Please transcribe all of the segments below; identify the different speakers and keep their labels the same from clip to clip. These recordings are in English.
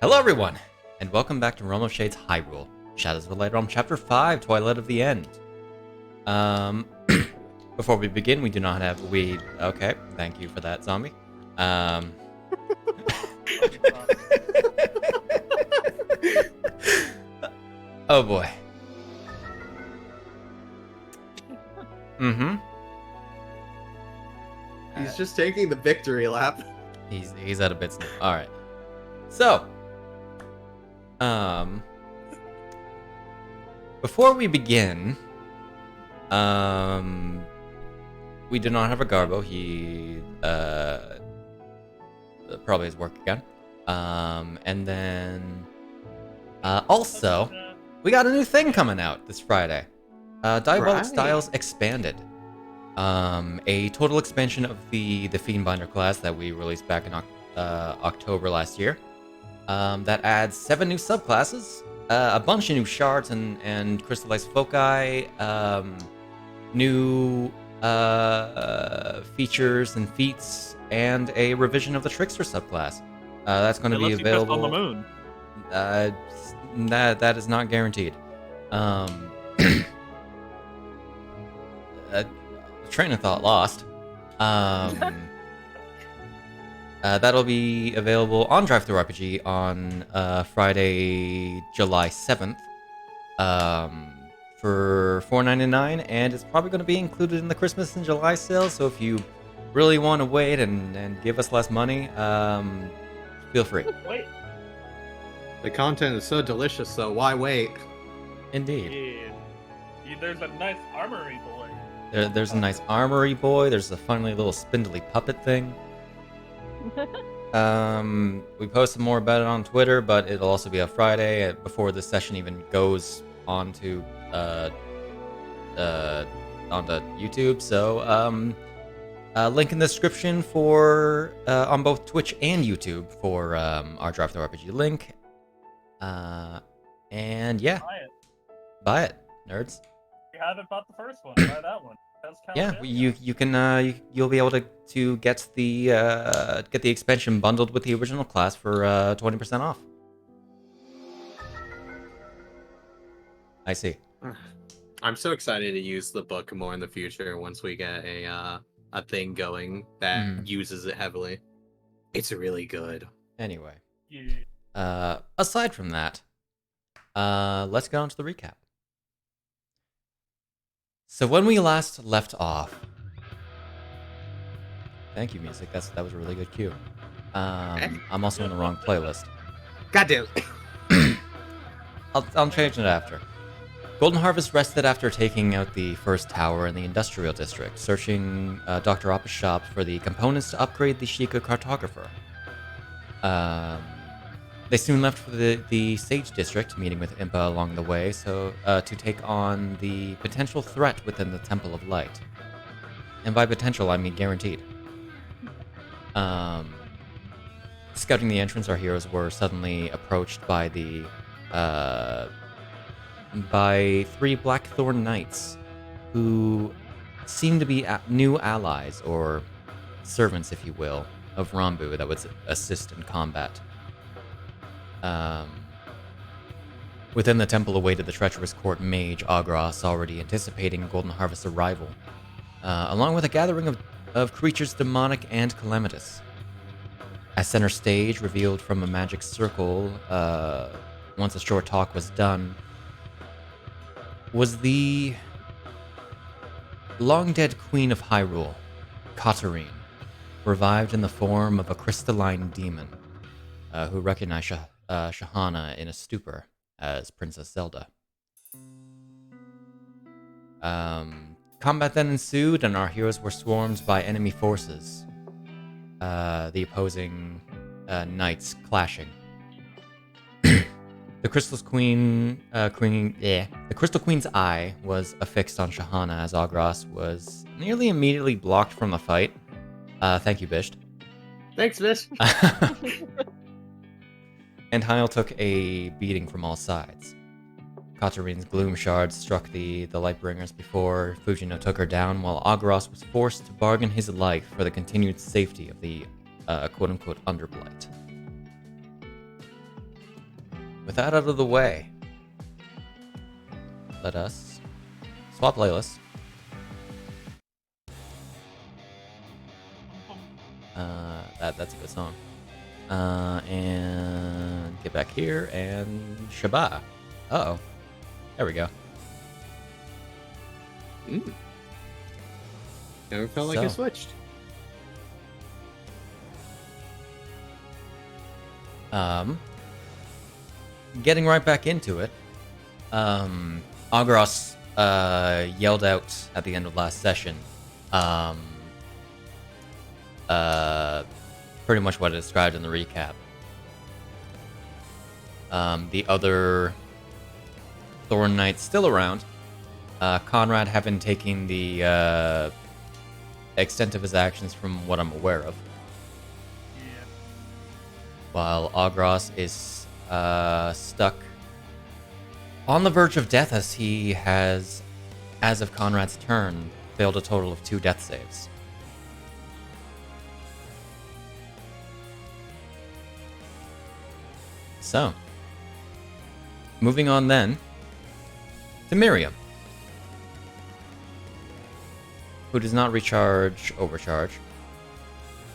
Speaker 1: Hello everyone, and welcome back to Realm of Shades Hyrule, Shadows of the Light Realm Chapter 5, Twilight of the End. Before we begin, we do not have, okay, thank you for that, Zombie. Oh boy.
Speaker 2: He's just taking the victory lap.
Speaker 1: He's at a bits now. Alright. So, before we begin, we do not have a Garbo. He, probably his work again. And then, also, we got a new thing coming out this Friday. Diabolic Styles Expanded. A total expansion of the Fiendbinder class that we released back in October last year. That adds 7 new subclasses, a bunch of new shards and crystallized foci, new features and feats, and a revision of the Trickster subclass. That's going to be available.
Speaker 3: On the moon.
Speaker 1: That is not guaranteed. Train of thought lost. That'll be available on DriveThruRPG on Friday, July 7th, for $4.99, and it's probably going to be included in the Christmas and July sale. So if you really want to wait and give us less money, feel free.
Speaker 3: Wait.
Speaker 2: The content is so delicious, so why wait?
Speaker 1: Indeed.
Speaker 3: Yeah. There's a nice armory boy.
Speaker 1: There's a nice armory boy. There's a funny little spindly puppet thing. We posted more about it on Twitter, but it'll also be a Friday before the session even goes onto YouTube. So link in the description for on both Twitch and YouTube for our DriveThruRPG link. And yeah,
Speaker 3: Buy
Speaker 1: it, nerds.
Speaker 3: If you haven't bought the first one, buy that one.
Speaker 1: Yeah, you can you'll be able to get the expansion bundled with the original class for 20% off. I see.
Speaker 2: I'm so excited to use the book more in the future once we get a thing going that uses it heavily. It's really good.
Speaker 1: Anyway,
Speaker 3: Yeah.
Speaker 1: aside from that, let's get on to the recap. So when we last left off, thank you, music. That was a really good cue. I'm also in the wrong playlist.
Speaker 2: Goddamn.
Speaker 1: I'll change it after. Golden Harvest rested after taking out the first tower in the industrial district, searching Dr. Appa's shop for the components to upgrade the Sheikah cartographer. They soon left for the Sage District, meeting with Impa along the way, so to take on the potential threat within the Temple of Light. And by potential, I mean guaranteed. Scouting the entrance, our heroes were suddenly approached by by 3 Blackthorn Knights, who seemed to be new allies, or servants, if you will, of Rambu that would assist in combat. Within the temple awaited the treacherous court mage Agras, already anticipating Golden Harvest's arrival, along with a gathering of creatures demonic and calamitous. As center stage revealed from a magic circle, once a short talk was done, was the long-dead queen of Hyrule, Katarine, revived in the form of a crystalline demon, who recognized Shahana in a stupor as Princess Zelda. Combat then ensued, and our heroes were swarmed by enemy forces, the opposing knights clashing. The Crystal Queen's eye was affixed on Shahana as Agras was nearly immediately blocked from the fight. Thank you, Bisht.
Speaker 2: Thanks, Bisht.
Speaker 1: And Hyle took a beating from all sides. Katarine's gloom shards struck the Lightbringers before Fujino took her down, while Agras was forced to bargain his life for the continued safety of the quote-unquote Underblight. with that out of the way, let us swap playlists. That's a good song. And get back here and Shaba. Uh-oh. There we go.
Speaker 2: Never felt like I switched.
Speaker 1: Getting right back into it. Agros yelled out at the end of last session. Pretty much what I described in the recap. The other Thorn Knights still around. Conrad having taken the extent of his actions from what I'm aware of.
Speaker 3: Yeah.
Speaker 1: While Agros is stuck on the verge of death as he has, as of Conrad's turn, failed a total of 2 death saves. So, moving on then to Miriam, who does not overcharge.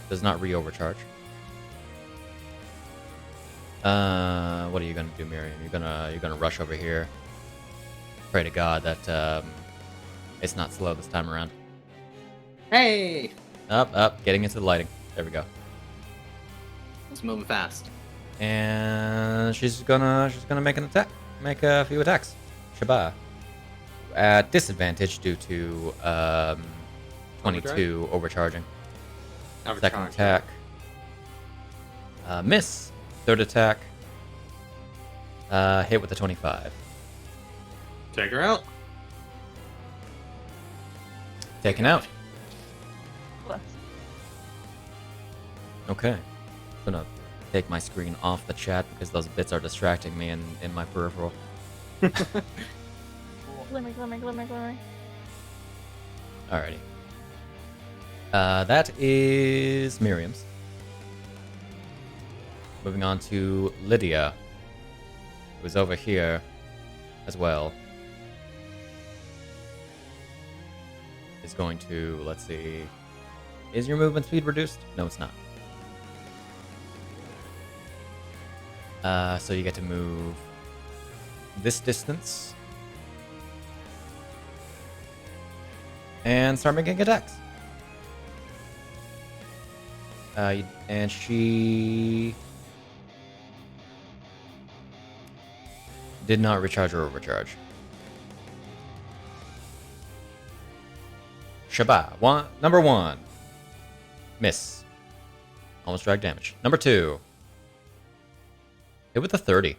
Speaker 1: Does not re-overcharge. What are you gonna do, Miriam? You're gonna rush over here. Pray to God that it's not slow this time around.
Speaker 2: Hey!
Speaker 1: Up, getting into the lighting. There we go.
Speaker 2: It's moving fast.
Speaker 1: And she's gonna make an attack. Make a few attacks. Shaba. At disadvantage due to 22 overcharging. Second attack. Miss. Third attack. Hit with a 25.
Speaker 2: Take her out.
Speaker 1: Taken out. Okay. Gonna take my screen off the chat because those bits are distracting me in my peripheral.
Speaker 4: Glimmer.
Speaker 1: Alrighty. That is Miriam's. Moving on to Lydia, who's over here as well. Is going to, let's see. Is your movement speed reduced? No, it's not. So you get to move this distance and start making attacks. And she did not recharge or overcharge. Shaba, number 1. Miss. Almost drag damage. Number 2. Hit with a 30.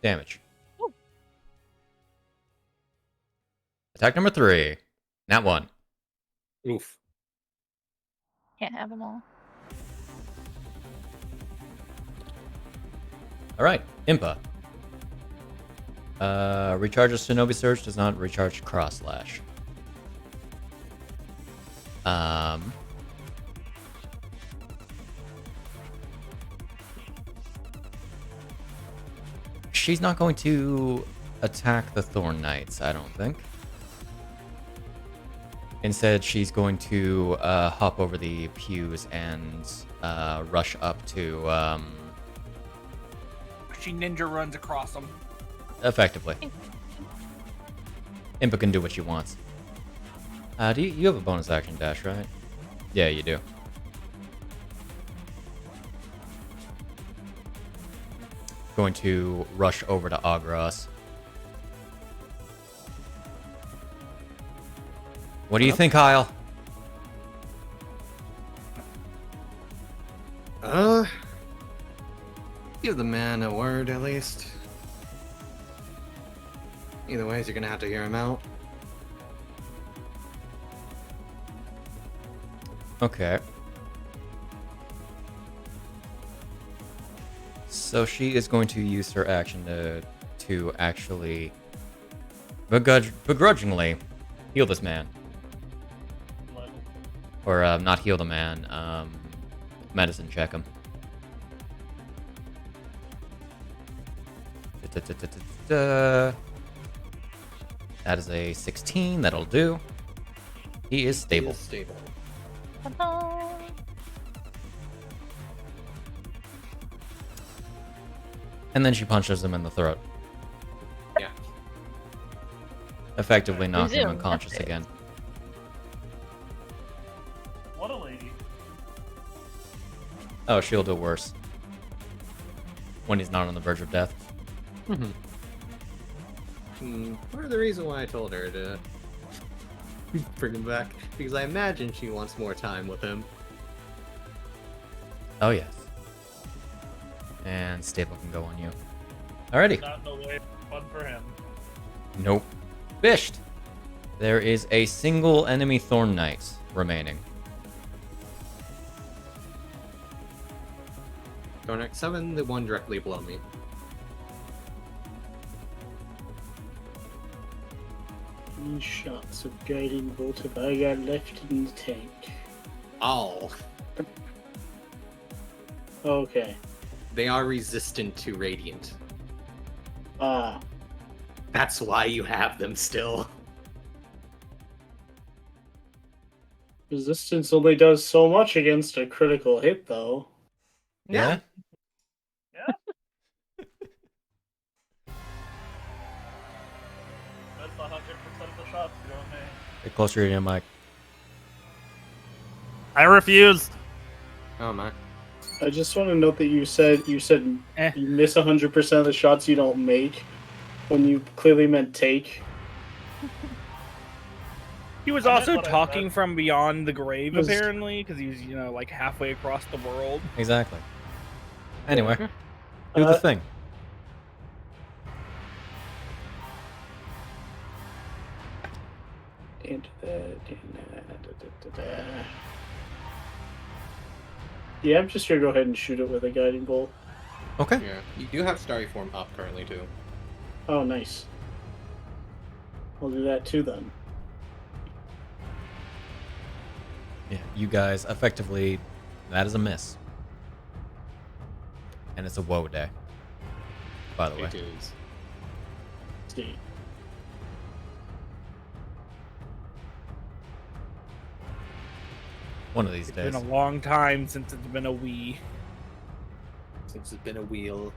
Speaker 1: Damage.
Speaker 4: Ooh.
Speaker 1: Attack number 3. Nat 1.
Speaker 2: Oof.
Speaker 4: Can't have them all.
Speaker 1: Alright, Impa. Recharges Shinobi Surge, does not recharge Cross Slash. She's not going to attack the Thorn Knights, I don't think. Instead, she's going to hop over the pews and rush up to...
Speaker 5: She ninja runs across them.
Speaker 1: Effectively. Impa can do what she wants. Do you have a bonus action dash, right? Yeah, you do. Going to rush over to Agros. What do you think, Hyle?
Speaker 2: Give the man a word at least. Either way, you're gonna have to hear him out.
Speaker 1: Okay. So she is going to use her action to actually begrudgingly heal this man. Or not heal the man, medicine check him. That is a 16. That'll do. He is stable.
Speaker 2: Stable.
Speaker 4: Ta-da!
Speaker 1: And then she punches him in the throat,
Speaker 2: Yeah.
Speaker 1: effectively knocking him
Speaker 4: Resume.
Speaker 1: unconscious
Speaker 4: That's it.
Speaker 1: again.
Speaker 3: What a lady.
Speaker 1: Oh, she'll do worse when he's not on the verge of death.
Speaker 2: Part of the reason why I told her to bring him back, because I imagine she wants more time with him.
Speaker 1: Oh yes. And stable can go on you. Alrighty.
Speaker 3: Not no way fun for him.
Speaker 1: Nope. Bisht. There is a single enemy Thorn Knight remaining.
Speaker 2: Dornak 7, the one directly below me.
Speaker 6: How many shots of guiding bolt have I got left in the tank?
Speaker 2: Oh,
Speaker 6: Okay.
Speaker 2: they are resistant to radiant.
Speaker 6: Ah,
Speaker 2: That's why you have them still.
Speaker 6: resistance only does so much against a critical hit, though.
Speaker 1: Yeah?
Speaker 3: That's 100% of the shots you don't make.
Speaker 1: Get closer to your mic.
Speaker 3: I refuse.
Speaker 2: Oh my.
Speaker 6: I just want to note that you said
Speaker 5: Eh.
Speaker 6: you miss 100% of the shots you don't make, when you clearly meant take.
Speaker 5: He was
Speaker 3: I meant
Speaker 5: also
Speaker 3: what I
Speaker 5: talking
Speaker 3: said.
Speaker 5: from beyond the grave,
Speaker 6: Was-
Speaker 5: apparently, because he was, like halfway across the world.
Speaker 1: Exactly. Anyway, do the thing.
Speaker 6: And that. Yeah, I'm just gonna go ahead and shoot it with a guiding bolt.
Speaker 1: Okay.
Speaker 2: Yeah, you do have Starry Form up currently too.
Speaker 6: Oh, nice. I'll do that too then.
Speaker 1: Yeah, you guys effectively, that is a miss. And it's a woe day, by the way.
Speaker 2: It is.
Speaker 6: See.
Speaker 1: One of these
Speaker 5: It's
Speaker 1: days.
Speaker 5: been a long time since it's been a Wii.
Speaker 2: Since it's been a wheel.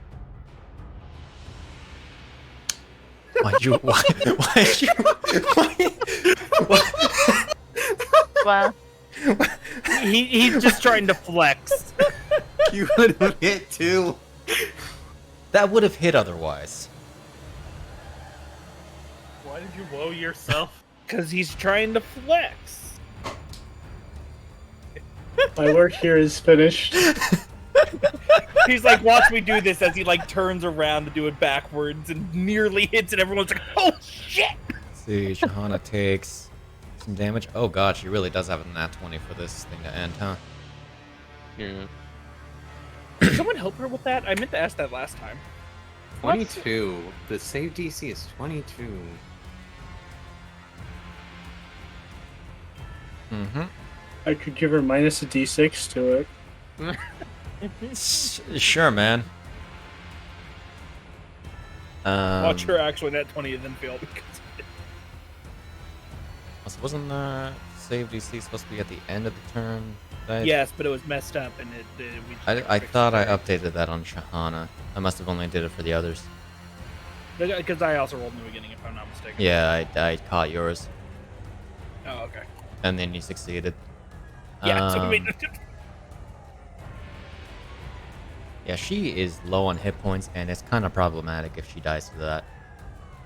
Speaker 1: Why'd you? Why'd you? Why?
Speaker 4: Wow.
Speaker 5: He's just trying to flex.
Speaker 2: You would have hit too.
Speaker 1: That would have hit otherwise.
Speaker 3: Why did you woe yourself?
Speaker 5: Because he's trying to flex.
Speaker 6: My work here is finished.
Speaker 5: He's like, watch me do this as he like turns around to do it backwards and nearly hits it. Everyone's like, oh shit!
Speaker 1: Let's see, Shahana takes some damage. Oh god, she really does have a nat 20 for this thing to end, huh?
Speaker 2: Yeah.
Speaker 5: Did someone help her with that? I meant to ask that last time.
Speaker 2: 22. The save DC is 22.
Speaker 1: Mm-hmm.
Speaker 6: I could give her minus a d6 to it.
Speaker 1: Sure, man.
Speaker 5: Watch her actually net 20 and then fail because
Speaker 1: Wasn't save DC supposed to be at the end of the turn?
Speaker 5: yes, but it was messed up and we just
Speaker 1: I
Speaker 5: fixed
Speaker 1: thought
Speaker 5: it.
Speaker 1: I updated that on Shahana. I must have only did it for the others.
Speaker 5: Because I also rolled in the beginning, if I'm not mistaken.
Speaker 1: Yeah, I caught yours,
Speaker 5: Oh, okay.
Speaker 1: and then you succeeded.
Speaker 5: Yeah, so we
Speaker 1: Um, Yeah, she is low on hit points, and it's kind of problematic if she dies to that.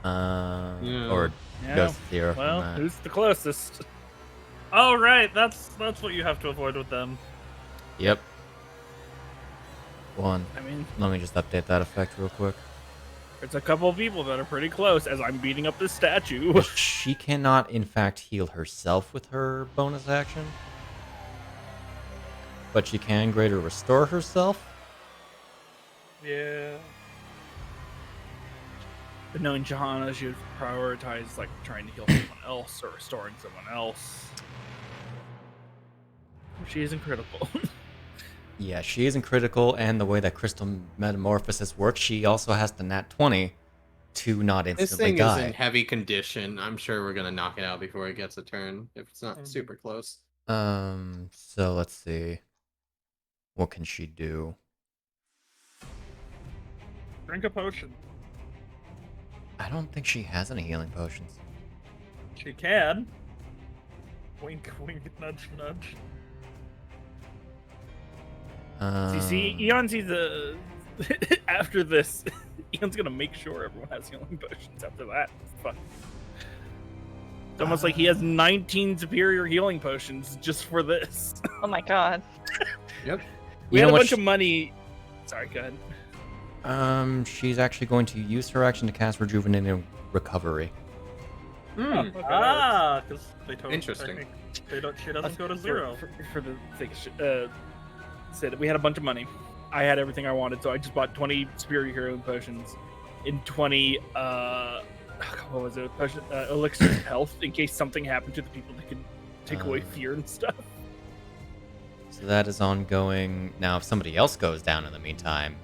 Speaker 2: Yeah.
Speaker 1: Or
Speaker 5: Yeah,
Speaker 1: goes to 0
Speaker 3: well,
Speaker 1: from that.
Speaker 5: who's the closest?
Speaker 3: Oh right, that's what you have to avoid with them.
Speaker 1: Yep. One.
Speaker 5: I mean,
Speaker 1: Let me just update that effect real quick.
Speaker 5: there's a couple of people that are pretty close as I'm beating up this statue.
Speaker 1: She cannot, in fact, heal herself with her bonus action. But she can greater restore herself.
Speaker 3: Yeah.
Speaker 5: But knowing Johanna, she would prioritize like trying to heal someone else or restoring someone else. She isn't critical.
Speaker 1: Yeah, she isn't critical, and the way that Crystal Metamorphosis works, she also has the nat 20 to not
Speaker 2: This
Speaker 1: instantly
Speaker 2: thing
Speaker 1: die.
Speaker 2: is in heavy condition. I'm sure we're gonna knock it out before it gets a turn, if it's not super close.
Speaker 1: So let's see. What can she do?
Speaker 3: Drink a potion.
Speaker 1: I don't think she has any healing potions.
Speaker 3: She can. Wink, wink, nudge, nudge. See, Eon sees the after this. Eon's gonna make sure everyone has healing potions after that. Fuck. It's almost like he has 19 superior healing potions just for this.
Speaker 4: Oh my god.
Speaker 2: Yep.
Speaker 5: We
Speaker 1: You
Speaker 5: had
Speaker 1: know
Speaker 5: a
Speaker 1: what
Speaker 5: bunch of money. Sorry, go ahead.
Speaker 1: She's actually going to use her action to cast Rejuvenating Recovery.
Speaker 2: Hmm.
Speaker 3: Because they told
Speaker 2: Interesting.
Speaker 3: They don't. She doesn't go to zero.
Speaker 5: For the thing, said we had a bunch of money. I had everything I wanted, so I just bought 20 superior healing potions and 20 what was it? Elixir of health in case something happened to the people that could take away fear and stuff.
Speaker 1: So that is ongoing. Now, if somebody else goes down in the meantime,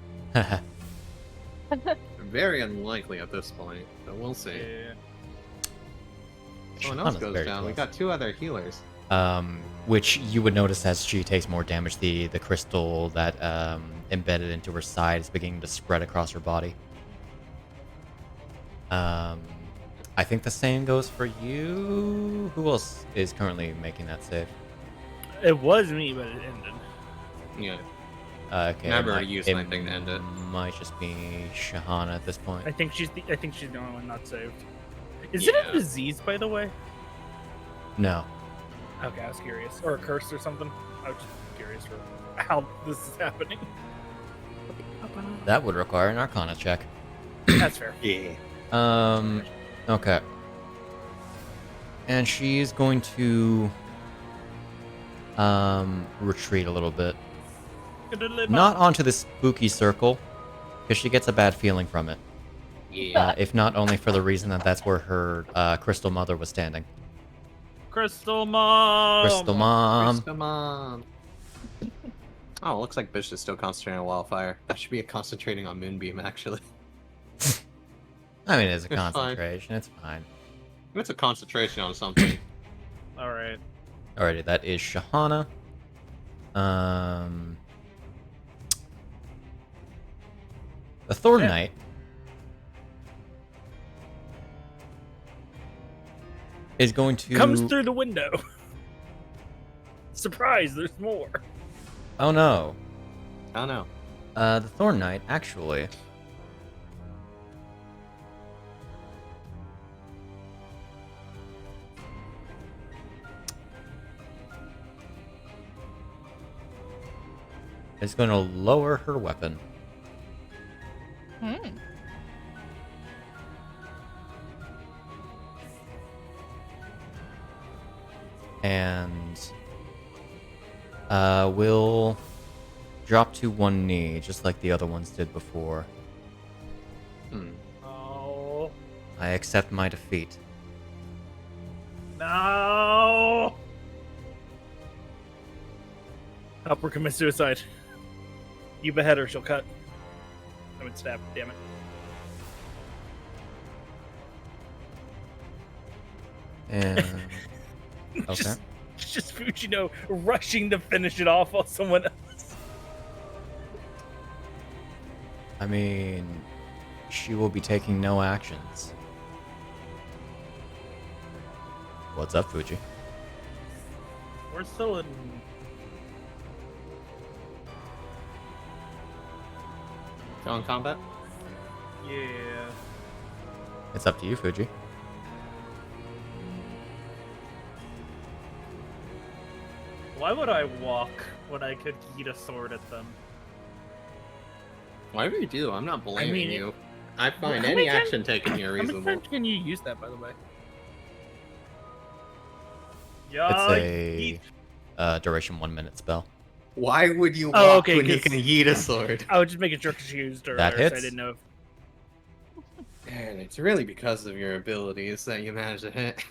Speaker 2: Very unlikely at this point, but we'll see.
Speaker 3: Yeah.
Speaker 2: Someone else
Speaker 1: Shana's
Speaker 2: goes
Speaker 1: very
Speaker 2: down. We
Speaker 1: close.
Speaker 2: got 2 other healers.
Speaker 1: Which you would notice as she takes more damage, the crystal that embedded into her side is beginning to spread across her body. I think the same goes for you. Who else is currently making that save?
Speaker 5: It was me, but it ended.
Speaker 2: Yeah.
Speaker 1: Okay,
Speaker 2: Never
Speaker 1: it might-
Speaker 2: used
Speaker 1: it
Speaker 2: my thing to end it.
Speaker 1: Might just be Shahana at this point.
Speaker 5: I think she's the only one not saved. Is
Speaker 2: Yeah.
Speaker 5: it a disease, by the way?
Speaker 1: No.
Speaker 5: Okay, I was curious. Or a curse or something. I was just curious for how this is happening.
Speaker 1: That would require an Arcana check.
Speaker 5: That's fair.
Speaker 2: Yeah.
Speaker 1: Okay. And she's going to retreat a little bit. Not onto this spooky circle, because she gets a bad feeling from it.
Speaker 2: Yeah.
Speaker 1: If not only for the reason that that's where her crystal mother was standing.
Speaker 3: Crystal Mom.
Speaker 1: Crystal mom.
Speaker 2: Crystal Mom. Oh, it looks like Bisht is still concentrating on Wildfire. That should be a concentrating on Moonbeam, actually.
Speaker 1: I mean, it's a
Speaker 2: It's fine.
Speaker 1: concentration. It's fine.
Speaker 2: It's a concentration on something.
Speaker 3: All right.
Speaker 1: Alrighty, that is Shahana. The Thorn
Speaker 3: Yeah.
Speaker 1: Knight is going to
Speaker 5: Comes through the window. Surprise, there's more.
Speaker 1: Oh no.
Speaker 2: I don't know.
Speaker 1: The Thorn Knight actually is going to lower her weapon.
Speaker 4: Hmm.
Speaker 1: And will drop to one knee, just like the other ones did before.
Speaker 2: Hmm.
Speaker 3: Oh
Speaker 1: I accept my defeat.
Speaker 3: no!
Speaker 5: Help her commit suicide. You behead her, she'll cut. I would stab, damn it.
Speaker 1: And okay.
Speaker 5: Just Fujino rushing to finish it off while someone else.
Speaker 1: I mean, she will be taking no actions. What's up, Fuji?
Speaker 3: We're still in.
Speaker 2: Still in combat?
Speaker 3: Yeah.
Speaker 1: It's up to you, Fuji.
Speaker 3: Why would I walk when I could eat a sword at them?
Speaker 2: Whatever you do, I'm not blaming
Speaker 5: mean,
Speaker 2: you. I find
Speaker 5: how
Speaker 2: any
Speaker 5: many times-
Speaker 2: action taken here
Speaker 5: How many
Speaker 2: reasonable.
Speaker 5: times can you use that, by the way?
Speaker 3: Yeah.
Speaker 1: It's a duration 1 minute spell.
Speaker 2: Why would you walk
Speaker 5: Oh, okay,
Speaker 2: when you
Speaker 5: 'cause-
Speaker 2: can yeet a sword?
Speaker 5: I was just making sure because she used earlier,
Speaker 1: That
Speaker 5: so I
Speaker 1: hits.
Speaker 5: didn't know if...
Speaker 2: And it's really because of your abilities that you managed to hit.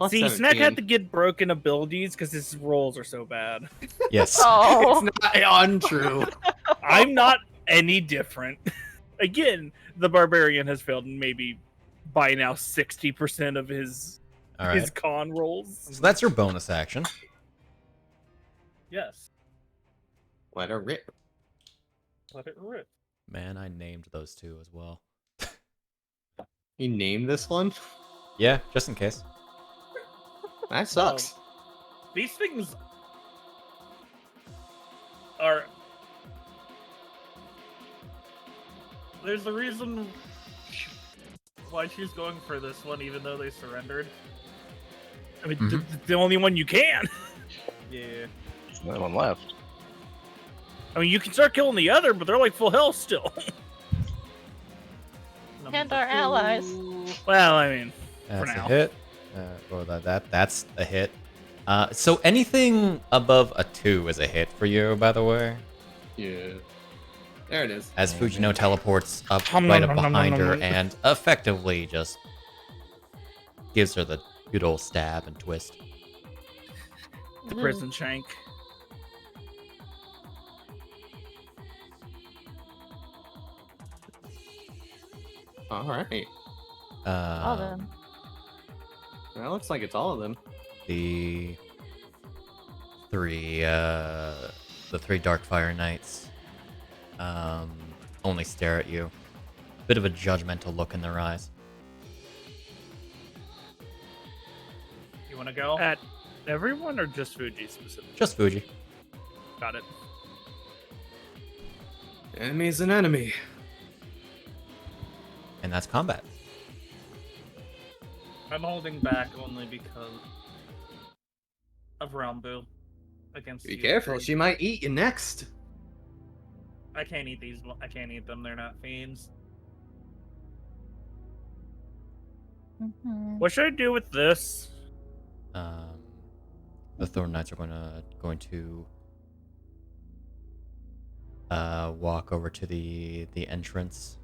Speaker 2: Plus
Speaker 5: See,
Speaker 2: 17.
Speaker 5: Snak had to get broken abilities because his rolls are so bad.
Speaker 1: Yes.
Speaker 4: Oh.
Speaker 2: It's not untrue.
Speaker 5: I'm not any different. Again, the barbarian has failed maybe by now 60% of his
Speaker 1: All right.
Speaker 5: his con rolls.
Speaker 1: So that's your bonus action.
Speaker 5: Yes.
Speaker 2: Let her rip.
Speaker 5: Let it rip.
Speaker 1: Man, I named those two as well.
Speaker 2: You named this one?
Speaker 1: Yeah, just in case.
Speaker 2: That sucks.
Speaker 5: These things are. There's a reason why she's going for this one, even though they surrendered. I mean, the only one you can. Yeah.
Speaker 7: There's another one left.
Speaker 5: I mean, you can start killing the other, but they're like full health still.
Speaker 4: And our allies.
Speaker 5: Well, I mean,
Speaker 1: That's
Speaker 5: for now.
Speaker 1: a hit. Or that's a hit. So anything above a 2 is a hit for you, by the way.
Speaker 2: Yeah. There it is.
Speaker 1: As Fujino teleports up right up behind her and effectively just gives her the good old stab and twist.
Speaker 5: The prison shank.
Speaker 2: All right.
Speaker 4: All them.
Speaker 2: That looks like it's all of them.
Speaker 1: The three Darkfire Knights only stare at you. Bit of a judgmental look in their eyes.
Speaker 5: You want to go? At everyone or just Fuji specifically?
Speaker 1: Just Fuji.
Speaker 5: Got it.
Speaker 2: Enemy's an enemy.
Speaker 1: And that's combat.
Speaker 5: I'm holding back only because of Rambu against
Speaker 2: Be
Speaker 5: you.
Speaker 2: careful, she might eat you next.
Speaker 5: I can't eat these. I can't eat them. They're not fiends.
Speaker 4: Mhm.
Speaker 5: What should I do with this?
Speaker 1: The Thorn Knights are going to walk over to the entrance.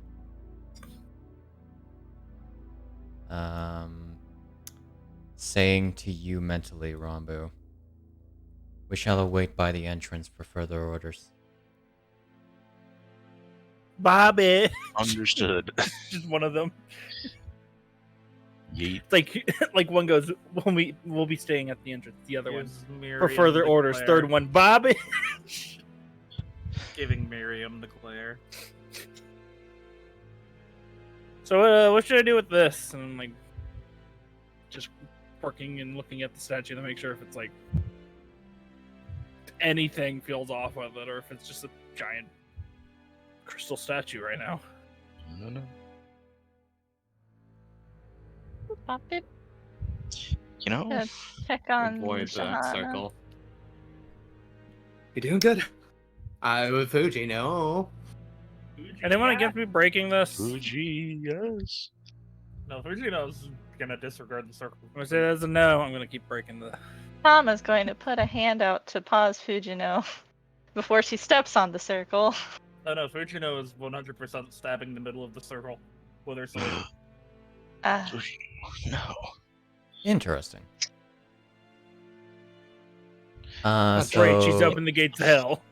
Speaker 1: Saying to you mentally, Rambu, we shall await by the entrance for further orders.
Speaker 5: Bobby.
Speaker 7: Understood.
Speaker 5: Just one of them.
Speaker 7: Yeet.
Speaker 5: It's like one goes, we'll be staying at the entrance. The other one for further orders. Third one, Bobby. Giving Miriam the glare. So what should I do with this? And I'm like, just working and looking at the statue to make sure if it's like anything feels off with it, or if it's just a giant crystal statue right now.
Speaker 7: No.
Speaker 4: Pop it.
Speaker 7: You know,
Speaker 4: Yeah, check on
Speaker 2: Avoid that
Speaker 4: Shahana.
Speaker 2: circle. You're doing good. I would Fuji, no.
Speaker 5: Anyone against me breaking this?
Speaker 7: Fuji, yes.
Speaker 5: No, Fujino's gonna disregard the circle. I'm gonna say that as a no. I'm gonna keep breaking the.
Speaker 4: Tama's going to put a hand out to pause Fujino before she steps on the circle.
Speaker 5: Oh no, Fujino is 100% stabbing the middle of the circle with her sword.
Speaker 7: Fuji, no.
Speaker 1: Interesting.
Speaker 5: That's
Speaker 1: so
Speaker 5: right, she's opened the gates of hell.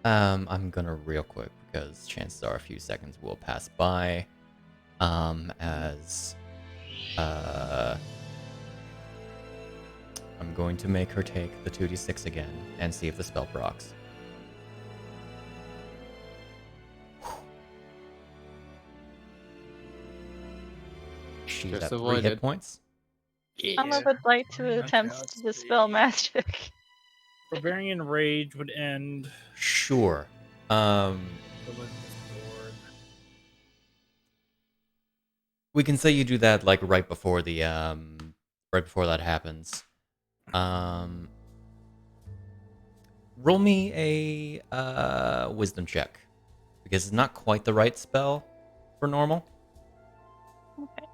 Speaker 1: I'm gonna real quick because chances are a few seconds will pass by. As I'm going to make her take the 2d6 again and see if the spell procs. She's
Speaker 2: Just
Speaker 1: at 3
Speaker 2: avoided.
Speaker 1: hit points.
Speaker 4: Tama would like to attempt to dispel magic.
Speaker 5: Barbarian Rage would end.
Speaker 1: Sure. We can say you do that like right before the right before that happens. Roll me a wisdom check because it's not quite the right spell for normal.
Speaker 4: Okay.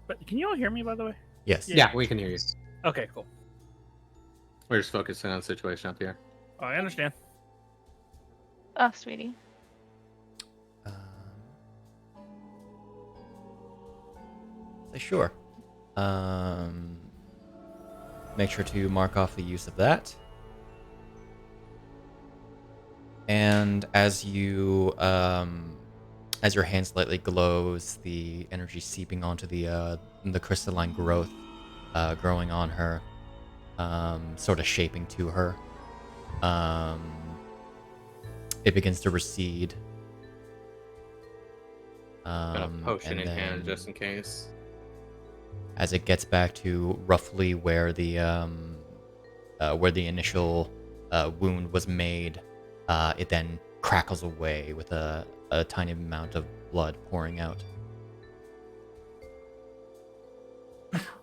Speaker 5: But can you all hear me, by the way?
Speaker 1: Yes.
Speaker 2: Yeah, we can hear you.
Speaker 5: Okay, cool.
Speaker 2: We're just focusing on the situation up here.
Speaker 5: Oh, I understand.
Speaker 4: Oh, sweetie.
Speaker 1: Um, say sure. Make sure to mark off the use of that. And as you, as your hand slightly glows, the energy seeping onto the crystalline growth, growing on her, sort of shaping to her. It begins to recede.
Speaker 2: Got a potion in hand
Speaker 1: then
Speaker 2: just in case.
Speaker 1: as it gets back to roughly where the initial wound was made, it then crackles away with a tiny amount of blood pouring out.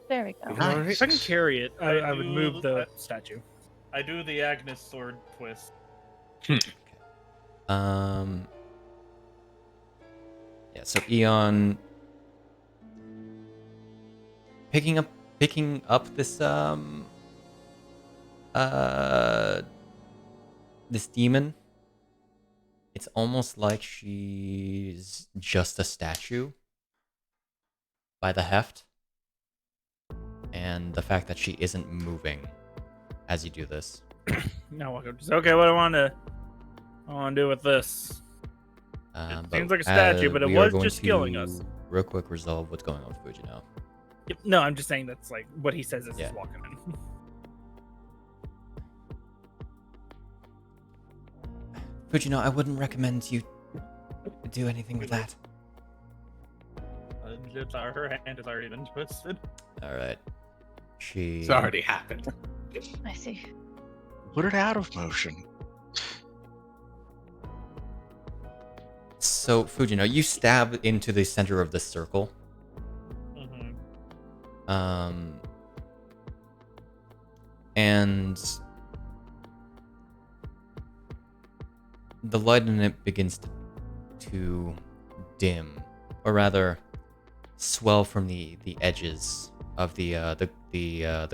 Speaker 4: There we go.
Speaker 2: Nice.
Speaker 5: If I can carry it, I would move the
Speaker 3: I-
Speaker 5: statue.
Speaker 3: I do the Agnes sword twist.
Speaker 1: Yeah, so Eon picking up this this demon. It's almost like she's just a statue by the heft. And the fact that she isn't moving as you do this.
Speaker 5: No, just okay. What do I want to do with this?
Speaker 1: But
Speaker 5: seems like a statue, but it
Speaker 1: we are
Speaker 5: was
Speaker 1: going
Speaker 5: just killing us.
Speaker 1: Real quick, resolve what's going on with Fujino.
Speaker 5: Yep, no, I'm just saying that's like what he says as
Speaker 1: Yeah.
Speaker 5: he's walking in.
Speaker 1: Fujino, I wouldn't recommend you do anything with that.
Speaker 3: Her hand has already been twisted.
Speaker 1: All right. She.
Speaker 2: It's already happened.
Speaker 4: I see.
Speaker 7: Put it out of motion.
Speaker 1: So Fujino, you stab into the center of the circle. And the light in it begins to dim, or rather, swell from the edges of the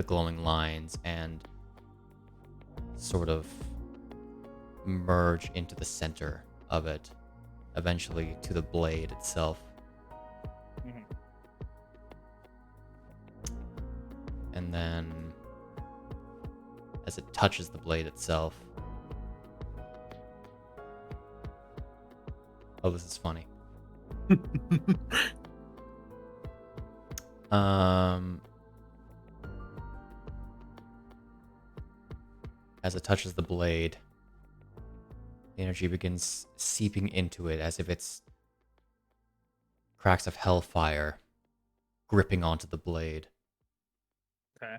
Speaker 1: glowing lines and sort of merge into the center of it, eventually to the blade itself. And then, as it touches the blade itself, oh, this is funny. As it touches the blade, the energy begins seeping into it as if it's cracks of hellfire gripping onto the blade.
Speaker 3: Okay.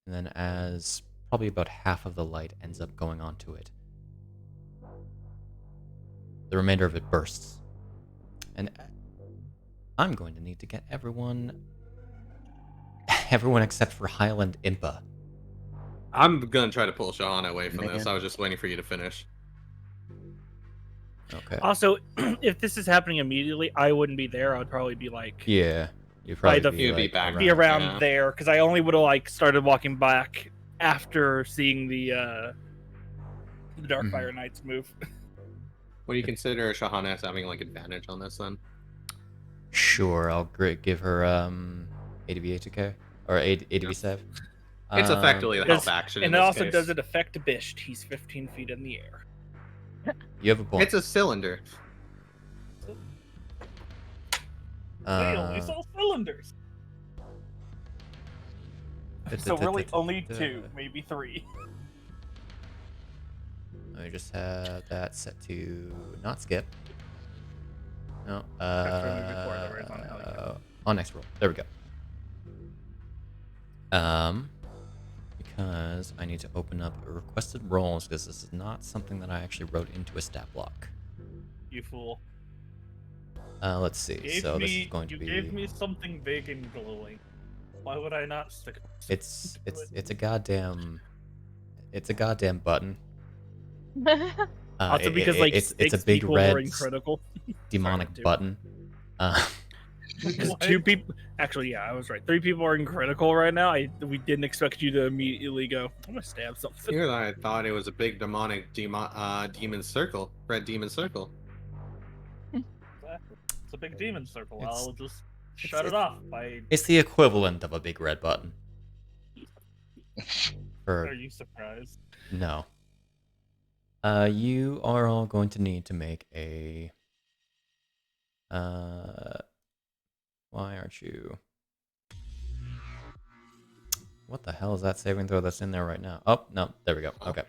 Speaker 1: And then as probably about half of the light ends up going onto it, the remainder of it bursts. And I'm going to need to get everyone except for Hyle and Impa.
Speaker 2: I'm gonna try to pull Shahana away from this.
Speaker 7: Man.
Speaker 2: I was just waiting for you to finish.
Speaker 1: Okay.
Speaker 5: Also, if this is happening immediately, I wouldn't be there. I would probably be like
Speaker 1: Yeah. You'd probably
Speaker 5: the-
Speaker 2: You'd be back.
Speaker 5: be around
Speaker 2: Yeah.
Speaker 5: there because I only would have like started walking back after seeing the Darkfire Knights move.
Speaker 2: What do you consider Shahana as having like advantage on this then?
Speaker 1: Sure, I'll give her ADV 2K or ADV save.
Speaker 2: It's effectively the health
Speaker 5: Does-
Speaker 2: action.
Speaker 5: and
Speaker 2: in
Speaker 5: it
Speaker 2: this
Speaker 5: also
Speaker 2: case.
Speaker 5: does it affect Bisht? He's 15 feet in the air.
Speaker 1: You have a point.
Speaker 2: It's a cylinder.
Speaker 3: They only sell cylinders. So really only 2, maybe 3.
Speaker 1: Let me just have that set to not skip. No. On next roll. There we go. Because I need to open up requested rolls because this is not something that I actually wrote into a stat block.
Speaker 3: You fool.
Speaker 1: Let's see. This is going to
Speaker 3: You
Speaker 1: be.
Speaker 3: gave me something big and glowing. Why would I not stick?
Speaker 1: It's a goddamn button.
Speaker 5: Also because like
Speaker 1: it's a
Speaker 5: 6
Speaker 1: big
Speaker 5: people
Speaker 1: red
Speaker 5: were in critical.
Speaker 1: demonic
Speaker 5: Sorry,
Speaker 1: button.
Speaker 5: Because
Speaker 3: What?
Speaker 5: 2 people, actually, yeah, I was right. 3 people are in critical right now. We didn't expect you to immediately go, I'm gonna stab something.
Speaker 2: Here I thought it was a big demonic demon circle, red demon circle.
Speaker 5: a big demon circle.
Speaker 1: It's-
Speaker 5: I'll just shut it off by.
Speaker 1: It's the equivalent of a big red button.
Speaker 5: Are you surprised?
Speaker 1: No. You are all going to need to make a. Why aren't you? What the hell is that saving throw that's in there right now? Oh, no, there we go. Okay.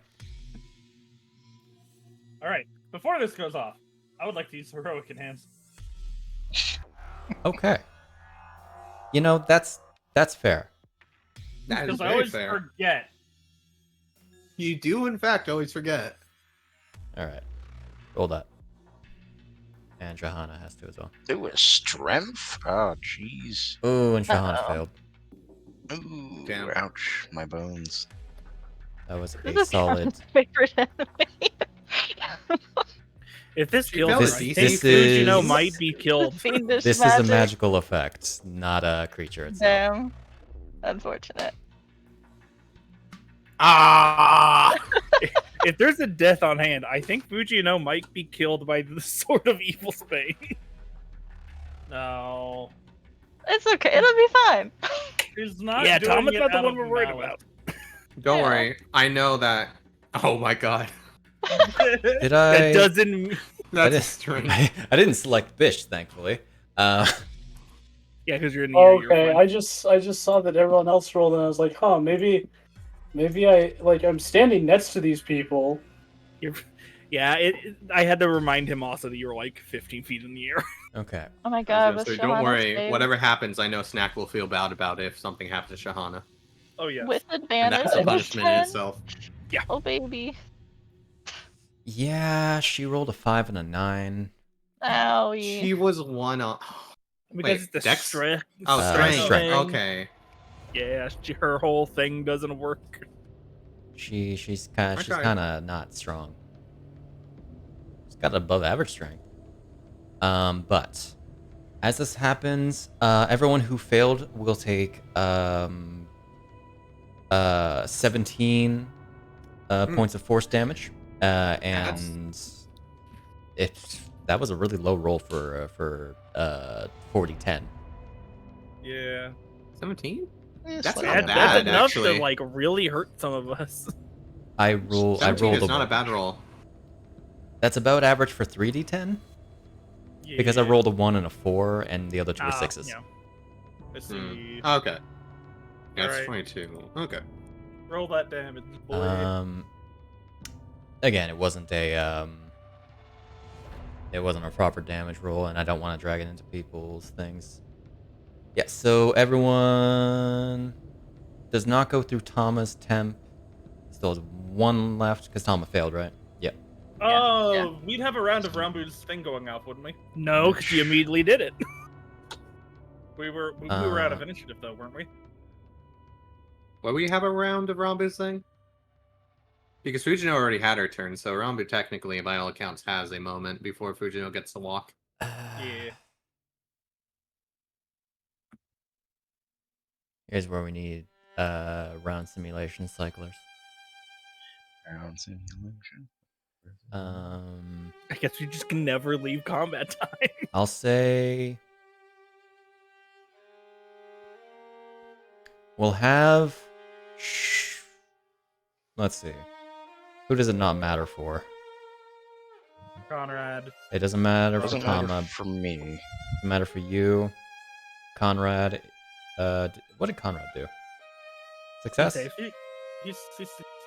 Speaker 5: All right. Before this goes off, I would like to use heroic enhance.
Speaker 1: Okay. You know, that's fair.
Speaker 2: That is
Speaker 5: Because I
Speaker 2: very
Speaker 5: always
Speaker 2: fair.
Speaker 5: forget.
Speaker 2: You do, in fact, always forget.
Speaker 1: All right. Roll that. And Shahana has to as well.
Speaker 7: Ooh, a strength? Oh, jeez.
Speaker 1: Oh, and Shahana
Speaker 4: Uh-oh.
Speaker 1: failed.
Speaker 7: Ooh,
Speaker 2: Damn.
Speaker 7: ouch, my bones.
Speaker 1: That was
Speaker 4: This
Speaker 1: a
Speaker 4: is
Speaker 1: solid.
Speaker 4: Karen's favorite enemy.
Speaker 5: If this
Speaker 2: She
Speaker 5: kills
Speaker 2: failed
Speaker 5: her,
Speaker 1: This-
Speaker 5: I think
Speaker 1: this
Speaker 5: Fujino
Speaker 1: is-
Speaker 5: might be killed.
Speaker 4: Fiendish
Speaker 1: This
Speaker 4: magic.
Speaker 1: is a magical effect, not a creature itself.
Speaker 4: Damn. Unfortunate.
Speaker 2: Ah!
Speaker 5: If there's a death on hand, I think Fujino might be killed by the Sword of Evil Spain. No.
Speaker 4: It's okay. It'll be fine.
Speaker 5: He's not
Speaker 3: Yeah,
Speaker 5: doing
Speaker 3: Tama's
Speaker 5: it
Speaker 3: not the
Speaker 5: out
Speaker 3: one
Speaker 5: of
Speaker 3: we're worried
Speaker 5: malice.
Speaker 2: Don't
Speaker 4: Yeah.
Speaker 2: worry. I know that. Oh my god.
Speaker 1: Did I?
Speaker 5: That doesn't...
Speaker 2: That's
Speaker 1: didn't-
Speaker 2: strange.
Speaker 1: I didn't select Bisht, thankfully.
Speaker 5: Yeah, because you're in the air, you're
Speaker 6: Okay,
Speaker 5: fine.
Speaker 6: I just saw that everyone else rolled, and I was like, huh, maybe I'm standing next to these people.
Speaker 5: Yeah, I had to remind him also that you were like 15 feet in the air.
Speaker 1: Okay.
Speaker 4: Oh my
Speaker 2: I
Speaker 4: god.
Speaker 2: was
Speaker 4: with
Speaker 2: gonna say, don't
Speaker 4: Shahana's
Speaker 2: worry.
Speaker 4: save.
Speaker 2: Whatever happens, I know Snak will feel bad about it if something happens to Shahana.
Speaker 5: Oh, yeah.
Speaker 4: With
Speaker 2: And
Speaker 4: advantage.
Speaker 2: that's a
Speaker 4: it was
Speaker 2: punishment in
Speaker 4: 10.
Speaker 2: itself.
Speaker 4: Oh baby.
Speaker 1: Yeah, she rolled a 5 and a 9.
Speaker 4: Owie.
Speaker 2: She was one on.
Speaker 5: Because
Speaker 2: Wait,
Speaker 5: it's the
Speaker 2: Dex?
Speaker 5: strength.
Speaker 2: Oh, strength.
Speaker 1: strength.
Speaker 2: Okay.
Speaker 5: Yeah, her whole thing doesn't work.
Speaker 1: She's kind
Speaker 2: Okay.
Speaker 1: of not strong. She's got above average strength. But as this happens, everyone who failed will take 17 points of force damage. And that was a really low roll for 40-10.
Speaker 5: Yeah.
Speaker 2: 17?
Speaker 7: Eh,
Speaker 2: That's
Speaker 7: slightly
Speaker 2: not
Speaker 5: That's
Speaker 2: bad,
Speaker 5: enough
Speaker 2: actually.
Speaker 5: to like really hurt some of us.
Speaker 1: I rolled
Speaker 2: 17 is
Speaker 1: a
Speaker 2: not a
Speaker 1: one.
Speaker 2: bad roll.
Speaker 1: That's about average for 3d10 because I
Speaker 5: Yeah.
Speaker 1: rolled a 1 and a 4 and the other two were
Speaker 5: Ah,
Speaker 1: 6s.
Speaker 5: Yeah. Let's
Speaker 2: Hmm.
Speaker 5: see.
Speaker 2: Okay. That's
Speaker 5: Alright.
Speaker 2: 22. Okay.
Speaker 5: Roll that damage, boy.
Speaker 1: Again, it wasn't a proper damage roll, and I don't want to drag it into people's things. Yeah, so everyone does not go through Tama's temp. Still has one left because Tama failed, right? Yep.
Speaker 5: Oh,
Speaker 4: yeah.
Speaker 5: we'd have a round of Rambu's thing going off, wouldn't we? No, because you immediately did it. we were out of initiative though, weren't we?
Speaker 2: Well, we have a round of Rambu's thing? Because Fujino already had her turn, so Rambu technically, by all accounts, has a moment before Fujino gets to walk.
Speaker 5: Yeah.
Speaker 1: Here's where we need round simulation cyclers.
Speaker 7: Round simulation.
Speaker 5: I guess we just can never leave combat time.
Speaker 1: I'll say we'll have. Let's see. Who does it not matter for?
Speaker 5: Conrad.
Speaker 1: It doesn't matter for
Speaker 7: Doesn't
Speaker 1: Tama.
Speaker 7: matter for me.
Speaker 1: Doesn't matter for you, Conrad. What did Conrad do? Success.
Speaker 5: He's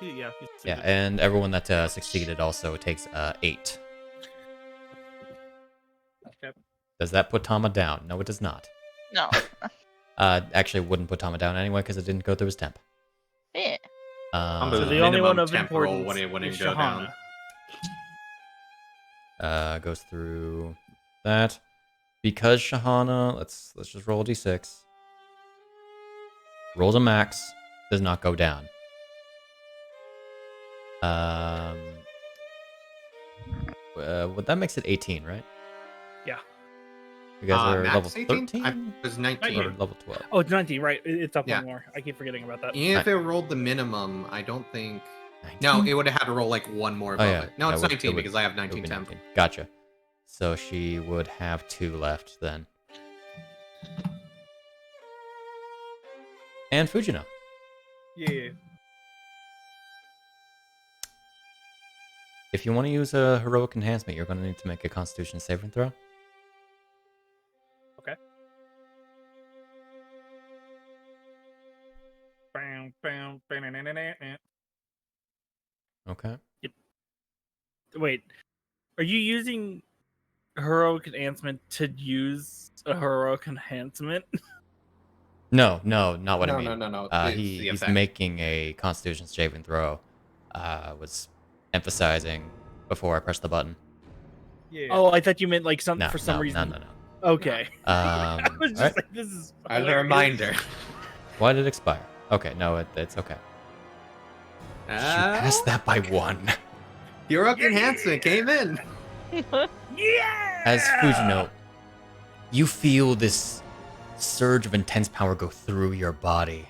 Speaker 1: Yeah,
Speaker 5: succeeded.
Speaker 1: and everyone that succeeded also takes 8.
Speaker 5: Okay.
Speaker 1: Does that put Tama down? No, it does not.
Speaker 4: No.
Speaker 1: Actually, it wouldn't put Tama down anyway because it didn't go through his temp.
Speaker 4: Yeah.
Speaker 2: Rambu's
Speaker 5: So
Speaker 2: a
Speaker 5: the only one
Speaker 2: minimum
Speaker 5: of
Speaker 2: temp roll
Speaker 5: importance
Speaker 2: when it wouldn't
Speaker 5: is
Speaker 2: go
Speaker 5: Shahana.
Speaker 2: down.
Speaker 1: Goes through that. Because Shahana, let's just roll a d6. Rolls a max, does not go down. Well, that makes it 18, right?
Speaker 5: Yeah.
Speaker 1: You guys are
Speaker 2: Max
Speaker 1: level
Speaker 2: 18?
Speaker 1: 13
Speaker 2: It was 19.
Speaker 1: or level 12?
Speaker 5: Oh, it's 19, right. It's up
Speaker 2: Yeah.
Speaker 5: one more. I keep forgetting about that.
Speaker 2: Even if it rolled the minimum, I don't think... No,
Speaker 1: 19?
Speaker 2: it would have had to roll like one more above
Speaker 1: Oh, yeah.
Speaker 2: it. No,
Speaker 1: It
Speaker 2: it's
Speaker 1: would-
Speaker 2: 19
Speaker 1: it would-
Speaker 2: because I have
Speaker 1: it would
Speaker 2: 19
Speaker 1: be
Speaker 2: temp.
Speaker 1: 19. Gotcha. So she would have 2 left then. And Fujino.
Speaker 5: Yeah.
Speaker 1: If you want to use a heroic enhancement, you're going to need to make a Constitution saving throw.
Speaker 5: Okay. Bam, bam, ba-na-na-na-na-na.
Speaker 1: Okay.
Speaker 5: Wait, are you using heroic enhancement to use a heroic enhancement?
Speaker 1: No, not what I mean.
Speaker 2: No. It's the
Speaker 1: He's
Speaker 2: effect.
Speaker 1: making a Constitution saving throw. Was emphasizing before I pressed the button.
Speaker 5: Yeah. Oh, I thought you meant like some
Speaker 1: No,
Speaker 5: for some
Speaker 1: no,
Speaker 5: reason.
Speaker 1: no.
Speaker 5: Okay. I was just
Speaker 1: alright.
Speaker 5: like, this is
Speaker 2: As a
Speaker 5: hilarious.
Speaker 2: reminder.
Speaker 1: Why did it expire? Okay, no, it's okay. You passed that by 1.
Speaker 2: Heroic enhancement came in.
Speaker 5: Yeah.
Speaker 1: As Fujino, you feel this surge of intense power go through your body.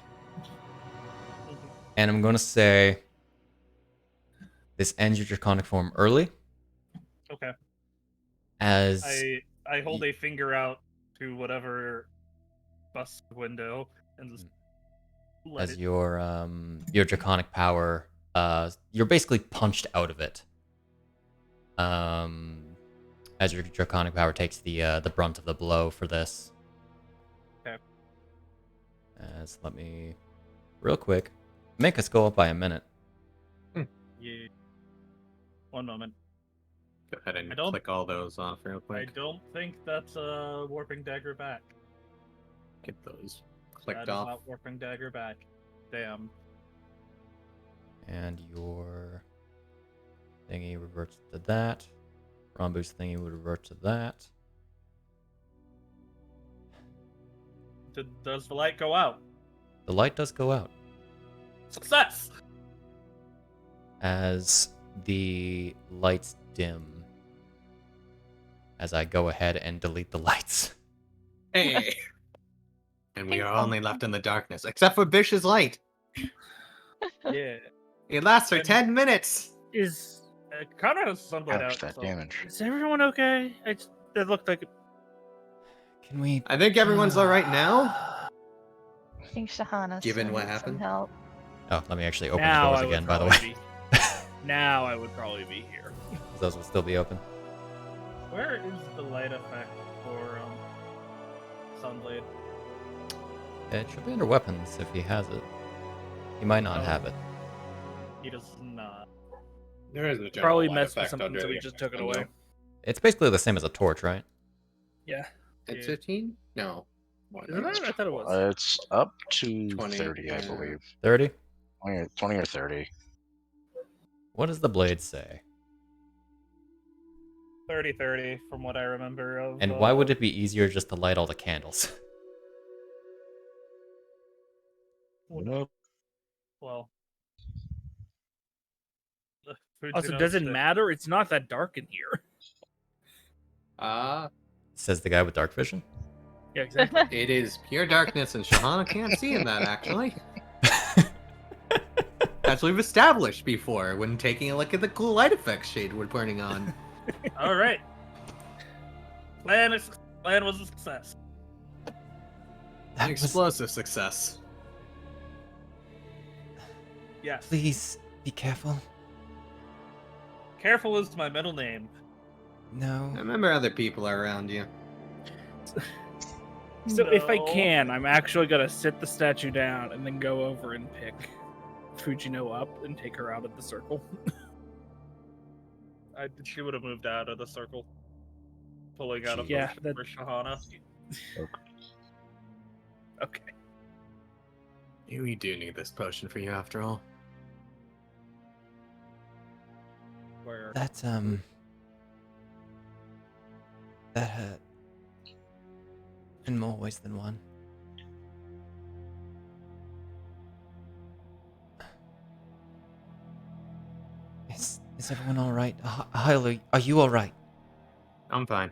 Speaker 1: And I'm going to say this ends your draconic form early.
Speaker 5: Okay.
Speaker 1: As
Speaker 5: I hold a finger out to whatever bus window and just let
Speaker 1: as
Speaker 5: it.
Speaker 1: your draconic power, you're basically punched out of it. As your draconic power takes the brunt of the blow for this.
Speaker 5: Okay.
Speaker 1: As let me, real quick, make us go up by a minute.
Speaker 5: Yeah. One moment.
Speaker 2: Go ahead and
Speaker 5: I don't-
Speaker 2: click all those off real
Speaker 5: I
Speaker 2: quick.
Speaker 5: don't think that's a warping dagger back.
Speaker 2: Get those
Speaker 5: That
Speaker 2: clicked
Speaker 5: is
Speaker 2: off.
Speaker 5: not warping dagger back. Damn.
Speaker 1: And your thingy reverts to that. Rambu's thingy would revert to that.
Speaker 5: Does the light go out?
Speaker 1: The light does go out.
Speaker 5: Success!
Speaker 1: As the lights dim. As I go ahead and delete the lights.
Speaker 2: Hey! And we are only left in the darkness, except for Bish's light.
Speaker 5: Yeah.
Speaker 2: It lasts for
Speaker 5: And-
Speaker 2: 10 minutes.
Speaker 5: Is Conrad has sunblade
Speaker 7: Ouch,
Speaker 5: out?
Speaker 7: that
Speaker 5: so-
Speaker 7: damage.
Speaker 5: Is everyone okay? It looked like.
Speaker 1: Can we?
Speaker 2: I think everyone's alright now.
Speaker 4: I think Shahana
Speaker 2: Given what
Speaker 4: some
Speaker 2: happened.
Speaker 4: help.
Speaker 1: Oh, let me actually open
Speaker 5: Now
Speaker 1: the
Speaker 5: I
Speaker 1: doors
Speaker 5: would
Speaker 1: again, by the way.
Speaker 5: probably be- Now I would probably be here.
Speaker 1: Those will still be open.
Speaker 5: Where is the light effect for sunblade?
Speaker 1: It should be under weapons if he has it. He might not
Speaker 5: Oh.
Speaker 1: have it.
Speaker 5: He does not.
Speaker 2: There is a
Speaker 5: Probably messed with something, so we just took it away.
Speaker 1: It's basically the same as a torch, right?
Speaker 5: Yeah.
Speaker 2: It's
Speaker 5: Yeah.
Speaker 2: 15? No. What?
Speaker 5: Isn't it? I thought it was.
Speaker 7: It's up to
Speaker 2: 20,
Speaker 7: 30, I
Speaker 2: yeah.
Speaker 7: believe.
Speaker 1: 30?
Speaker 7: 20 or 30.
Speaker 1: What does the blade say?
Speaker 5: 30-30 from what I remember of.
Speaker 1: And why would it be easier just to light all the candles?
Speaker 7: Nope.
Speaker 5: Well.
Speaker 3: Also, does it matter? It's not that dark in here.
Speaker 1: Says the guy with dark vision.
Speaker 3: Yeah, exactly.
Speaker 2: It is pure darkness, and Shahana can't see in that, actually. As we've established before when taking a look at the cool light effects Shade we're putting on.
Speaker 5: All right. Plan was a success.
Speaker 1: That was...
Speaker 2: Explosive success.
Speaker 5: Yes.
Speaker 1: Please be careful.
Speaker 5: Careful is my middle name.
Speaker 1: No.
Speaker 2: Remember other people are around you.
Speaker 3: So if I
Speaker 5: No.
Speaker 3: can, I'm actually gonna sit the statue down and then go over and pick Fujino up and take her out of the circle.
Speaker 5: She would have moved out of the circle. Pulling out of
Speaker 3: Yeah,
Speaker 5: for Shahana.
Speaker 3: Okay.
Speaker 2: We do need this potion for you after all.
Speaker 5: Where
Speaker 1: That hurt. In more ways than one. Is everyone all right? Hyle, are you all right?
Speaker 2: I'm fine.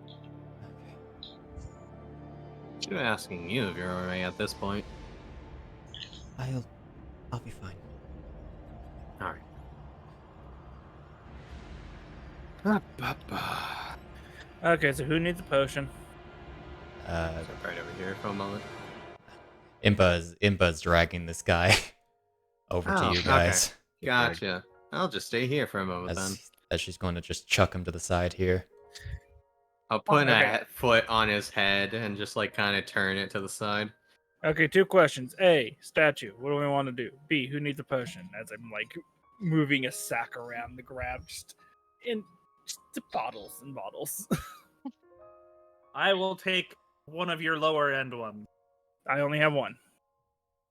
Speaker 1: Okay.
Speaker 2: Should be asking you if you're alright at this point.
Speaker 1: I'll be fine.
Speaker 2: Alright.
Speaker 5: Okay, so who needs a potion?
Speaker 2: Step right over here for a moment.
Speaker 1: Imba's dragging this guy over to
Speaker 2: Oh,
Speaker 1: you
Speaker 2: okay.
Speaker 1: guys.
Speaker 2: Gotcha. I'll just stay here for a moment then.
Speaker 1: As she's going to just chuck him to the side here.
Speaker 2: I'll put
Speaker 5: Okay.
Speaker 2: a foot on his head and just like kind of turn it to the side.
Speaker 5: Okay, 2 questions. A, statue. What do we want to do? B, who needs a potion? As I'm like moving a sack around to grab just bottles and bottles.
Speaker 3: I will take one of your lower end ones.
Speaker 5: I only have one.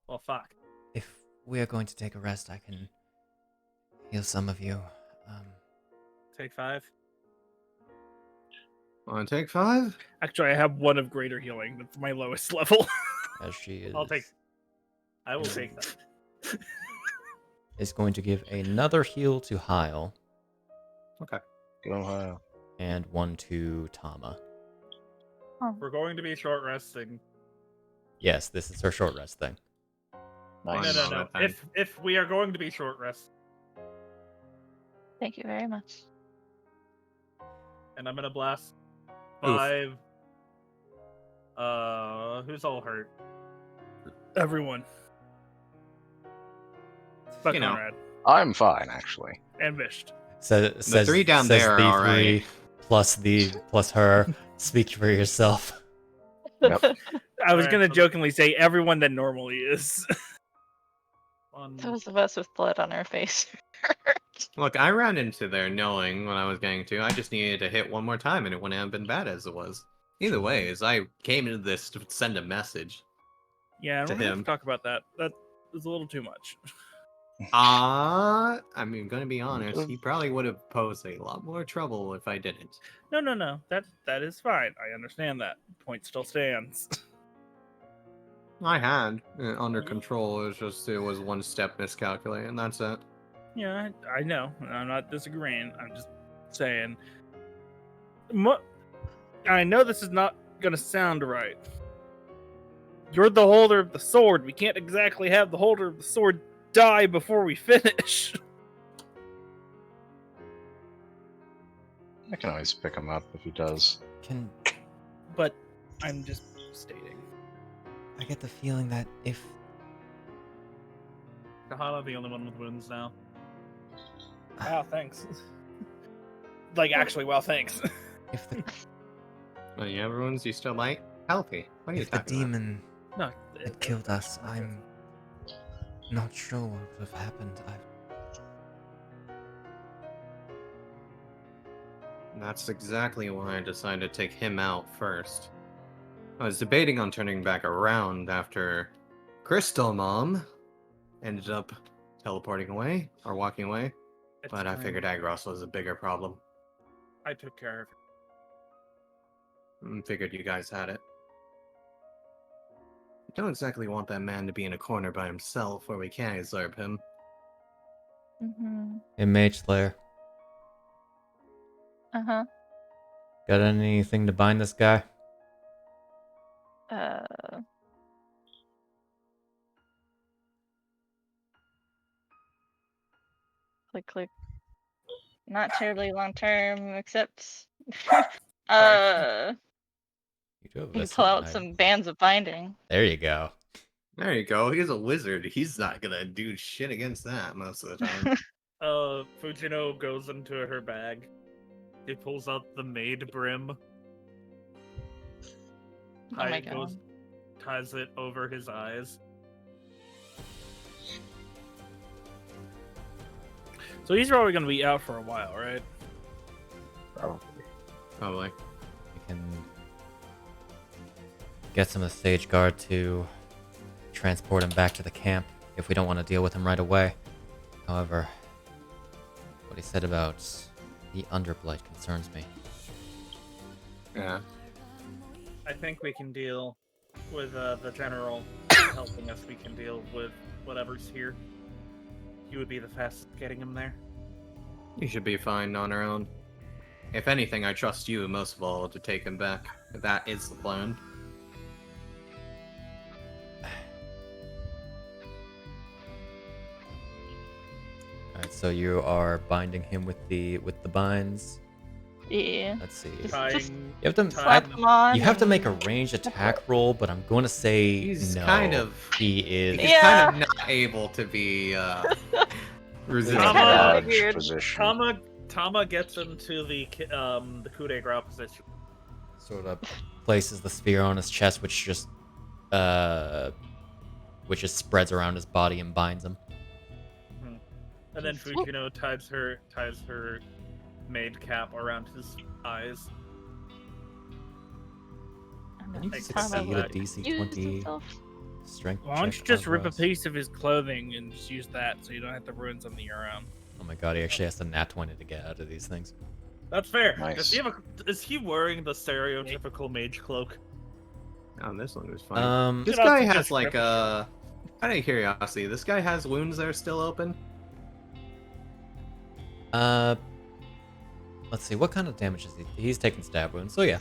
Speaker 3: Well, fuck.
Speaker 1: If we are going to take a rest, I can heal some of you.
Speaker 3: Take 5.
Speaker 2: Want to take 5?
Speaker 5: Actually, I have one of greater healing. That's my lowest level.
Speaker 1: As she is.
Speaker 3: I will take that.
Speaker 1: Is going to give another heal to Hyle
Speaker 7: Go Hyle.
Speaker 1: and one to Tama.
Speaker 3: We're going to be short resting.
Speaker 1: Yes, this is her short rest thing.
Speaker 7: Nice.
Speaker 3: No. If we are going to be short rest,
Speaker 4: Thank you very much.
Speaker 3: and I'm gonna blast
Speaker 2: Oof.
Speaker 3: 5. Who's all hurt?
Speaker 5: Everyone. But
Speaker 2: You know.
Speaker 5: Conrad
Speaker 7: I'm fine, actually.
Speaker 5: and Bisht.
Speaker 1: Says
Speaker 2: 3 down
Speaker 1: says
Speaker 2: there
Speaker 1: the
Speaker 2: are alright.
Speaker 1: 3 plus her. Speak for yourself.
Speaker 7: Yep.
Speaker 5: I was
Speaker 3: Alright,
Speaker 5: gonna
Speaker 3: so-
Speaker 5: jokingly say everyone that normally is.
Speaker 4: Those of us with blood on our face.
Speaker 2: Look, I ran into there knowing what I was going to. I just needed to hit one more time and it wouldn't have been bad as it was. Either way, as I came into this to send a message.
Speaker 5: Yeah,
Speaker 2: To
Speaker 5: we're gonna have
Speaker 2: him.
Speaker 5: to talk about that. That is a little too much.
Speaker 2: I mean, gonna be honest, he probably would have posed a lot more trouble if I didn't.
Speaker 5: No. That is fine. I understand that. Point still stands.
Speaker 2: I had it under control. It was one step miscalculated, and that's it.
Speaker 5: Yeah, I know. I'm not disagreeing. I'm just saying. I know this is not gonna sound right. You're the holder of the sword. We can't exactly have the holder of the sword die before we finish.
Speaker 7: I can always pick him up if he does.
Speaker 5: But I'm just stating.
Speaker 1: I get the feeling that if
Speaker 3: Kahana the only one with wounds now.
Speaker 5: Wow, thanks. Like, actually, wow, thanks.
Speaker 1: if the
Speaker 2: Well, yeah, everyone's you still like healthy. What are you
Speaker 1: if the
Speaker 2: talking
Speaker 1: demon
Speaker 5: No,
Speaker 1: had killed us, I'm not sure what would have happened.
Speaker 2: That's exactly why I decided to take him out first. I was debating on turning back around after Crystal Mom ended up teleporting away or walking away, but I figured Agros was a bigger problem.
Speaker 3: I took care of it.
Speaker 2: Figured you guys had it. Don't exactly want that man to be in a corner by himself where we can't absorb him.
Speaker 4: Mm-hmm.
Speaker 1: Hey, Mage Slayer,
Speaker 4: Uh-huh.
Speaker 1: got anything to bind this guy?
Speaker 4: Click. Not terribly long term, except
Speaker 1: You do have
Speaker 4: you
Speaker 1: this
Speaker 4: pull
Speaker 1: one,
Speaker 4: out some bands of binding.
Speaker 1: There you go.
Speaker 2: There you go. He's a wizard. He's not gonna do shit against that most of the time.
Speaker 3: Fujino goes into her bag. He pulls out the maid brim.
Speaker 4: Oh my god.
Speaker 3: Ties it over his eyes.
Speaker 5: So he's probably going to be out for a while, right?
Speaker 7: Probably.
Speaker 2: Probably.
Speaker 1: We can get some of the stage guard to transport him back to the camp if we don't want to deal with him right away. However, what he said about the Underblight concerns me.
Speaker 2: Yeah.
Speaker 3: I think we can deal with the general helping us. We can deal with whatever's here. You would be the fastest getting him there.
Speaker 2: You should be fine on our own. If anything, I trust you most of all to take him back. If that is the plan.
Speaker 1: Alright, so you are binding him with the binds.
Speaker 4: Yeah.
Speaker 1: Let's see.
Speaker 4: Just
Speaker 5: Tying,
Speaker 1: You have to
Speaker 4: slap him on.
Speaker 1: you have to make a
Speaker 4: and-
Speaker 1: ranged attack roll, but I'm going to say
Speaker 2: He's
Speaker 1: no.
Speaker 2: kind of
Speaker 1: He is.
Speaker 2: he's
Speaker 4: Yeah.
Speaker 2: kind of not able to be resistant.
Speaker 4: Kinda
Speaker 7: Dodge
Speaker 4: weird.
Speaker 7: position.
Speaker 5: Tama gets into the coup de grace position.
Speaker 1: Sort of places the sphere on his chest, which just spreads around his body and binds him.
Speaker 5: And then Fujino ties her maid cap around his eyes.
Speaker 1: Can you
Speaker 5: Like,
Speaker 1: succeed a
Speaker 5: like,
Speaker 1: DC
Speaker 4: Used
Speaker 1: 20
Speaker 4: himself.
Speaker 1: strength?
Speaker 3: Why don't
Speaker 1: check
Speaker 3: you just rip a
Speaker 1: otherwise?
Speaker 3: piece of his clothing and just use that so you don't have to ruin something you're around?
Speaker 1: Oh my god, he actually has to nat 20 to get out of these things.
Speaker 5: That's fair.
Speaker 7: Nice.
Speaker 5: Is he wearing the stereotypical mage cloak?
Speaker 2: Oh, this one was fine. This
Speaker 5: You know,
Speaker 2: guy
Speaker 5: to
Speaker 2: has
Speaker 5: just
Speaker 2: like
Speaker 5: rip-
Speaker 2: out of curiosity, this guy has wounds that are still open.
Speaker 1: Let's see, what kind of damage is he? He's taking stab wounds, so yeah.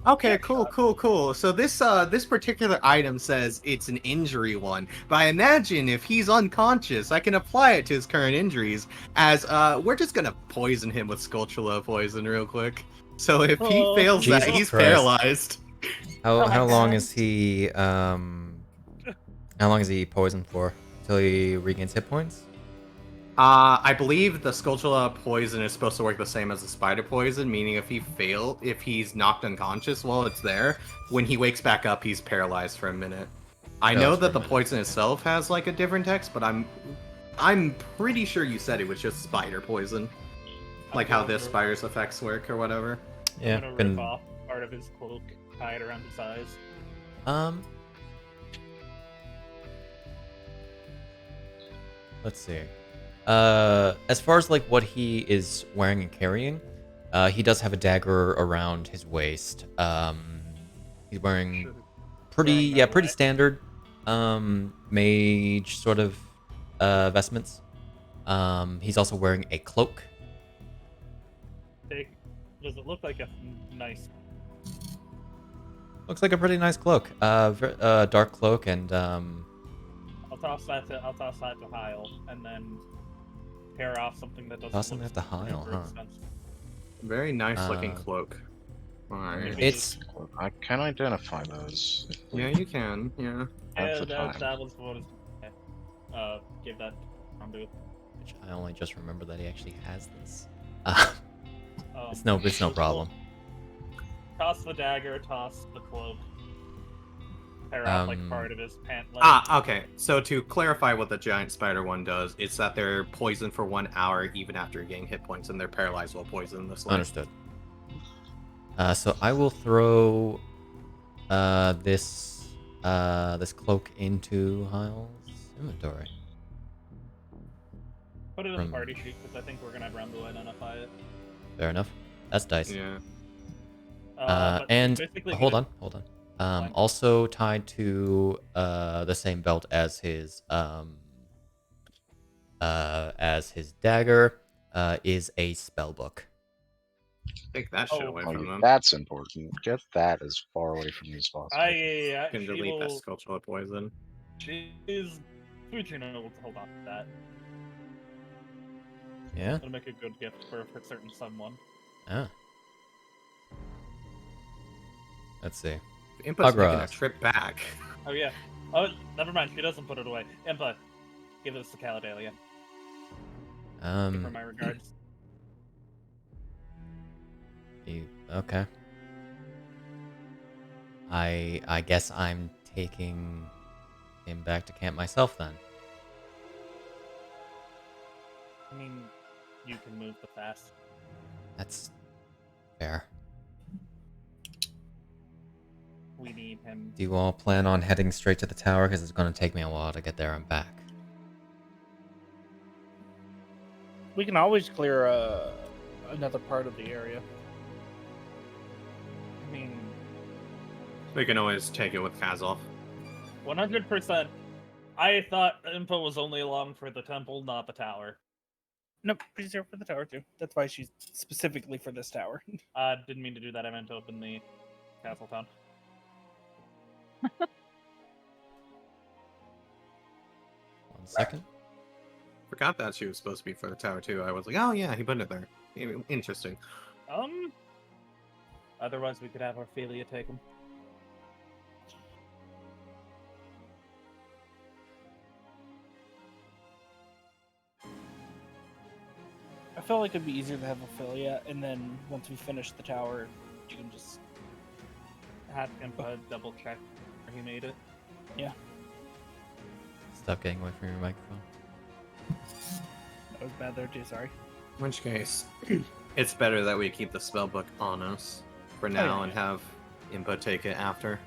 Speaker 2: Okay, cool. So this particular item says it's an injury one, but I imagine if he's unconscious, I can apply it to his current injuries. As we're just gonna poison him with Skulltula poison real quick. So if he fails that,
Speaker 1: Jesus
Speaker 2: he's
Speaker 1: Christ.
Speaker 2: paralyzed.
Speaker 1: How
Speaker 4: Oh my
Speaker 1: long
Speaker 4: God.
Speaker 1: is he how long is he poisoned for? Till he regains hit points?
Speaker 2: I believe the Skulltula poison is supposed to work the same as the spider poison, meaning if he's knocked unconscious while it's there, when he wakes back up, he's paralyzed for a minute. I
Speaker 1: Oh,
Speaker 2: know
Speaker 1: for a
Speaker 2: that the
Speaker 1: minute.
Speaker 2: poison itself has like a different text, but I'm pretty sure you said it was just spider poison, like how this spider's effects work or whatever.
Speaker 1: Yeah,
Speaker 5: I'm gonna
Speaker 1: been
Speaker 5: rip off part of his cloak, tie it around his eyes.
Speaker 1: Let's see. As far as like what he is wearing and carrying, he does have a dagger around his waist. He's wearing pretty
Speaker 5: Wearing that
Speaker 1: standard mage sort of vestments. He's also wearing a cloak.
Speaker 5: Does it look like a nice?
Speaker 1: Looks like a pretty nice cloak. Dark cloak and
Speaker 5: I'll toss that to Hyle, and then pair off something that doesn't.
Speaker 1: Tossing
Speaker 5: look
Speaker 1: that to Hyle,
Speaker 5: super
Speaker 1: huh?
Speaker 5: expensive.
Speaker 2: Very nice looking
Speaker 1: Uh,
Speaker 2: cloak. Alright.
Speaker 1: it's
Speaker 7: I can identify those.
Speaker 2: Yeah, you can. Yeah.
Speaker 7: At
Speaker 5: Yeah,
Speaker 7: the time.
Speaker 5: that was what. Give that to Rambu.
Speaker 1: which I only just remember that he actually has this.
Speaker 5: Um,
Speaker 1: It's no problem.
Speaker 5: Toss the dagger, toss the cloak. Pair out like
Speaker 1: Um,
Speaker 5: part of his pant leg.
Speaker 2: Okay. So to clarify what the giant spider one does, it's that they're poisoned for 1 hour even after gaining hit points, and they're paralyzed while poisoned this way.
Speaker 1: Understood. So I will throw this cloak into Hyle's inventory.
Speaker 5: Put it in
Speaker 1: from-
Speaker 5: the party sheet because I think we're gonna have Rambu identify it.
Speaker 1: Fair enough. That's dice.
Speaker 2: Yeah.
Speaker 5: But
Speaker 1: And
Speaker 5: basically
Speaker 1: hold
Speaker 5: gonna-
Speaker 1: on.
Speaker 5: Fine.
Speaker 1: Also tied to the same belt as his dagger is a spell book.
Speaker 2: Take that shit
Speaker 5: Oh,
Speaker 2: away
Speaker 7: Oh,
Speaker 2: from them.
Speaker 7: that's important. Get that as far away from you as possible.
Speaker 5: I
Speaker 2: Can
Speaker 5: she
Speaker 2: delete that
Speaker 5: will-
Speaker 2: Skulltula poison.
Speaker 5: She is Fujino will hold on to that.
Speaker 1: Yeah.
Speaker 5: It'll make a good gift for a certain someone.
Speaker 1: Ah. Let's see.
Speaker 2: Input's making a
Speaker 1: Agros.
Speaker 2: trip back.
Speaker 5: Oh yeah. Oh, never mind. She doesn't put it away. Impa, give this to Caladelia. Give her my regards.
Speaker 1: Okay. I guess I'm taking him back to camp myself then.
Speaker 5: I mean, you can move the fast.
Speaker 1: That's fair.
Speaker 5: We need him.
Speaker 1: Do you all plan on heading straight to the tower? Because it's going to take me a while to get there and back.
Speaker 3: We can always clear another part of the area.
Speaker 5: I mean,
Speaker 2: We can always take it with Kazov.
Speaker 5: 100%. I thought Impa was only along for the temple, not the tower.
Speaker 3: Nope, she's here for the tower too. That's why she's specifically for this tower.
Speaker 5: Didn't mean to do that. I meant to open the castle town.
Speaker 1: 1 second.
Speaker 2: Forgot that she was supposed to be for the tower too. I was like, oh yeah, he put it there. Interesting.
Speaker 5: Otherwise, we could have Ophelia take him. I felt like it'd be easier to have Ophelia, and then once we finish the tower, you can just have Impa double check where he made it. Yeah.
Speaker 1: Stop getting away from your microphone.
Speaker 5: That was bad there too, sorry.
Speaker 2: In which case, it's better that we keep the spellbook on us for now and have Impa take it after.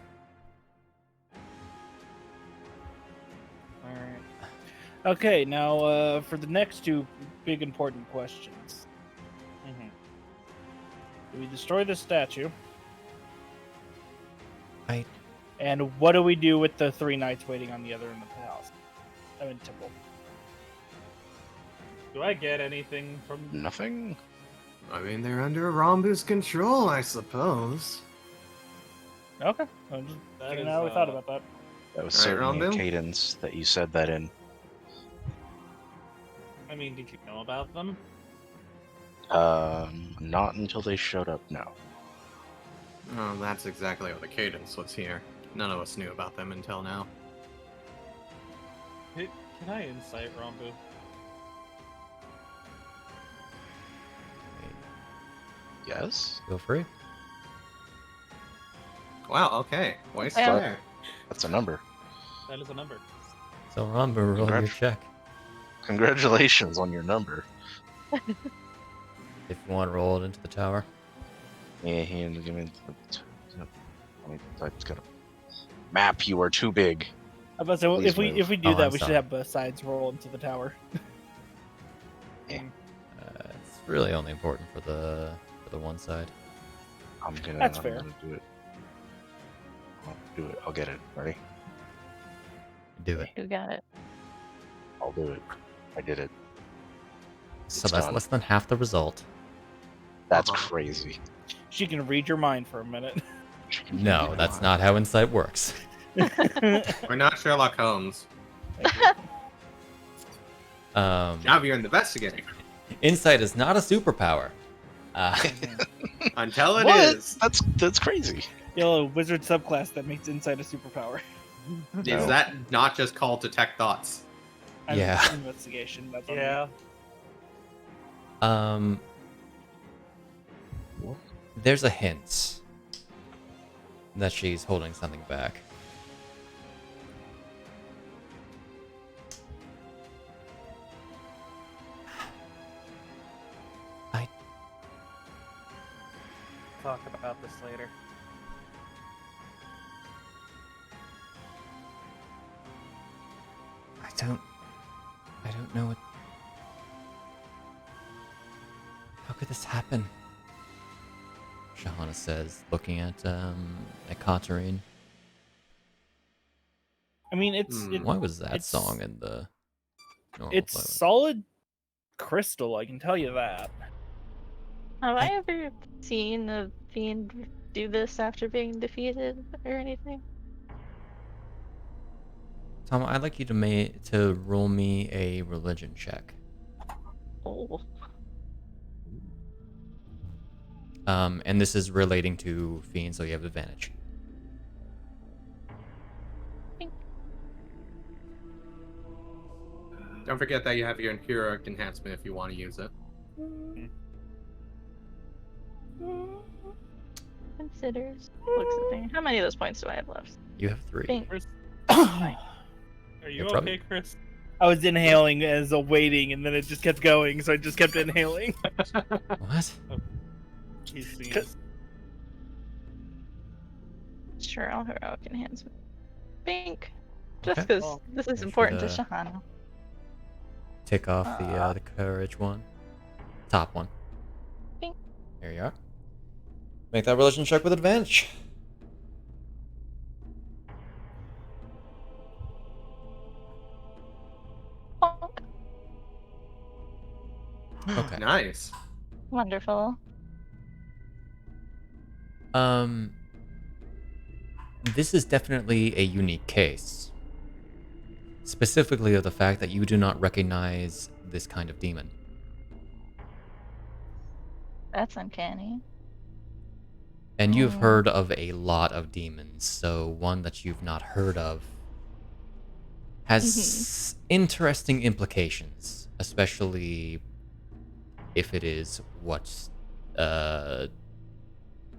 Speaker 5: Alright. Okay, now for the next two big important questions. Do we destroy the statue? And what do we do with the 3 knights waiting on the other end of the house? I mean, temple. Do I get anything from...
Speaker 7: Nothing?
Speaker 2: I mean, they're under Rambu's control, I suppose.
Speaker 5: Okay. I'm just figuring out how we thought about that.
Speaker 7: That was
Speaker 2: Alright,
Speaker 7: certainly a
Speaker 2: Rambu?
Speaker 7: cadence that you said that in.
Speaker 5: I mean, did you know about them?
Speaker 7: Not until they showed up, no.
Speaker 2: Oh, that's exactly what the cadence was here. None of us knew about them until now.
Speaker 5: Can I insight Rambu?
Speaker 7: Yes?
Speaker 1: Feel free.
Speaker 2: Wow, okay. Waste
Speaker 4: Yeah.
Speaker 2: there.
Speaker 7: That's a number.
Speaker 5: That is a number.
Speaker 1: So Rambu, roll your check.
Speaker 7: Congratulations on your number.
Speaker 1: If you want to roll it into the tower.
Speaker 7: Yeah, he ended up giving I'm gonna map. You are too big.
Speaker 5: I was about to say,
Speaker 7: Please
Speaker 5: if we
Speaker 7: move.
Speaker 5: do
Speaker 1: Oh,
Speaker 5: that,
Speaker 1: I'm
Speaker 5: we should
Speaker 1: sorry.
Speaker 5: have both sides roll into the tower.
Speaker 1: It's really only important for the one side.
Speaker 5: That's
Speaker 7: I'm
Speaker 5: fair.
Speaker 7: gonna do it. I'll do it. I'll get it. Ready?
Speaker 1: Do it.
Speaker 4: Who got it?
Speaker 7: I'll do it. I did it.
Speaker 1: So
Speaker 7: It's
Speaker 1: that's
Speaker 7: done.
Speaker 1: less than half the result.
Speaker 7: That's
Speaker 2: Uh-huh.
Speaker 7: crazy.
Speaker 5: She can read your mind for a minute.
Speaker 1: No, that's not how insight works.
Speaker 2: We're not Sherlock Holmes. Now you're investigating.
Speaker 1: Insight is not a superpower.
Speaker 2: Until it
Speaker 7: What?
Speaker 2: is.
Speaker 7: That's crazy.
Speaker 5: Yellow wizard subclass that makes insight a superpower.
Speaker 2: Is that not just called detect thoughts?
Speaker 1: Yeah.
Speaker 5: Investigation. That's yeah.
Speaker 1: There's a hint that she's holding something back.
Speaker 5: Talk about this later.
Speaker 1: I don't know what. How could this happen? Shahana says, looking at Katarine.
Speaker 5: I mean, it's
Speaker 1: Why was that
Speaker 5: it's-
Speaker 1: song in the? normal
Speaker 5: it's
Speaker 1: playlist?
Speaker 5: solid crystal. I can tell you that.
Speaker 4: Have I ever seen a fiend do this after being defeated or anything?
Speaker 1: Tom, I'd like you to roll me a religion check.
Speaker 4: Oh.
Speaker 1: And this is relating to fiends, so you have advantage.
Speaker 2: Don't forget that you have your heroic enhancement if you want to use it.
Speaker 4: Considers. Looks at me. How many of those points do I have left?
Speaker 1: You have 3.
Speaker 4: Think.
Speaker 5: Are
Speaker 1: you okay,
Speaker 5: Chris? I was inhaling as a waiting, and then it just kept going, so I just kept inhaling.
Speaker 1: What?
Speaker 4: Sure, I'll heroic enhancement. Pink. Just
Speaker 1: Okay.
Speaker 4: because
Speaker 5: Oh,
Speaker 4: this is
Speaker 1: I
Speaker 4: important
Speaker 1: should,
Speaker 4: to Shahana.
Speaker 1: Tick off the courage one. Top one.
Speaker 4: Bing.
Speaker 1: There you are. Make that religion check with advantage.
Speaker 4: Bonk.
Speaker 1: Okay.
Speaker 2: Nice.
Speaker 4: Wonderful.
Speaker 1: This is definitely a unique case. Specifically of the fact that you do not recognize this kind of demon.
Speaker 4: That's uncanny.
Speaker 1: And you've
Speaker 4: Oh.
Speaker 1: heard of a lot of demons, so one that you've not heard of has interesting implications, especially if it is what,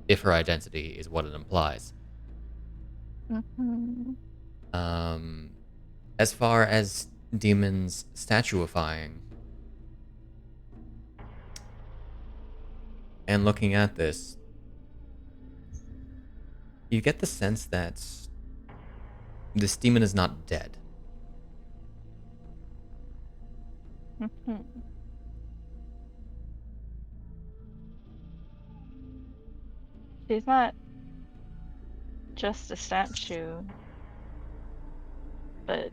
Speaker 1: if her identity is what it implies.
Speaker 4: Mm-hmm.
Speaker 1: As far as demons statuifying, and looking at this, you get the sense that this demon is not dead.
Speaker 4: Mm-hmm. She's not just a statue, but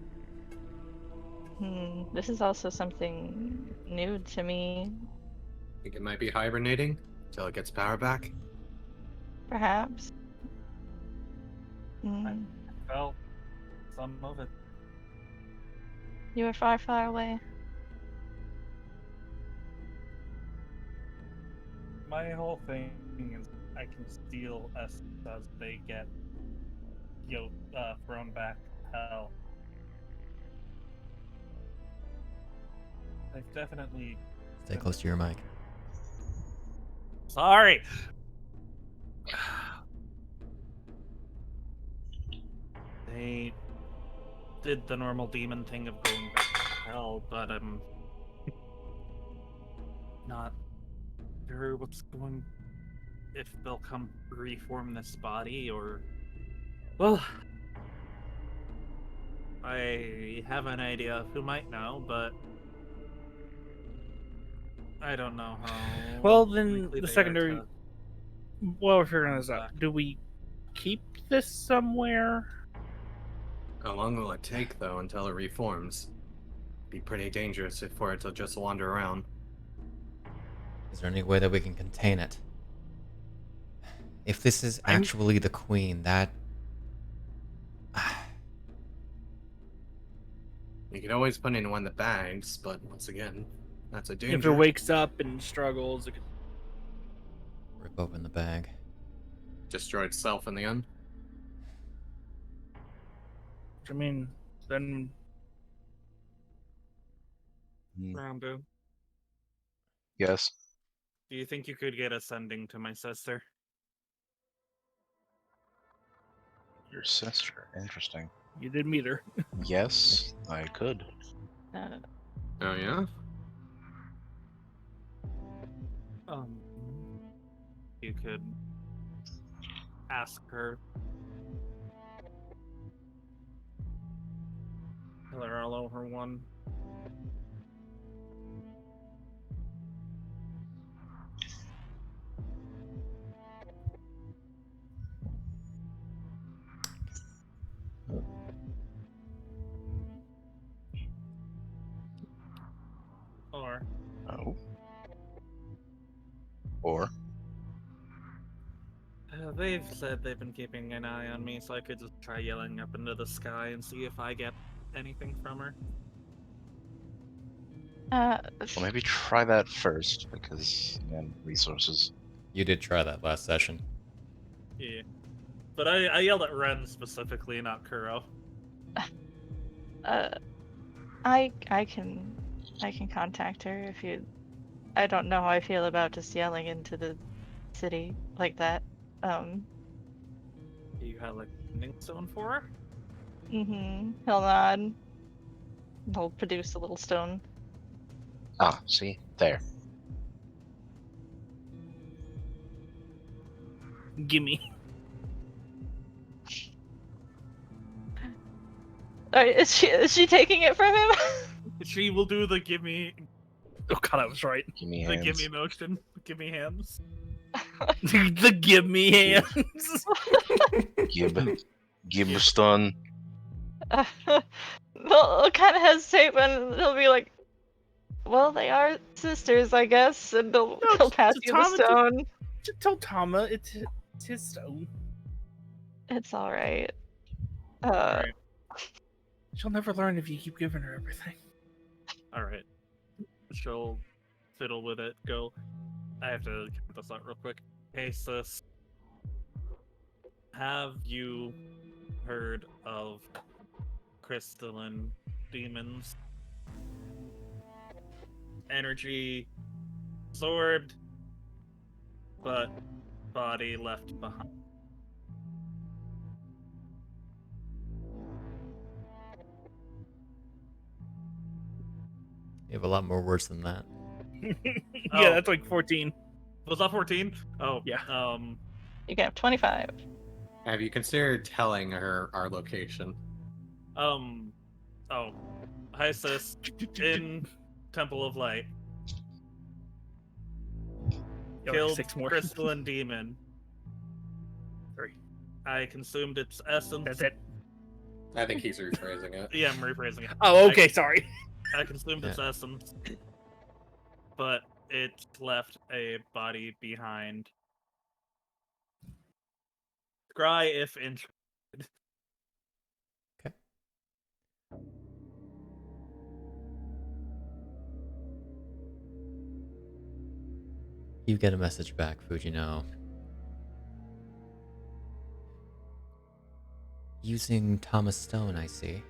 Speaker 4: this is also something new to me.
Speaker 2: Think it might be hibernating till it gets power back.
Speaker 4: Perhaps.
Speaker 5: Well, some of it.
Speaker 4: You are far, far away.
Speaker 5: My whole thing is I can steal us as they get thrown back to hell. They've definitely.
Speaker 1: Stay close to your mic.
Speaker 5: Sorry. They did the normal demon thing of going back to hell, but I'm not sure what's going. If they'll come reform this body or. Well, I have an idea of who might know, but I don't know how.
Speaker 3: Well, then
Speaker 5: likely
Speaker 3: the
Speaker 5: they are
Speaker 3: secondary.
Speaker 5: to-
Speaker 3: While we're figuring this out,
Speaker 5: Back.
Speaker 3: do we keep this somewhere?
Speaker 2: How long will it take, though, until it reforms? Be pretty dangerous for it to just wander around.
Speaker 1: Is there any way that we can contain it? If this is actually the queen, that...
Speaker 2: You can always put in one of the bags, but once again, that's a danger.
Speaker 3: If it wakes up and struggles, it could...
Speaker 1: Rip open the bag.
Speaker 2: Destroy itself in the end.
Speaker 3: I mean, then
Speaker 5: Rambu,
Speaker 7: Yes.
Speaker 5: do you think you could get a sending to my sister?
Speaker 7: Your sister. Interesting.
Speaker 3: you did meet her.
Speaker 7: Yes, I could.
Speaker 2: Oh, yeah?
Speaker 5: You could ask her. Tell her I'll owe her one. Or
Speaker 7: Oh. Or
Speaker 5: they've said they've been keeping an eye on me, so I could just try yelling up into the sky and see if I get anything from her.
Speaker 7: well, maybe try that first because again, resources.
Speaker 1: You did try that last session.
Speaker 5: Yeah. But I yelled at Ren specifically, not Kuro.
Speaker 4: I can contact her if you. I don't know how I feel about just yelling into the city like that.
Speaker 5: Do you have like a landing stone for her?
Speaker 4: He'll nod. He'll produce a little stone.
Speaker 7: Ah, see? There.
Speaker 3: Gimme.
Speaker 4: Alright, is she taking it from him?
Speaker 5: She will do the gimme.
Speaker 3: Oh god, I was right.
Speaker 7: Give me
Speaker 5: The
Speaker 7: hands.
Speaker 5: gimme motion. Gimme hands.
Speaker 3: The give me hands.
Speaker 7: Give me stun.
Speaker 4: They'll kind of hesitate, but they'll be like, "Well, they are sisters, I guess," and they'll pass you the
Speaker 3: Tama,
Speaker 4: stone.
Speaker 3: Just tell Tama it's his stone.
Speaker 4: It's all right.
Speaker 5: Alright.
Speaker 3: She'll never learn if you keep giving her everything.
Speaker 5: Alright. She'll fiddle with it, go, I have to count this out real quick. Hey, sis. Have you heard of crystalline demons? Energy absorbed, but body left behind.
Speaker 1: You have a lot more words than that.
Speaker 3: Yeah,
Speaker 5: Oh.
Speaker 3: that's like 14.
Speaker 5: Was that 14? Oh,
Speaker 3: Yeah.
Speaker 4: You can have 25.
Speaker 2: Have you considered telling her our location?
Speaker 5: Oh. Hi, sis. In Temple of Light.
Speaker 3: Yo,
Speaker 5: Killed
Speaker 3: 6 more.
Speaker 5: crystalline demon.
Speaker 3: 3.
Speaker 5: I consumed its essence.
Speaker 3: That's it.
Speaker 2: I think he's rephrasing it.
Speaker 5: Yeah, I'm rephrasing it.
Speaker 3: Oh, okay, sorry.
Speaker 5: I consumed its essence, but it left a body behind. Scry if interested.
Speaker 1: You get a message back, Fujino. Using Thomas Stone, I see.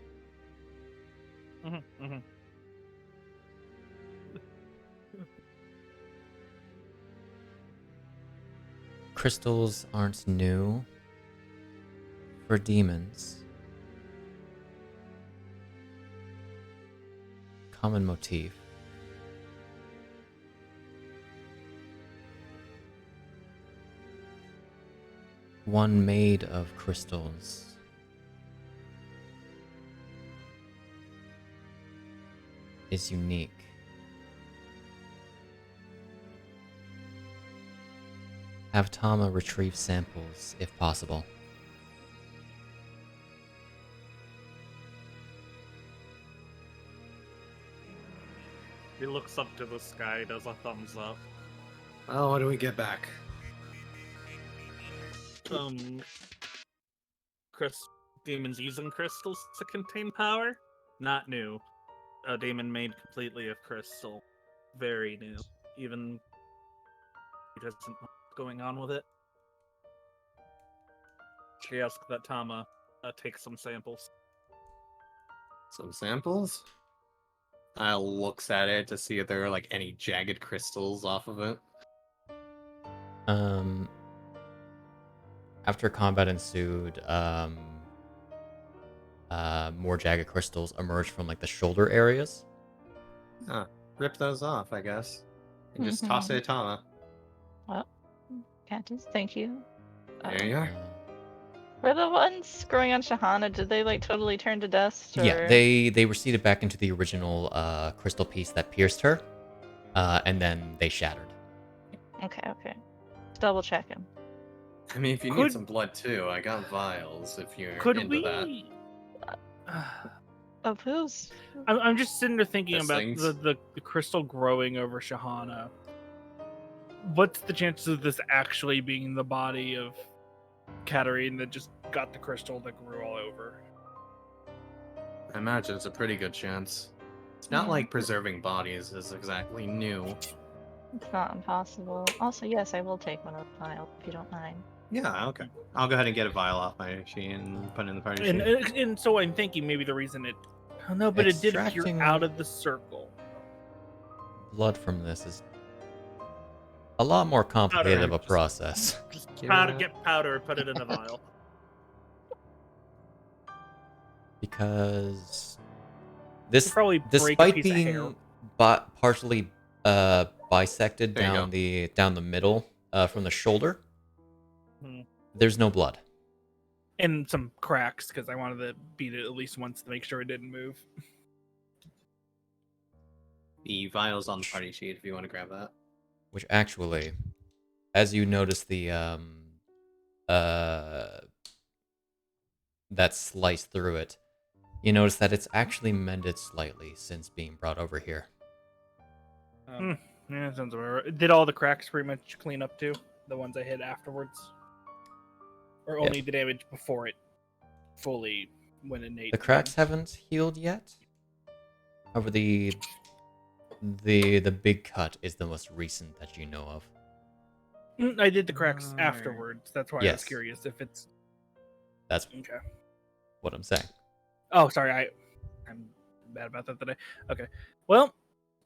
Speaker 1: Crystals aren't new for demons. Common motif. One made of crystals. Is unique. Have Tama retrieve samples if possible.
Speaker 5: He looks up to the sky, does a thumbs up.
Speaker 2: Oh, what do we get back?
Speaker 5: Demons using crystals to contain power? Not new. A demon made completely of crystal. Very new. Even he doesn't know what's going on with it. She asked that Tama take some samples.
Speaker 2: Some samples? I'll looks at it to see if there are like any jagged crystals off of it.
Speaker 1: After combat ensued, more jagged crystals emerged from like the shoulder areas.
Speaker 2: Rip those off, I guess. And just toss it at Tama.
Speaker 4: Well, Cantus, thank you.
Speaker 2: There you are.
Speaker 4: Were the ones growing on Shahana, did they like totally turn to dust? Or...
Speaker 1: Yeah, they receded back into the original crystal piece that pierced her, and then they shattered.
Speaker 4: Okay. Just double check him.
Speaker 2: I mean, if you need some blood too, I got vials if you're into that.
Speaker 4: Of whose?
Speaker 3: I'm just sitting there thinking
Speaker 2: This
Speaker 3: about
Speaker 2: thing's-
Speaker 3: the crystal growing over Shahana. What's the chances of this actually being the body of Katarine that just got the crystal that grew all over?
Speaker 2: I imagine it's a pretty good chance. It's not like preserving bodies is exactly new.
Speaker 4: It's not impossible. Also, yes, I will take one of the vials if you don't mind.
Speaker 2: Yeah, okay. I'll go ahead and get a vial off my machine and put it in the party
Speaker 3: And,
Speaker 2: sheet.
Speaker 3: and so I'm thinking maybe the reason it... Oh, no, but it did appear
Speaker 1: Extracting-
Speaker 3: out of the circle.
Speaker 1: Blood from this is a lot more complicated of a
Speaker 5: Just-
Speaker 1: process.
Speaker 5: Just
Speaker 2: Give
Speaker 5: powder,
Speaker 2: it-
Speaker 5: get powder, put it in a vial.
Speaker 1: Because this,
Speaker 3: Could probably break a
Speaker 1: despite
Speaker 3: piece of hair.
Speaker 1: being partially bisected
Speaker 2: There you
Speaker 1: down the middle from the shoulder,
Speaker 3: Hmm.
Speaker 1: there's no blood.
Speaker 3: And some cracks, because I wanted to beat it at least once to make sure it didn't move.
Speaker 2: The vial's on the party sheet if you want to grab that.
Speaker 1: Which actually, as you notice the that slice through it, you notice that it's actually mended slightly since being brought over here.
Speaker 3: Yeah, that sounds about right. Did all the cracks pretty much clean up too? The ones I hit afterwards? Or only the damage before it fully went innate?
Speaker 1: The cracks haven't healed yet. However, the big cut is the most recent that you know of.
Speaker 5: I did the cracks
Speaker 2: Alright.
Speaker 5: afterwards. That's why I was
Speaker 1: Yes.
Speaker 5: curious if it's
Speaker 1: That's
Speaker 5: okay.
Speaker 1: what I'm saying.
Speaker 5: Oh, sorry. I'm bad about that today. Okay. Well,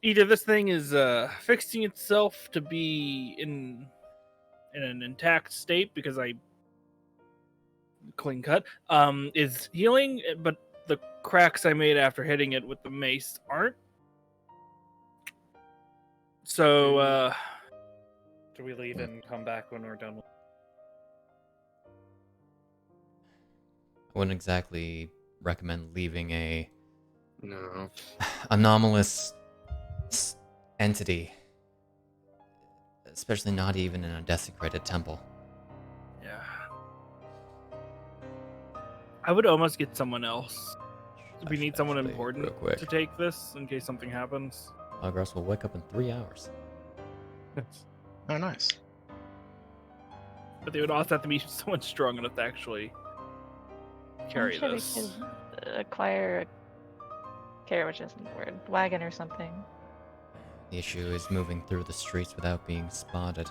Speaker 5: either this thing is fixing itself to be in an intact state because I clean cut is healing, but the cracks I made after hitting it with the mace aren't. So
Speaker 8: Do we leave and come back when we're done with
Speaker 1: I wouldn't exactly recommend leaving a
Speaker 2: No.
Speaker 1: anomalous entity, especially not even in a desecrated temple.
Speaker 5: yeah. I would almost get someone else. We need someone
Speaker 1: Actually,
Speaker 5: important
Speaker 1: real quick.
Speaker 5: to take this in case something happens.
Speaker 1: Progress will wake up in 3 hours.
Speaker 7: Oh, nice.
Speaker 5: But they would also have to be someone strong enough to actually carry
Speaker 4: I'm sure
Speaker 5: this.
Speaker 4: we could acquire a carriage isn't the word. Wagon or something.
Speaker 1: The issue is moving through the streets without being spotted.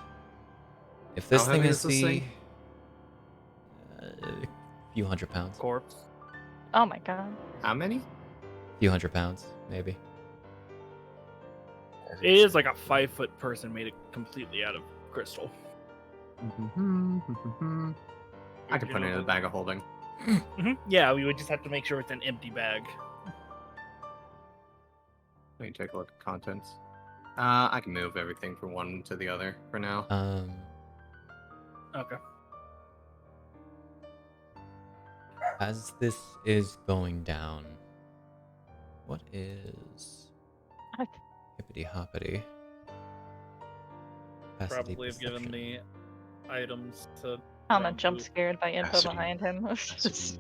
Speaker 1: If this
Speaker 2: How
Speaker 1: thing
Speaker 2: heavy
Speaker 1: is
Speaker 2: is this
Speaker 1: the
Speaker 2: thing?
Speaker 1: few hundred pounds,
Speaker 5: Corpse.
Speaker 4: Oh my god.
Speaker 2: How many?
Speaker 1: few hundred pounds, maybe.
Speaker 5: It is like a 5-foot person made it completely out of crystal.
Speaker 2: I can put it in a bag of holding.
Speaker 5: Yeah, we would just have to make sure it's an empty bag.
Speaker 2: Let me take a look at contents. I can move everything from one to the other for now.
Speaker 5: Okay.
Speaker 1: As this is going down, what is
Speaker 4: What?
Speaker 1: hippity hoppity?
Speaker 8: probably have given the items to
Speaker 4: Tama
Speaker 8: Rambu.
Speaker 4: jump scared by info
Speaker 7: Acid.
Speaker 4: behind him.
Speaker 7: Acid.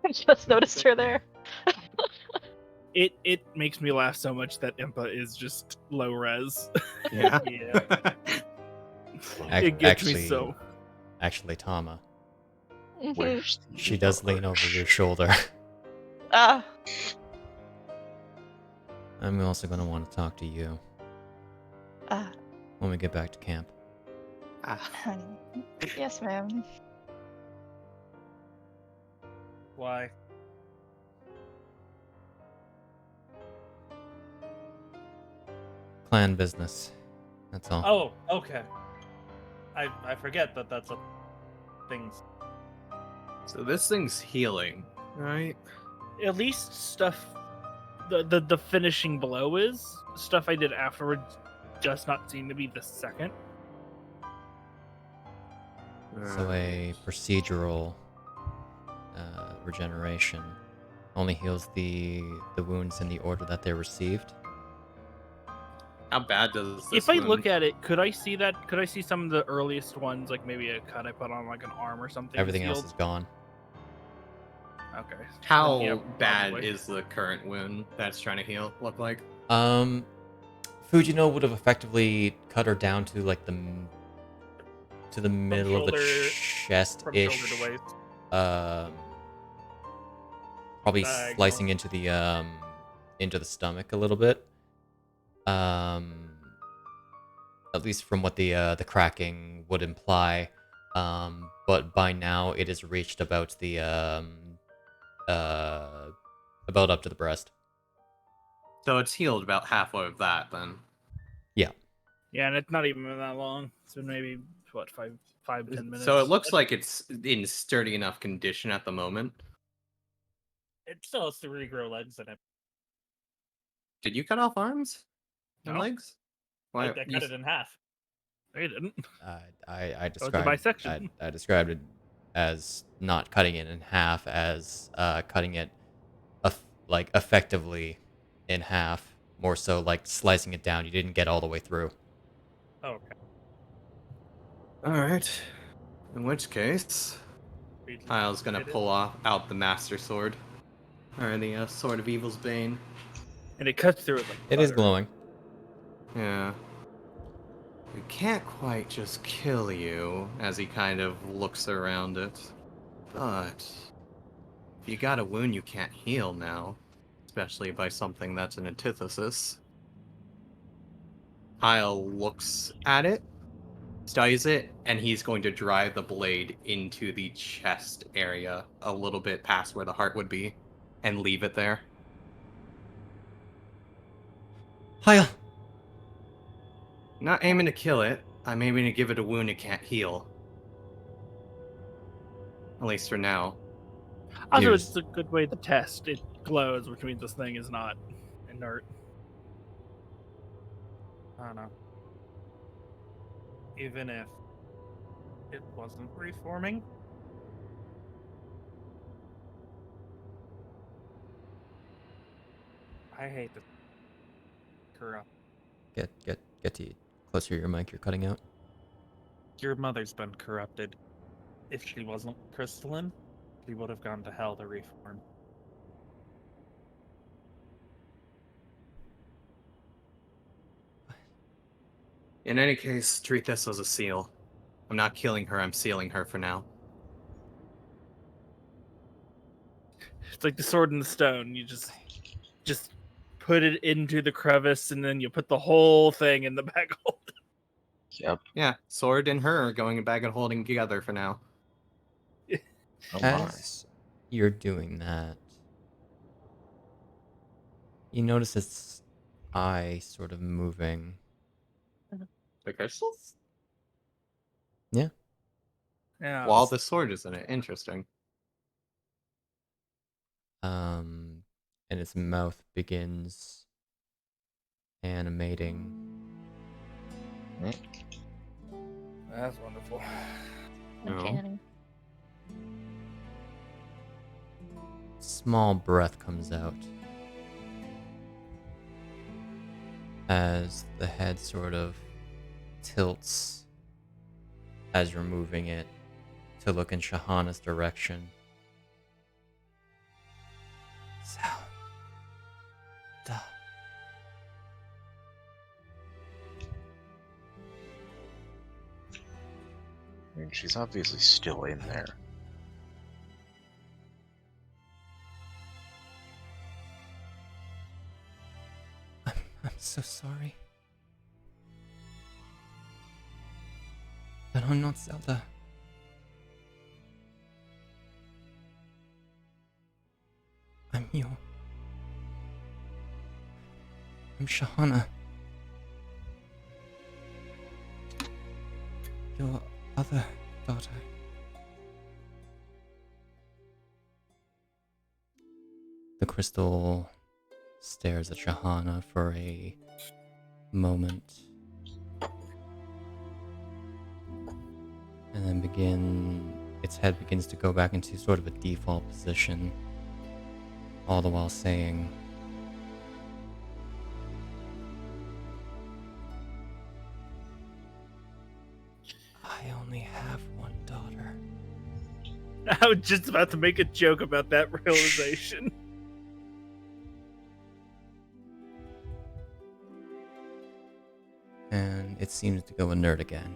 Speaker 4: I just noticed her there.
Speaker 5: It makes me laugh so much that Impa is just low res.
Speaker 2: Yeah.
Speaker 8: Yeah.
Speaker 5: It gets me so.
Speaker 1: Actually, Tama,
Speaker 7: Where's the
Speaker 1: she does lean over your shoulder.
Speaker 4: Ah.
Speaker 1: I'm also going to want to talk to you
Speaker 4: Ah.
Speaker 1: when we get back to camp.
Speaker 4: Honey. Yes, ma'am.
Speaker 8: Why?
Speaker 1: Clan business. That's all.
Speaker 8: Oh, okay. I forget that that's a things.
Speaker 2: So this thing's healing, right?
Speaker 5: At least stuff. The finishing blow is stuff I did afterwards. Does not seem to be the second.
Speaker 1: So a procedural regeneration only heals the wounds in the order that they're received.
Speaker 2: How bad does this
Speaker 5: If I
Speaker 2: wound-
Speaker 5: look at it, could I see that? Could I see some of the earliest ones, like maybe a cut I put on like an arm or something?
Speaker 1: Everything else
Speaker 5: healed?
Speaker 1: is gone.
Speaker 5: Okay.
Speaker 2: How
Speaker 5: Yeah,
Speaker 2: bad
Speaker 5: probably.
Speaker 2: is the current wound that's trying to heal look like?
Speaker 1: Fujino would have effectively cut her down to like the middle of the
Speaker 8: shoulder-
Speaker 1: chest
Speaker 8: From
Speaker 1: ish.
Speaker 8: shoulder to waist.
Speaker 1: Probably
Speaker 8: Diagonal.
Speaker 1: slicing into the stomach a little bit. At least from what the cracking would imply. But by now it has reached about the about up to the breast.
Speaker 2: So it's healed about halfway of that then.
Speaker 5: Yeah, and it's not even been that long. It's been maybe what 5 10 minutes.
Speaker 2: So it looks like it's in sturdy enough condition at the moment.
Speaker 8: It still has to regrow legs in it.
Speaker 2: Did you cut off arms and
Speaker 5: No.
Speaker 2: legs?
Speaker 8: I
Speaker 2: Why?
Speaker 8: cut it in half.
Speaker 5: No, you didn't.
Speaker 1: I
Speaker 5: was a
Speaker 1: described
Speaker 5: bisection.
Speaker 1: I described it as not cutting it in half, as cutting it like effectively in half. More so like slicing it down. You didn't get all the way through.
Speaker 8: Oh, okay.
Speaker 2: All right. In which case,
Speaker 8: We
Speaker 2: Hyle's gonna
Speaker 8: did it.
Speaker 2: pull out the Master Sword, or the Sword of Evil's Bane.
Speaker 5: And it cuts through it like
Speaker 1: It is
Speaker 5: butter.
Speaker 1: glowing.
Speaker 2: Yeah. We can't quite just kill you, as he kind of looks around it. But if you got a wound you can't heal now, especially by something that's an antithesis. Hyle looks at it, studies it, and he's going to drive the blade into the chest area a little bit past where the heart would be and leave it there.
Speaker 1: Hyle!
Speaker 2: Not aiming to kill it. I'm aiming to give it a wound it can't heal. At least for now.
Speaker 3: Also,
Speaker 1: Here's-
Speaker 3: it's a good way to test. It glows, which means this thing is not inert.
Speaker 8: I don't know. Even if it wasn't reforming. I hate the corrupt.
Speaker 1: Get to closer to your mic. You're cutting out.
Speaker 8: Your mother's been corrupted. If she wasn't crystalline, she would have gone to hell to reform.
Speaker 2: In any case, treat this as a seal. I'm not killing her, I'm sealing her for now.
Speaker 3: It's like the sword and the stone. You just put it into the crevice, and then you put the whole thing in the bag hold.
Speaker 7: Yep.
Speaker 2: Yeah, sword and her are going back and holding together for now.
Speaker 7: Oh my.
Speaker 1: As you're doing that, you notice its eye sort of moving.
Speaker 2: The crystals?
Speaker 1: Yeah.
Speaker 3: Yeah.
Speaker 2: While the sword is in it. Interesting.
Speaker 1: And its mouth begins animating.
Speaker 3: That's wonderful.
Speaker 2: No.
Speaker 4: Uncanny.
Speaker 1: Small breath comes out as the head sort of tilts as you're moving it to look in Shahana's direction. So,
Speaker 7: I mean, she's obviously still in there.
Speaker 1: I'm so sorry. But I'm not Zelda. I'm you. I'm Shahana. Your other daughter. The crystal stares at Shahana for a moment. And then its head begins to go back into sort of a default position. All the while saying, I only have one daughter.
Speaker 3: I was just about to make a joke about that realization.
Speaker 1: And it seems to go inert again.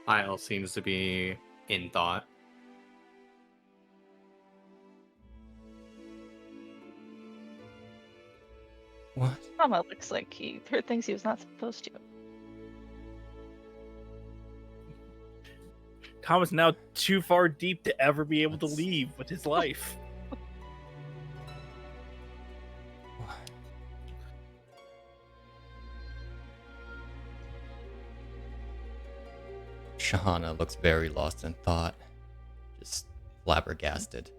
Speaker 2: Hyle seems to be in thought.
Speaker 1: What?
Speaker 4: Tama looks like he heard things he was not supposed to.
Speaker 3: Tom is now too far deep to ever be able to leave with his life.
Speaker 1: Shahana looks very lost in thought, just flabbergasted.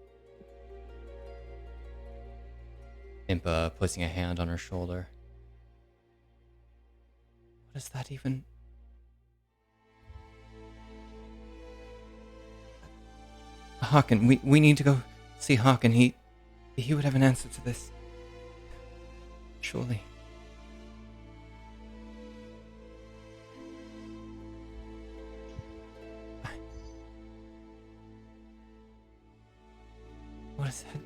Speaker 1: Impa placing a hand on her shoulder. What is that even? Hawken, we need to go see Hawken. He would have an answer to this. Surely. What is that?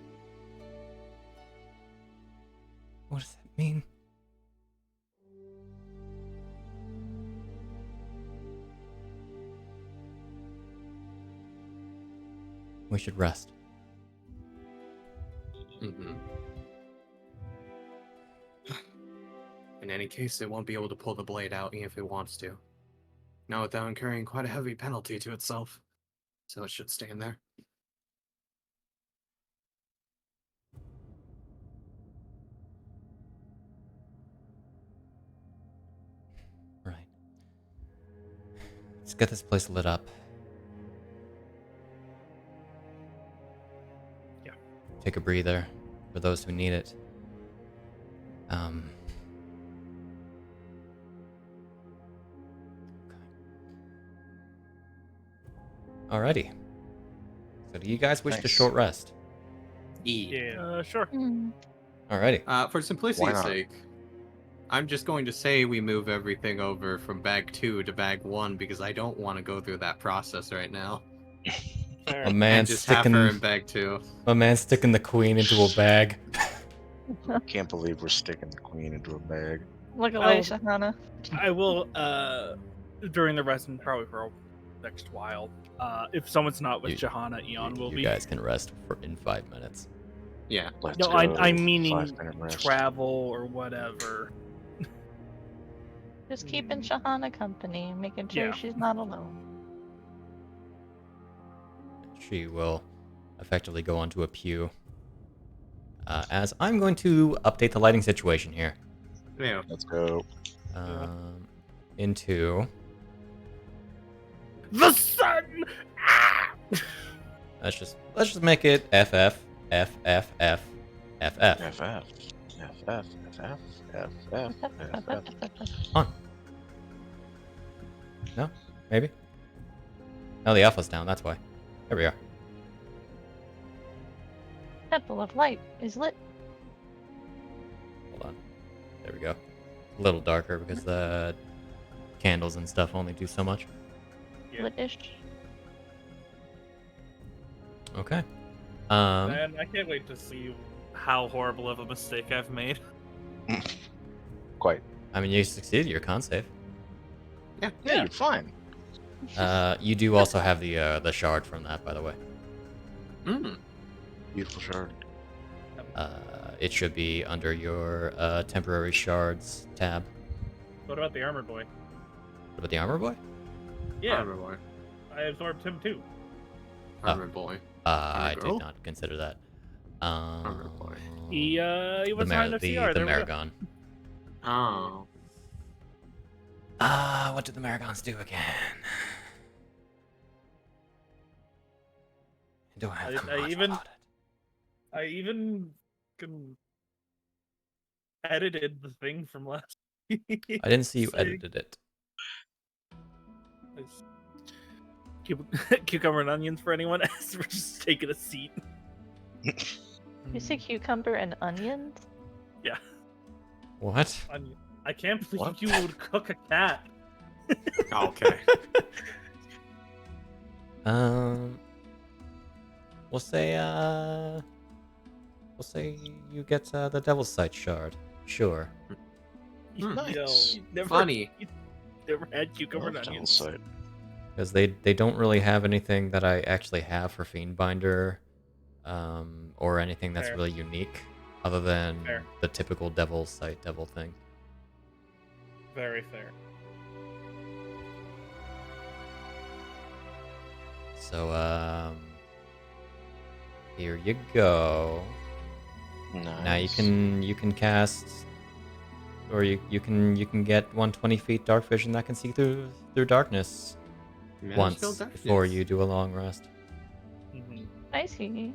Speaker 1: What does that mean? We should rest.
Speaker 2: Mm-hmm. In any case, it won't be able to pull the blade out even if it wants to. Not without incurring quite a heavy penalty to itself. So it should stay in there.
Speaker 1: Right. Let's get this place lit up.
Speaker 3: Yeah.
Speaker 1: Take a breather for those who need it. Alrighty. So do you guys wish to
Speaker 7: Nice.
Speaker 1: short rest?
Speaker 3: Yeah, sure.
Speaker 4: Hmm.
Speaker 1: Alrighty.
Speaker 2: For
Speaker 7: Why
Speaker 2: simplicity's
Speaker 7: not?
Speaker 2: sake, I'm just going to say we move everything over from bag 2 to bag 1 because I don't want to go through that process right now.
Speaker 3: Fair.
Speaker 1: A man
Speaker 2: And just have her in
Speaker 1: sticking
Speaker 2: bag 2.
Speaker 1: the queen into a bag.
Speaker 7: Can't believe we're sticking the queen into a bag.
Speaker 4: Look away,
Speaker 3: Oh.
Speaker 4: Shahana.
Speaker 3: I will, during the rest and probably for the next while, if someone's not with Shahana, Eon will
Speaker 1: You
Speaker 3: be.
Speaker 1: guys can rest in 5 minutes.
Speaker 2: Yeah.
Speaker 7: Let's
Speaker 3: No,
Speaker 7: go.
Speaker 3: I'm meaning
Speaker 7: 5-minute rest.
Speaker 3: travel or whatever.
Speaker 4: Just keeping Shahana company, making sure
Speaker 3: Yeah.
Speaker 4: she's not alone.
Speaker 1: She will effectively go onto a pew. As I'm going to update the lighting situation here.
Speaker 2: Yeah.
Speaker 7: Let's go.
Speaker 1: Into
Speaker 3: The sun. Ah!
Speaker 1: let's just make it FF FF FF FF.
Speaker 7: FF. FF. FF. FF.
Speaker 1: On. No? Maybe? Oh, the alpha's down, that's why. There we are.
Speaker 4: Temple of Light is lit.
Speaker 1: Hold on. There we go. A little darker because the candles and stuff only do so much.
Speaker 3: Yeah.
Speaker 4: Lit-ish.
Speaker 1: Okay.
Speaker 8: Man, I can't wait to see how horrible of a mistake I've made.
Speaker 7: Quite.
Speaker 1: I mean, you succeeded your con save.
Speaker 7: Yeah, you're fine.
Speaker 1: You do also have the shard from that, by the way.
Speaker 2: Mm.
Speaker 7: Beautiful shard.
Speaker 1: It should be under your temporary shards tab.
Speaker 3: What about the armor boy?
Speaker 1: What about the armor boy?
Speaker 3: Yeah,
Speaker 2: Armor boy.
Speaker 3: I absorbed him too.
Speaker 2: Armor boy.
Speaker 1: I did
Speaker 2: girl?
Speaker 1: not consider that.
Speaker 2: Armor boy.
Speaker 3: He was
Speaker 1: the
Speaker 3: on the CR.
Speaker 1: the
Speaker 3: There we go.
Speaker 1: Maragon.
Speaker 2: Oh.
Speaker 1: What did the Maragons do again? Do I have
Speaker 3: I
Speaker 1: Conrad
Speaker 3: even-
Speaker 1: about it?
Speaker 3: I even edited the thing from last.
Speaker 1: I didn't see you
Speaker 3: Sick.
Speaker 1: edited it.
Speaker 3: Cucumber and onions for anyone else. We're just taking a seat.
Speaker 4: You say cucumber and onions?
Speaker 3: Yeah,
Speaker 1: What?
Speaker 3: onion. I can't believe
Speaker 7: What?
Speaker 3: you would cook a cat.
Speaker 2: Okay.
Speaker 1: We'll say you get the Devil's Sight shard. Sure.
Speaker 7: Nice.
Speaker 3: You never,
Speaker 2: Funny.
Speaker 3: you never had cucumber and
Speaker 7: Love
Speaker 3: onions.
Speaker 7: Sight.
Speaker 1: Because they don't really have anything that I actually have for Fiendbinder, or anything that's
Speaker 3: Fair.
Speaker 1: really unique, other than
Speaker 3: Fair.
Speaker 1: the typical Devil's Sight devil thing.
Speaker 3: Very fair.
Speaker 1: So here you go.
Speaker 7: Nice.
Speaker 1: Now you can cast, or you can get 120 feet dark vision that can see through darkness once before you do a long rest.
Speaker 3: Mhm.
Speaker 4: I see.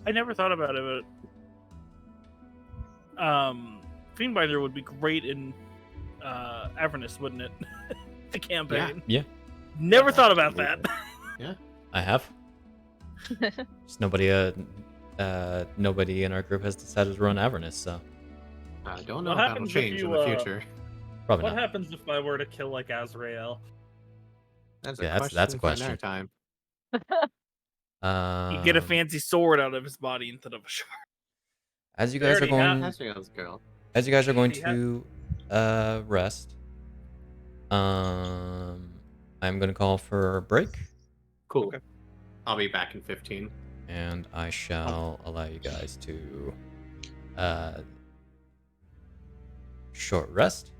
Speaker 3: I never thought about it, but Fiendbinder would be great in Avernus, wouldn't it? The campaign.
Speaker 1: Yeah.
Speaker 3: Never thought about that.
Speaker 1: I have. Just nobody in our group has decided to run Avernus, so
Speaker 2: I don't know
Speaker 3: What
Speaker 2: if that'll
Speaker 3: happens if
Speaker 2: change in
Speaker 3: you,
Speaker 2: the future.
Speaker 1: probably
Speaker 3: What
Speaker 1: not.
Speaker 3: happens if I were to kill like Azrael?
Speaker 2: That's
Speaker 1: Yeah, that's a
Speaker 2: for
Speaker 1: question.
Speaker 2: another time.
Speaker 3: You get a fancy sword out of his body instead of a shard.
Speaker 1: As you
Speaker 3: They
Speaker 1: guys are
Speaker 3: already have-
Speaker 1: going,
Speaker 2: Azrael's girl.
Speaker 1: as you guys are going
Speaker 3: They
Speaker 1: to rest, I'm gonna call for a break.
Speaker 2: Cool.
Speaker 3: Okay.
Speaker 2: I'll be back in 15.
Speaker 1: And I shall allow you guys to short rest.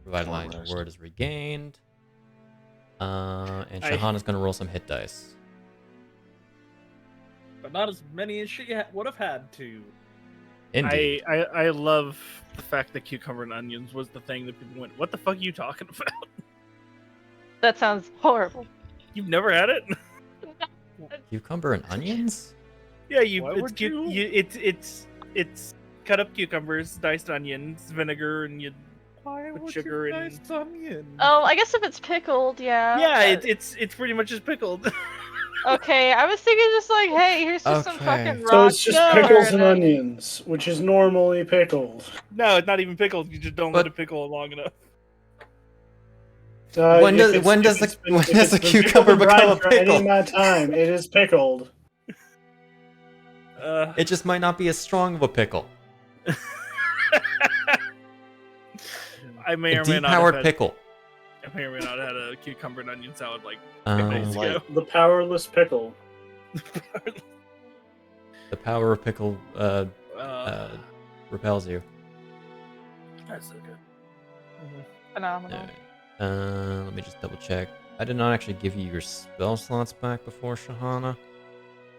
Speaker 1: Revitalizing word is regained. And Shahana's gonna roll some hit dice.
Speaker 8: But not as many as she would have had to.
Speaker 1: Indeed.
Speaker 3: I love the fact that cucumber and onions was the thing that people went, "What the fuck are you talking about?"
Speaker 4: That sounds horrible.
Speaker 3: You've never had it?
Speaker 1: Cucumber and onions?
Speaker 3: Yeah,
Speaker 8: Why
Speaker 3: it's
Speaker 8: would
Speaker 3: cu-
Speaker 8: you?
Speaker 3: it's cut up cucumbers, diced onions, vinegar, and you
Speaker 8: Why
Speaker 3: with
Speaker 8: would
Speaker 3: sugar
Speaker 8: you
Speaker 3: and-
Speaker 8: nice onion?
Speaker 4: Oh, I guess if it's pickled, yeah.
Speaker 3: yeah,
Speaker 4: but-
Speaker 3: it's pretty much just pickled.
Speaker 4: Okay, I was thinking just like, hey, here's just some
Speaker 1: Okay.
Speaker 4: fucking raw
Speaker 6: So it's just
Speaker 4: sugar
Speaker 6: pickles and
Speaker 4: a-
Speaker 6: onions, which is normally pickled.
Speaker 3: No, it's not even pickled. You just don't let
Speaker 1: But-
Speaker 3: it pickle long enough.
Speaker 1: When does
Speaker 6: If
Speaker 1: when
Speaker 6: it's-
Speaker 1: does
Speaker 6: if
Speaker 1: the
Speaker 6: it's been-
Speaker 1: when
Speaker 6: if
Speaker 1: does
Speaker 6: it's
Speaker 1: the
Speaker 6: been
Speaker 1: cucumber
Speaker 6: pickled and
Speaker 1: become a
Speaker 6: dried for any
Speaker 1: pickle?
Speaker 6: amount of time, it is pickled.
Speaker 1: It just might not be as strong of a pickle.
Speaker 3: I may
Speaker 1: A
Speaker 3: or may not
Speaker 1: depowered
Speaker 3: have had,
Speaker 1: pickle.
Speaker 3: I may or may not have had a cucumber and onion salad like
Speaker 1: Um,
Speaker 3: days
Speaker 6: The powerless pickle.
Speaker 1: the power of pickle
Speaker 3: ago.
Speaker 1: repels you.
Speaker 3: That's so good.
Speaker 4: Phenomenal.
Speaker 1: Alright. Let me just double check. I did not actually give you your spell slots back before, Shahana.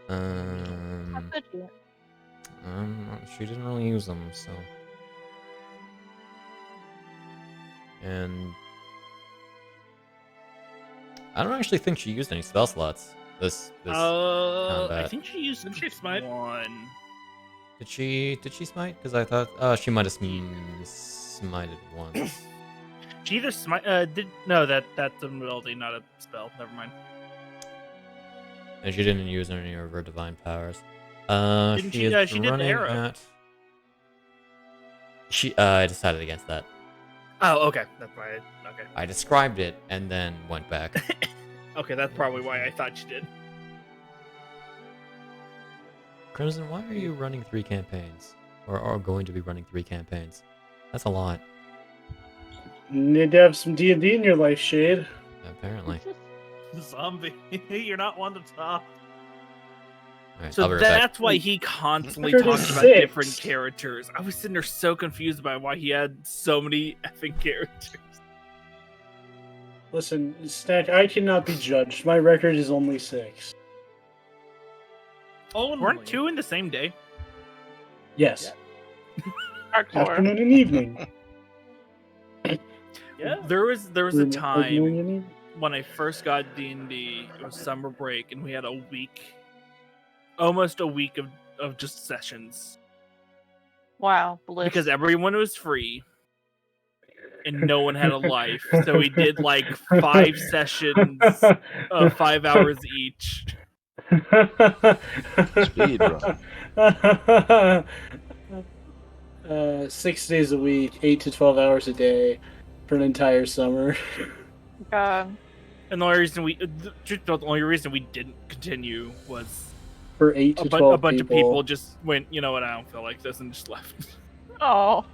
Speaker 4: How could you?
Speaker 1: She didn't really use them, so. And I don't actually think she used any spell slots. This
Speaker 3: I
Speaker 1: combat.
Speaker 3: think she used
Speaker 8: Didn't she smite?
Speaker 3: one.
Speaker 1: Did she smite? Because I thought she might have smited once.
Speaker 3: She either smite. That's an ability, not a spell. Never mind.
Speaker 1: And she didn't use any of her divine powers.
Speaker 3: Didn't she?
Speaker 1: Is
Speaker 3: She did the
Speaker 1: running
Speaker 3: arrow.
Speaker 1: at- I decided against that.
Speaker 3: Oh, okay. That's why. Okay.
Speaker 1: I described it and then went back.
Speaker 3: Okay, that's probably why I thought she did.
Speaker 1: Crimson, why are you running 3 campaigns? Or are going to be running 3 campaigns? That's a lot,
Speaker 6: You need to have some D&D in your life, Shade.
Speaker 1: apparently.
Speaker 8: Zombie, you're not one to talk.
Speaker 1: Alright,
Speaker 3: So
Speaker 1: I'll be right back.
Speaker 3: that's why he constantly
Speaker 6: Record
Speaker 3: talks
Speaker 6: is
Speaker 3: about
Speaker 6: 6.
Speaker 3: different characters. I was sitting there so confused by why he had so many effing characters.
Speaker 6: Listen, Snak, I cannot be judged. My record is only 6.
Speaker 8: Only.
Speaker 3: Weren't 2 in the same day?
Speaker 6: Yes.
Speaker 4: Hardcore.
Speaker 6: Afternoon and evening.
Speaker 8: Yeah.
Speaker 3: There was a
Speaker 6: Afternoon
Speaker 3: time
Speaker 6: and evening.
Speaker 3: when I first got D&D. It was summer break, and we had almost a week of just sessions
Speaker 4: Wow, bliss.
Speaker 3: because everyone was free and no one had a life. So we did like 5 sessions of 5 hours each.
Speaker 7: Speed run.
Speaker 6: 6 days a week, 8 to 12 hours a day for an entire summer.
Speaker 4: God.
Speaker 3: And the only reason we didn't continue was
Speaker 6: For 8 to 12
Speaker 3: a bunch of people just went, you know what, I don't feel like this, and just left.
Speaker 4: Oh.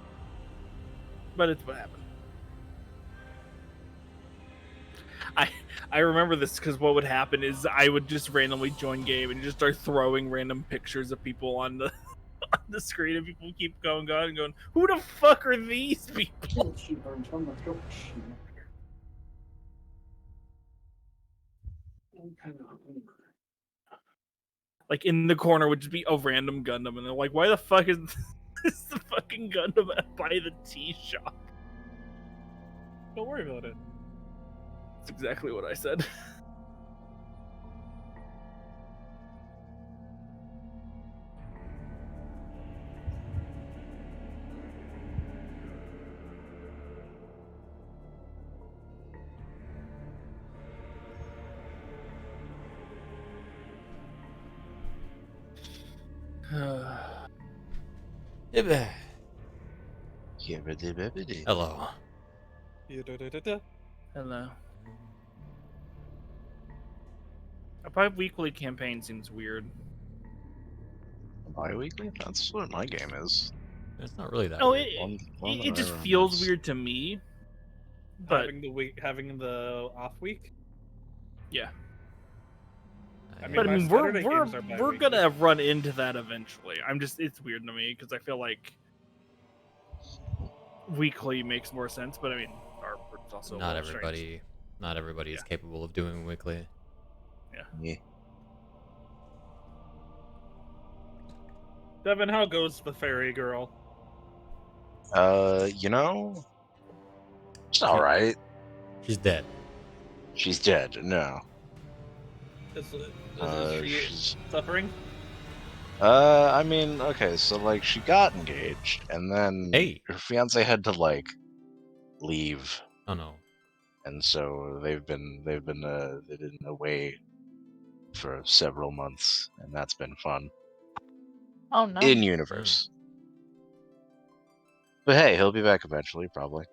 Speaker 3: But it's what happened. I remember this because what would happen is I would just randomly join game and just start throwing random pictures of people on the on the screen, and people keep going, who the fuck are these people? Like in the corner would just be a random Gundam, and they're like, why the fuck is this the fucking Gundam by the tea shop?
Speaker 8: Don't worry about it.
Speaker 3: That's exactly what I said.
Speaker 1: Hello.
Speaker 3: Hello. A bi-weekly campaign seems weird.
Speaker 7: Bi-weekly? That's what my game is.
Speaker 1: It's not really that
Speaker 3: No,
Speaker 1: weird.
Speaker 3: it just feels weird to me. But
Speaker 8: Having the off week.
Speaker 3: yeah, But I
Speaker 8: my
Speaker 3: mean,
Speaker 8: Saturday games are
Speaker 3: we're
Speaker 8: bi-weekly.
Speaker 3: gonna run into that eventually. It's weird to me because I feel like weekly makes more sense. But I mean, our group's also a
Speaker 1: not
Speaker 3: little strange.
Speaker 1: everybody is capable of doing weekly.
Speaker 7: Yeah.
Speaker 8: Devon, how goes the fairy girl?
Speaker 7: You know, it's all right.
Speaker 1: She's dead.
Speaker 7: She's dead. No.
Speaker 8: Is she
Speaker 7: She's.
Speaker 8: suffering?
Speaker 7: I mean, okay, so like she got engaged, and then
Speaker 1: Hey.
Speaker 7: her fiance had to like leave,
Speaker 1: Oh no.
Speaker 7: and so they've been away for several months, and that's been fun
Speaker 4: Oh no.
Speaker 7: in universe. But hey, he'll be back eventually, probably.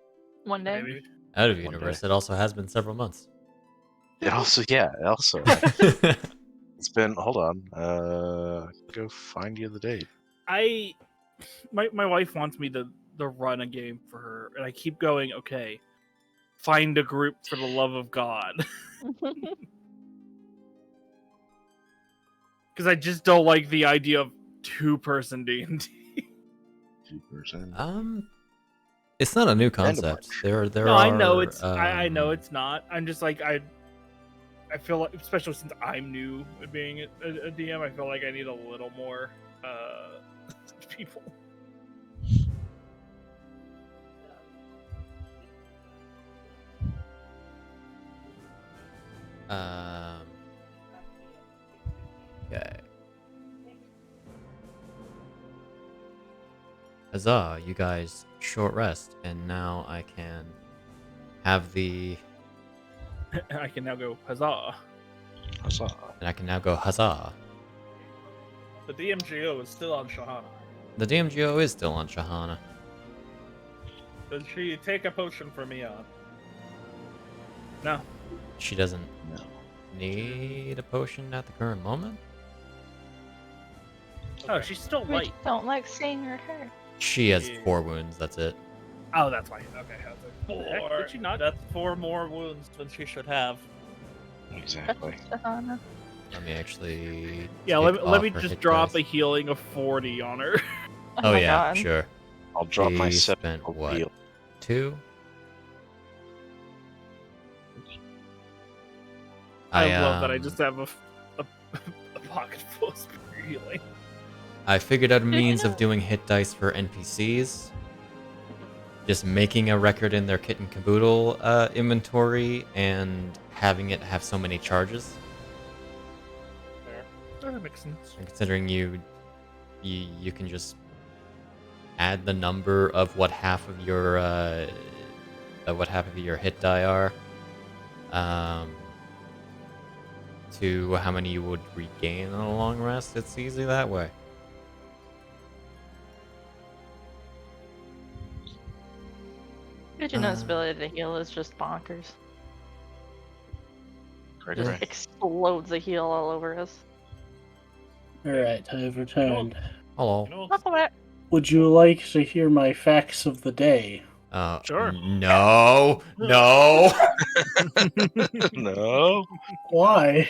Speaker 4: One day.
Speaker 3: Maybe.
Speaker 1: Out of
Speaker 7: One
Speaker 1: universe,
Speaker 7: day.
Speaker 1: it also has been several months.
Speaker 7: It also, it's been. Hold on, go find you the date.
Speaker 3: My wife wants me to run a game for her, and I keep going. Okay, find a group for the love of God, because I just don't like the idea of 2-person D&D.
Speaker 7: 2%.
Speaker 1: It's not a new
Speaker 7: End of
Speaker 1: concept.
Speaker 7: March.
Speaker 1: There
Speaker 3: No,
Speaker 1: are.
Speaker 3: I know it's. I know
Speaker 1: um,
Speaker 3: it's not. I'm just like I feel like, especially since I'm new at being a DM, I feel like I need a little more people.
Speaker 1: Okay. Huzzah! You guys short rest, and now I can have the.
Speaker 3: I can now go huzzah.
Speaker 7: Huzzah.
Speaker 1: And I can now go huzzah.
Speaker 8: The DMGO is still on Shahana.
Speaker 1: The DMGO is still on Shahana.
Speaker 8: Does she take a potion from Eon?
Speaker 3: No.
Speaker 1: She doesn't
Speaker 7: No.
Speaker 1: need a potion at the current moment.
Speaker 3: Oh, she's still
Speaker 4: We
Speaker 3: light.
Speaker 4: don't like seeing her hurt.
Speaker 1: She has
Speaker 8: Yeah.
Speaker 1: 4 wounds. That's it.
Speaker 3: Oh, that's fine. Okay. I was like, what the heck?
Speaker 8: Four.
Speaker 3: Did she not?
Speaker 8: That's 4 more wounds than she should have.
Speaker 7: Exactly.
Speaker 4: Shahana.
Speaker 1: Let me actually.
Speaker 3: Yeah,
Speaker 1: take
Speaker 3: let me
Speaker 1: off her
Speaker 3: just
Speaker 1: hit
Speaker 3: drop
Speaker 1: dice.
Speaker 3: a healing of 40 on her.
Speaker 1: Oh
Speaker 4: my
Speaker 1: yeah,
Speaker 4: God.
Speaker 1: sure.
Speaker 7: I'll drop my
Speaker 1: She
Speaker 7: 7
Speaker 1: spent
Speaker 7: gold
Speaker 1: what?
Speaker 7: heal.
Speaker 1: 2.
Speaker 3: I love that I just have a pocket full of spear healing.
Speaker 1: I figured out a
Speaker 4: you
Speaker 1: means
Speaker 4: know-
Speaker 1: of doing hit dice for NPCs. Just making a record in their kit and caboodle inventory and having it have so many charges.
Speaker 8: Fair.
Speaker 3: That makes sense.
Speaker 1: And considering you can just add the number of what half of your hit die are, to how many you would regain on a long rest. It's easy that way.
Speaker 4: Fujino's ability to heal is just bonkers.
Speaker 7: Great,
Speaker 1: Yeah.
Speaker 7: right?
Speaker 4: Explodes a heal all over us.
Speaker 6: Alright, I have returned.
Speaker 1: Hello.
Speaker 8: You know,
Speaker 4: That's all right.
Speaker 6: Would you like to hear my facts of the day?
Speaker 3: Sure.
Speaker 1: No. No.
Speaker 7: No.
Speaker 6: Why?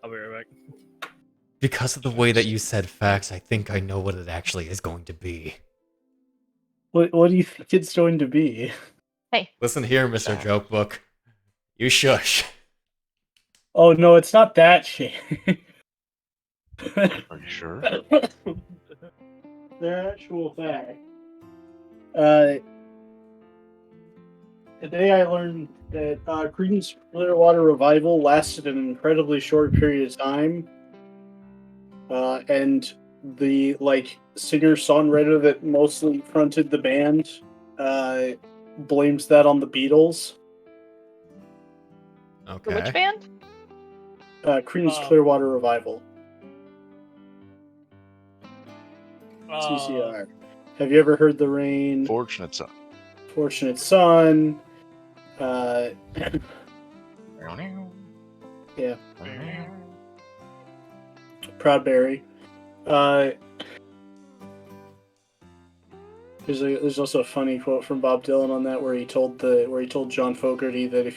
Speaker 3: I'll be right back.
Speaker 1: Because of the way that you said facts, I think I know what it actually is going to be.
Speaker 6: What do you think it's going to be?
Speaker 1: Listen here, Mr. Jokebook. You shush.
Speaker 6: Oh no, it's not that shit.
Speaker 7: Are you sure?
Speaker 6: Their actual fact. Today I learned that Creedence Clearwater Revival lasted an incredibly short period of time. And the singer-songwriter that mostly fronted the band blames that on the Beatles.
Speaker 1: Okay.
Speaker 4: Which band?
Speaker 6: Creedence Clearwater Revival. CCR. Have you ever heard The Rain?
Speaker 7: Fortunate son.
Speaker 6: Fortunate Son. Yeah. Proudberry. There's also a funny quote from Bob Dylan on that where he told John Fogerty that if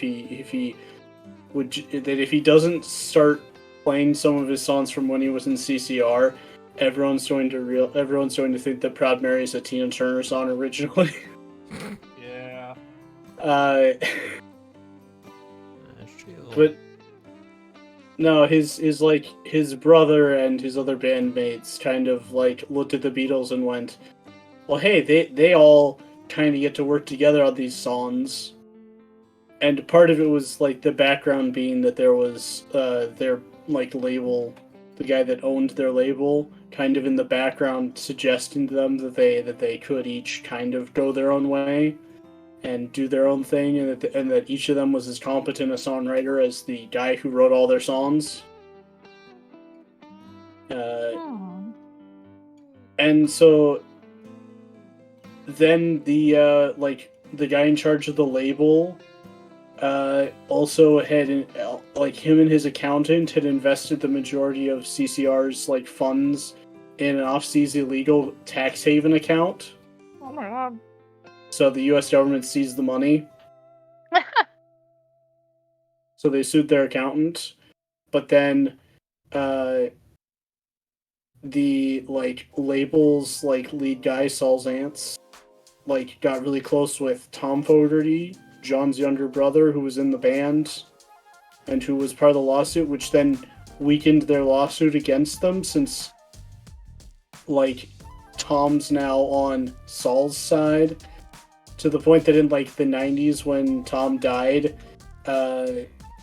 Speaker 6: he doesn't start playing some of his songs from when he was in CCR, everyone's going to think that Proud Mary is a Tina Turner song originally.
Speaker 8: Yeah.
Speaker 6: But no, his brother and his other bandmates kind of like looked at the Beatles and went, well, hey, they all kind of get to work together on these songs. And part of it was like the background being that there was their like label, the guy that owned their label, kind of in the background suggesting to them that they could each kind of go their own way and do their own thing, and that each of them was as competent a songwriter as the guy who wrote all their songs. And so then the guy in charge of the label also had, like, him and his accountant had invested the majority of CCR's like funds in an off-seas illegal tax haven account.
Speaker 4: Oh my god.
Speaker 6: So the U.S. government seized the money. So they sued their accountant, but then the like label's like lead guy, Saul Zantz, like got really close with Tom Fogerty, John's younger brother, who was in the band and who was part of the lawsuit, which then weakened their lawsuit against them, since like Tom's now on Saul's side, to the point that in like the 90s when Tom died,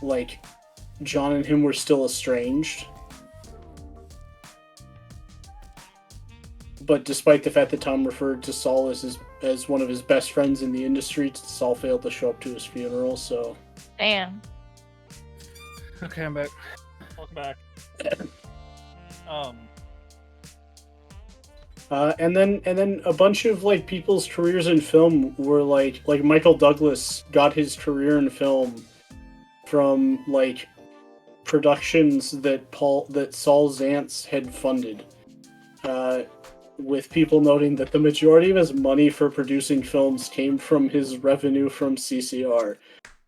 Speaker 6: like John and him were still estranged. But despite the fact that Tom referred to Saul as one of his best friends in the industry, Saul failed to show up to his funeral, so...
Speaker 4: Damn.
Speaker 5: Okay, I'm back.
Speaker 8: Welcome back.
Speaker 6: And then a bunch of like people's careers in film were like Michael Douglas got his career in film from like productions that Saul Zantz had funded, with people noting that the majority of his money for producing films came from his revenue from CCR,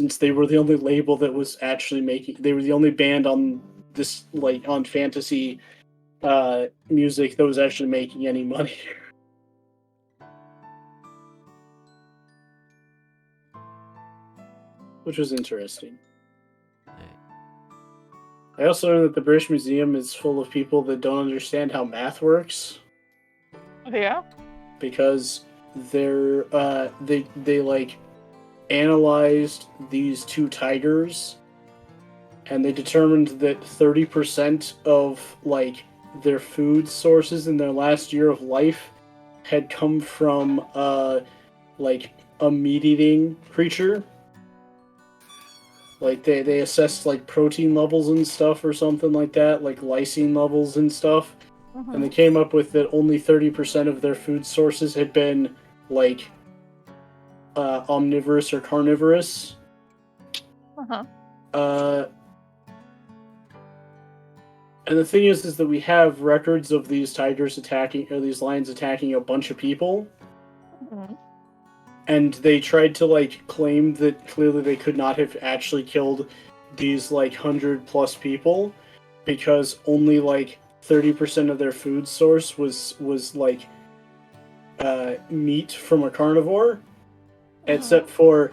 Speaker 6: since they were the only label that was actually they were the only band on this, like, on fantasy music that was actually making any money. Which was interesting. I also learned that the British Museum is full of people that don't understand how math works.
Speaker 4: Yeah?
Speaker 6: Because they like analyzed these two tigers, and they determined that 30% of like their food sources in their last year of life had come from like a meat-eating creature. Like they assessed like protein levels and stuff or something like that, like lysine levels and stuff.
Speaker 4: Mm-hmm.
Speaker 6: And they came up with that only 30% of their food sources had been like omnivorous or carnivorous.
Speaker 4: Uh-huh.
Speaker 6: And the thing is that we have records of these tigers attacking, or these lions attacking a bunch of people.
Speaker 4: Mm-hmm.
Speaker 6: And they tried to like claim that clearly they could not have actually killed these like 100+ people, because only like 30% of their food source was like meat from a carnivore, except for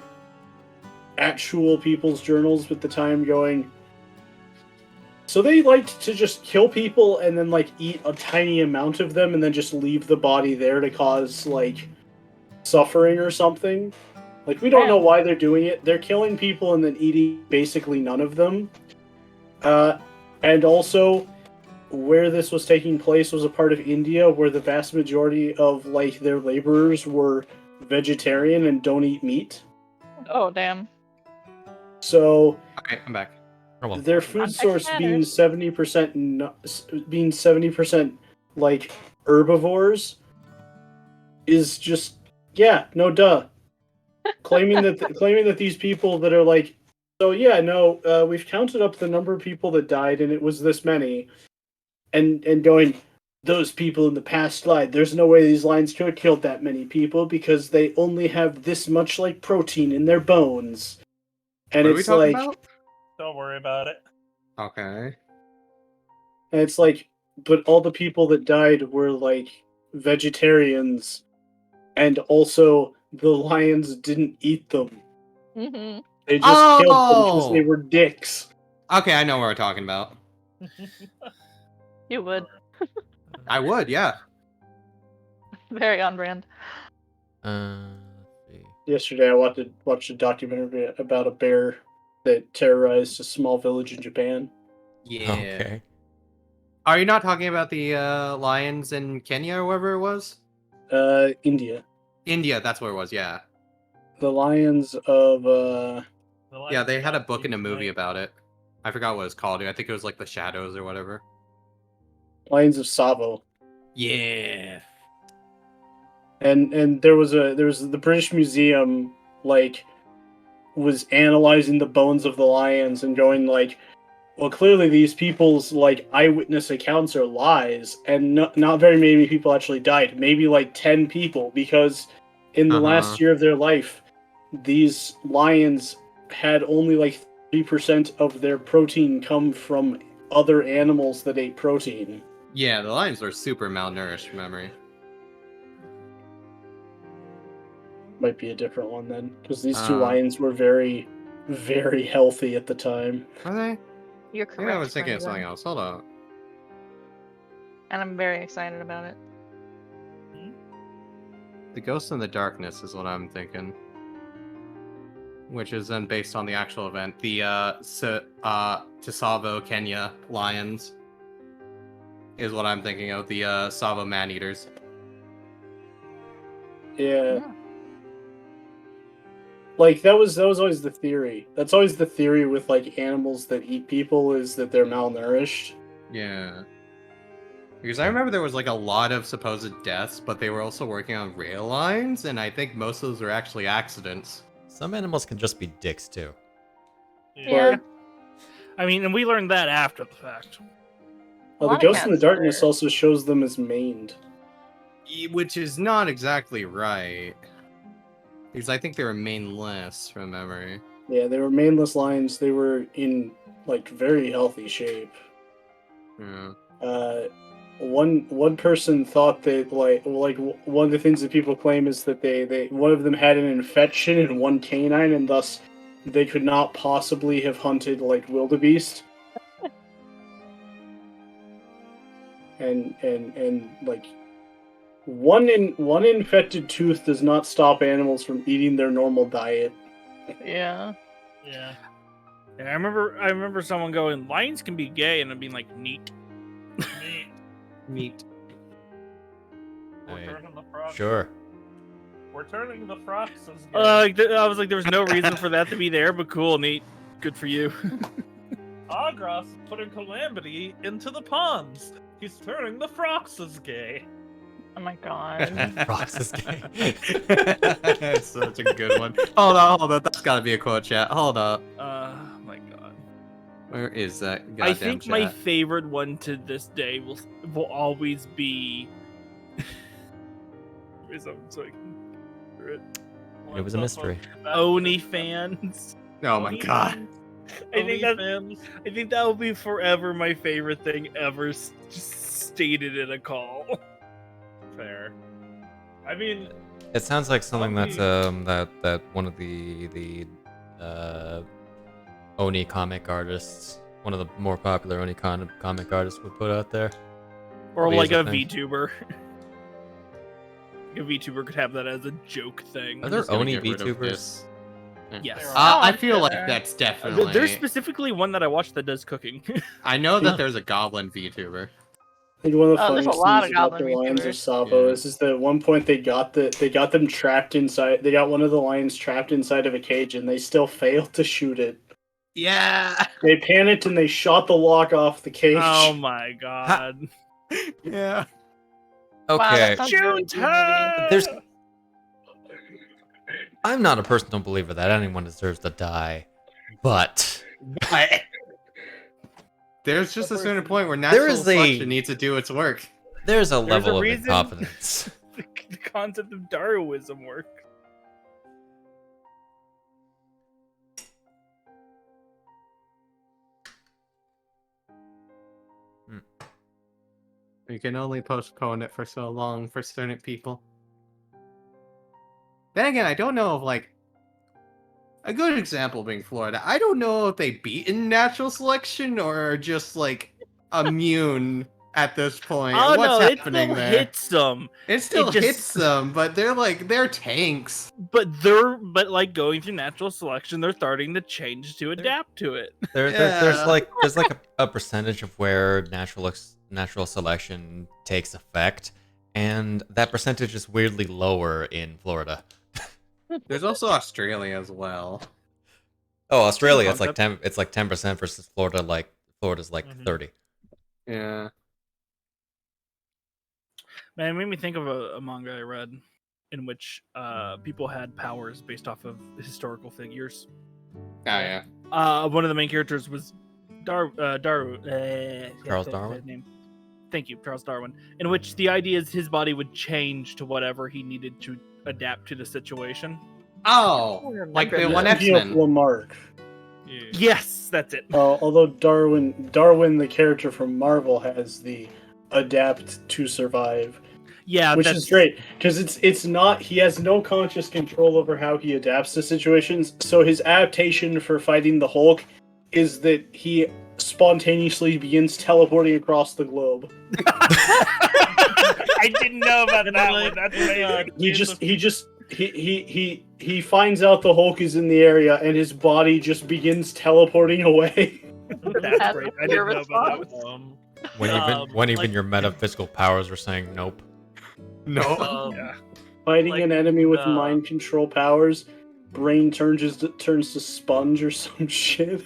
Speaker 6: actual people's journals with the time going, so they liked to just kill people and then like eat a tiny amount of them and then just leave the body there to cause like suffering or something. Like, we don't know why they're doing it. They're killing people and then eating basically none of them. And also, where this was taking place was a part of India where the vast majority of like their laborers were vegetarian and don't eat meat.
Speaker 4: Oh, damn.
Speaker 6: So
Speaker 2: Okay, I'm back.
Speaker 6: their food source being 70% like herbivores is just, yeah, no duh. claiming that these people that are like, so yeah, no, we've counted up the number of people that died and it was this many, and going, those people in the past lied. There's no way these lions could have killed that many people because they only have this much like protein in their bones. And
Speaker 2: What are we
Speaker 6: it's
Speaker 2: talking
Speaker 6: like,
Speaker 2: about?
Speaker 8: Don't worry about it.
Speaker 2: Okay.
Speaker 6: And it's like, but all the people that died were like vegetarians, and also the lions didn't eat them.
Speaker 4: Mm-hmm.
Speaker 6: They just killed them because they
Speaker 2: Oh!
Speaker 6: were dicks.
Speaker 2: Okay, I know what we're talking about.
Speaker 4: You would.
Speaker 2: I would, yeah.
Speaker 4: Very on brand.
Speaker 1: Let's see.
Speaker 6: Yesterday, I watched a documentary about a bear that terrorized a small village in Japan.
Speaker 2: Yeah.
Speaker 1: Okay.
Speaker 2: Are you not talking about the lions in Kenya or wherever it was?
Speaker 6: India.
Speaker 2: India, that's where it was, yeah.
Speaker 6: The lions of
Speaker 2: Yeah, they had a book and a movie about it. I forgot what it's called. I think it was like The Shadows or whatever.
Speaker 6: Lions of Savo.
Speaker 2: Yeah.
Speaker 6: And there was the British Museum like was analyzing the bones of the lions and going like, well, clearly these people's like eyewitness accounts are lies, and not very many people actually died. Maybe like 10 people, because in the last year of their life, these lions had only like 3% of their protein come from other animals that ate protein.
Speaker 2: Yeah, the lions were super malnourished from memory.
Speaker 6: Might be a different one then, because these two lions were very, very healthy at the time.
Speaker 2: Are they?
Speaker 4: You're correct.
Speaker 2: Yeah, I was thinking of
Speaker 4: Brandon.
Speaker 2: something else. Hold on.
Speaker 4: And I'm very excited about it.
Speaker 2: The Ghost in the Darkness is what I'm thinking. Which is then based on the actual event. The Tsavo, Kenya lions is what I'm thinking of. The Tsavo man-eaters.
Speaker 6: Yeah. Like that was always the theory. That's always the theory with like animals that eat people, is that they're malnourished.
Speaker 2: Yeah. Because I remember there was like a lot of supposed deaths, but they were also working on rail lines, and I think most of those were actually accidents.
Speaker 1: Some animals can just be dicks too.
Speaker 4: Yeah.
Speaker 3: I mean, and we learned that after the fact.
Speaker 6: Well, the Ghost in the Darkness also shows them as maned.
Speaker 2: Which is not exactly right. Because I think they were maneless from memory.
Speaker 6: Yeah, they were maneless lions. They were in like very healthy shape.
Speaker 2: Yeah.
Speaker 6: One person thought that like one of the things that people claim is that they one of them had an infection in one canine, and thus they could not possibly have hunted like wildebeest. and like one infected tooth does not stop animals from eating their normal diet.
Speaker 4: Yeah.
Speaker 3: Yeah. And I remember someone going, lions can be gay, and I'm being like, neat.
Speaker 2: Meat.
Speaker 8: We're turning the frogs.
Speaker 1: Sure.
Speaker 8: We're turning the frogs.
Speaker 3: I was like, there was no reason for that to be there, but cool, neat. Good for you.
Speaker 8: Agros putting Calamity into the ponds. He's turning the frogs as gay.
Speaker 4: Oh my god.
Speaker 1: Rocks is gay.
Speaker 2: That's such a good one. Hold on. That's gotta be a quote, chat. Hold up.
Speaker 3: My god.
Speaker 2: Where is that goddamn
Speaker 3: I think
Speaker 2: chat?
Speaker 3: my favorite one to this day will always be.
Speaker 1: It was a mystery.
Speaker 3: Oni fans.
Speaker 2: Oh my god.
Speaker 3: I think that will be forever my favorite thing ever just stated in a call.
Speaker 8: Fair. I mean,
Speaker 1: It sounds like something that's that one of the Oni comic artists, one of the more popular Oni comic artists would put out there.
Speaker 3: Or
Speaker 1: Probably
Speaker 3: like
Speaker 1: is
Speaker 3: a
Speaker 1: thing.
Speaker 3: VTuber. A VTuber could have that as a joke thing.
Speaker 1: Are there
Speaker 2: just gonna
Speaker 1: Oni
Speaker 2: get rid of
Speaker 1: VTubers?
Speaker 2: this.
Speaker 3: Yes.
Speaker 2: I feel like that's definitely.
Speaker 3: There's specifically one that I watched that does cooking.
Speaker 2: I know that there's a goblin VTuber.
Speaker 6: I think one of the
Speaker 4: Oh, there's a
Speaker 6: funniest
Speaker 4: lot
Speaker 6: things
Speaker 4: of
Speaker 6: about the
Speaker 4: goblin
Speaker 6: lions of
Speaker 4: VTubers.
Speaker 6: Sabo
Speaker 2: Yeah.
Speaker 6: is that at one point they got them trapped inside. They got one of the lions trapped inside of a cage, and they still failed to shoot it.
Speaker 2: Yeah.
Speaker 6: They panicked and they shot the lock off the cage.
Speaker 3: Oh my god.
Speaker 2: Yeah.
Speaker 4: Wow,
Speaker 1: Okay.
Speaker 4: that sounds really
Speaker 3: Shoot
Speaker 4: good movie.
Speaker 1: There's. I'm not a personal believer that anyone deserves to die, but
Speaker 2: But there's just a certain point where
Speaker 1: There
Speaker 2: natural
Speaker 1: is a-
Speaker 2: selection needs to do its work.
Speaker 1: there's a
Speaker 3: There's a
Speaker 1: level of
Speaker 3: reason-
Speaker 1: incompetence.
Speaker 3: The concept of Darwinism work.
Speaker 2: You can only postpone it for so long for certain people. Then again, I don't know if, like, a good example being Florida. I don't know if they beat in natural selection or are just, like, immune at this point.
Speaker 3: Oh
Speaker 2: What's
Speaker 3: no, it
Speaker 2: happening
Speaker 3: still
Speaker 2: there?
Speaker 3: hits them.
Speaker 2: It still
Speaker 3: just-
Speaker 2: hits them, but they're tanks.
Speaker 3: But like going through natural selection, they're starting to change to adapt to it.
Speaker 1: There's
Speaker 2: Yeah.
Speaker 1: like a percentage of where natural selection takes effect, and that percentage is weirdly lower in Florida.
Speaker 2: There's also Australia as well.
Speaker 1: Oh, Australia, it's like
Speaker 3: concept.
Speaker 1: 10. It's like 10% versus Florida. Like Florida's like
Speaker 8: Mhm.
Speaker 1: 30.
Speaker 2: Yeah.
Speaker 3: Man, it made me think of a manga I read in which people had powers based off of historical figures.
Speaker 2: Oh, yeah.
Speaker 3: One of the main characters was Charles
Speaker 1: Darwin?
Speaker 3: Name. Thank you, Charles Darwin. In which the idea is his body would change to whatever he needed to adapt to the situation.
Speaker 2: Oh, like the one
Speaker 6: Speaking of
Speaker 2: X-Men.
Speaker 6: Lamarck.
Speaker 8: Yeah.
Speaker 3: Yes, that's it.
Speaker 6: Although Darwin, the character from Marvel, has the adapt to survive,
Speaker 3: Yeah,
Speaker 6: which
Speaker 3: that's
Speaker 6: is great because it's not, he has no conscious control over how he adapts to situations. So his adaptation for fighting the Hulk is that he spontaneously begins teleporting across the globe.
Speaker 3: I didn't know about that one. That's amazing.
Speaker 6: He finds out the Hulk is in the area and his body just begins teleporting away.
Speaker 3: That's great. I didn't know about that one.
Speaker 1: When even
Speaker 8: like-
Speaker 1: your metaphysical powers are saying nope.
Speaker 2: No.
Speaker 3: Yeah.
Speaker 6: Fighting
Speaker 8: Like
Speaker 6: an enemy with
Speaker 8: the-
Speaker 6: mind control powers, brain turns to sponge or some shit.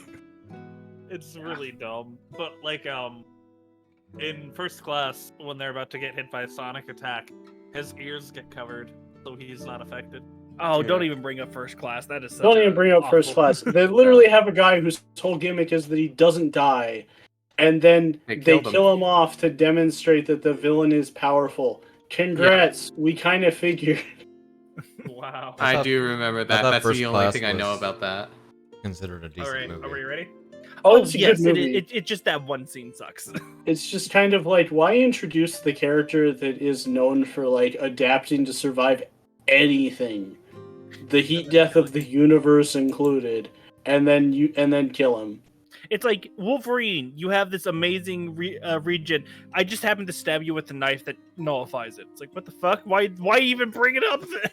Speaker 8: It's really dumb. But like in first class, when they're about to get hit by a sonic attack, his ears get covered, so he's not affected.
Speaker 3: Oh,
Speaker 2: Yeah.
Speaker 3: don't even bring up first class. That is such
Speaker 6: Don't
Speaker 3: a
Speaker 6: even bring up first
Speaker 3: awful-
Speaker 6: class. They literally have a guy whose whole gimmick is that he doesn't die, and then
Speaker 2: They
Speaker 6: they
Speaker 2: killed him.
Speaker 6: kill him off to demonstrate that the villain is powerful. Congrats, we kind of figured.
Speaker 8: Wow.
Speaker 1: I
Speaker 2: I
Speaker 1: thought-
Speaker 2: do remember that.
Speaker 1: thought
Speaker 2: That's
Speaker 1: First
Speaker 2: the only
Speaker 1: Class
Speaker 2: thing I know
Speaker 1: was-
Speaker 2: about that.
Speaker 1: Considered a decent
Speaker 8: All right,
Speaker 1: movie.
Speaker 8: are we ready?
Speaker 6: Oh, it's a
Speaker 3: yes,
Speaker 6: good movie.
Speaker 3: It just that one scene sucks.
Speaker 6: It's just kind of like, why introduce the character that is known for like adapting to survive anything, the heat death of the universe included, and then kill him.
Speaker 3: It's like Wolverine. You have this amazing regen. I just happen to stab you with a knife that nullifies it. It's like, what the fuck? Why even bring it up then?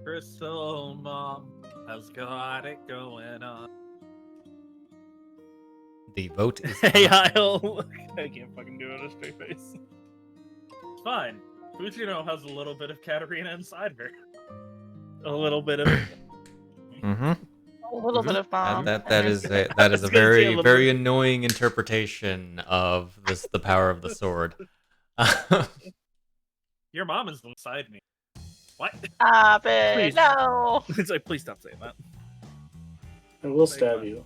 Speaker 8: Crystal Mom has got it going on.
Speaker 1: The vote is
Speaker 3: Hey, Hyle. I can't fucking do it on a straight face.
Speaker 8: It's fine. Fujino has a little bit of Katarina inside her.
Speaker 3: A little bit of.
Speaker 1: Mm-hmm.
Speaker 4: A little bit of bomb.
Speaker 1: That is a
Speaker 3: I was gonna say a
Speaker 1: very
Speaker 3: little
Speaker 1: very
Speaker 3: bit.
Speaker 1: annoying interpretation of the power of the sword.
Speaker 8: Your mom is inside me. What?
Speaker 4: Stop it!
Speaker 3: Please.
Speaker 4: No.
Speaker 3: It's like, please stop saying that.
Speaker 6: I will stab you.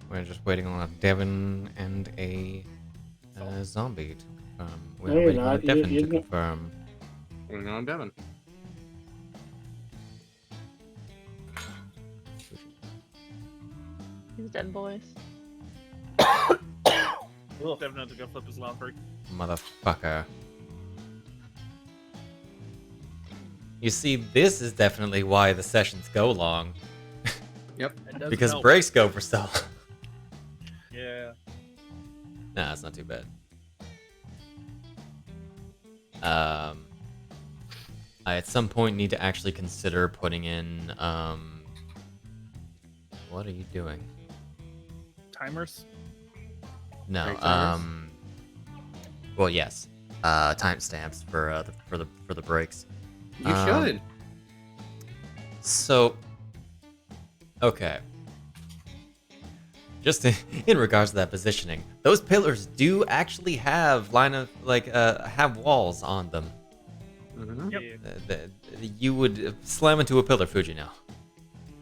Speaker 1: We're just waiting on a Devon and a zombie to confirm. We're
Speaker 6: No, you're
Speaker 1: waiting on a
Speaker 6: not.
Speaker 1: Devon
Speaker 6: You-
Speaker 1: to
Speaker 6: you-
Speaker 1: confirm.
Speaker 2: Hang on, Devon.
Speaker 4: These dead boys.
Speaker 8: Devin had to go flip his laundry.
Speaker 1: Motherfucker. You see, this is definitely why the sessions go long.
Speaker 8: It does
Speaker 1: Because
Speaker 8: help.
Speaker 1: breaks go for so long.
Speaker 8: Yeah.
Speaker 1: Nah, it's not too bad. I at some point need to actually consider putting in, what are you doing?
Speaker 3: Timers.
Speaker 1: No,
Speaker 2: Break timers?
Speaker 1: well, yes. Timestamps for the breaks.
Speaker 2: You should.
Speaker 1: So, okay. Just in regards to that positioning, those pillars do actually have have walls on them.
Speaker 2: Mhm.
Speaker 8: Yep.
Speaker 1: You would slam into a pillar, Fujino.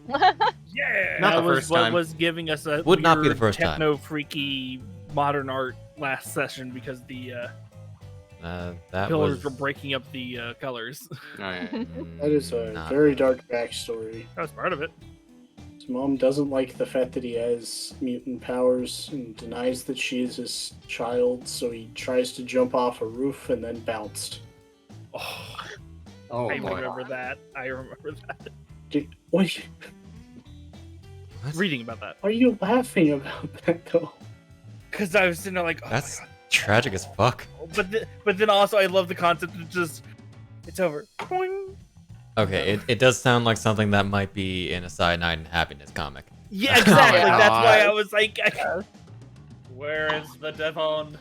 Speaker 3: Yeah,
Speaker 2: Not
Speaker 3: that
Speaker 2: the
Speaker 3: was
Speaker 2: first
Speaker 3: what
Speaker 2: time.
Speaker 3: was giving us a
Speaker 1: Would not be the
Speaker 3: weird
Speaker 1: first time.
Speaker 3: techno freaky modern art last session because the
Speaker 1: That
Speaker 3: pillars
Speaker 1: was
Speaker 3: were breaking up the colors.
Speaker 2: Oh, yeah.
Speaker 6: That is a
Speaker 1: not
Speaker 6: very
Speaker 1: good.
Speaker 6: dark backstory.
Speaker 3: That was part of it.
Speaker 6: His mom doesn't like the fact that he has mutant powers and denies that she is his child, so he tries to jump off a roof and then bounced.
Speaker 3: Oh,
Speaker 2: Oh
Speaker 3: I
Speaker 2: boy.
Speaker 3: remember that. I remember that.
Speaker 6: What?
Speaker 3: Reading about that.
Speaker 6: Why are you laughing about that, though?
Speaker 3: Because I was sitting there like, oh
Speaker 1: That's
Speaker 3: my God.
Speaker 1: tragic as fuck.
Speaker 3: But then also I love the concept of just, it's over. Boing.
Speaker 1: Okay, it does sound like something that might be in a Cyanide and Happiness comic.
Speaker 3: Yeah, exactly.
Speaker 2: Oh my
Speaker 3: That's why
Speaker 2: God.
Speaker 3: I was like,
Speaker 8: Where is the Devon?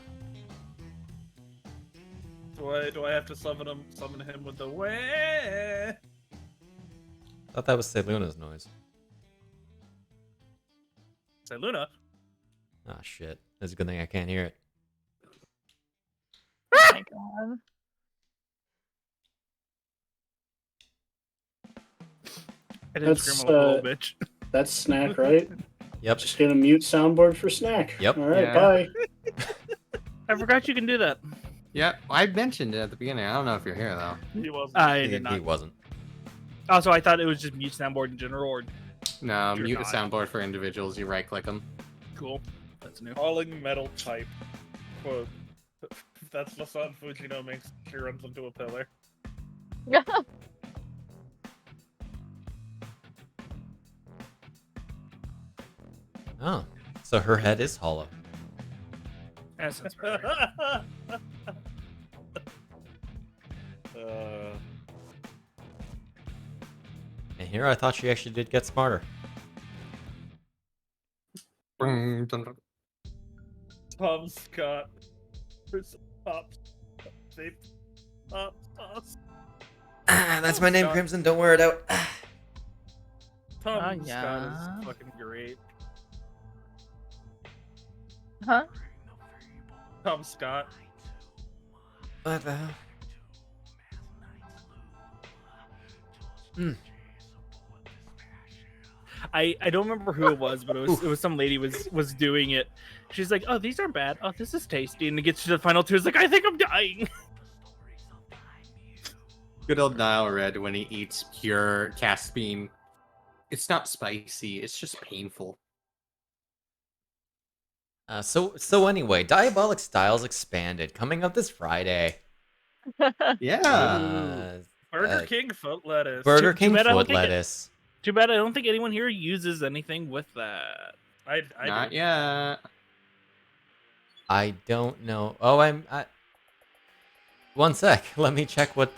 Speaker 8: Do I have to summon him with the way?
Speaker 1: I thought that was Luna's noise.
Speaker 8: Say Luna.
Speaker 1: Ah, shit. It's a good thing I can't hear it.
Speaker 4: Oh my god.
Speaker 3: I didn't
Speaker 6: That's,
Speaker 3: scream a little bitch.
Speaker 6: That's Snak, right?
Speaker 1: Yep.
Speaker 6: Just gonna mute soundboard for Snak.
Speaker 1: Yep.
Speaker 6: Alright,
Speaker 2: Yeah.
Speaker 6: bye.
Speaker 3: I forgot you can do that.
Speaker 2: Yeah, I mentioned it at the beginning. I don't know if you're here though.
Speaker 8: He wasn't.
Speaker 3: I
Speaker 1: He
Speaker 3: did not.
Speaker 1: wasn't.
Speaker 3: Also, I thought it was just mute soundboard in general, or
Speaker 2: No,
Speaker 3: You're
Speaker 2: mute a
Speaker 3: not.
Speaker 2: soundboard for individuals. You right click them.
Speaker 3: cool. That's new.
Speaker 8: Calling metal type. Quote. That's the sound Fujino makes. She runs into a pillar.
Speaker 1: Oh, so her head is hollow.
Speaker 3: That sounds right.
Speaker 1: And here I thought she actually did get smarter.
Speaker 2: Dun, dun, dun.
Speaker 8: Tom Scott. Pop. Shape. Pop. Sauce.
Speaker 1: That's my name,
Speaker 8: God.
Speaker 1: Crimson. Don't wear it out.
Speaker 8: Tom
Speaker 3: yeah.
Speaker 8: Scott is fucking great.
Speaker 4: Huh?
Speaker 8: Tom Scott.
Speaker 1: What the hell?
Speaker 3: I don't remember who it was, but it was some lady was doing it. She's like, "Oh, these aren't bad. Oh, this is tasty." And it gets to the final two. It's like, "I think I'm dying."
Speaker 2: Good old Nile Red when he eats pure Caspian. It's not spicy. It's just painful.
Speaker 1: So anyway, Diabolic Styles Expanded coming up this Friday.
Speaker 2: Yeah.
Speaker 8: Burger King foot lettuce.
Speaker 1: Burger
Speaker 3: Too
Speaker 1: King
Speaker 3: bad I don't
Speaker 1: foot
Speaker 3: think it-
Speaker 1: lettuce.
Speaker 3: Too bad I don't think anyone here uses anything with that.
Speaker 8: I
Speaker 2: Not
Speaker 8: do.
Speaker 2: yet.
Speaker 1: I don't know. Oh, I. One sec. Let me check what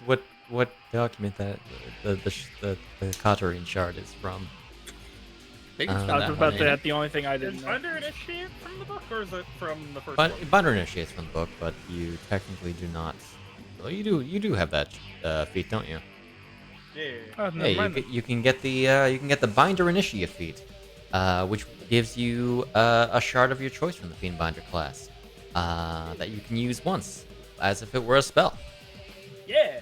Speaker 1: document that the Katarine shard is from.
Speaker 2: I think it's from
Speaker 3: I was
Speaker 2: that
Speaker 3: about
Speaker 2: one,
Speaker 3: to
Speaker 2: ain't
Speaker 3: say
Speaker 2: it?
Speaker 3: that the only thing I
Speaker 8: Is
Speaker 3: didn't know.
Speaker 8: Binder Initiate from the book, or is it from the first
Speaker 1: But
Speaker 8: one?
Speaker 1: Binder initiates from the book, but you technically do not. Well, you do have that feat, don't you?
Speaker 8: Yeah.
Speaker 3: Oh, never
Speaker 1: Yeah,
Speaker 3: mind.
Speaker 1: you can get the Binder Initiate feat, which gives you a shard of your choice from the Fiendbinder class that you can use once, as if it were a spell.
Speaker 8: Yeah.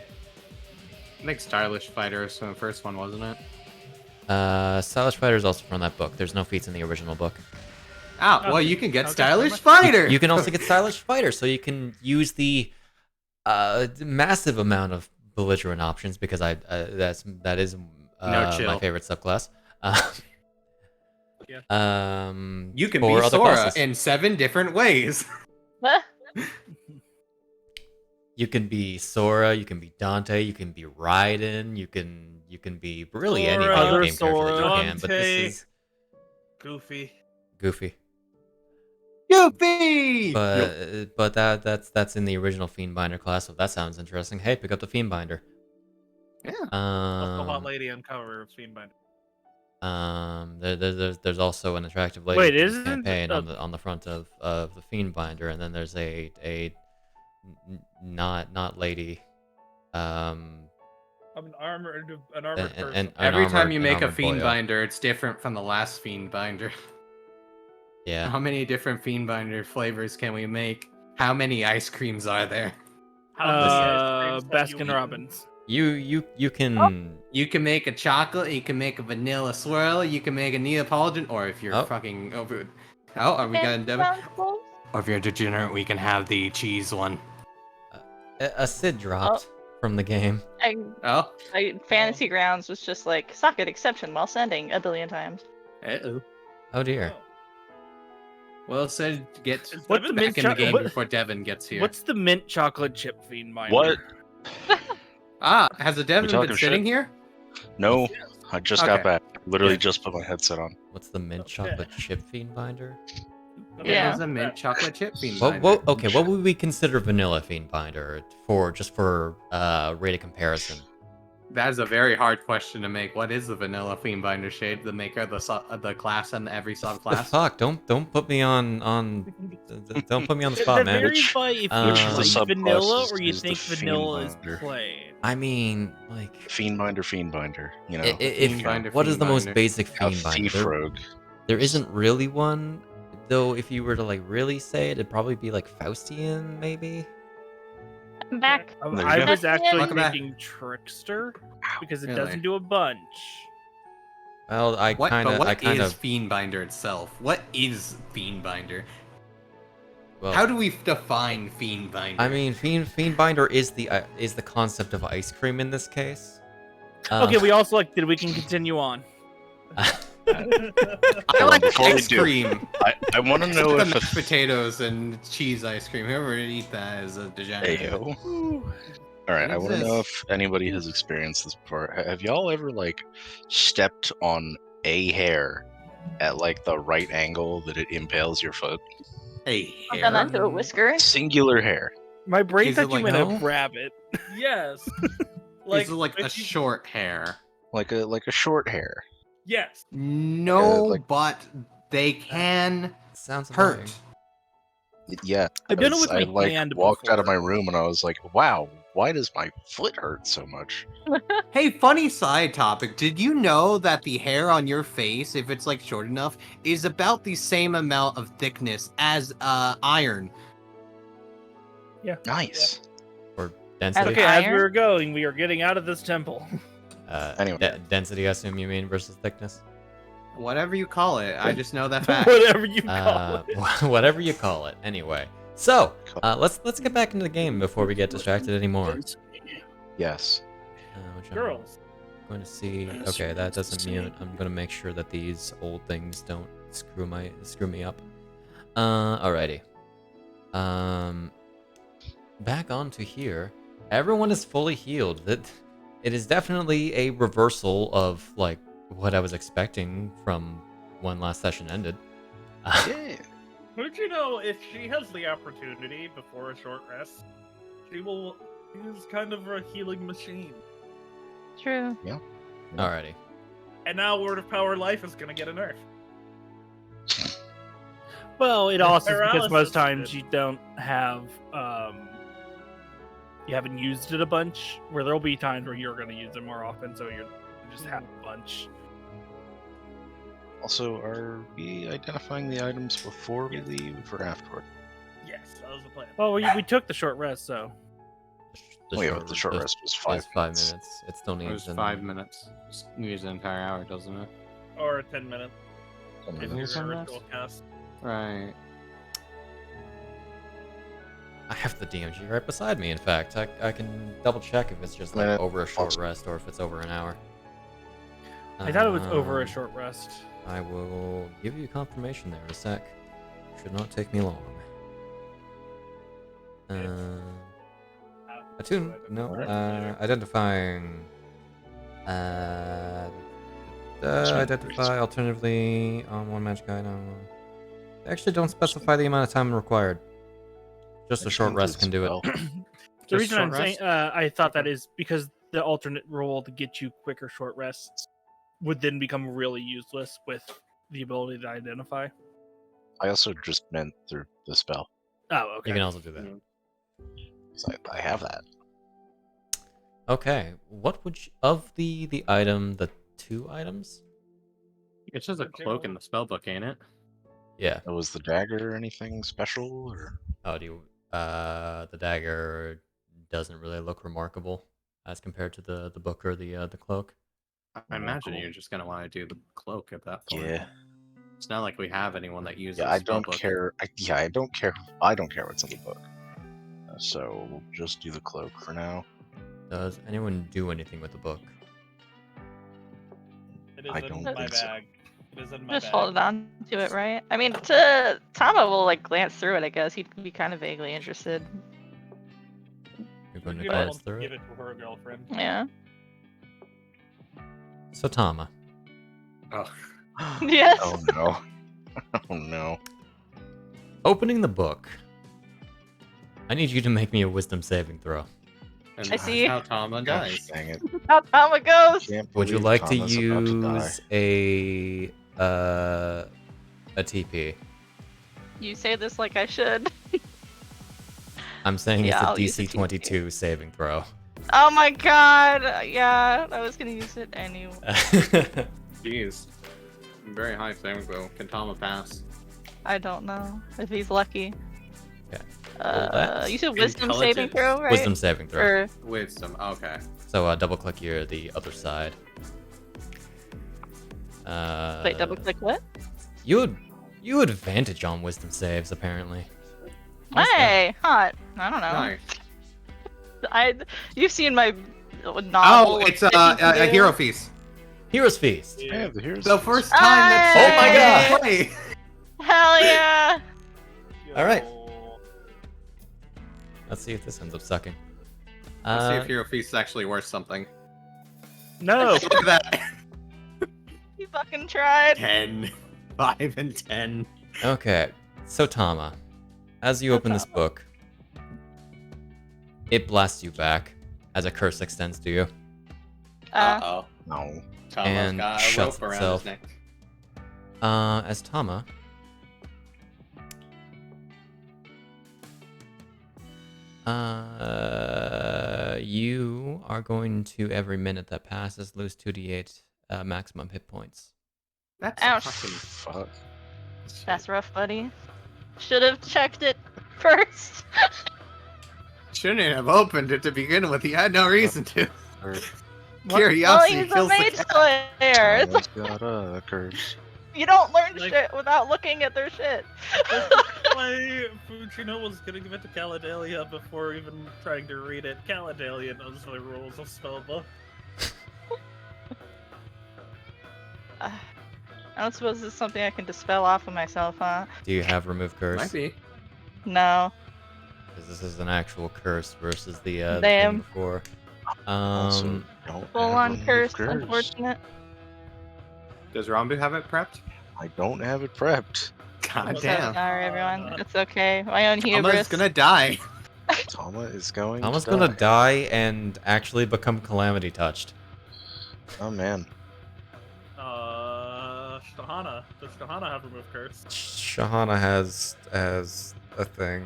Speaker 2: I think Stylish Fighter was from the first one, wasn't it?
Speaker 1: Stylish Fighter is also from that book. There's no feats in the original book.
Speaker 2: Ah, well, you can get
Speaker 3: Okay,
Speaker 2: Stylish
Speaker 3: okay.
Speaker 2: Fighter!
Speaker 1: You can also get Stylish Fighter, so you can use the massive amount of belligerent options because that is my
Speaker 2: chill.
Speaker 1: favorite subclass.
Speaker 8: Yeah.
Speaker 2: You can
Speaker 1: for
Speaker 2: be
Speaker 1: other
Speaker 2: Sora
Speaker 1: classes.
Speaker 2: in 7 different ways.
Speaker 1: You can be Sora, you can be Dante, you can be Raiden, you can be really any
Speaker 8: Sora,
Speaker 1: video
Speaker 3: other
Speaker 1: game character that you
Speaker 8: Sora,
Speaker 1: can, but
Speaker 8: Dante.
Speaker 1: this is
Speaker 8: Goofy.
Speaker 1: Goofy.
Speaker 2: Goofy!
Speaker 1: But that's in the original Fiendbinder class, so that sounds interesting. Hey, pick up the Fiendbinder.
Speaker 2: Yeah.
Speaker 8: That's the hot lady on cover of Fiendbinder.
Speaker 1: There's also an attractive lady
Speaker 3: Wait,
Speaker 1: in this
Speaker 3: isn't
Speaker 1: campaign
Speaker 3: it-
Speaker 1: on the front of the Fiendbinder, and then there's a not lady,
Speaker 8: An armored person.
Speaker 1: an
Speaker 2: Every time
Speaker 1: unarmored-
Speaker 2: you make a
Speaker 1: unarmored boyo.
Speaker 2: Fiendbinder, it's different from the last Fiendbinder.
Speaker 1: Yeah.
Speaker 2: How many different Fiendbinder flavors can we make? How many ice creams are there?
Speaker 3: Baskin Robbins.
Speaker 1: You can
Speaker 2: You can make a chocolate, you can make a vanilla swirl, you can make a Neapolitan, or if you're fucking over... Oh, are we going Devon?
Speaker 4: Sounds close.
Speaker 2: Or if you're degenerate, we can have the cheese one.
Speaker 1: a Sid dropped from the game.
Speaker 2: Oh?
Speaker 4: Fantasy Grounds was just like socket exception while sending a billion times.
Speaker 2: Uh-oh.
Speaker 1: Oh dear.
Speaker 2: Well said, get
Speaker 8: Is
Speaker 3: What's the
Speaker 8: Devon
Speaker 3: mint
Speaker 2: back in the
Speaker 3: cho-
Speaker 2: game
Speaker 3: what-
Speaker 2: before Devon gets here.
Speaker 3: What's the mint chocolate chip fiend binder?
Speaker 7: What?
Speaker 2: Has the Devon
Speaker 7: talking
Speaker 2: been sitting
Speaker 7: shit?
Speaker 2: here?
Speaker 7: No, I just got
Speaker 2: Okay.
Speaker 7: back. Literally
Speaker 2: Good.
Speaker 7: just put my headset on.
Speaker 1: What's the mint chocolate chip fiend binder?
Speaker 4: Yeah.
Speaker 2: It is a mint chocolate chip fiend
Speaker 1: What
Speaker 2: binder.
Speaker 1: okay, what would we consider vanilla fiend binder for rate of comparison?
Speaker 2: That is a very hard question to make. What is the vanilla fiend binder shade? The maker of the class and every
Speaker 1: The
Speaker 2: subclass?
Speaker 1: fuck? Don't put me on don't put me on the spot,
Speaker 3: That
Speaker 1: man.
Speaker 3: varies by if you
Speaker 1: Which of the
Speaker 3: like vanilla
Speaker 7: subclasses
Speaker 3: or you
Speaker 7: is the
Speaker 3: think vanilla is
Speaker 7: fiend binder?
Speaker 3: plain.
Speaker 1: I mean, like,
Speaker 7: Fiend binder. You know,
Speaker 1: if
Speaker 2: binder,
Speaker 1: what is
Speaker 2: fiend
Speaker 1: the most
Speaker 2: binder.
Speaker 1: basic
Speaker 7: a
Speaker 1: fiend binder?
Speaker 7: thief rogue.
Speaker 1: There isn't really one, though. If you were to like really say it, it'd probably be like Faustian, maybe.
Speaker 4: I'm back.
Speaker 7: There you
Speaker 3: I
Speaker 7: go.
Speaker 3: was actually
Speaker 2: Welcome back.
Speaker 3: thinking trickster because it
Speaker 2: Really?
Speaker 3: doesn't do a bunch.
Speaker 1: Well, I
Speaker 2: What
Speaker 1: kind
Speaker 2: is
Speaker 1: of
Speaker 2: fiend binder itself? What is fiend binder?
Speaker 1: well.
Speaker 2: How do we define fiend binder?
Speaker 1: I mean, fiend binder is the concept of ice cream in this case.
Speaker 3: Okay, we all selected. We can continue on.
Speaker 2: I like
Speaker 7: before we
Speaker 2: ice
Speaker 7: do,
Speaker 2: cream.
Speaker 7: I want to
Speaker 2: Except
Speaker 7: know
Speaker 2: the
Speaker 7: if
Speaker 2: mashed potatoes and cheese ice cream. Whoever would eat that is a degenerate.
Speaker 7: Ayo. All right, I
Speaker 2: What
Speaker 7: want
Speaker 2: is
Speaker 7: to know
Speaker 2: this?
Speaker 7: if anybody has experienced this before. Have y'all ever like stepped on a hair at like the right angle that it impales your foot?
Speaker 2: A
Speaker 4: I've
Speaker 2: hair?
Speaker 4: done that to a whisker.
Speaker 7: Singular hair.
Speaker 3: My brain
Speaker 2: Is it
Speaker 3: thought you
Speaker 2: like-
Speaker 3: meant
Speaker 1: No?
Speaker 3: a rabbit.
Speaker 8: Yes.
Speaker 2: Is it like a
Speaker 8: if you-
Speaker 2: short hair?
Speaker 7: Like a short hair.
Speaker 8: Yes.
Speaker 2: No,
Speaker 7: like-
Speaker 2: but they can
Speaker 1: Sounds
Speaker 2: hurt.
Speaker 1: annoying.
Speaker 7: Yeah.
Speaker 3: I've done it with
Speaker 7: I
Speaker 3: my
Speaker 7: like
Speaker 3: hand
Speaker 7: walked out of my
Speaker 3: before.
Speaker 7: room and I was like, wow, why does my foot hurt so much?
Speaker 2: Hey, funny side topic. Did you know that the hair on your face, if it's like short enough, is about the same amount of thickness as iron?
Speaker 7: Nice.
Speaker 1: Or density.
Speaker 3: Okay, as we
Speaker 4: Iron?
Speaker 3: were going, we are getting out of this temple.
Speaker 7: Anyway.
Speaker 1: Density, I assume you mean, versus thickness.
Speaker 2: Whatever you call it, I just know that fact.
Speaker 3: Whatever you call it.
Speaker 1: Whatever you call it. Anyway, so let's get back into the game before we get distracted anymore.
Speaker 7: Yes.
Speaker 1: Which I'm
Speaker 8: Girls.
Speaker 1: going to see. Okay, that doesn't mute. I'm going to make sure that these old things don't screw me up. Alrighty. Back onto here. Everyone is fully healed. It is definitely a reversal of like what I was expecting from when last session ended.
Speaker 7: Yeah.
Speaker 8: Would you know if she has the opportunity before a short rest, she will use kind of a healing machine.
Speaker 4: True.
Speaker 1: Alrighty.
Speaker 8: And now Word of Power Life is gonna get a nerf.
Speaker 3: Well, it also is because
Speaker 8: Paralysis
Speaker 3: most times
Speaker 8: did.
Speaker 3: you don't have you haven't used it a bunch. Where there'll be times where you're going to use it more often, so you just have a bunch.
Speaker 7: Also, are we identifying the items before we
Speaker 8: Yes.
Speaker 7: leave or afterward?
Speaker 8: Yes, that was the plan.
Speaker 3: Well, we took the short rest, so
Speaker 7: The short rest was 5
Speaker 1: is 5
Speaker 7: minutes.
Speaker 1: minutes. It still
Speaker 2: It
Speaker 1: needs
Speaker 2: was 5 minutes. Just use an entire hour, doesn't it?
Speaker 8: Or a 10 minute.
Speaker 7: Something
Speaker 8: If
Speaker 7: like
Speaker 8: you're
Speaker 7: that.
Speaker 2: 10
Speaker 8: a
Speaker 2: minutes?
Speaker 8: ritual cast.
Speaker 2: Right.
Speaker 1: I have the DMG right beside me. In fact, I can double check if it's just like
Speaker 7: Minute.
Speaker 1: over a short
Speaker 7: Also-
Speaker 1: rest or if it's over an hour.
Speaker 3: I thought it was over a
Speaker 1: Um,
Speaker 3: short rest.
Speaker 1: I will give you confirmation there in a sec. Should not take me long. Attune, no, identifying. Identify alternatively on one magic item. They actually don't specify the amount of time required. Just a short rest can do it.
Speaker 3: The
Speaker 2: Just
Speaker 3: reason I'm
Speaker 2: short
Speaker 3: saying I thought that is because the alternate roll to get you quicker short rests would then become really useless with the ability to identify.
Speaker 7: I also just meant through the spell.
Speaker 3: Oh, okay.
Speaker 1: You can also do that.
Speaker 7: 'Cause I have that.
Speaker 1: Okay, what would you, of the item, the 2 items?
Speaker 2: It's just a cloak in the spellbook, ain't it?
Speaker 1: Yeah.
Speaker 7: Was the dagger anything special or?
Speaker 1: Oh, do you, the dagger doesn't really look remarkable as compared to the book or the cloak.
Speaker 2: I imagine you're just gonna want to do the cloak at that point.
Speaker 7: Yeah.
Speaker 2: It's not like we have anyone that uses.
Speaker 7: Yeah, I don't
Speaker 2: spellbook.
Speaker 7: care. I don't care. I don't care what's in the book. So we'll just do the cloak for now.
Speaker 1: Does anyone do anything with the book?
Speaker 8: It is
Speaker 7: I
Speaker 8: in
Speaker 7: don't
Speaker 8: my
Speaker 7: think so.
Speaker 8: bag. It is in my
Speaker 4: Just
Speaker 8: bag.
Speaker 4: hold on to it, right? I mean, Tama will like glance through it. I guess he'd be kind of vaguely interested.
Speaker 1: You're going to
Speaker 8: You
Speaker 4: But-
Speaker 8: don't
Speaker 1: glance
Speaker 8: want to
Speaker 1: through
Speaker 8: give
Speaker 1: it.
Speaker 8: it to her girlfriend.
Speaker 4: Yeah.
Speaker 1: So Tama,
Speaker 2: Oh,
Speaker 4: Yes.
Speaker 7: Oh no. Oh no.
Speaker 1: opening the book. I need you to make me a wisdom saving throw.
Speaker 2: and
Speaker 4: I
Speaker 2: this
Speaker 4: see.
Speaker 2: is how Tama
Speaker 7: Gosh,
Speaker 2: dies.
Speaker 7: dang it.
Speaker 4: How Tama goes.
Speaker 7: Can't
Speaker 1: Would you
Speaker 7: believe
Speaker 1: like to
Speaker 7: Tama's about to die.
Speaker 1: use a TP?
Speaker 4: You say this like I should.
Speaker 1: I'm saying
Speaker 4: Yeah,
Speaker 1: it's
Speaker 4: I'll
Speaker 1: a
Speaker 4: use a
Speaker 1: DC 22 saving throw.
Speaker 4: Oh my god. Yeah, I was gonna use it anyway.
Speaker 2: Jeez. Very high saving throw. Can Tama pass?
Speaker 4: I don't know if he's lucky.
Speaker 1: Okay. Well, that's
Speaker 4: You said wisdom saving
Speaker 2: intelligence.
Speaker 4: throw, right?
Speaker 1: Wisdom saving throw.
Speaker 4: Or
Speaker 2: Wisdom. Okay.
Speaker 1: So double click here, the other side.
Speaker 4: wait, double click what?
Speaker 1: You advantage on wisdom saves apparently.
Speaker 4: Hey, hot. I don't know.
Speaker 2: Nice.
Speaker 4: You've seen my novel.
Speaker 2: Oh,
Speaker 4: of
Speaker 2: it's a
Speaker 4: things
Speaker 2: hero
Speaker 4: to
Speaker 2: feast.
Speaker 1: Hero's Feast.
Speaker 7: Yeah, the here's
Speaker 2: The first time that's
Speaker 1: Oh my God.
Speaker 2: play.
Speaker 4: do. Hell yeah!
Speaker 1: All right.
Speaker 8: Yo.
Speaker 1: Let's see if this ends up sucking.
Speaker 2: Let's see if hero feast is actually worth something.
Speaker 3: No.
Speaker 2: Look at that.
Speaker 4: You fucking tried.
Speaker 2: 10. 5 and 10.
Speaker 1: Okay, so Tama, as you open this book, it blasts you back as a curse extends to you.
Speaker 2: Uh-oh.
Speaker 7: No.
Speaker 2: Tama's
Speaker 1: And
Speaker 2: got a
Speaker 1: shuts
Speaker 2: rope around
Speaker 1: itself.
Speaker 2: his neck.
Speaker 1: As Tama, you are going to, every minute that passes, lose 2d8 maximum hit points.
Speaker 2: That's
Speaker 4: Ouch.
Speaker 2: fucking...
Speaker 7: Fuck.
Speaker 4: That's rough, buddy. Should have checked it first.
Speaker 2: Shouldn't have opened it to begin with. He had no reason to.
Speaker 7: Or
Speaker 4: Well,
Speaker 2: Curiosity
Speaker 4: he's a
Speaker 2: kills the
Speaker 4: mage
Speaker 2: cat.
Speaker 4: slayer.
Speaker 7: Tama's got a curse.
Speaker 4: You don't learn
Speaker 8: Like-
Speaker 4: shit without looking at their shit.
Speaker 8: Why Fujino was gonna give it to Caladelia before even trying to read it. Caladelia knows the rules of spellbook.
Speaker 4: I don't suppose this is something I can dispel off of myself, huh?
Speaker 1: Do you have remove curse?
Speaker 2: Might be.
Speaker 4: No.
Speaker 1: Because this is an actual curse versus the thing
Speaker 4: Damn.
Speaker 1: before.
Speaker 7: Also, don't
Speaker 4: Full
Speaker 7: have
Speaker 4: on
Speaker 7: remove
Speaker 4: curse, unfortunate.
Speaker 2: Does Rambu have it prepped?
Speaker 7: I don't have it prepped.
Speaker 2: God
Speaker 4: So
Speaker 2: damn.
Speaker 4: sorry, everyone. It's okay. My own
Speaker 2: Tama's
Speaker 4: hubris.
Speaker 2: gonna die.
Speaker 7: Tama is going
Speaker 1: Tama's
Speaker 7: to
Speaker 1: gonna die and actually become calamity touched.
Speaker 7: Oh man.
Speaker 8: Shahana. Does Shahana have remove curse?
Speaker 1: Shahana has a thing.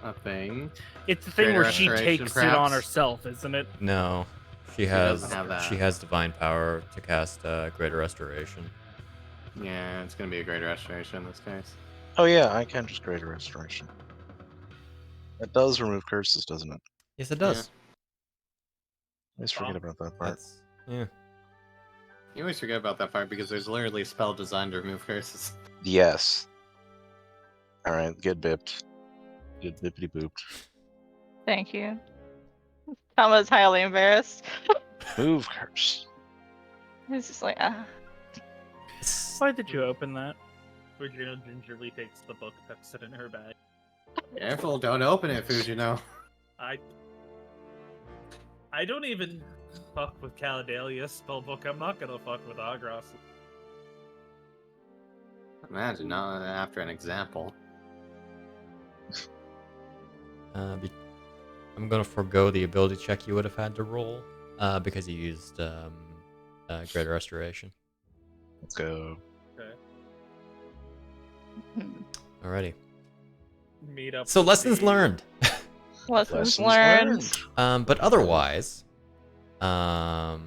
Speaker 2: A thing.
Speaker 3: It's the thing
Speaker 2: Greater
Speaker 3: where she
Speaker 2: restoration,
Speaker 3: takes it on
Speaker 2: perhaps?
Speaker 3: herself, isn't it?
Speaker 1: No, she
Speaker 2: doesn't have that.
Speaker 1: she has divine power to cast Greater Restoration.
Speaker 2: Yeah, it's gonna be a great restoration in this case.
Speaker 7: Oh yeah, I can just create a restoration. That does remove curses, doesn't it?
Speaker 1: Yes, it does.
Speaker 7: I always forget about that part.
Speaker 1: That's yeah.
Speaker 2: You always forget about that part because there's literally a spell designed to remove curses.
Speaker 7: Yes. Alright, get bipped. Get bippity booped.
Speaker 4: Thank you. Tama's highly embarrassed.
Speaker 7: Move curse.
Speaker 4: He's just like,
Speaker 3: Why did you open that?
Speaker 8: Fujino gingerly takes the book, tucks it in her bag.
Speaker 2: Careful, don't open it, Fujino.
Speaker 8: I don't even fuck with Caladelia's spellbook. I'm not gonna fuck with Agros.
Speaker 2: Imagine, not after an example.
Speaker 1: I'm gonna forego the ability check you would have had to roll because you used Greater Restoration.
Speaker 7: Let's go.
Speaker 1: Alrighty.
Speaker 8: Meet up.
Speaker 1: So
Speaker 8: with
Speaker 1: lessons
Speaker 8: the-
Speaker 1: learned.
Speaker 4: lessons learned.
Speaker 1: But otherwise,
Speaker 7: Identify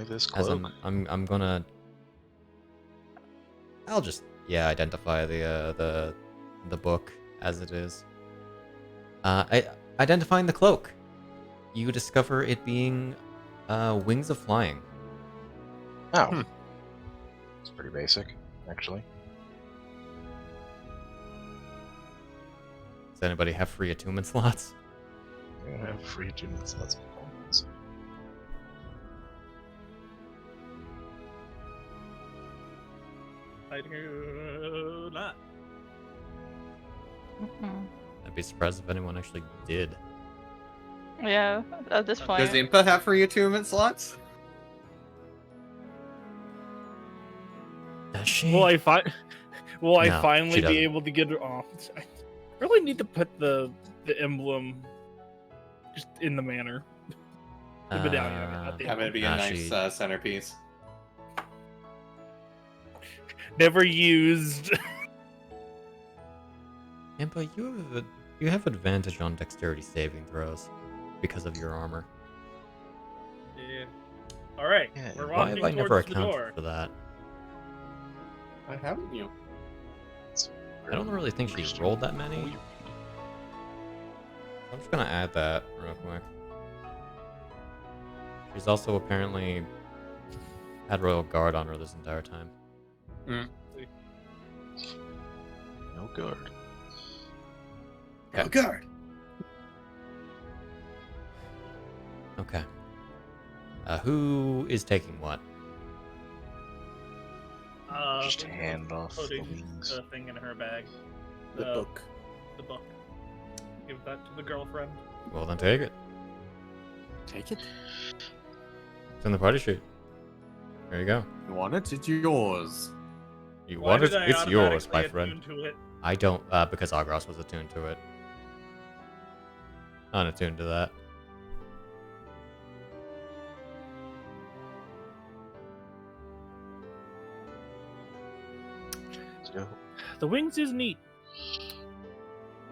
Speaker 7: this
Speaker 1: as
Speaker 7: cloak.
Speaker 1: I'm gonna, I'll just identify the book as it is. Identifying the cloak, you discover it being Wings of Flying.
Speaker 7: Oh. It's pretty basic, actually.
Speaker 1: Does anybody have free attunement slots?
Speaker 7: I don't have free attunements. That's
Speaker 8: I do not.
Speaker 4: Mm-mm.
Speaker 1: I'd be surprised if anyone actually did.
Speaker 4: Yeah, at this point.
Speaker 2: Does Impa have free attunement slots?
Speaker 1: Does she?
Speaker 3: Will I
Speaker 1: No, she
Speaker 3: finally be
Speaker 1: doesn't.
Speaker 3: able to get? Oh, I really need to put the emblem just in the manor. The medallion. I mean, not the
Speaker 2: Have it
Speaker 3: emblem.
Speaker 2: be a nice centerpiece.
Speaker 3: Never used.
Speaker 1: Impa, you have advantage on dexterity saving throws because of your armor.
Speaker 8: Yeah. All right.
Speaker 7: Yeah,
Speaker 8: We're
Speaker 1: Why
Speaker 8: walking
Speaker 1: have I
Speaker 8: towards
Speaker 1: never
Speaker 8: the
Speaker 1: accounted
Speaker 8: door.
Speaker 1: for that?
Speaker 2: Why haven't you?
Speaker 1: I don't really think she rolled that many. I'm just gonna add that real quick. She's also apparently had Royal Guard on her this entire time.
Speaker 7: No guard.
Speaker 1: Okay.
Speaker 2: guard.
Speaker 1: Okay. Who is taking what?
Speaker 7: Just hand off the
Speaker 8: putting
Speaker 7: wings.
Speaker 8: the thing in her bag.
Speaker 2: The book.
Speaker 8: The book. Give that to the girlfriend.
Speaker 1: Well, then take it.
Speaker 2: Take it.
Speaker 1: It's in the party sheet. There you go.
Speaker 2: You want it? It's yours.
Speaker 1: You
Speaker 8: Why
Speaker 1: want it?
Speaker 8: did I
Speaker 1: It's yours,
Speaker 8: automatically
Speaker 1: my
Speaker 8: attune
Speaker 1: friend.
Speaker 8: to it?
Speaker 1: I don't, because Agros was attuned to it. Unattuned to that.
Speaker 7: So,
Speaker 3: The wings is neat,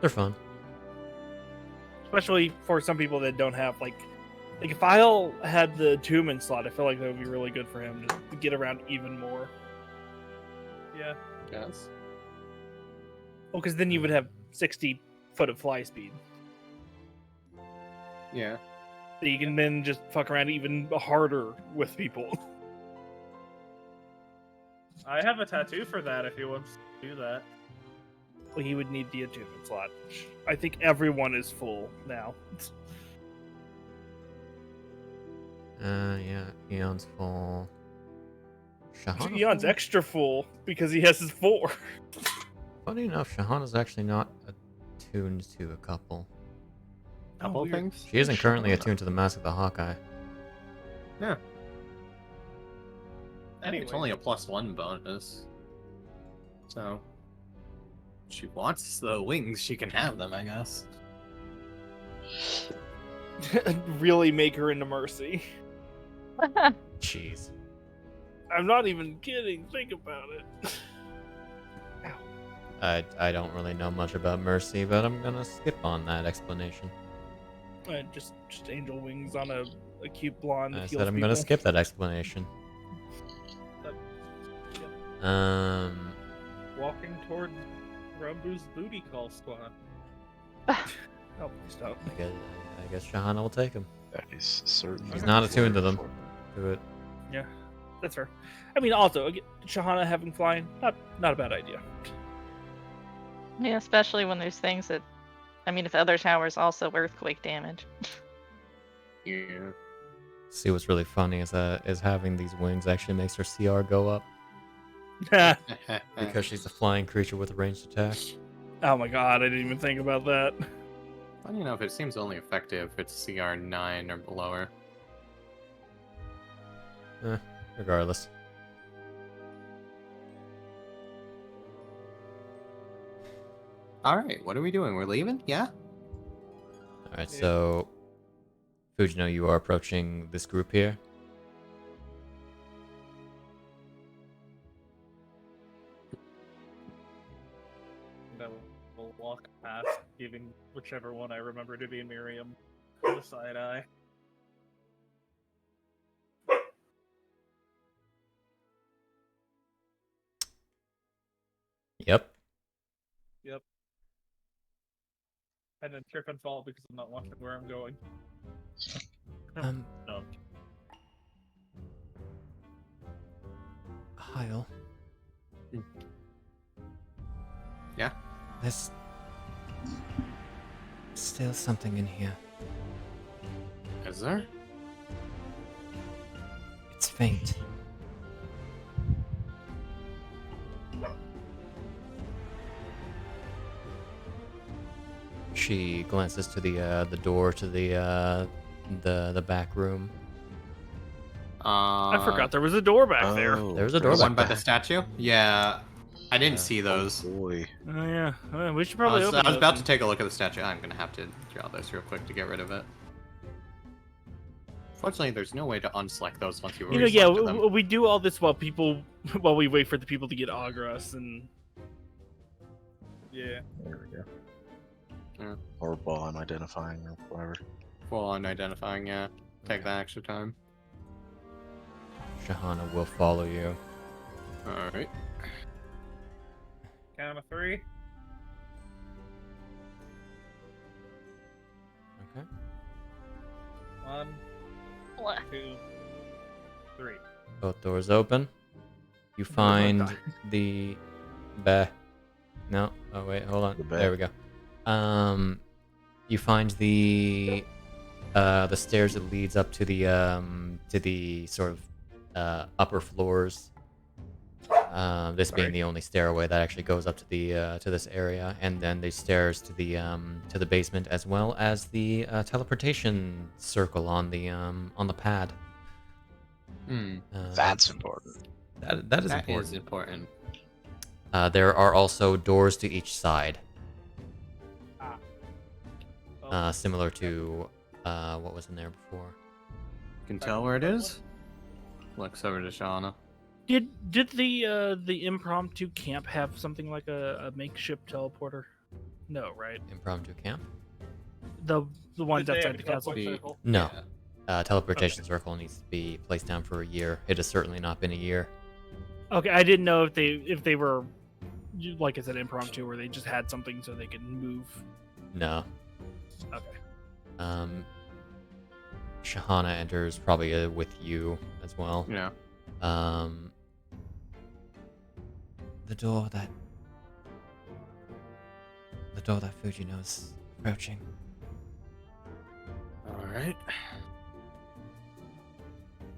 Speaker 1: They're fun.
Speaker 3: especially for some people that don't have like if Hyle had the attunement slot, I feel like that would be really good for him to get around even more.
Speaker 8: Yeah.
Speaker 2: Yes.
Speaker 3: Well, because then you would have 60 foot of fly speed.
Speaker 2: Yeah.
Speaker 3: So you can then just fuck around even harder with people.
Speaker 8: I have a tattoo for that if he wants to do that.
Speaker 3: Well, he would need the attunement slot. I think everyone is full now.
Speaker 1: Yeah, Eon's full. Shahana
Speaker 3: Eon's
Speaker 1: full?
Speaker 3: extra full because he has his 4.
Speaker 1: Funny enough, Shahana's actually not attuned to a couple.
Speaker 2: Couple
Speaker 3: weird.
Speaker 2: things.
Speaker 1: She isn't currently attuned to the Mask of the Hawkeye.
Speaker 2: Yeah. I think it's
Speaker 8: Anyway.
Speaker 2: only a +1 bonus. So, if she wants the wings, she can have them, I guess.
Speaker 3: Really make her into Mercy.
Speaker 1: Jeez.
Speaker 3: I'm not even kidding. Think about it.
Speaker 1: I don't really know much about Mercy, but I'm gonna skip on that explanation.
Speaker 3: Just angel wings on a cute blonde. that
Speaker 1: I
Speaker 3: heals
Speaker 1: said I'm gonna
Speaker 3: people.
Speaker 1: skip that explanation.
Speaker 8: Walking toward Rambu's booty call squad.
Speaker 3: Oh, please don't.
Speaker 1: I guess Shahana will take him.
Speaker 7: that is certainly.
Speaker 1: He's not attuned to them. Do it.
Speaker 3: Yeah, that's fair. I mean, also, again, Shahana having flying, not a bad idea.
Speaker 4: Yeah, especially when there's things that, I mean, if other towers also earthquake damage.
Speaker 2: Yeah.
Speaker 1: See, what's really funny is having these wings actually makes her CR go up because she's a flying creature with a ranged attack.
Speaker 3: Oh my god, I didn't even think about that.
Speaker 2: Funny enough, it seems only effective if it's CR 9 or below.
Speaker 1: Regardless.
Speaker 2: Alright, what are we doing? We're leaving? Yeah?
Speaker 1: Alright, so Fujino, you are approaching this group here.
Speaker 8: And we'll walk past, giving whichever one I remember to be Miriam the side eye.
Speaker 1: Yep.
Speaker 8: Yep. And then trip and fall because I'm not watching where I'm going. No.
Speaker 1: Hyle.
Speaker 2: Yeah?
Speaker 1: There's still something in here.
Speaker 2: Is there?
Speaker 1: It's faint. She glances to the door to the back room.
Speaker 3: I forgot there was a door back there.
Speaker 7: Oh,
Speaker 1: There's a door
Speaker 7: there's
Speaker 2: The one
Speaker 1: back
Speaker 2: by
Speaker 1: there.
Speaker 2: the statue? Yeah. I didn't see
Speaker 7: Oh,
Speaker 2: those.
Speaker 7: boy.
Speaker 3: Oh yeah, we should
Speaker 2: I
Speaker 3: probably
Speaker 2: was,
Speaker 3: open
Speaker 2: I was
Speaker 3: those
Speaker 2: about
Speaker 3: and-
Speaker 2: to take a look at the statue. I'm gonna have to draw this real quick to get rid of it. Fortunately, there's no way to unselect those once you
Speaker 3: You know, yeah,
Speaker 2: reselected them.
Speaker 3: we do all this while we wait for the people to get Agras and. Yeah.
Speaker 7: There we go.
Speaker 2: Yeah.
Speaker 7: Or while I'm identifying or whatever.
Speaker 2: Full on identifying, yeah. Take that extra time.
Speaker 1: Shahana will follow you.
Speaker 2: Alright.
Speaker 8: Count of 3.
Speaker 1: Okay.
Speaker 8: 1,
Speaker 4: What?
Speaker 8: 2, 3.
Speaker 1: Both doors open. You find the No. Oh wait, hold on.
Speaker 7: The
Speaker 1: There we go. You find the stairs that leads up to the sort of upper floors. This being the only stairway that actually goes up to the to this area, and then the stairs to the basement, as well as the teleportation circle on the pad.
Speaker 7: That's important.
Speaker 1: that is
Speaker 2: That
Speaker 1: important.
Speaker 2: is important.
Speaker 1: There are also doors to each side,
Speaker 8: Oh,
Speaker 1: similar to what was in there before.
Speaker 2: You can tell where it is? Looks over to Shauna.
Speaker 3: Did the impromptu camp have something like a makeshift teleporter? No, right?
Speaker 1: Impromptu camp?
Speaker 3: The ones
Speaker 8: Did they
Speaker 3: outside
Speaker 8: have
Speaker 3: the
Speaker 8: a
Speaker 3: castle.
Speaker 8: teleport circle?
Speaker 1: No.
Speaker 2: Yeah.
Speaker 1: Teleportation circle needs to be placed down for a year. It has certainly not been a year.
Speaker 3: Okay, I didn't know if they were, like I said, impromptu, where they just had something so they could move.
Speaker 1: No.
Speaker 3: Okay.
Speaker 1: Shahana enters probably with you as well.
Speaker 2: Yeah.
Speaker 1: The door that Fujino's approaching.
Speaker 2: Alright.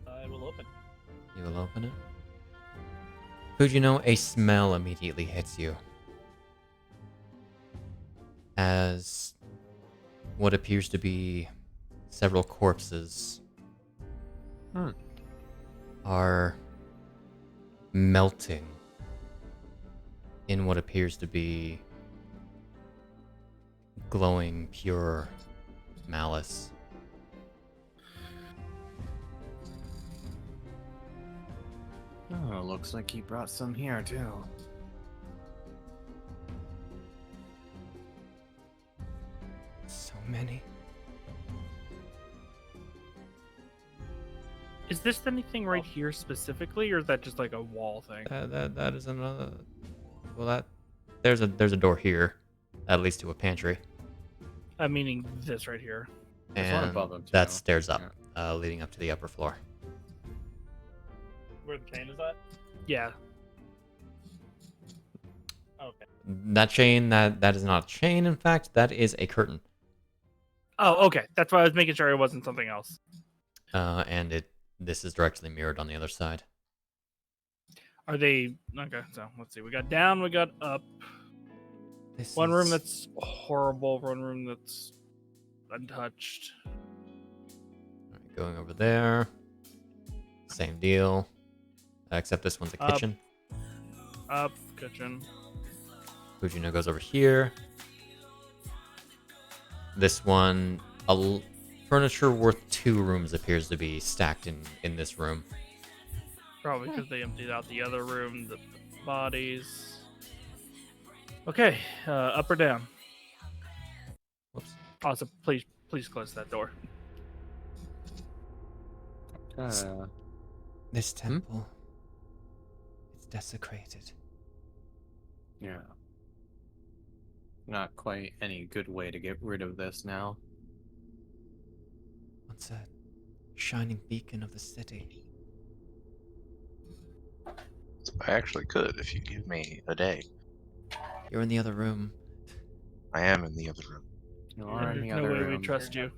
Speaker 8: I will open.
Speaker 1: You will open it. Fujino, a smell immediately hits you. As what appears to be several corpses are melting in what appears to be glowing pure malice.
Speaker 2: Oh, looks like he brought some here too.
Speaker 1: So many.
Speaker 3: Is this anything right here specifically, or is that just like a wall thing?
Speaker 1: That is another. Well, there's a door here, that leads to a pantry,
Speaker 3: Meaning this right here.
Speaker 2: There's one
Speaker 1: and
Speaker 2: above them, too.
Speaker 1: that stairs up, leading up to the upper floor.
Speaker 8: Where the chain is at?
Speaker 3: Yeah.
Speaker 8: Okay.
Speaker 1: That chain, that is not a chain. In fact, that is a curtain,
Speaker 3: Oh, okay. That's why I was making sure it wasn't something else.
Speaker 1: and this is directly mirrored on the other side.
Speaker 3: Are they okay? So let's see. We got down. We got up.
Speaker 1: This
Speaker 3: One room
Speaker 1: is-
Speaker 3: that's horrible. One room that's untouched.
Speaker 1: Alright, going over there. Same deal, except this one's a
Speaker 3: Up.
Speaker 1: kitchen.
Speaker 3: Up kitchen.
Speaker 1: Fujino goes over here. This one, furniture worth 2 rooms appears to be stacked in this room.
Speaker 3: Probably because they emptied out the other room, the bodies. Okay, up or down?
Speaker 1: Whoops.
Speaker 3: Also, please close that door.
Speaker 1: This temple, it's desecrated.
Speaker 2: Yeah. Not quite any good way to get rid of this now.
Speaker 1: Once a shining beacon of the city.
Speaker 7: I actually could if you give me a day.
Speaker 1: You're in the other room.
Speaker 7: I am in the other room.
Speaker 2: You are in
Speaker 3: There's
Speaker 2: the
Speaker 3: no
Speaker 2: other
Speaker 3: way we
Speaker 2: room.
Speaker 3: trust you.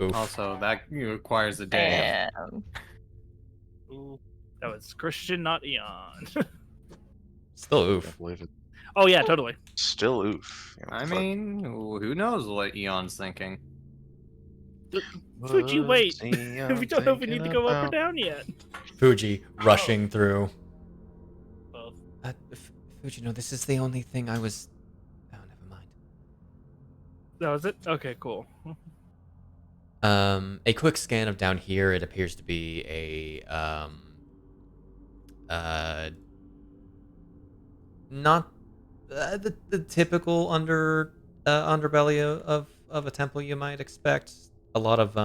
Speaker 1: Oof.
Speaker 2: Also, that requires a day.
Speaker 8: Ooh.
Speaker 3: That was Christian, not Eon.
Speaker 1: Still
Speaker 7: I
Speaker 1: oof.
Speaker 7: believe it.
Speaker 3: Oh yeah, totally.
Speaker 7: Still oof. You know,
Speaker 2: I
Speaker 7: fuck.
Speaker 2: mean, who knows what Eon's thinking?
Speaker 3: Fuji, wait.
Speaker 7: What's
Speaker 3: We
Speaker 7: Eon
Speaker 3: don't know if we need to
Speaker 7: thinking
Speaker 3: go up or
Speaker 7: about?
Speaker 3: down yet.
Speaker 1: Fuji rushing through.
Speaker 8: Both.
Speaker 1: Fujino, this is the only thing I was. Oh, never mind.
Speaker 3: That was it? Okay, cool.
Speaker 1: A quick scan of down here. It appears to be a not the typical underbelly of a temple you might expect. A lot of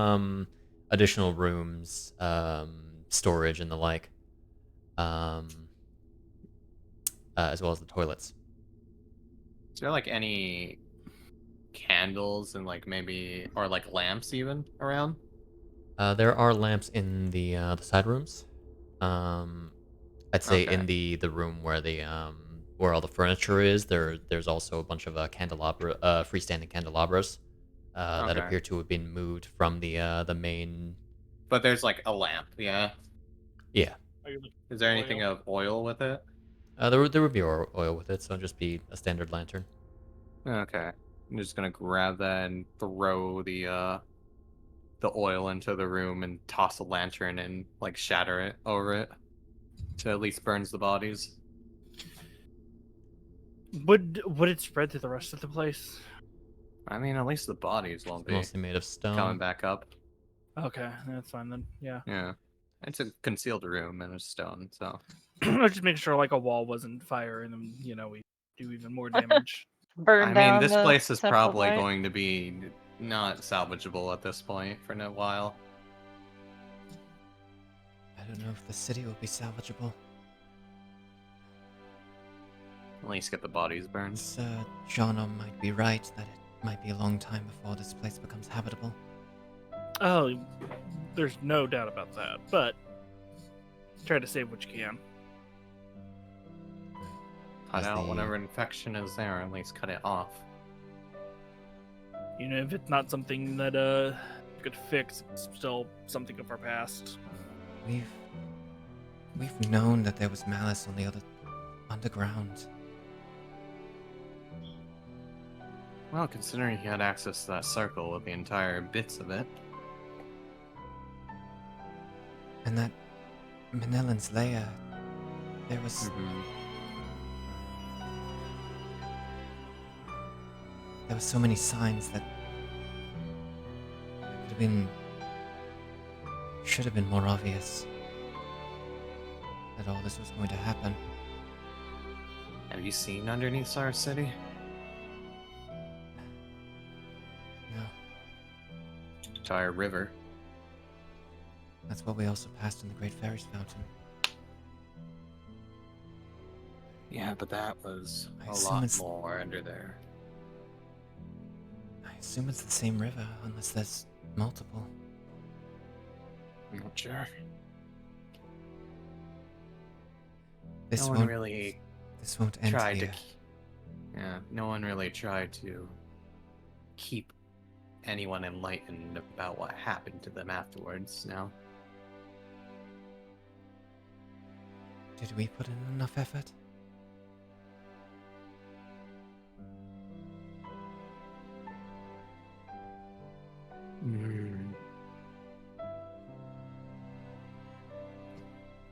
Speaker 1: additional rooms, storage and the like, as well as the toilets.
Speaker 2: Is there like any candles and like maybe or like lamps even around?
Speaker 1: There are lamps in the side rooms. I'd say
Speaker 2: Okay.
Speaker 1: in the room where all the furniture is, there's also a bunch of freestanding candelabras that
Speaker 2: Okay.
Speaker 1: appear to have been moved from the main.
Speaker 2: But there's like a lamp, yeah.
Speaker 1: Yeah,
Speaker 8: Are you looking
Speaker 2: Is there
Speaker 8: for
Speaker 2: anything
Speaker 8: oil?
Speaker 2: of oil with it?
Speaker 1: there would be oil with it, so it'd just be a standard lantern.
Speaker 2: Okay. I'm just gonna grab that and throw the oil into the room and toss a lantern and like shatter it over it. So at least burns the bodies.
Speaker 3: Would it spread to the rest of the place?
Speaker 2: I mean, at least the bodies won't be
Speaker 1: Mostly made of stone.
Speaker 2: coming back up.
Speaker 3: Okay, that's fine then. Yeah.
Speaker 2: Yeah. It's a concealed room and it's stone, so.
Speaker 3: I was just making sure like a wall wasn't fire and then, we do even more damage.
Speaker 4: Burn
Speaker 2: I
Speaker 4: down
Speaker 2: mean, this
Speaker 4: the
Speaker 2: place is
Speaker 4: temple
Speaker 2: probably
Speaker 4: light.
Speaker 2: going to be not salvageable at this point for a while.
Speaker 1: I don't know if the city will be salvageable.
Speaker 2: At least get the bodies burned.
Speaker 1: Sir Jono might be right that it might be a long time before this place becomes habitable.
Speaker 3: Oh, there's no doubt about that. But try to save what you can.
Speaker 2: Cut
Speaker 1: As
Speaker 2: out
Speaker 1: the-
Speaker 2: whatever infection is there, at least cut it off.
Speaker 3: If it's not something that you could fix, it's still something of our past.
Speaker 1: We've known that there was malice on the other underground.
Speaker 2: Well, considering he had access to that circle with the entire bits of it.
Speaker 1: And that Manillan's lair, there was so many signs that should have been more obvious that all this was going to happen.
Speaker 2: Have you seen underneath Star City?
Speaker 1: No,
Speaker 2: Entire river.
Speaker 1: that's what we also passed in the Great Fairies Fountain.
Speaker 2: Yeah, but that was
Speaker 1: I
Speaker 2: a
Speaker 1: assume
Speaker 2: lot
Speaker 1: it's-
Speaker 2: more under there.
Speaker 1: I assume it's the same river, unless there's multiple.
Speaker 2: I'm not sure.
Speaker 1: This
Speaker 2: no
Speaker 1: won't
Speaker 2: one really
Speaker 1: This won't end
Speaker 2: tried
Speaker 1: here.
Speaker 2: to. Yeah, no one really tried to keep anyone enlightened about what happened to them afterwards. Now,
Speaker 1: Did we put in enough effort?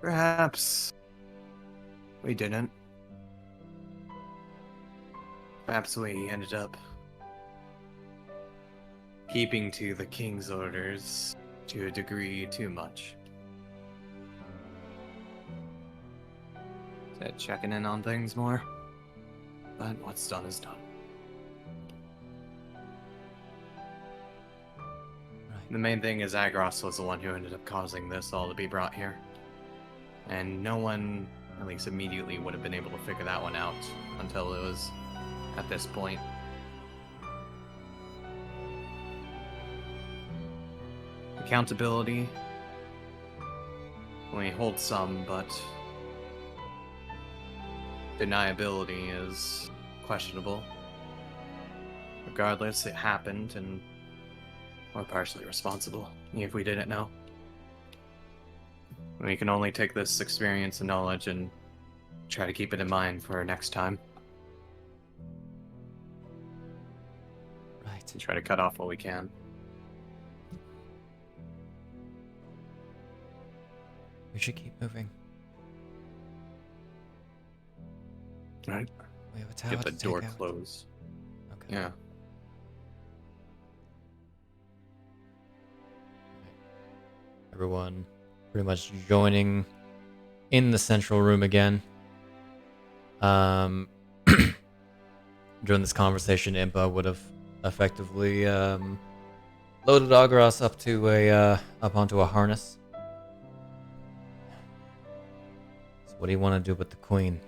Speaker 2: Perhaps we didn't. Perhaps we ended up keeping to the king's orders to a degree too much. Said checking in on things more. But what's done is done.
Speaker 1: Right.
Speaker 2: The main thing is Agros was the one who ended up causing this all to be brought here. And no one, at least immediately, would have been able to figure that one out until it was at this point. Accountability, we hold some, but deniability is questionable. Regardless, it happened, and we're partially responsible, even if we didn't know. We can only take this experience and knowledge and try to keep it in mind for next time. and try to cut off what we can.
Speaker 1: We should keep moving.
Speaker 2: Right.
Speaker 1: We have a tower
Speaker 2: Get the
Speaker 1: to
Speaker 2: door
Speaker 1: take out.
Speaker 2: closed.
Speaker 1: Okay.
Speaker 2: Yeah.
Speaker 1: Everyone pretty much joining in the central room again. During this conversation, Impa would have effectively loaded Agras up onto a harness. So what do you want to do with the queen?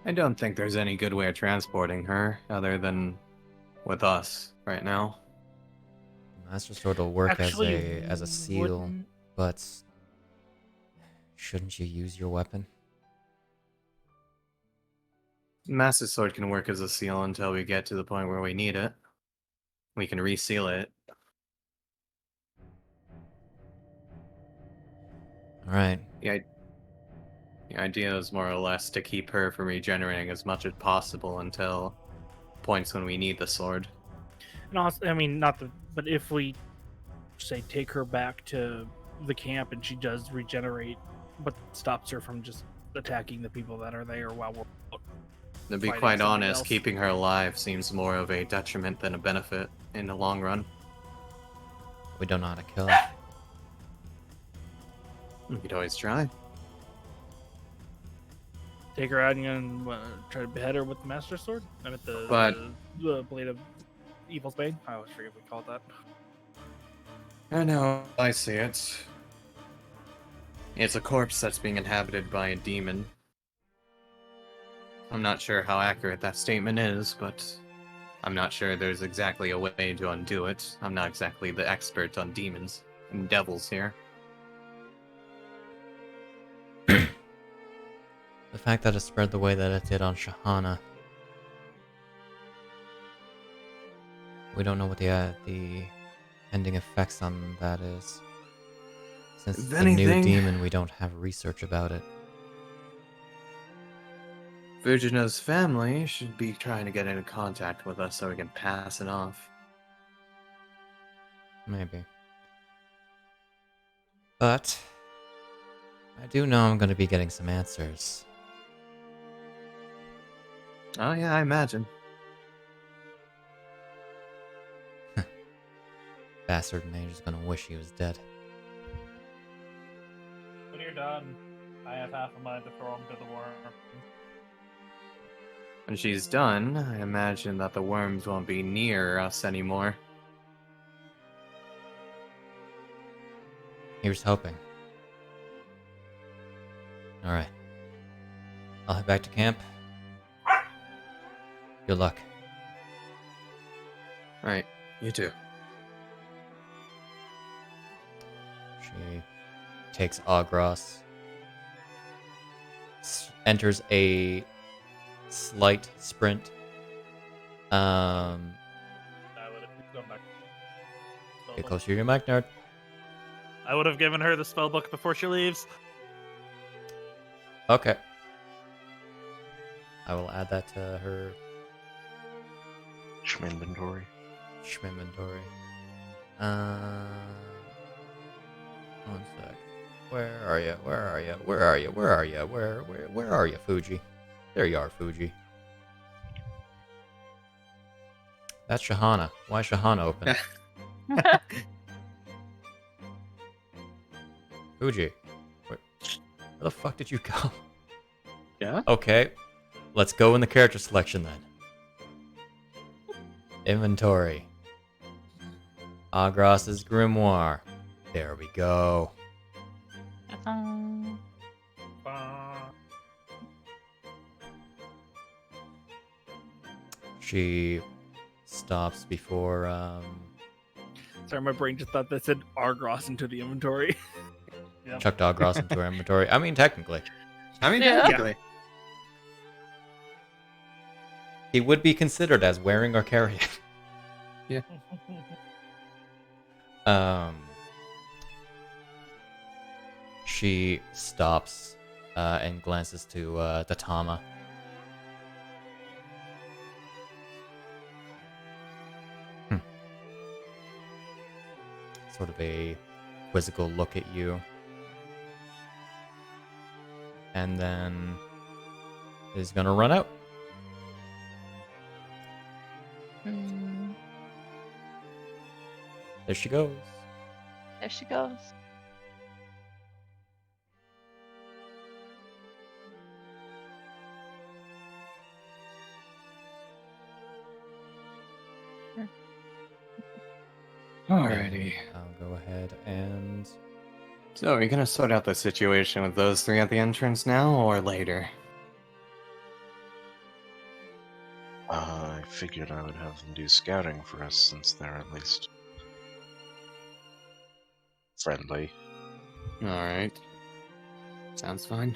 Speaker 2: I don't think there's any good way of transporting her other than with us right now.
Speaker 1: The Master Sword will work
Speaker 3: Actually,
Speaker 1: as a seal,
Speaker 3: wouldn't-
Speaker 1: but shouldn't you use your weapon?
Speaker 2: Master Sword can work as a seal until we get to the point where we need it. We can reseal it.
Speaker 1: All right.
Speaker 2: The idea is more or less to keep her from regenerating as much as possible until points when we need the sword.
Speaker 3: And also, I mean, not the, but if we say take her back to the camp and she does regenerate, what stops her from just attacking the people that are there while we're out?
Speaker 2: To be
Speaker 3: Fighting
Speaker 2: quite
Speaker 3: somebody
Speaker 2: honest,
Speaker 3: else.
Speaker 2: keeping her alive seems more of a detriment than a benefit in the long run.
Speaker 1: We don't know how to kill her.
Speaker 2: We could always try.
Speaker 3: Take her out and try to behead her with the Master Sword? I mean,
Speaker 2: But-
Speaker 3: the Blade of Evil's Bane? I always forget what we call it that.
Speaker 2: I know, I see it. It's a corpse that's being inhabited by a demon. I'm not sure how accurate that statement is, but I'm not sure there's exactly a way to undo it. I'm not exactly the expert on demons and devils here.
Speaker 1: The fact that it spread the way that it did on Shahana. We don't know what the ending effects on that is. Since
Speaker 2: If
Speaker 1: it's a new
Speaker 2: anything-
Speaker 1: demon, we don't have research about it.
Speaker 2: Fujino's family should be trying to get into contact with us so we can pass it off.
Speaker 1: Maybe. But I do know I'm going to be getting some answers.
Speaker 2: Oh yeah, I imagine.
Speaker 1: Bastard mage is going to wish he was dead.
Speaker 8: When you're done, I have half a mind to throw him to the worm.
Speaker 2: When she's done, I imagine that the worms won't be near us anymore.
Speaker 1: Here's hoping. Alright. I'll head back to camp. Good luck.
Speaker 2: Right, you too.
Speaker 1: She takes Agras, enters a slight sprint.
Speaker 8: I would have gone back.
Speaker 1: Get closer to your mic, nerd.
Speaker 8: I would have given her the spell book before she leaves.
Speaker 1: Okay. I will add that to her
Speaker 7: Inventory.
Speaker 1: inventory. One sec. Where are you? Where are you? Where are you? Where are you? Where are you, Fuji? There you are, Fuji. That's Shahana. Why is Shahana open? Fuji. Where the fuck did you go?
Speaker 2: Yeah?
Speaker 1: Okay. Let's go in the character selection then. Inventory. Agras's Grimoire. There we go. She stops before
Speaker 3: Sorry, my brain just thought that said Argros into the inventory.
Speaker 1: chucked Agras into her inventory. I mean, technically.
Speaker 2: I mean,
Speaker 4: Yeah.
Speaker 2: technically.
Speaker 1: He would be considered as wearing or carrying. She stops and glances to Tama. sort of a quizzical look at you. And then is gonna run out. There she goes.
Speaker 4: There she goes.
Speaker 2: Alrighty.
Speaker 1: I'll go ahead and...
Speaker 2: So, are you gonna sort out the situation with those three at the entrance now, or later?
Speaker 7: I figured I would have them do scouting for us since they're at least friendly.
Speaker 2: Alright. Sounds fine.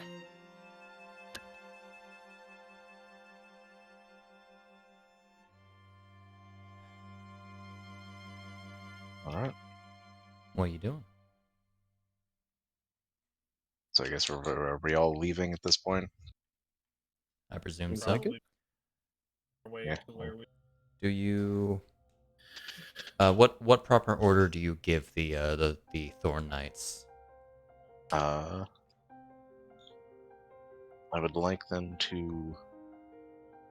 Speaker 7: Alright.
Speaker 1: What are you doing?
Speaker 7: So I guess are we all leaving at this point?
Speaker 1: I presume so.
Speaker 8: Probably. Way
Speaker 7: Yeah.
Speaker 8: to where we...
Speaker 1: Do you... what proper order do you give the Thorn Knights?
Speaker 7: I would like them to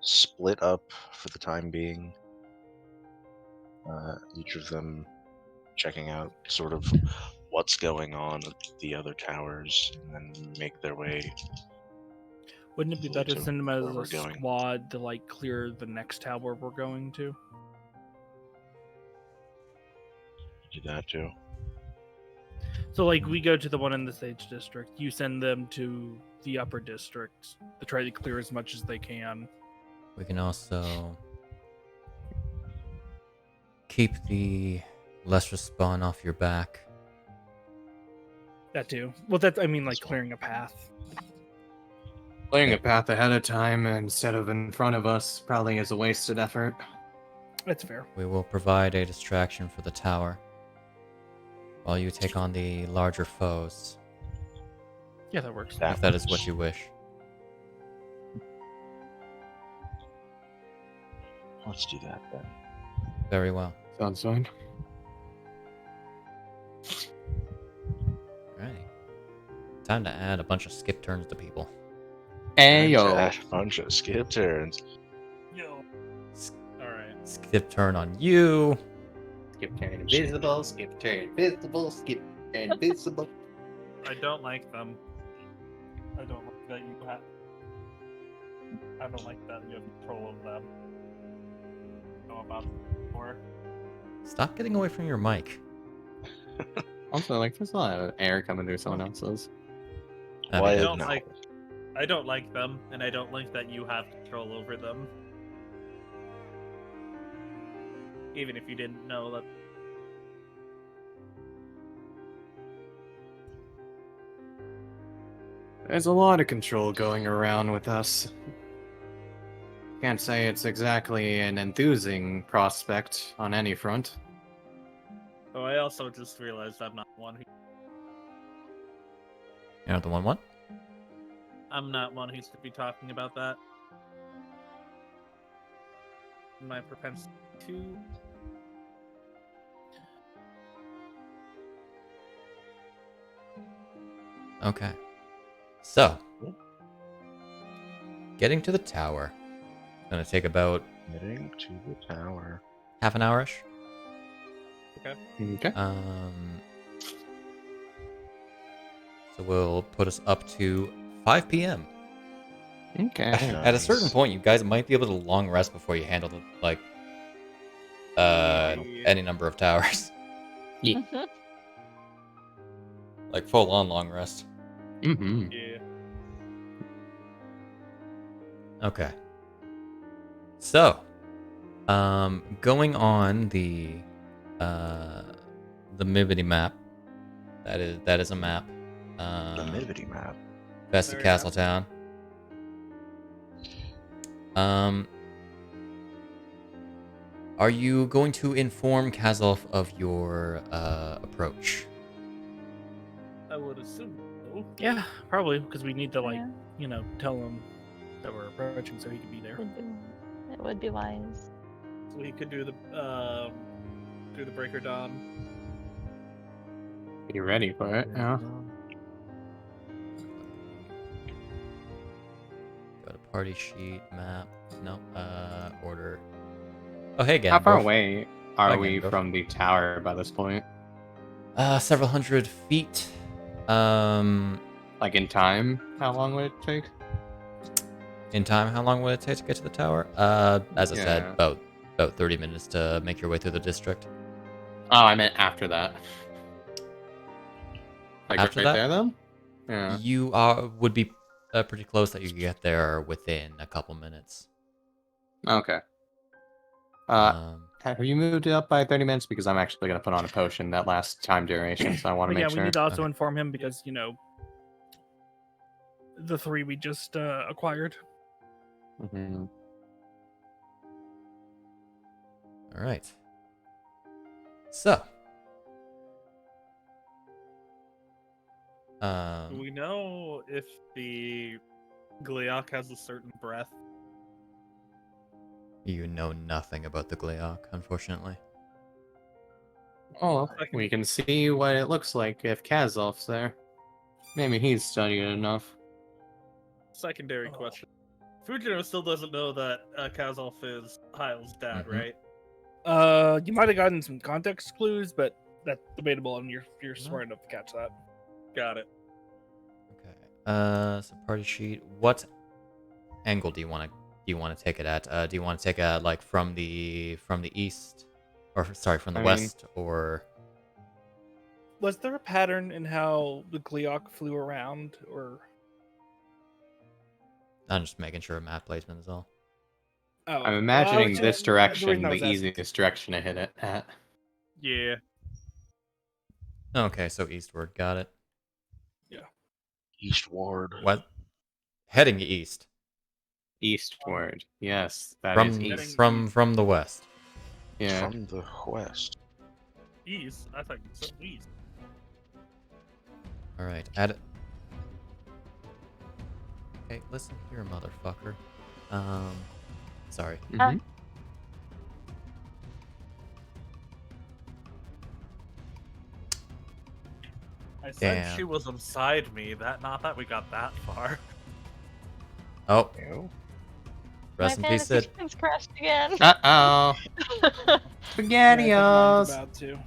Speaker 7: split up for the time being. Each of them checking out sort of what's going on at the other towers, and then make their way.
Speaker 3: Wouldn't it be better to
Speaker 7: to
Speaker 3: send them as
Speaker 7: where
Speaker 3: a
Speaker 7: we're going.
Speaker 3: squad to like clear the next tower we're going to?
Speaker 7: Do that too.
Speaker 3: So like we go to the one in the Sage District, you send them to the upper district to try to clear as much as they can.
Speaker 1: We can also keep the lesser spawn off your back.
Speaker 3: That too. Well, I mean like clearing a path.
Speaker 2: Playing a path ahead of time instead of in front of us probably is a wasted effort.
Speaker 3: That's fair.
Speaker 1: We will provide a distraction for the tower while you take on the larger foes,
Speaker 3: Yeah, that works.
Speaker 1: if that is what you wish.
Speaker 7: Let's do that then.
Speaker 1: Very well.
Speaker 2: Sounds fine.
Speaker 1: Alright. Time to add a bunch of skip turns to people.
Speaker 2: Ayo!
Speaker 7: A bunch of skip turns.
Speaker 8: Yo. Alright.
Speaker 1: Skip turn on you.
Speaker 2: Skip turn invisible, skip turn invisible, skip turn invisible.
Speaker 8: I don't like them. I don't like that you have... I don't like that you have control of them. Know about them before.
Speaker 1: Stop getting away from your mic.
Speaker 2: Also, like, there's a lot of air coming through someone else's.
Speaker 1: I
Speaker 7: Why
Speaker 1: mean,
Speaker 8: don't
Speaker 7: no?
Speaker 8: like- I don't like them, and I don't like that you have control over them. Even if you didn't know that.
Speaker 2: There's a lot of control going around with us. Can't say it's exactly an enthusing prospect on any front.
Speaker 8: Oh, I also just realized I'm not one who...
Speaker 1: You're not the one?
Speaker 8: I'm not one who's to be talking about that. My propensity to...
Speaker 1: Okay. So, getting to the tower. Gonna take about
Speaker 7: Heading to the tower.
Speaker 1: half an hour-ish.
Speaker 2: Okay.
Speaker 1: So we'll put us up to 5 p.m.
Speaker 2: Okay.
Speaker 1: At a certain point, you guys might be able to long rest before you handle the, like, any number of towers. Like full-on long rest.
Speaker 2: Mm-hmm.
Speaker 8: Yeah.
Speaker 1: Okay. So, going on the Mivity map. That is a map.
Speaker 7: The Mivity map.
Speaker 1: Best of
Speaker 8: Fair
Speaker 1: Castletown. Are you going to inform Kazolf of your approach?
Speaker 8: I would assume so.
Speaker 3: Yeah, probably because we need to like
Speaker 4: Yeah.
Speaker 3: tell him that we're approaching so he can be there.
Speaker 4: It would be wise.
Speaker 8: So he could do the Breaker Dawn.
Speaker 2: You ready for it? Yeah.
Speaker 1: Go to party sheet, map. No, order. Oh, hey,
Speaker 2: How far
Speaker 1: Ganondorf.
Speaker 2: away
Speaker 1: Hi,
Speaker 2: are we
Speaker 1: Ganondorf.
Speaker 2: from the tower by this point?
Speaker 1: Several hundred feet.
Speaker 2: Like in time? How long would it take?
Speaker 1: In time, how long would it take to get to the tower? As I said,
Speaker 2: Yeah.
Speaker 1: about 30 minutes to make your way through the district.
Speaker 2: Oh, I meant after that. Like
Speaker 1: After
Speaker 2: right
Speaker 1: that?
Speaker 2: there, though? Yeah.
Speaker 1: You would be pretty close that you could get there within a couple minutes.
Speaker 2: Okay. Have you moved it up by 30 minutes? Because I'm actually going to put on a potion that lasts time duration, so I want to
Speaker 5: But
Speaker 2: make
Speaker 5: yeah,
Speaker 2: sure.
Speaker 5: we need to also
Speaker 1: Okay.
Speaker 5: inform him because, you know, the 3 we just acquired.
Speaker 2: Mm-hmm.
Speaker 1: All right. So.
Speaker 8: Do we know if the Gleeok has a certain breath?
Speaker 1: You know nothing about the Gleeok, unfortunately.
Speaker 2: Oh, we can see what it looks like if Kazolf's there. Maybe he's studied enough.
Speaker 8: Secondary question. Fujino still doesn't know that Kazolf is Hyle's dad,
Speaker 1: Mhm.
Speaker 8: right?
Speaker 5: You might have gotten some context clues, but that's debatable, and you're smart enough to catch that.
Speaker 8: Got it.
Speaker 1: Okay. So party sheet. What angle do you want to take it at? Do you want to take it like from the east, or sorry, from the west, or?
Speaker 5: Was there a pattern in how the Gleeok flew around, or?
Speaker 1: I'm just making sure map placement is all.
Speaker 5: Oh,
Speaker 2: I'm imagining
Speaker 5: well,
Speaker 2: this
Speaker 5: the
Speaker 2: direction
Speaker 5: reason I
Speaker 2: the
Speaker 5: was asking-
Speaker 2: easiest direction to hit it at.
Speaker 8: Yeah.
Speaker 1: Okay, so eastward. Got it.
Speaker 7: Eastward.
Speaker 1: What? Heading east.
Speaker 2: Eastward. Yes, that
Speaker 1: From
Speaker 2: is east.
Speaker 1: from the west.
Speaker 2: Yeah.
Speaker 7: From the west.
Speaker 8: East? I thought you said east.
Speaker 1: All right. Add it. Okay, listen here, motherfucker. Sorry.
Speaker 2: Mhm.
Speaker 8: I said
Speaker 1: Damn.
Speaker 8: she was inside me. Not that we got that far.
Speaker 1: Oh,
Speaker 7: No.
Speaker 1: rest in
Speaker 4: My
Speaker 1: peace,
Speaker 4: fantasy
Speaker 1: Sid.
Speaker 4: screen's crashed again.
Speaker 2: Uh-oh.
Speaker 5: Yeah, I think mine's
Speaker 2: SpaghettiOs!
Speaker 5: about to.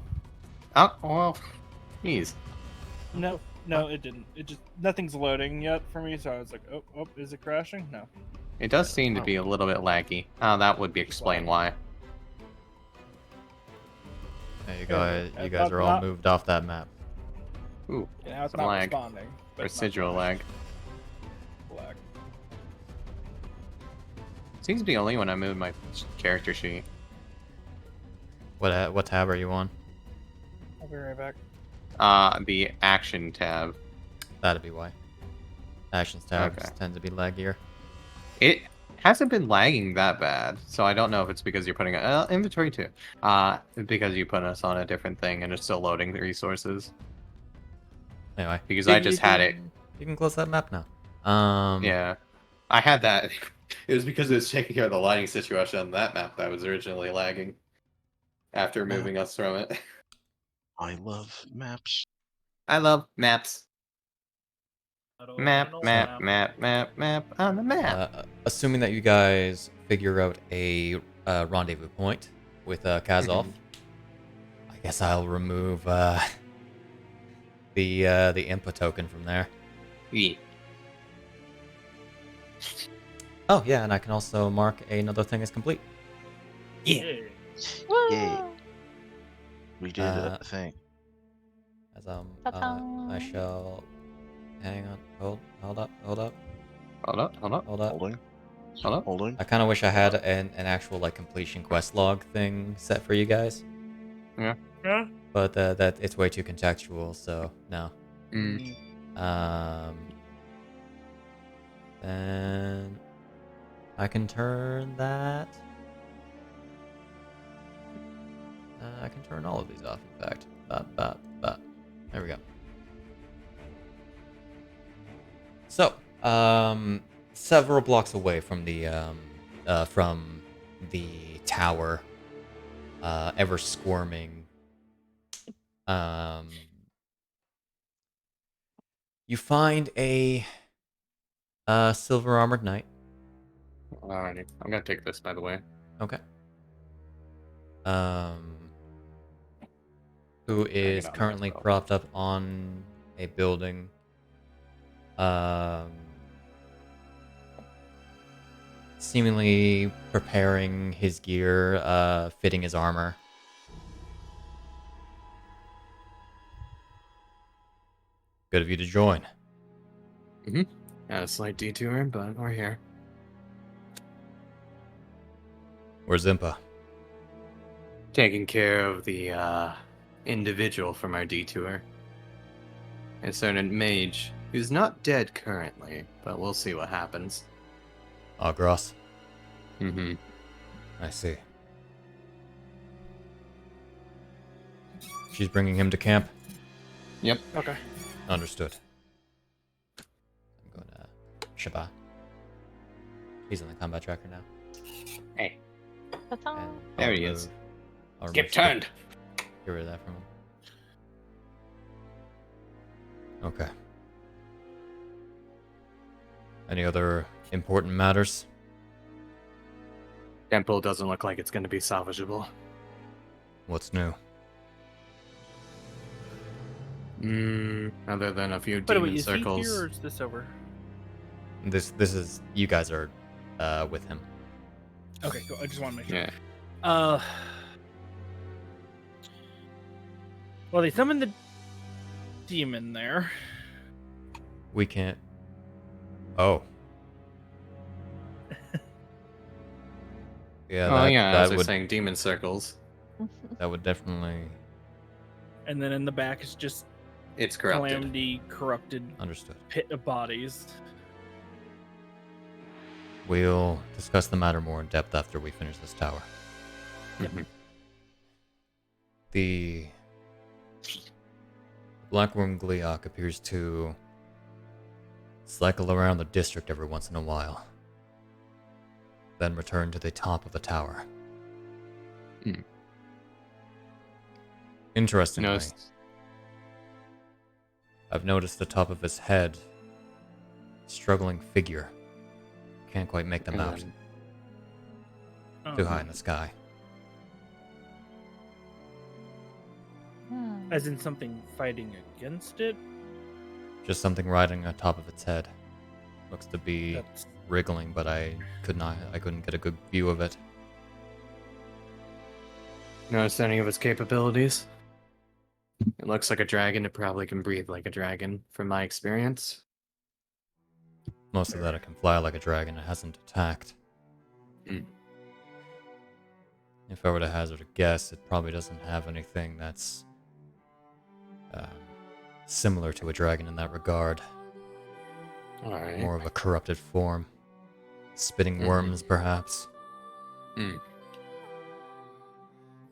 Speaker 2: Oh, well, jeez.
Speaker 5: No, it didn't. It just nothing's loading yet for me, so I was like, oh, is it crashing? No.
Speaker 2: It does seem to be a little bit laggy. Oh, that would be explain why.
Speaker 1: Hey, you
Speaker 5: There we
Speaker 1: guys,
Speaker 5: go.
Speaker 1: you guys are all
Speaker 5: Not-
Speaker 1: moved off that map.
Speaker 2: Ooh,
Speaker 5: Yeah, now it's
Speaker 2: Some
Speaker 5: not
Speaker 2: lag.
Speaker 5: responding. but it's not
Speaker 2: residual lag.
Speaker 5: lag.
Speaker 2: Seems to be only when I move my character sheet.
Speaker 1: What tab are you on?
Speaker 5: I'll be right back.
Speaker 2: The action tab.
Speaker 1: That'd be why. Actions tabs
Speaker 2: Okay.
Speaker 1: tend to be laggier.
Speaker 2: It hasn't been lagging that bad, so I don't know if it's because you're putting inventory too. Because you put us on a different thing and it's still loading the resources.
Speaker 1: Anyway,
Speaker 2: Because
Speaker 1: you-
Speaker 2: I just
Speaker 1: you
Speaker 2: had
Speaker 1: can- You can close that map now.
Speaker 2: Yeah, I had that. It was because it was taking care of the lighting situation on that map that was originally lagging. After moving us from it.
Speaker 7: I love maps.
Speaker 2: I love maps.
Speaker 8: I don't
Speaker 2: Map,
Speaker 8: know
Speaker 2: map,
Speaker 8: now.
Speaker 2: map on the map.
Speaker 1: Assuming that you guys figure out a rendezvous point with Kazolf, I guess I'll remove the input token from there.
Speaker 2: Yeah.
Speaker 1: Oh yeah, and I can also mark another thing as complete.
Speaker 8: Yeah.
Speaker 7: Yay. We did
Speaker 1: Uh,
Speaker 7: a thing.
Speaker 1: As
Speaker 4: Ta-ta.
Speaker 1: I shall hang on. Hold up.
Speaker 2: Hold up.
Speaker 7: Holding. Holding.
Speaker 1: I kind of wish I had an actual like completion quest log thing set for you guys,
Speaker 8: Yeah.
Speaker 1: but that it's way too contextual. So no.
Speaker 2: Mm.
Speaker 1: Then I can turn that. I can turn all of these off. In fact, there we go. So, several blocks away from the tower, ever squirming, You find a silver armored knight.
Speaker 2: Alrighty. I'm gonna take this, by the way.
Speaker 1: Okay. Who is
Speaker 2: on
Speaker 1: currently
Speaker 2: as well.
Speaker 1: propped up on a building. Seemingly preparing his gear, fitting his armor. Good of you to join.
Speaker 2: Got a slight detour, but we're here.
Speaker 1: Where's Impa?
Speaker 2: Taking care of the individual from our detour. A certain mage who's not dead currently, but we'll see what happens.
Speaker 1: Agros.
Speaker 2: Mm-hmm.
Speaker 1: I see. She's bringing him to camp?
Speaker 2: Yep.
Speaker 3: Okay.
Speaker 1: Understood. I'm going to Shaba. He's on the combat tracker now.
Speaker 2: Hey.
Speaker 4: Ta-ta.
Speaker 1: And
Speaker 2: There
Speaker 1: I'll
Speaker 2: he is.
Speaker 1: remove- I'll
Speaker 2: Skip
Speaker 1: remove
Speaker 2: turned.
Speaker 1: Get rid of that from him. Okay. Any other important matters?
Speaker 2: Temple doesn't look like it's going to be salvageable.
Speaker 1: What's new?
Speaker 2: Other than a few
Speaker 3: By the way,
Speaker 2: demon
Speaker 3: is he
Speaker 2: circles.
Speaker 3: here or is this over?
Speaker 1: This is you guys are with him.
Speaker 3: Okay, cool. I just want to make sure.
Speaker 2: Yeah.
Speaker 3: Well, they summoned the demon there.
Speaker 1: We can't. Oh. Yeah.
Speaker 2: Oh
Speaker 1: That,
Speaker 2: yeah,
Speaker 1: that
Speaker 2: as I was
Speaker 1: would
Speaker 2: saying, demon circles.
Speaker 1: that would definitely
Speaker 3: And then in the back is just
Speaker 2: It's corrupted.
Speaker 3: Calamity corrupted
Speaker 1: understood.
Speaker 3: pit of bodies.
Speaker 1: We'll discuss the matter more in depth after we finish this tower.
Speaker 2: Mhm.
Speaker 1: The Blackworm Gleeok appears to cycle around the district every once in a while, then return to the top of the tower.
Speaker 2: Hmm.
Speaker 1: Interestingly,
Speaker 2: Noticed-
Speaker 1: I've noticed the top of his head, struggling figure. Can't quite make them out. Too high in the sky.
Speaker 4: Hmm.
Speaker 3: As in something fighting against it.
Speaker 1: Just something riding on top of its head. Looks to be
Speaker 3: That's
Speaker 1: wriggling, but I couldn't get a good view of it.
Speaker 2: Noticed any of its capabilities? It looks like a dragon. It probably can breathe like a dragon, from my experience.
Speaker 1: Most of that it can fly like a dragon. It hasn't attacked.
Speaker 2: Hmm.
Speaker 1: If I were to hazard a guess, it probably doesn't have anything that's similar to a dragon in that regard.
Speaker 2: Alright.
Speaker 1: More of a corrupted form. Spitting
Speaker 2: Mhm.
Speaker 1: worms, perhaps.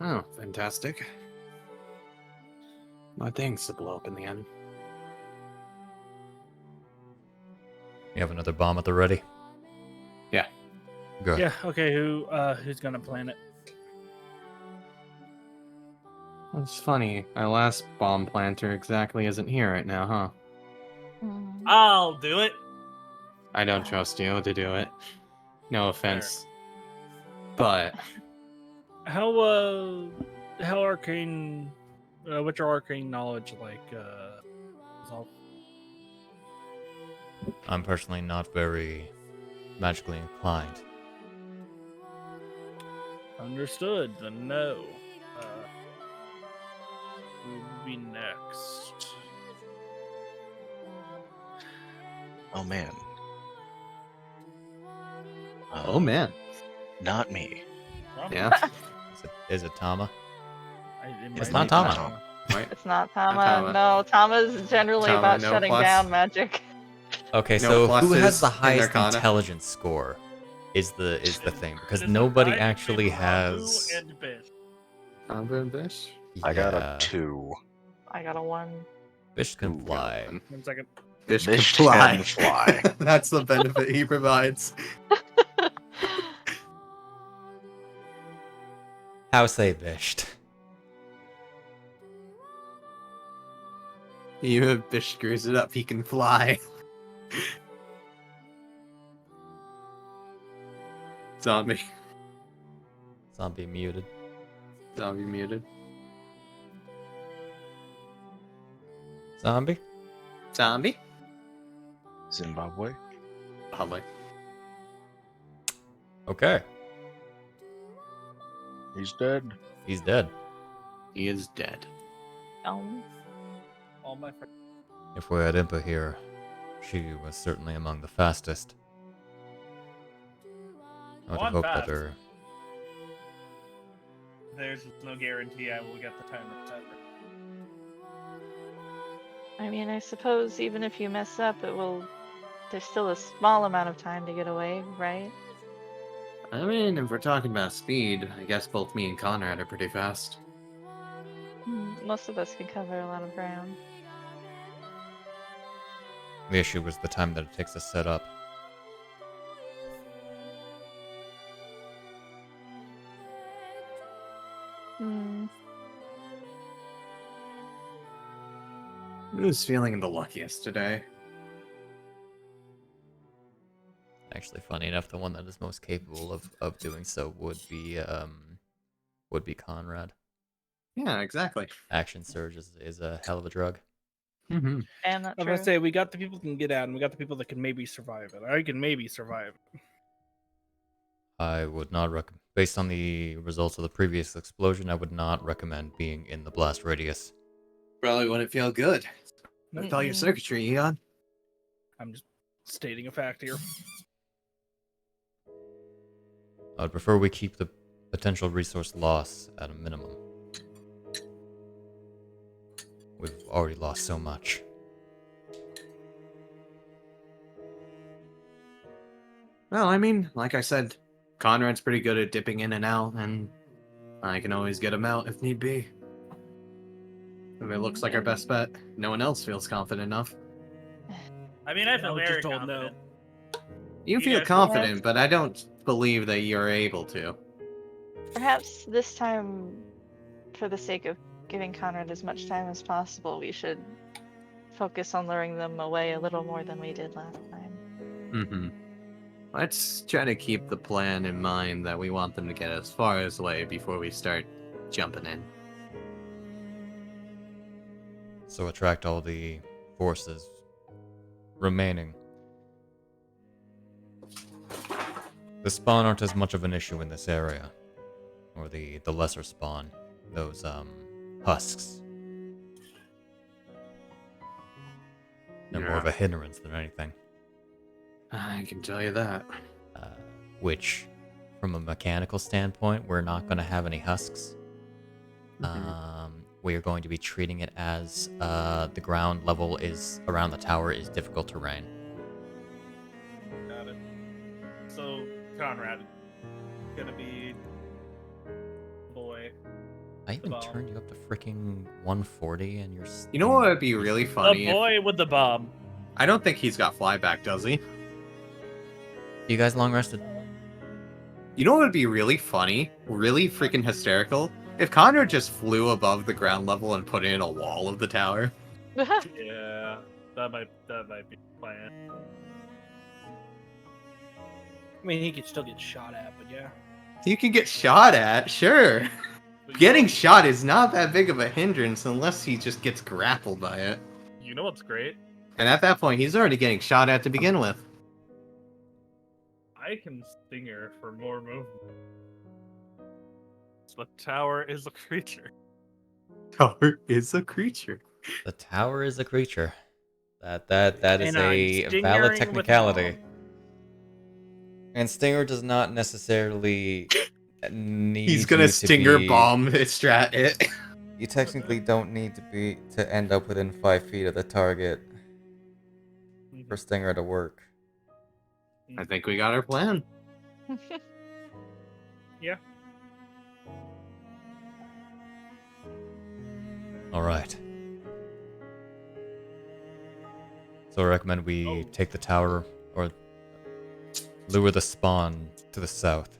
Speaker 2: Oh, fantastic. My things to blow up in the end.
Speaker 1: You have another bomb at the ready?
Speaker 2: Yeah.
Speaker 1: Good.
Speaker 3: yeah. Okay, who's gonna plan it?
Speaker 2: It's funny. Our last bomb planter exactly isn't here right now, huh?
Speaker 4: Hmm.
Speaker 8: I'll do it.
Speaker 2: I don't trust you to do it. No offense. But
Speaker 3: How arcane? What's your arcane knowledge like? Zolf?
Speaker 1: I'm personally not very magically inclined.
Speaker 3: Understood. Then no. Who will be next?
Speaker 7: Oh man.
Speaker 2: oh man.
Speaker 7: Not me.
Speaker 2: Yeah.
Speaker 1: Is it Tama? It's
Speaker 3: might
Speaker 1: not
Speaker 3: be
Speaker 1: Tama.
Speaker 2: Right.
Speaker 4: It's not Tama.
Speaker 2: Tama.
Speaker 4: No, Tama's generally
Speaker 2: Tama,
Speaker 4: about
Speaker 2: no
Speaker 4: shutting
Speaker 2: plus.
Speaker 4: down magic.
Speaker 1: Okay,
Speaker 2: No
Speaker 1: so who
Speaker 2: pluses
Speaker 1: has the
Speaker 2: in
Speaker 1: highest
Speaker 2: Arcana.
Speaker 1: intelligence score is the thing, because
Speaker 8: It is
Speaker 1: nobody
Speaker 8: Rambu
Speaker 1: actually
Speaker 8: and
Speaker 1: has.
Speaker 8: Bisht.
Speaker 2: This?
Speaker 7: I got
Speaker 1: Yeah,
Speaker 7: a 2.
Speaker 4: I got a 1.
Speaker 1: Bisht can
Speaker 2: Ooh,
Speaker 1: fly.
Speaker 3: 1 second.
Speaker 2: Bish
Speaker 7: Bisht
Speaker 2: can fly.
Speaker 7: can fly.
Speaker 2: That's the benefit he provides.
Speaker 1: How say Bisht?
Speaker 2: Even if Bisht screws it up, he can fly. Zombie.
Speaker 1: Zombie muted.
Speaker 2: Zombie muted.
Speaker 1: Zombie?
Speaker 2: Zombie?
Speaker 7: Zimbabwe.
Speaker 2: Probably.
Speaker 1: Okay.
Speaker 7: He's dead.
Speaker 1: He's dead.
Speaker 2: He is dead.
Speaker 5: All my friends.
Speaker 1: If we had Impa here, she was certainly among the fastest. I would
Speaker 8: One
Speaker 1: hope
Speaker 8: fast.
Speaker 1: that her...
Speaker 8: There's no guarantee I will get the timer set.
Speaker 4: I mean, I suppose even if you mess up, there's still a small amount of time to get away, right?
Speaker 2: I mean, if we're talking about speed, I guess both me and Conrad are pretty fast.
Speaker 4: Most of us can cover a lot of ground.
Speaker 1: The issue was the time that it takes to set up.
Speaker 2: Who's feeling the luckiest today?
Speaker 1: Actually, funny enough, the one that is most capable of doing so would be Conrad.
Speaker 2: Yeah, exactly.
Speaker 1: Action surge is a hell of a drug.
Speaker 2: Mm-hmm.
Speaker 4: And that's
Speaker 5: I'm
Speaker 4: true.
Speaker 5: gonna say we got the people who can get out, and we got the people that can maybe survive it. I can maybe survive it.
Speaker 1: I would not recommend, based on the results of the previous explosion, I would not recommend being in the blast radius.
Speaker 2: Probably wouldn't feel good. With all your circuitry, Eon.
Speaker 5: I'm just stating a fact here.
Speaker 1: I'd prefer we keep the potential resource loss at a minimum. We've already lost so much.
Speaker 2: Well, I mean, like I said, Conrad's pretty good at dipping in and out, and I can always get him out if need be. If it looks like our best bet, no one else feels confident enough.
Speaker 8: I mean, I feel
Speaker 5: I was
Speaker 8: very
Speaker 5: just told no.
Speaker 8: confident.
Speaker 2: You
Speaker 8: You
Speaker 2: feel
Speaker 8: guys-
Speaker 2: confident, but I don't believe that you're able to.
Speaker 4: Perhaps this time, for the sake of giving Conrad as much time as possible, we should focus on luring them away a little more than we did last time.
Speaker 2: Mm-hmm. Let's try to keep the plan in mind that we want them to get as far as away before we start jumping in.
Speaker 1: So attract all the forces remaining. The spawn aren't as much of an issue in this area. Or the lesser spawn. Those, husks. They're more of a hindrance than anything.
Speaker 2: I can tell you that.
Speaker 1: Which, from a mechanical standpoint, we're not going to have any husks. We are going to be treating it as the ground level is around the tower is difficult terrain.
Speaker 8: Got it. So, Conrad, gonna be boy.
Speaker 1: I even
Speaker 8: Bomb.
Speaker 1: turned you up to freaking 140 and you're still...
Speaker 2: You know what would be really funny?
Speaker 8: The boy with the bomb.
Speaker 2: I don't think he's got flyback, does he?
Speaker 1: You guys long rested?
Speaker 2: You know what would be really funny? Really freaking hysterical? If Conrad just flew above the ground level and put in a wall of the tower.
Speaker 8: Yeah, that might be the plan.
Speaker 5: I mean, he could still get shot at, but yeah.
Speaker 2: You can get shot at, sure. Getting shot is not that big of a hindrance unless he just gets grappled by it.
Speaker 8: You know what's great?
Speaker 2: And at that point, he's already getting shot at to begin with.
Speaker 8: I can stinger for more movement. The tower is a creature.
Speaker 2: Tower is a creature.
Speaker 1: The tower is a creature. That is
Speaker 5: And I'm
Speaker 1: a
Speaker 5: stingering
Speaker 1: valid
Speaker 5: with
Speaker 1: technicality.
Speaker 5: bomb.
Speaker 1: And Stinger does not necessarily need
Speaker 2: He's gonna
Speaker 1: you to
Speaker 2: stinger
Speaker 1: be-
Speaker 2: bomb strat it.
Speaker 1: You technically don't need to end up within 5 feet of the target for Stinger to work.
Speaker 2: I think we got our plan.
Speaker 8: Yeah.
Speaker 1: Alright. So I recommend we take the tower, or lure the spawn to the south.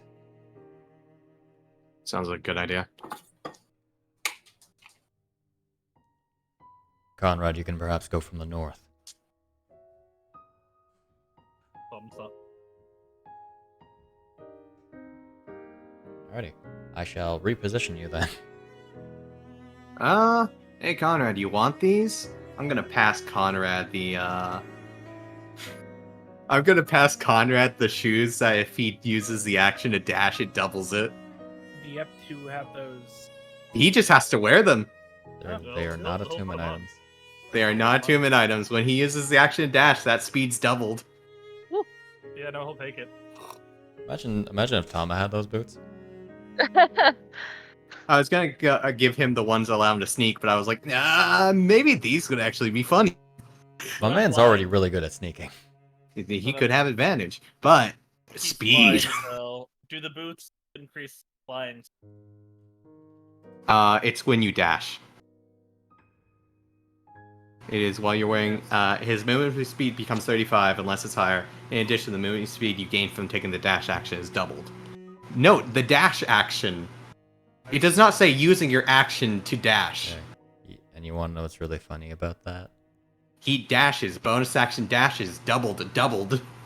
Speaker 2: Sounds like a good idea.
Speaker 1: Conrad, you can perhaps go from the north.
Speaker 8: Thumbs up.
Speaker 1: Alrighty. I shall reposition you then.
Speaker 2: Hey Conrad, you want these? I'm gonna pass Conrad the I'm gonna pass Conrad the shoes that if he uses the action to dash, it doubles it.
Speaker 3: Do you have to have those?
Speaker 2: He just has to wear them.
Speaker 1: They are not attunement items.
Speaker 2: They are not attunement items. When he uses the action to dash, that speed's doubled.
Speaker 8: Yeah, no, he'll take it.
Speaker 1: Imagine if Tama had those boots.
Speaker 2: I was gonna give him the ones that allow him to sneak, but I was like, maybe these could actually be funny.
Speaker 1: My man's already really good at sneaking.
Speaker 2: He could have advantage, but
Speaker 8: He's
Speaker 2: speed.
Speaker 8: flying, so do the boots increase flying?
Speaker 2: It's when you dash. It is while you're wearing. His movement speed becomes 35 unless it's higher. In addition, the movement speed you gain from taking the dash action is doubled. Note the dash action. It does not say using your action to dash.
Speaker 1: Okay. And you want to know what's really funny about that?
Speaker 2: He dashes. Bonus action dashes. Doubled.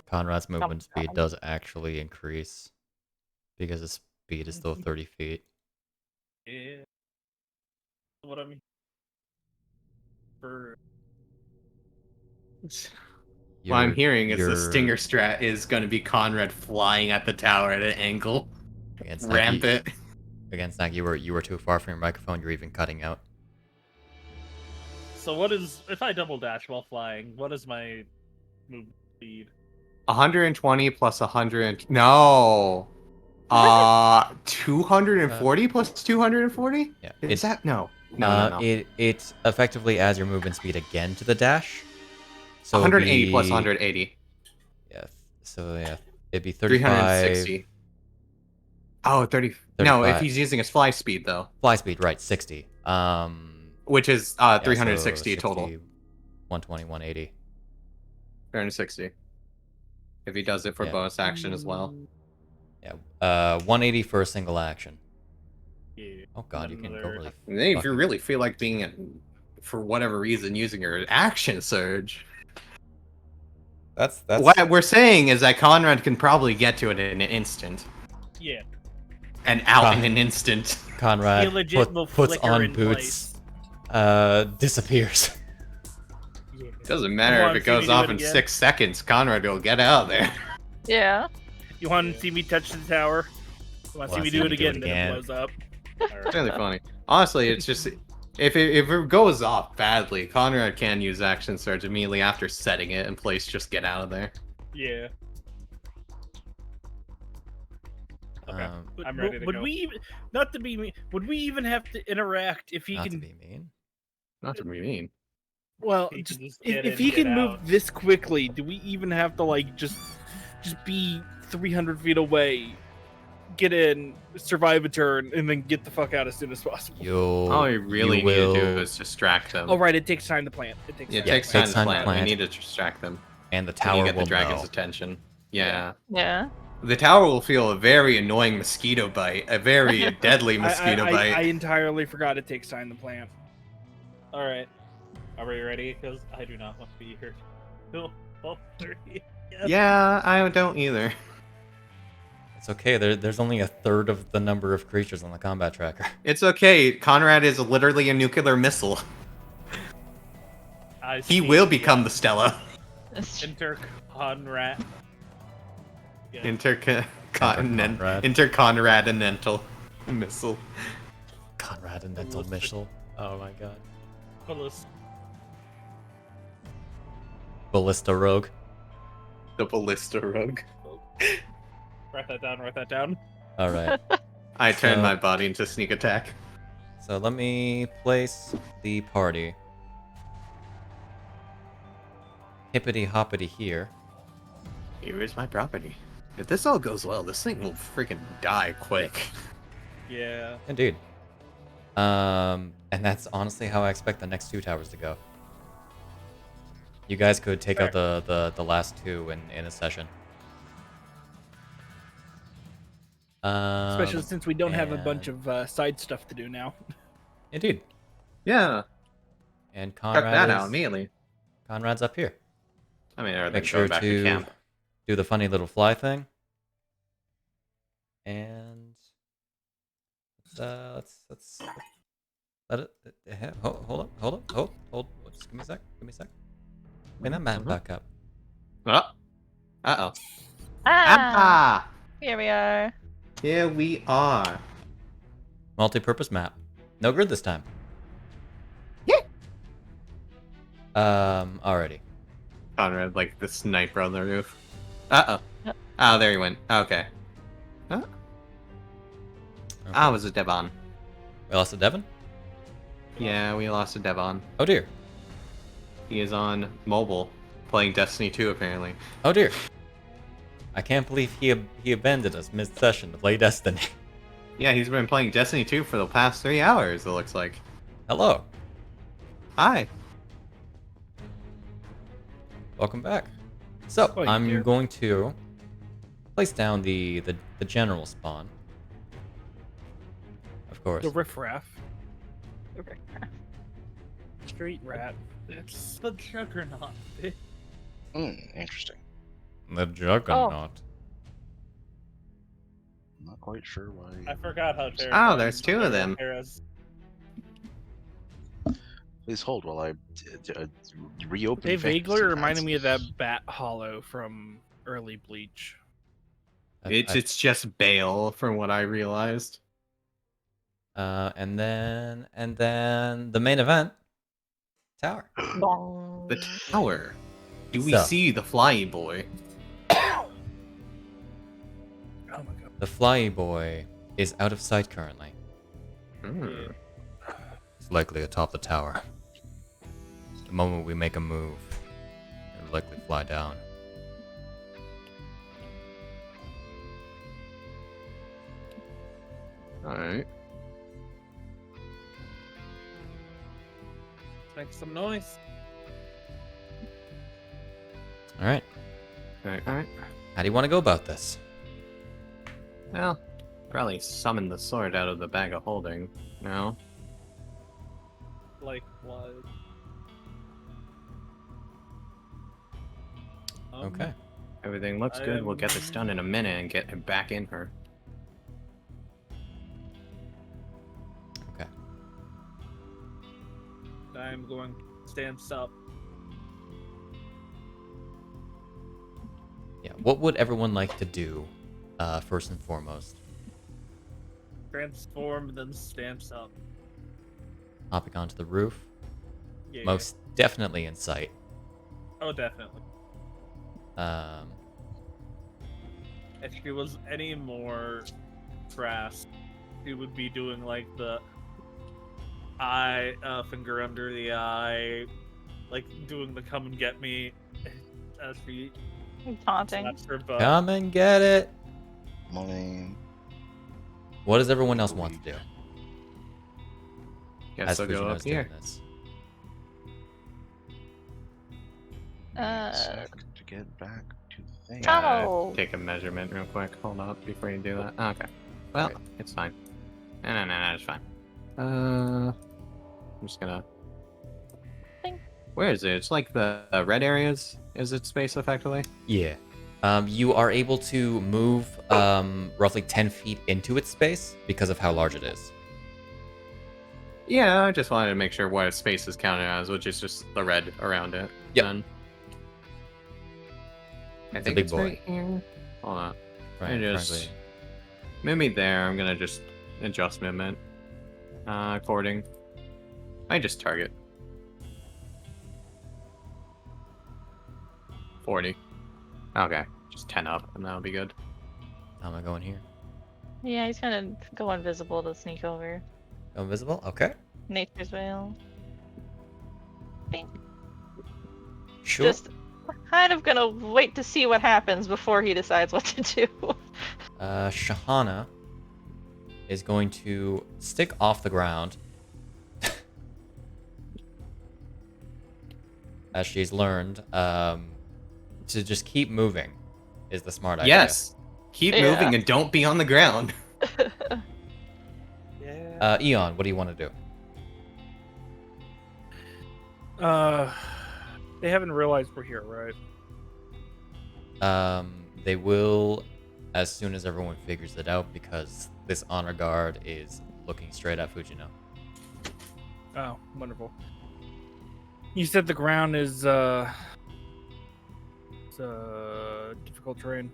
Speaker 1: Conrad's movement speed does actually increase because his speed is still 30 feet.
Speaker 8: Yeah. What I mean. For
Speaker 2: What I'm hearing is the
Speaker 1: Your-
Speaker 2: Stinger strat is going to be Conrad flying at the tower at an angle.
Speaker 1: Against Snak,
Speaker 2: Rampant.
Speaker 1: Against Snak, you were too far from your microphone. You're even cutting out.
Speaker 8: so, what is if I double dash while flying? What is my move speed?
Speaker 2: 120 plus 100. No. 240 plus 240?
Speaker 1: Yeah,
Speaker 2: Is that no? No.
Speaker 1: It effectively adds your movement speed again to the dash. So
Speaker 2: 180 plus 180.
Speaker 1: Yeah. So yeah, it'd be 35.
Speaker 2: 360. Oh, 30. No, if
Speaker 1: 35.
Speaker 2: he's using his fly speed though,
Speaker 1: Fly speed, right? 60.
Speaker 2: which is
Speaker 1: Yeah,
Speaker 2: 360
Speaker 1: so
Speaker 2: total.
Speaker 1: 120, 180.
Speaker 2: 360. If he does it for
Speaker 1: Yeah.
Speaker 2: bonus action as well.
Speaker 1: Yeah. 180 for a single action.
Speaker 8: Yeah.
Speaker 1: Oh god, you can go
Speaker 8: Another-
Speaker 1: really.
Speaker 2: And then if you
Speaker 1: fucking-
Speaker 2: really feel like for whatever reason, using your action surge.
Speaker 1: That's
Speaker 2: What we're saying is that Conrad can probably get to it in an instant.
Speaker 8: Yeah.
Speaker 2: And out in an instant.
Speaker 1: Conrad
Speaker 3: He legit will
Speaker 1: puts
Speaker 3: flicker
Speaker 1: on
Speaker 3: in
Speaker 1: boots, disappears.
Speaker 8: Yeah.
Speaker 2: Doesn't matter
Speaker 3: Come
Speaker 2: if
Speaker 3: on,
Speaker 2: it
Speaker 3: see me
Speaker 2: goes
Speaker 3: do
Speaker 2: off
Speaker 3: it
Speaker 2: in
Speaker 3: again.
Speaker 2: 6 seconds. Conrad will get out of there.
Speaker 4: Yeah.
Speaker 3: You want to see me touch the tower? You want to see me do it again? Then it blows up.
Speaker 2: It's really funny. Honestly, it's just if it goes off badly, Conrad can use action surge immediately after setting it in place. Just get out of there.
Speaker 8: Yeah. Okay.
Speaker 3: But
Speaker 8: I'm ready to
Speaker 3: would
Speaker 8: go.
Speaker 3: we even, not to be mean, would we even have to interact if he
Speaker 1: Not to
Speaker 3: can?
Speaker 1: be mean.
Speaker 2: Not to be mean.
Speaker 3: Well,
Speaker 8: He can
Speaker 3: just,
Speaker 8: just
Speaker 3: if,
Speaker 8: get
Speaker 3: if
Speaker 8: in,
Speaker 3: he
Speaker 8: get
Speaker 3: can move
Speaker 8: out.
Speaker 3: this quickly, do we even have to like just be 300 feet away, get in, survive a turn, and then get the fuck out as soon as possible?
Speaker 2: All you really need to do is distract them.
Speaker 3: Oh right, it takes time to plant. It takes
Speaker 2: It
Speaker 3: time.
Speaker 2: takes
Speaker 3: to
Speaker 2: time
Speaker 3: plant.
Speaker 2: to plan. We need to distract them.
Speaker 1: And the
Speaker 2: And
Speaker 1: tower
Speaker 2: you get
Speaker 1: will
Speaker 2: the dragon's
Speaker 1: know.
Speaker 2: attention. Yeah.
Speaker 4: Yeah.
Speaker 2: The tower will feel a very annoying mosquito bite. A very deadly mosquito
Speaker 3: I
Speaker 2: bite.
Speaker 3: entirely forgot it takes time to plant.
Speaker 8: All right. Are we ready? Because I do not want to be here till 12:30.
Speaker 2: Yeah, I don't either.
Speaker 1: It's okay. There's only a third of the number of creatures on the combat tracker.
Speaker 2: It's okay. Conrad is literally a nuclear missile. He will become the Stella.
Speaker 8: Interconrad. Yeah.
Speaker 2: Interconradinental missile.
Speaker 1: Conradinental missile. Oh my god. Ballista rogue.
Speaker 2: The ballista rogue.
Speaker 8: Write that down. Write that down.
Speaker 1: All right.
Speaker 2: I turned
Speaker 1: So-
Speaker 2: my body into sneak attack.
Speaker 1: So let me place the party. Hippity hoppity here.
Speaker 2: Here is my property. If this all goes well, this thing will freaking die quick.
Speaker 8: Yeah.
Speaker 1: Indeed. And that's honestly how I expect the next 2 towers to go. You guys could take out the last 2 in a session.
Speaker 3: Especially since we don't have a bunch
Speaker 1: and-
Speaker 3: of side stuff to do now.
Speaker 1: Indeed.
Speaker 2: Yeah.
Speaker 1: And
Speaker 2: Check
Speaker 1: Conrad
Speaker 2: that out
Speaker 1: is
Speaker 2: immediately.
Speaker 1: Conrad's up here.
Speaker 2: I mean, are they
Speaker 1: Make
Speaker 2: going
Speaker 1: sure
Speaker 2: back to
Speaker 1: to
Speaker 2: camp?
Speaker 1: do the funny little fly thing. And let's let it. Hold up. Just give me a sec. Bring that map back up.
Speaker 2: Oh. Uh-oh.
Speaker 4: Ah! Here we are.
Speaker 2: Here we are.
Speaker 1: Multi-purpose map. No grid this time.
Speaker 2: Yeah.
Speaker 1: Alrighty.
Speaker 2: Conrad, like the sniper on the roof. Uh-oh.
Speaker 4: Yep.
Speaker 2: Oh, there he went. Okay. Huh?
Speaker 1: Okay.
Speaker 2: Ah, it was a Devon.
Speaker 1: We lost to Devon?
Speaker 2: Yeah, we lost to Devon.
Speaker 1: Oh dear.
Speaker 2: He is on mobile, playing Destiny 2 apparently.
Speaker 1: Oh dear. I can't believe he abandoned us mid-session to play Destiny.
Speaker 2: Yeah, he's been playing Destiny 2 for the past 3 hours, it looks like.
Speaker 1: Hello.
Speaker 2: Hi.
Speaker 1: Welcome back. So,
Speaker 3: Oh,
Speaker 1: I'm
Speaker 3: dear.
Speaker 1: going to place down the general spawn. Of course.
Speaker 3: The riffraff. Street rat.
Speaker 8: It's the juggernaut.
Speaker 7: Interesting.
Speaker 1: The Juggernaut.
Speaker 7: I'm not quite sure why.
Speaker 8: I forgot how terrible.
Speaker 2: Oh, there's 2 of them.
Speaker 7: Please hold while I reopen.
Speaker 3: They
Speaker 7: Fantasy
Speaker 3: vaguely reminded
Speaker 7: Pants.
Speaker 3: me of that bat hollow from early Bleach.
Speaker 2: It's just Bale, from what I realized.
Speaker 1: And then the main event, tower.
Speaker 4: Bong.
Speaker 2: The tower. Do we
Speaker 1: So.
Speaker 2: see the flying boy?
Speaker 3: Oh my god.
Speaker 1: The Fly Boy is out of sight currently.
Speaker 2: Hmm.
Speaker 1: It's likely atop the tower. The moment we make a move, it'll likely fly down.
Speaker 2: Alright.
Speaker 8: Make some noise.
Speaker 1: Alright.
Speaker 2: Alright.
Speaker 1: How do you want to go about this?
Speaker 2: Well, probably summon the sword out of the bag of holding. No?
Speaker 8: Like what?
Speaker 1: Okay.
Speaker 2: Everything looks good. We'll get this done in a minute and get him back in her.
Speaker 1: Okay.
Speaker 8: I'm going stamps up.
Speaker 1: Yeah. What would everyone like to do, first and foremost?
Speaker 8: Transform, then stamps up.
Speaker 1: Hopping onto the roof.
Speaker 8: Yeah.
Speaker 1: Most definitely in sight.
Speaker 8: Oh, definitely. If she was any more crass, she would be doing like the eye, finger under the eye, like doing the "come and get me" as she
Speaker 4: Taunting.
Speaker 8: slaps her butt.
Speaker 1: Come and get it.
Speaker 7: Money.
Speaker 1: What does everyone else want to do?
Speaker 2: Guess I'll go up
Speaker 1: Fujino's doing
Speaker 2: here.
Speaker 1: this.
Speaker 7: Sec to get back to the thing.
Speaker 4: Tama.
Speaker 2: Take a measurement real quick. Hold up before you do that. Okay. Well,
Speaker 1: Okay.
Speaker 2: it's fine. No, it's fine. I'm just gonna.
Speaker 4: Think.
Speaker 2: Where is it? It's like the red areas. Is it space effectively?
Speaker 1: Yeah. You are able to move roughly 10 feet into its space because of how large it is.
Speaker 2: Yeah, I just wanted to make sure what space is counted as, which is just the red around it.
Speaker 1: Yep.
Speaker 2: Then. I
Speaker 1: It's a
Speaker 2: think
Speaker 1: big
Speaker 2: it's
Speaker 1: boy.
Speaker 2: right here. Hold on.
Speaker 1: Right,
Speaker 2: just
Speaker 1: frankly.
Speaker 2: Mimi there. I'm gonna just adjust movement. According. I just target. 40. Okay, just 10 up, and that'll be good.
Speaker 1: How am I going here?
Speaker 4: Yeah, he's gonna go invisible to sneak over.
Speaker 1: Go invisible? Okay.
Speaker 4: Nature's Veil. Bing.
Speaker 1: Sure.
Speaker 4: Just kind of gonna wait to see what happens before he decides what to do.
Speaker 1: Shahana is going to stick off the ground. As she's learned, to just keep moving is the smart idea.
Speaker 2: Yes! Keep
Speaker 4: Yeah.
Speaker 2: moving and don't be on the ground.
Speaker 8: Yeah.
Speaker 1: Eon, what do you want to do?
Speaker 5: They haven't realized we're here, right?
Speaker 1: They will as soon as everyone figures it out because this honor guard is looking straight at Fujino.
Speaker 5: Oh, wonderful. You said the ground is difficult terrain.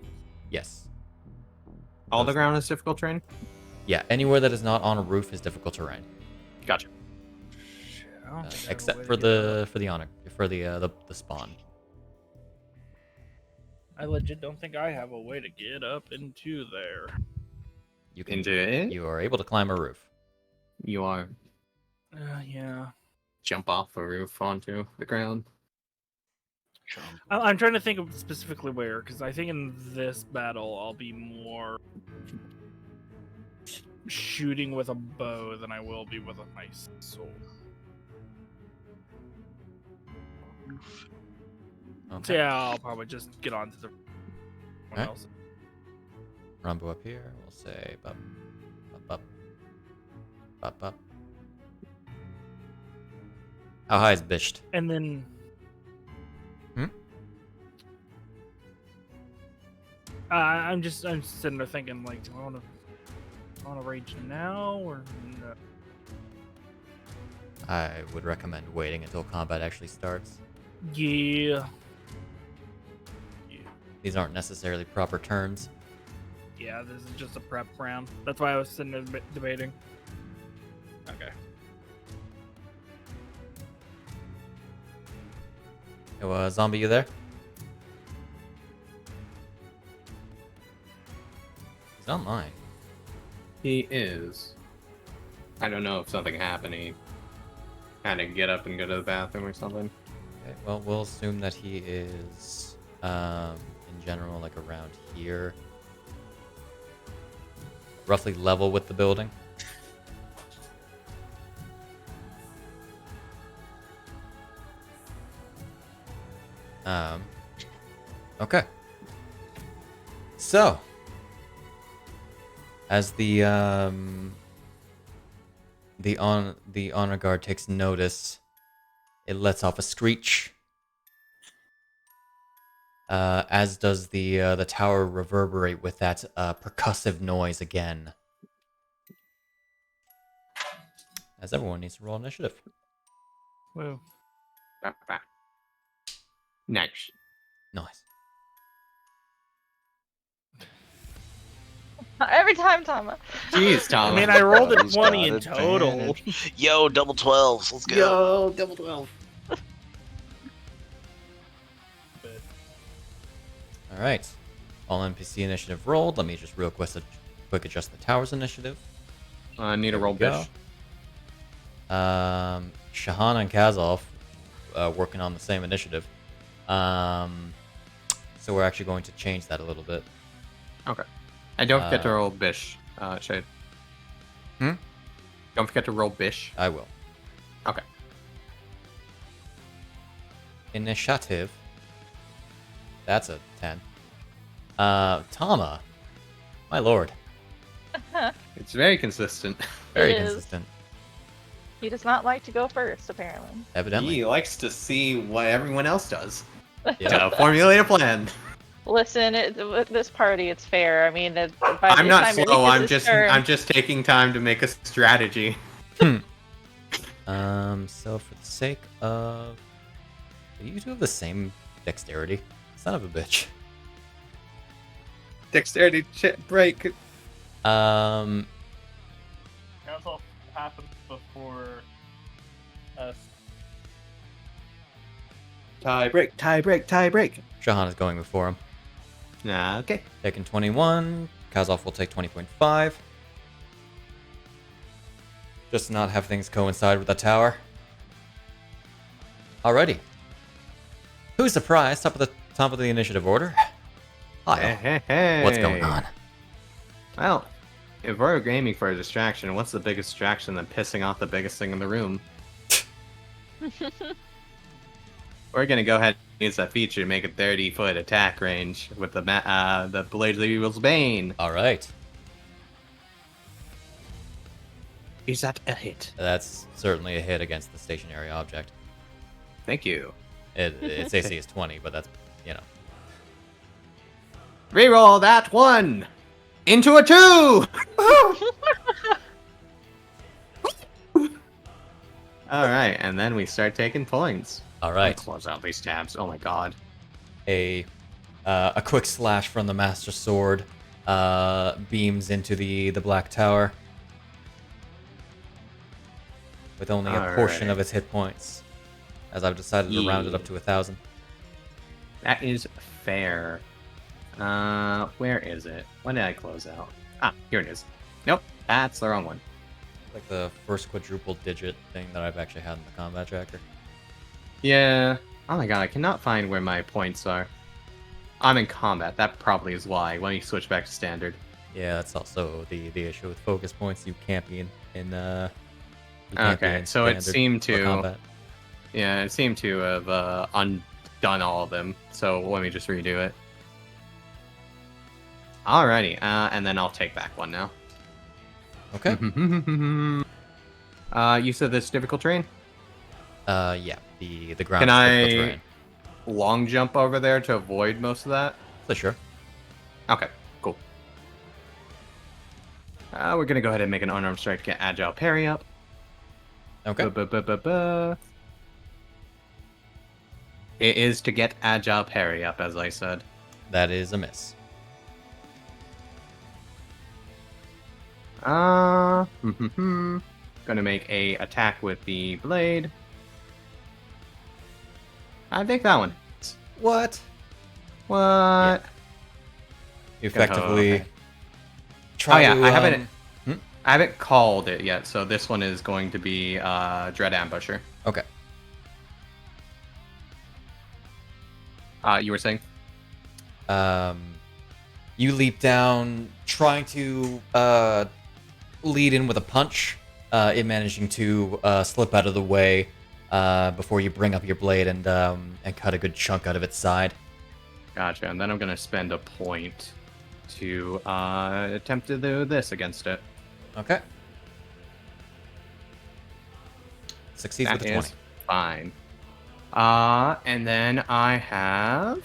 Speaker 1: Yes.
Speaker 2: All the ground is difficult terrain?
Speaker 1: Yeah, anywhere that is not on a roof is difficult terrain.
Speaker 2: Gotcha.
Speaker 5: Shit, I don't think I have a
Speaker 1: Except
Speaker 5: way
Speaker 1: for
Speaker 5: to get up.
Speaker 1: the spawn.
Speaker 5: I legit don't think I have a way to get up into there.
Speaker 1: You can
Speaker 2: Into it?
Speaker 1: you are able to climb a roof.
Speaker 2: You are
Speaker 5: Yeah.
Speaker 2: jump off a roof onto the ground.
Speaker 5: I'm trying to think of specifically where, because I think in this battle I'll be more shooting with a bow than I will be with a nice sword. So
Speaker 1: Okay.
Speaker 5: yeah, I'll probably just get on to the one
Speaker 1: Alright.
Speaker 5: else.
Speaker 1: Rambu up here. We'll say bop, bop, bop, bop, bop. How high is Bisht?
Speaker 5: And then I'm sitting there thinking, like, do I want to rage now or no?
Speaker 1: I would recommend waiting until combat actually starts.
Speaker 5: Yeah.
Speaker 1: These aren't necessarily proper turns.
Speaker 5: Yeah, this is just a prep round. That's why I was sitting there debating. Okay.
Speaker 1: Yo, Zombie, you there? He's online.
Speaker 2: He is. I don't know if something happened. He had to get up and go to the bathroom or something.
Speaker 1: Okay, well, we'll assume that he is, in general, like around here. Roughly level with the building. Okay. So, as the honor guard takes notice, it lets off a screech. As does the tower reverberate with that percussive noise again. As everyone needs to roll initiative.
Speaker 5: Whoa.
Speaker 2: Nice.
Speaker 1: Nice.
Speaker 4: Every time, Tama.
Speaker 2: Jeez, Tom.
Speaker 5: I mean, I rolled a
Speaker 7: He's
Speaker 5: 20 in
Speaker 7: got
Speaker 5: total.
Speaker 7: advantage. Yo, double 12s. Let's go.
Speaker 2: Yo, double 12.
Speaker 1: All right. All NPC initiative rolled. Let me just real quick adjust the tower's initiative.
Speaker 2: I need a roll
Speaker 1: Go.
Speaker 2: bish.
Speaker 1: Shahan and Kazov working on the same initiative. So we're actually going to change that a little bit.
Speaker 2: Okay. And don't forget to roll bish, Shade.
Speaker 1: Hmm?
Speaker 2: Don't forget to roll bish.
Speaker 1: I will.
Speaker 2: Okay.
Speaker 1: Initiative. That's a 10. Tama. My lord.
Speaker 2: It's very consistent.
Speaker 1: Very
Speaker 4: It is.
Speaker 1: consistent.
Speaker 4: He does not like to go first, apparently.
Speaker 1: Evidently.
Speaker 2: He likes to see what everyone else does.
Speaker 1: Yeah.
Speaker 2: To formulate a plan.
Speaker 4: Listen, with this party, it's fair. I mean, by
Speaker 2: I'm
Speaker 4: the
Speaker 2: not
Speaker 4: time
Speaker 2: slow.
Speaker 4: It reaches his turn,
Speaker 2: I'm just taking time to make a strategy.
Speaker 1: So for the sake of... You two have the same dexterity. Son of a bitch.
Speaker 2: Dexterity break.
Speaker 5: Council happens before us.
Speaker 2: Tie break.
Speaker 1: Shahan is going before him.
Speaker 2: Okay.
Speaker 1: Taking 21. Kazov will take 20.5. Just to not have things coincide with the tower. Alrighty. Who's surprised? Top of the initiative order. Hyle.
Speaker 2: Hey.
Speaker 1: What's going on?
Speaker 2: Well, if we're aiming for a distraction, what's the biggest distraction than pissing off the biggest thing in the room? We're gonna go ahead and use that feature to make a 30-foot attack range with the Blade of the Evil's Bane.
Speaker 1: Alright.
Speaker 2: Is that a hit?
Speaker 1: That's certainly a hit against the stationary object.
Speaker 2: thank you.
Speaker 1: Its AC is 20, but that's, you know.
Speaker 2: Reroll that 1 into a 2. All right, and then we start taking points.
Speaker 1: All right.
Speaker 2: Close out these tabs. Oh my god.
Speaker 1: A quick slash from the Master Sword beams into the Black Tower with only a portion of its hit points, as I've decided to round it up to 1,000.
Speaker 2: That is fair. Where is it? When did I close out? Ah, here it is. Nope, that's the wrong one.
Speaker 1: Like the first quadruple digit thing that I've actually had in the combat tracker.
Speaker 2: Yeah. Oh my god, I cannot find where my points are. I'm in combat. That probably is why. Let me switch back to standard.
Speaker 1: Yeah, that's also the issue with focus points. You can't be in
Speaker 2: Okay, so it seemed to.
Speaker 1: combat.
Speaker 2: Yeah, it seemed to have undone all of them. So let me just redo it. Alrighty, and then I'll take back 1 now.
Speaker 1: Okay.
Speaker 2: You said this difficult terrain?
Speaker 1: Yeah, the ground.
Speaker 2: Can
Speaker 1: is
Speaker 2: I
Speaker 1: difficult terrain.
Speaker 2: long jump over there to avoid most of that?
Speaker 1: So sure.
Speaker 2: Okay, cool. We're gonna go ahead and make an unarmed strike to get agile parry up.
Speaker 1: Okay.
Speaker 2: It is to get agile parry up, as I said.
Speaker 1: That is a miss.
Speaker 2: Gonna make a attack with the blade. I think that one.
Speaker 1: What?
Speaker 2: What?
Speaker 1: Yeah. You effectively.
Speaker 2: Okay.
Speaker 1: Try
Speaker 2: Oh yeah,
Speaker 1: to,
Speaker 2: I haven't called it yet, so this one is going to be Dread Ambusher.
Speaker 1: Okay.
Speaker 2: You were saying?
Speaker 1: You leap down, trying to lead in with a punch, it managing to slip out of the way before you bring up your blade and cut a good chunk out of its side.
Speaker 2: Gotcha, and then I'm gonna spend a point to attempt to do this against it.
Speaker 1: Okay. Succeeds with a 20.
Speaker 2: Fine. And then I have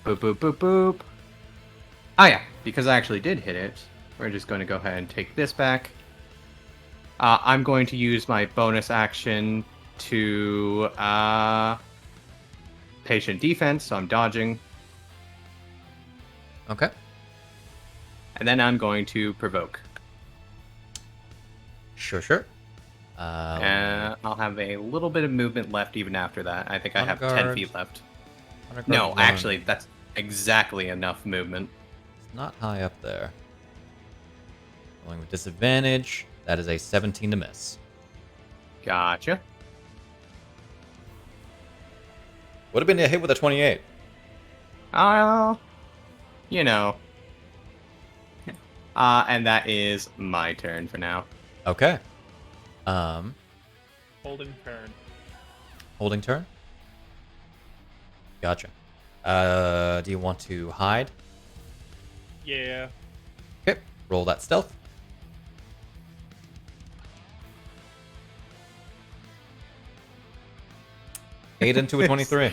Speaker 2: boop boop boop boop. Oh yeah, because I actually did hit it. We're just going to go ahead and take this back. I'm going to use my bonus action to patient defense, so I'm dodging.
Speaker 1: Okay.
Speaker 2: And then I'm going to provoke.
Speaker 1: Sure.
Speaker 2: I'll have a little bit of movement left even after that. I think I have 10
Speaker 1: Guard.
Speaker 2: feet left.
Speaker 1: Honor Guard
Speaker 2: No,
Speaker 1: alone.
Speaker 2: actually, that's exactly enough movement.
Speaker 1: It's not high up there. Rolling with disadvantage. That is a 17 to miss.
Speaker 2: Gotcha.
Speaker 1: Would have been a hit with a 28.
Speaker 2: You know. And that is my turn for now.
Speaker 1: Okay.
Speaker 8: Holding turn.
Speaker 1: Holding turn. Gotcha. Do you want to hide?
Speaker 8: Yeah.
Speaker 1: Okay. Roll that stealth. Eight into a 23.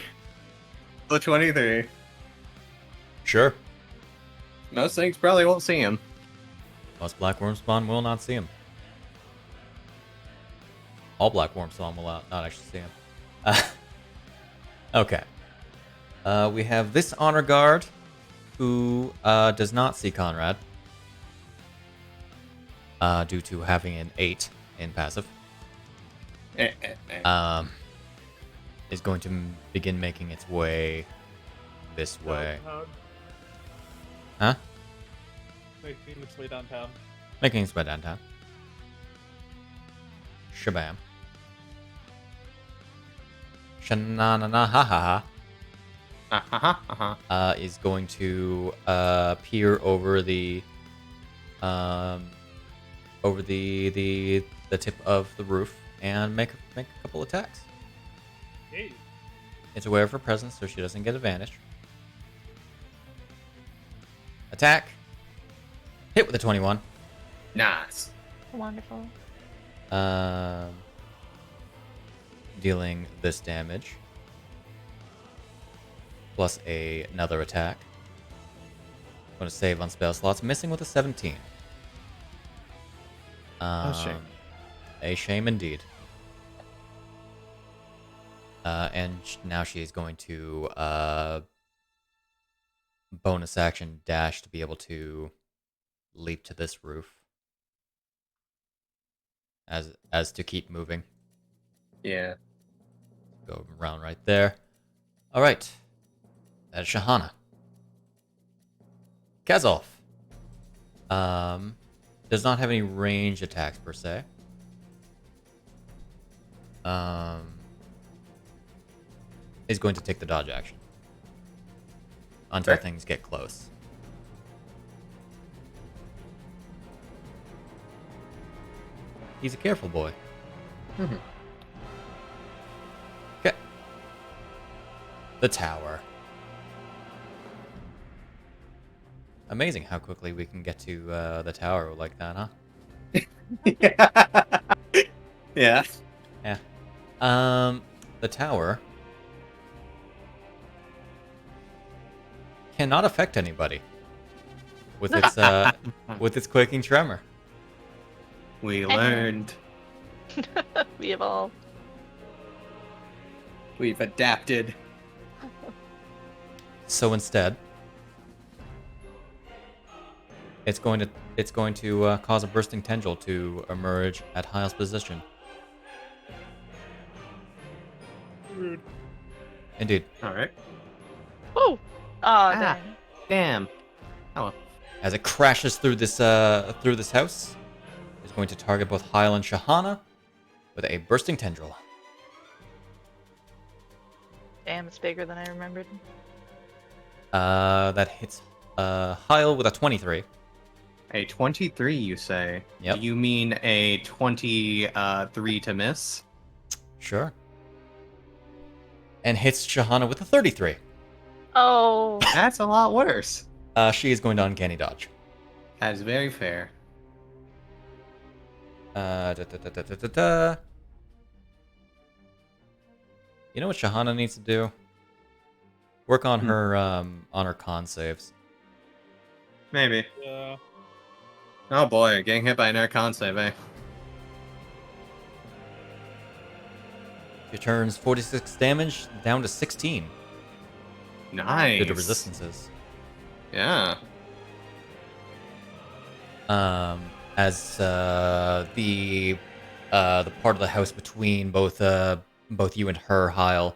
Speaker 2: The 23.
Speaker 1: Sure.
Speaker 2: Most things probably won't see him.
Speaker 1: Most black worm spawn will not see him. All black worm spawn will not actually see him. Okay. We have this honor guard who does not see Conrad due to having an 8 in passive. Is going to begin making its way this way.
Speaker 8: Downtown.
Speaker 1: Huh?
Speaker 8: Making its way downtown.
Speaker 1: Making its way downtown. Shabam. Shananana is going to peer over the tip of the roof and make a couple attacks.
Speaker 8: Hey.
Speaker 1: It's aware of her presence, so she doesn't get advantage. Attack. Hit with a 21.
Speaker 2: Nice.
Speaker 4: Wonderful.
Speaker 1: Dealing this damage. plus another attack. Going to save on spell slots, missing with a 17.
Speaker 2: Shame.
Speaker 1: A shame indeed. And now she's going to bonus action dash to be able to leap to this roof. As to keep moving.
Speaker 2: Yeah.
Speaker 1: Go around right there. Alright. That is Shahana. Kazolf. Does not have any range attacks per se. Is going to take the dodge action. Until
Speaker 2: Fair.
Speaker 1: things get close. He's a careful boy.
Speaker 2: Mhm.
Speaker 1: Okay. The tower. Amazing how quickly we can get to the tower like that, huh?
Speaker 2: Yeah.
Speaker 1: Yeah. The tower cannot affect anybody with its with its quaking tremor.
Speaker 2: We learned.
Speaker 4: We evolved.
Speaker 2: We've adapted.
Speaker 1: So instead, it's going to cause a bursting tendril to emerge at Hyle's position.
Speaker 3: Rude.
Speaker 1: Indeed.
Speaker 2: All right.
Speaker 4: Woo! Oh, dang.
Speaker 2: Damn. Oh.
Speaker 1: As it crashes through this house, it's going to target both Hyle and Shahana with a bursting tendril.
Speaker 4: Damn, it's bigger than I remembered.
Speaker 1: That hits Hyle with a 23.
Speaker 2: A 23, you say?
Speaker 1: Yep.
Speaker 2: Do you mean a 23 to miss?
Speaker 1: Sure. And hits Shahana with a 33.
Speaker 4: Oh.
Speaker 2: That's a lot worse.
Speaker 1: She is going to uncanny dodge.
Speaker 2: That is very fair.
Speaker 1: Da, da, da, da, da, da, da. You know what Shahana needs to do? Work on her con saves.
Speaker 2: Maybe.
Speaker 3: Yeah.
Speaker 2: Oh boy, getting hit by an air con save, eh?
Speaker 1: She turns 46 damage down to 16
Speaker 2: Nice.
Speaker 1: due to resistances.
Speaker 2: Yeah.
Speaker 1: As the part of the house between both you and her, Hyle,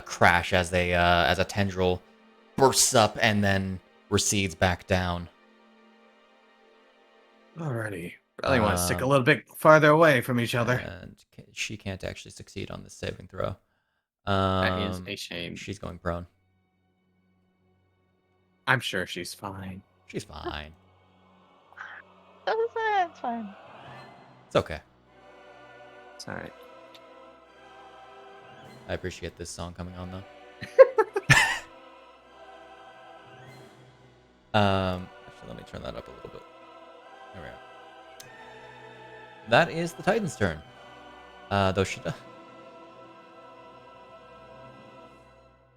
Speaker 1: crash as a tendril bursts up and then recedes back down.
Speaker 2: Alrighty. Probably want to stick a little bit farther away from each other.
Speaker 1: And she can't actually succeed on this saving throw.
Speaker 2: That is a shame.
Speaker 1: She's going prone.
Speaker 2: I'm sure she's fine.
Speaker 1: She's fine.
Speaker 4: It's fine.
Speaker 1: It's okay.
Speaker 2: It's alright.
Speaker 1: I appreciate this song coming on though. Actually, let me turn that up a little bit. There we go. That is the Titan's turn. Though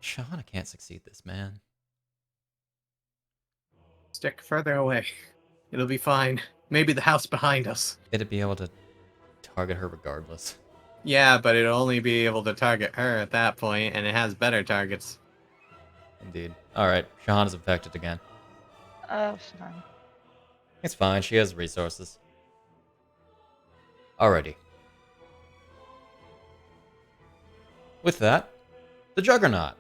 Speaker 1: Shahana can't succeed this, man.
Speaker 2: Stick further away. It'll be fine. Maybe the house behind us.
Speaker 1: It'd be able to target her regardless.
Speaker 2: Yeah, but it'll only be able to target her at that point, and it has better targets.
Speaker 1: Indeed. Alright, Shahana's infected again.
Speaker 4: Oh, fine.
Speaker 1: It's fine, she has resources. Alrighty. With that, the Juggernaut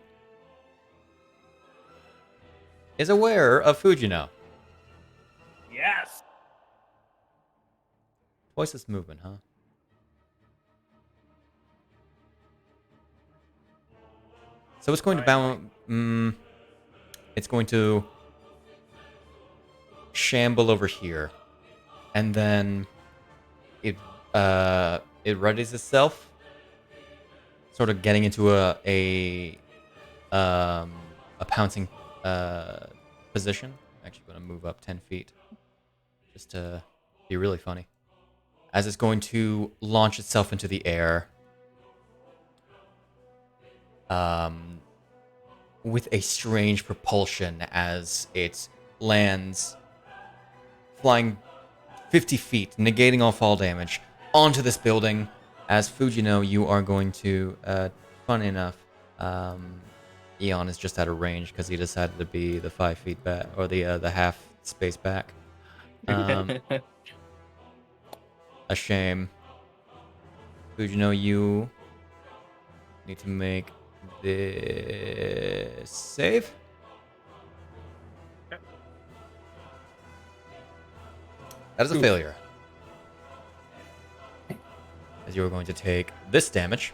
Speaker 1: is aware of Fujino.
Speaker 3: Yes.
Speaker 1: Twice this movement, huh? So it's going to bound. It's going to shamble over here, and then it readies itself, sort of getting into a pouncing position. I'm actually going to move up 10 feet, just to be really funny. As it's going to launch itself into the air. with a strange propulsion as it lands, flying 50 feet, negating all fall damage, onto this building. As Fujino, you are going to, funny enough, Eon is just out of range because he decided to be the 5 feet back, or the half space back. A shame. Fujino, you need to make this save. That is a failure. As you are going to take this damage.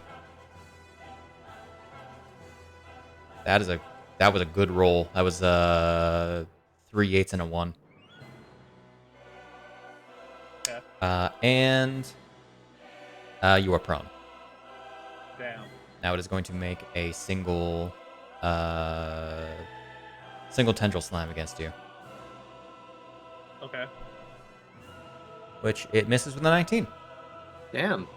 Speaker 1: That was a good roll. That was 3 8s and a 1.
Speaker 5: Okay.
Speaker 1: And you are prone.
Speaker 5: Damn.
Speaker 1: Now it is going to make a single tendril slam against you,
Speaker 5: Okay.
Speaker 1: which it misses with a 19
Speaker 2: Damn.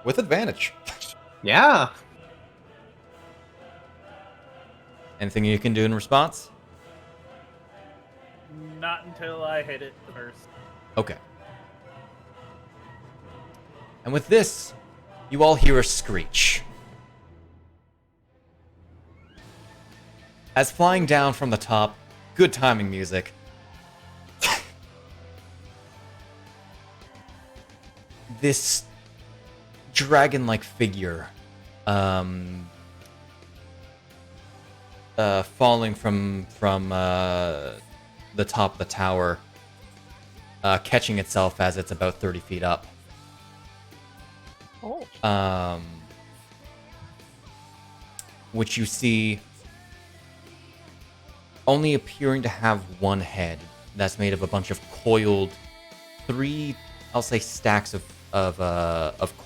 Speaker 1: with advantage.
Speaker 2: Yeah.
Speaker 1: Anything you can do in response?
Speaker 5: Not until I hit it first.
Speaker 1: Okay. And with this, you all hear a screech. As flying down from the top, good timing music. This dragon-like figure, falling from the top of the tower, catching itself as it's about 30 feet up.
Speaker 4: Oh.
Speaker 1: Which you see only appearing to have one head that's made of a bunch of coiled, 3, I'll say, stacks of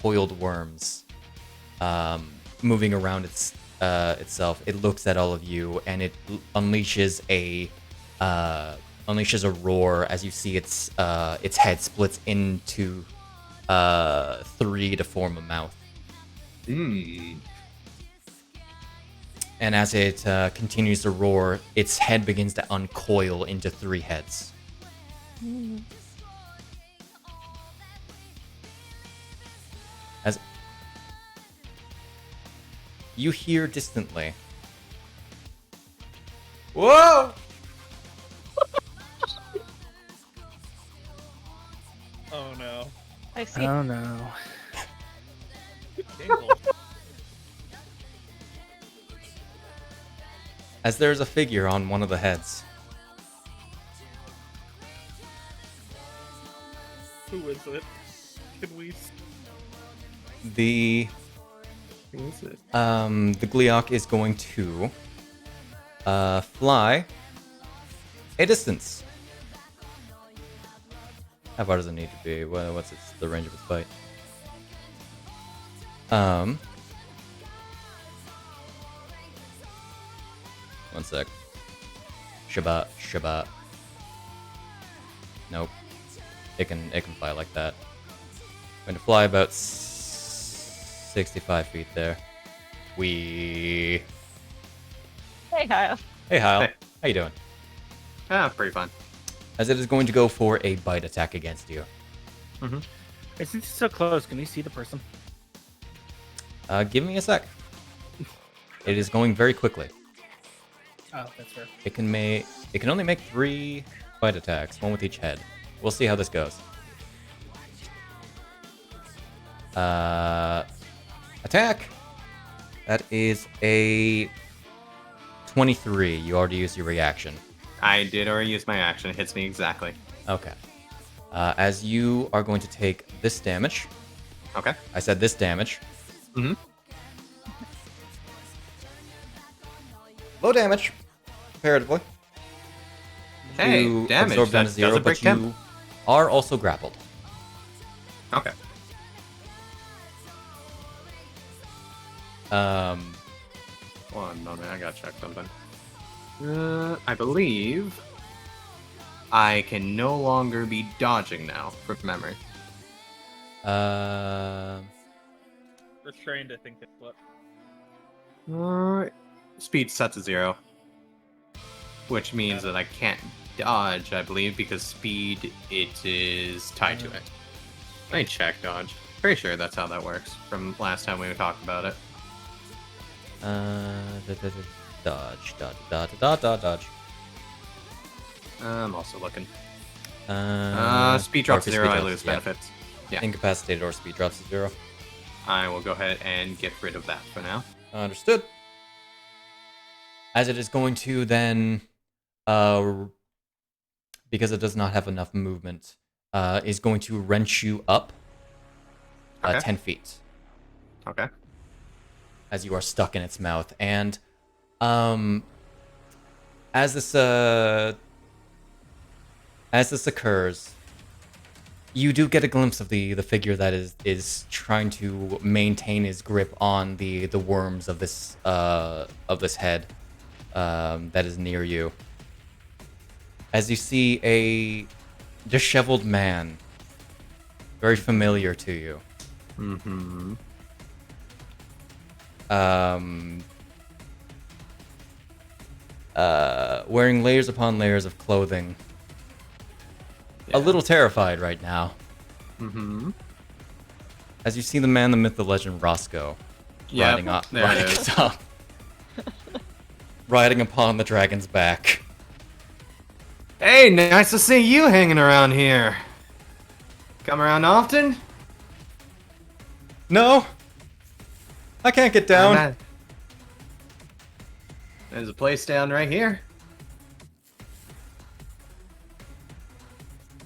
Speaker 1: coiled worms, moving around itself. It looks at all of you and it unleashes a roar as you see its head splits into 3 to form a mouth. And as it continues to roar, its head begins to uncoil into 3 heads. As you hear distantly, "Whoa!"
Speaker 5: Oh no.
Speaker 4: I see.
Speaker 3: Oh no.
Speaker 1: As there's a figure on one of the heads.
Speaker 5: Who is it? Can we?
Speaker 1: The Gleeok is going to fly a distance. How far does it need to be? What's the range of its bite? One sec. Shabbat. Nope. It can fly like that. I'm going to fly about 65 feet there.
Speaker 4: Hey, Hyle.
Speaker 1: Hey, Hyle.
Speaker 2: Hey.
Speaker 1: How you doing?
Speaker 2: Pretty fun.
Speaker 1: As it is going to go for a bite attack against you.
Speaker 5: Hey, since he's so close, can you see the person?
Speaker 1: Give me a sec. It is going very quickly.
Speaker 5: Oh, that's fair.
Speaker 1: It can only make 3 bite attacks, 1 with each head. We'll see how this goes. Attack. That is a 23. You already used your reaction.
Speaker 2: I did already use my action. It hits me exactly.
Speaker 1: Okay. As you are going to take this damage.
Speaker 2: Okay.
Speaker 1: I said this damage. Low damage, comparatively.
Speaker 2: Hey,
Speaker 1: You
Speaker 2: damage.
Speaker 1: absorb down to
Speaker 2: That
Speaker 1: 0,
Speaker 2: doesn't
Speaker 1: but
Speaker 2: break temp.
Speaker 1: you are also grappled.
Speaker 2: Okay. One moment, I gotta check something. I believe I can no longer be dodging now, from memory.
Speaker 5: Just trying to think of what.
Speaker 2: speed set to 0. Which means that I can't dodge, I believe, because speed, it is tied to it. Let me check dodge. Pretty sure that's how that works from last time we talked about it.
Speaker 1: Dodge.
Speaker 2: I'm also looking. Speed
Speaker 1: or
Speaker 2: drops to 0, I
Speaker 1: drops,
Speaker 2: lose
Speaker 1: yeah.
Speaker 2: benefits. Yeah.
Speaker 1: Incapacitated or speed drops to 0.
Speaker 2: I will go ahead and get rid of that for now.
Speaker 1: Understood. As it is going to then, because it does not have enough movement, is going to wrench you up
Speaker 2: Okay.
Speaker 1: 10 feet
Speaker 2: Okay.
Speaker 1: as you are stuck in its mouth. And as this occurs, you do get a glimpse of the figure that is trying to maintain his grip on the worms of this head that is near you. As you see a disheveled man, very familiar to you.
Speaker 2: Mm-hmm.
Speaker 1: Wearing layers upon layers of clothing.
Speaker 2: Yeah.
Speaker 1: A little terrified right now.
Speaker 2: Mm-hmm.
Speaker 1: As you see the man, the myth, the legend, Roscoe,
Speaker 2: Yeah,
Speaker 1: riding up,
Speaker 2: there it is.
Speaker 1: riding upon the dragon's back.
Speaker 2: Hey, nice to see you hanging around here. Come around often?
Speaker 1: No, I can't get down.
Speaker 2: There's a place down right here.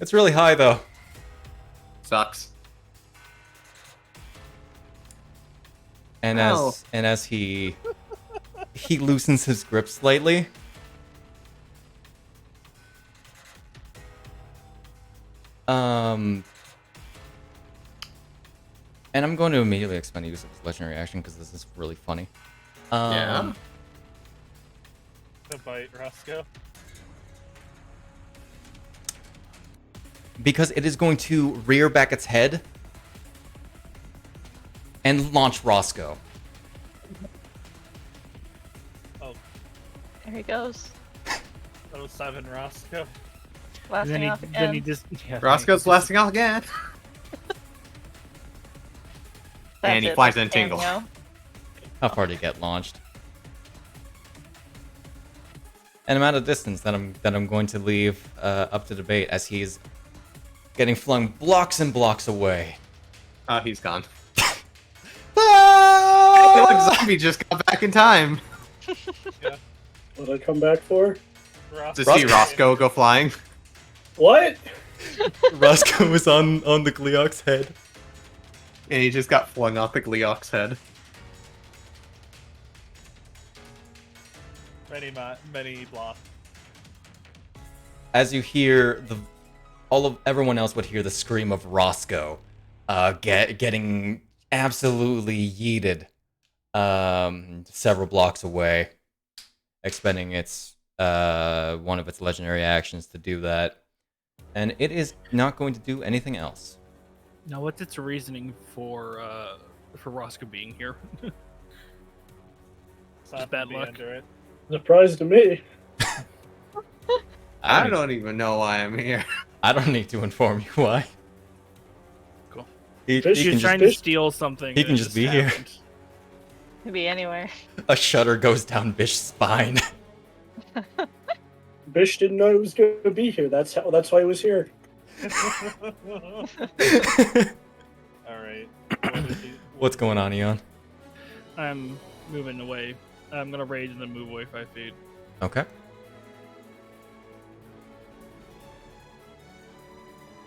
Speaker 1: It's really high though.
Speaker 2: Sucks.
Speaker 1: And
Speaker 2: Ow.
Speaker 1: as he loosens his grip slightly. And I'm going to immediately expend the use of his legendary action because this is really funny.
Speaker 2: Yeah.
Speaker 5: The bite, Roscoe.
Speaker 1: Because it is going to rear back its head and launch Roscoe.
Speaker 5: Oh,
Speaker 4: There he goes.
Speaker 5: that was 7, Roscoe.
Speaker 4: Blasting off
Speaker 5: then he
Speaker 4: again.
Speaker 5: just
Speaker 2: Roscoe's blasting off again.
Speaker 4: That's
Speaker 2: and he
Speaker 4: it,
Speaker 2: flies
Speaker 4: that's
Speaker 2: in Tingle.
Speaker 4: cameo.
Speaker 1: How far did he get launched? And I'm at a distance that I'm going to leave up to debate as he's getting flung blocks and blocks away.
Speaker 2: Oh, he's gone. Hey, look, Zombi just got back in time
Speaker 6: What did I come back for?
Speaker 2: to see Roscoe go flying.
Speaker 6: What?
Speaker 1: Roscoe was on the Gleok's head.
Speaker 2: And he just got flung off the Gleok's head.
Speaker 5: Many blocks.
Speaker 1: As you hear everyone else would hear the scream of Roscoe, getting absolutely yeeted, several blocks away, expending its one of its legendary actions to do that, and it is not going to do anything else.
Speaker 5: Now, what's its reasoning for Roscoe being here? Just bad luck.
Speaker 6: Surprise to me.
Speaker 2: I don't even know why I'm here.
Speaker 1: I don't need to inform you why.
Speaker 5: Cool.
Speaker 1: He
Speaker 6: Bisht
Speaker 1: can
Speaker 5: She's trying
Speaker 1: just,
Speaker 5: to steal something.
Speaker 1: he
Speaker 5: and
Speaker 1: can
Speaker 5: it
Speaker 1: just be here.
Speaker 5: happened.
Speaker 4: Could be anywhere.
Speaker 1: a shudder goes down Bish's spine.
Speaker 6: Bisht didn't know he was going to be here. That's why he was here.
Speaker 5: Alright.
Speaker 1: What's going on, Eon?
Speaker 5: I'm moving away. I'm gonna rage and then move away 5 feet.
Speaker 1: Okay.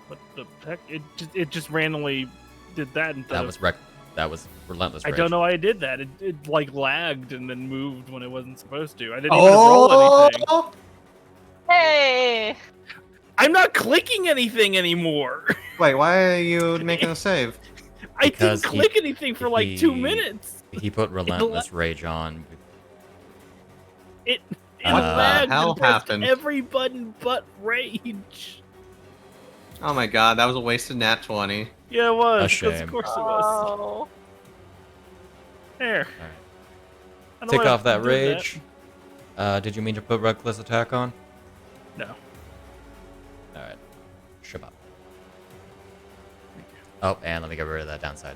Speaker 5: What the heck? It just randomly did that instead
Speaker 1: That
Speaker 5: of...
Speaker 1: was relentless
Speaker 5: I
Speaker 1: rage.
Speaker 5: don't know why I did that. It like lagged and then moved when it wasn't supposed to. I didn't even roll anything.
Speaker 2: Oh!
Speaker 4: Hey!
Speaker 5: I'm not clicking anything anymore.
Speaker 2: Wait, why are you making a save?
Speaker 5: I
Speaker 1: Because
Speaker 5: didn't
Speaker 1: he-
Speaker 5: click anything for like 2
Speaker 1: he-
Speaker 5: minutes.
Speaker 1: He put relentless rage on.
Speaker 5: It
Speaker 1: What the
Speaker 5: lagged
Speaker 2: hell
Speaker 5: and pressed
Speaker 2: happened?
Speaker 5: every button but rage.
Speaker 2: Oh my god, that was a wasted nat 20.
Speaker 5: Yeah, it was.
Speaker 1: A
Speaker 5: 'cause
Speaker 1: shame.
Speaker 5: Of course it was.
Speaker 4: Oh.
Speaker 5: There.
Speaker 1: Alright.
Speaker 5: don't
Speaker 1: Take
Speaker 5: wanna
Speaker 1: off that
Speaker 5: do
Speaker 1: rage. Did you mean to put reckless attack on?
Speaker 5: No.
Speaker 1: Alright. Shabbat. Oh, and let me get rid of that downside.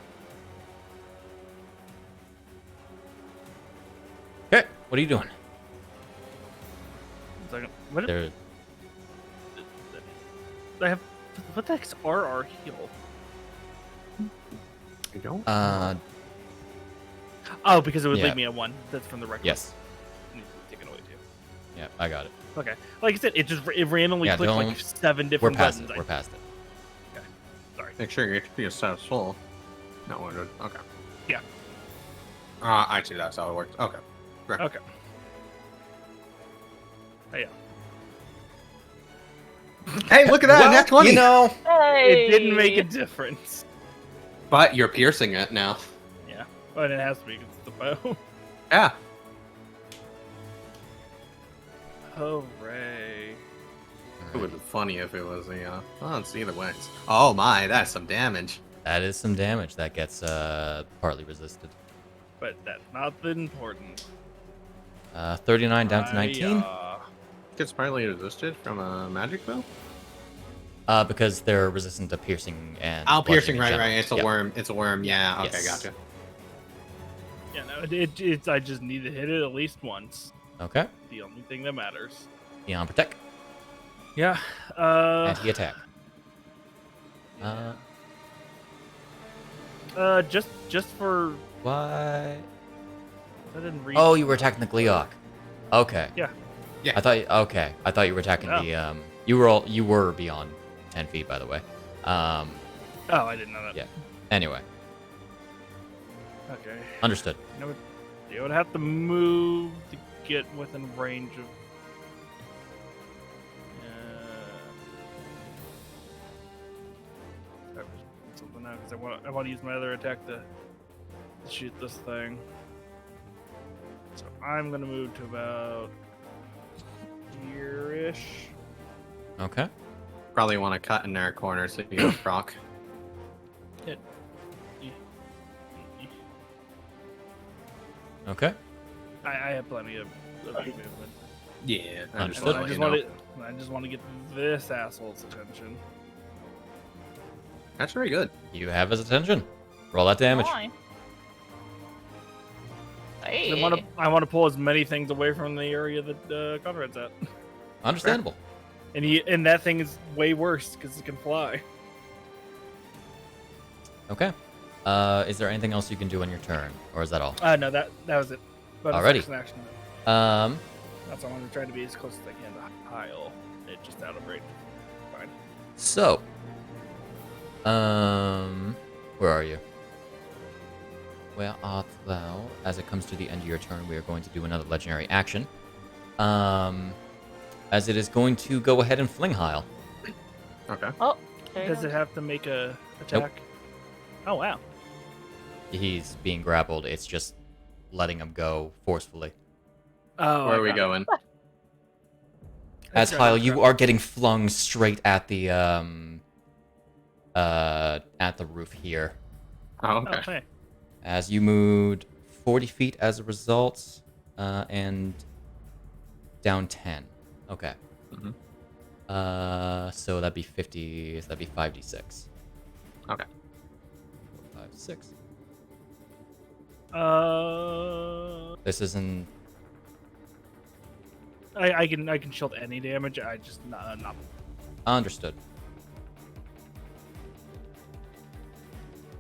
Speaker 1: Okay, what are you doing?
Speaker 5: 1 second. What?
Speaker 1: There.
Speaker 5: I have. What the heck's RR heal?
Speaker 2: I don't.
Speaker 5: Oh, because it would
Speaker 1: Yeah.
Speaker 5: leave me at 1. That's from the record.
Speaker 1: Yes.
Speaker 5: Taken away too.
Speaker 1: Yeah, I got it.
Speaker 5: Okay. Like I said, it randomly
Speaker 1: Yeah,
Speaker 5: clicked
Speaker 1: don't-
Speaker 5: like 7
Speaker 1: We're
Speaker 5: different
Speaker 1: past
Speaker 5: buttons.
Speaker 1: it. We're past it.
Speaker 5: Sorry.
Speaker 2: Make sure your HP is status full. No, it would. Okay.
Speaker 5: Yeah.
Speaker 2: I see that's how it works. Okay. Right.
Speaker 5: Okay. Oh, yeah.
Speaker 2: Hey, look at that!
Speaker 1: Well,
Speaker 2: Nat 20!
Speaker 1: you know,
Speaker 4: Hey!
Speaker 5: It didn't make a difference.
Speaker 2: But you're piercing it now.
Speaker 5: Yeah. But it has to be because it's the bow.
Speaker 2: Yeah.
Speaker 5: Hooray.
Speaker 2: It would be funny if it was a. Oh, let's see the ways. Oh my, that's some damage.
Speaker 1: that is some damage that gets partly resisted.
Speaker 5: But that's not the important.
Speaker 1: 39 down to 19.
Speaker 2: Gets partly resisted from a magic bow?
Speaker 1: Because they're resistant to piercing and.
Speaker 2: Oh, piercing,
Speaker 1: bludgeoning
Speaker 2: right,
Speaker 1: in
Speaker 2: right. It's a
Speaker 1: general.
Speaker 2: worm. It's a worm. Yeah. Okay,
Speaker 1: Yes.
Speaker 2: gotcha.
Speaker 5: Yeah, no, it's I just need to hit it at least once.
Speaker 1: Yep. Okay.
Speaker 5: The only thing that matters.
Speaker 1: Eon protect.
Speaker 5: Yeah.
Speaker 1: And he attack.
Speaker 5: Just for
Speaker 1: What?
Speaker 5: I didn't read.
Speaker 1: Oh, you were attacking the Gleeok. Okay.
Speaker 5: Yeah.
Speaker 2: Yeah.
Speaker 1: I thought you were attacking
Speaker 5: Oh.
Speaker 1: the you were beyond 10 feet, by the way.
Speaker 5: Oh, I didn't know that.
Speaker 1: Yeah. Anyway,
Speaker 5: Okay.
Speaker 1: understood.
Speaker 5: You would have to move to get within range of. I was doing something now because I want to use my other attack to shoot this thing. So I'm gonna move to about here-ish.
Speaker 1: Okay.
Speaker 2: Probably want to cut in their corner so you don't proc.
Speaker 1: Okay.
Speaker 5: I have plenty of movement.
Speaker 2: Yeah.
Speaker 1: Understood.
Speaker 5: I just want to get this asshole's attention.
Speaker 2: That's very good.
Speaker 1: You have his attention. Roll that damage.
Speaker 4: Fine. Hey.
Speaker 5: I want to pull as many things away from the area that Conrad's at.
Speaker 1: Understandable.
Speaker 5: And that thing is way worse because it can fly.
Speaker 1: Okay. Is there anything else you can do on your turn, or is that all?
Speaker 5: No, that was it. But
Speaker 1: Alrighty.
Speaker 5: it's an action. That's why I'm trying to be as close as I can to Hyle. It just out of range. Fine.
Speaker 1: So, where are you? Where art thou? As it comes to the end of your turn, we are going to do another legendary action. As it is going to go ahead and fling Hyle.
Speaker 2: Okay.
Speaker 4: Oh, there you
Speaker 5: Does
Speaker 4: go.
Speaker 5: it have to make a attack? Oh wow.
Speaker 1: He's being grappled. It's just letting him go forcefully.
Speaker 5: Oh,
Speaker 2: Where are we
Speaker 5: okay.
Speaker 2: going?
Speaker 1: As
Speaker 5: Okay.
Speaker 1: Hyle, you are getting flung straight at the roof here.
Speaker 2: Oh,
Speaker 5: Oh,
Speaker 2: okay.
Speaker 5: hey.
Speaker 1: As you moved 40 feet as a result, and down 10. Okay.
Speaker 2: Mhm.
Speaker 1: So that'd be 50. So that'd be 5d6.
Speaker 2: Okay.
Speaker 1: 4, 5, 6. This isn't.
Speaker 5: I can shield any damage. I just not.
Speaker 1: Understood.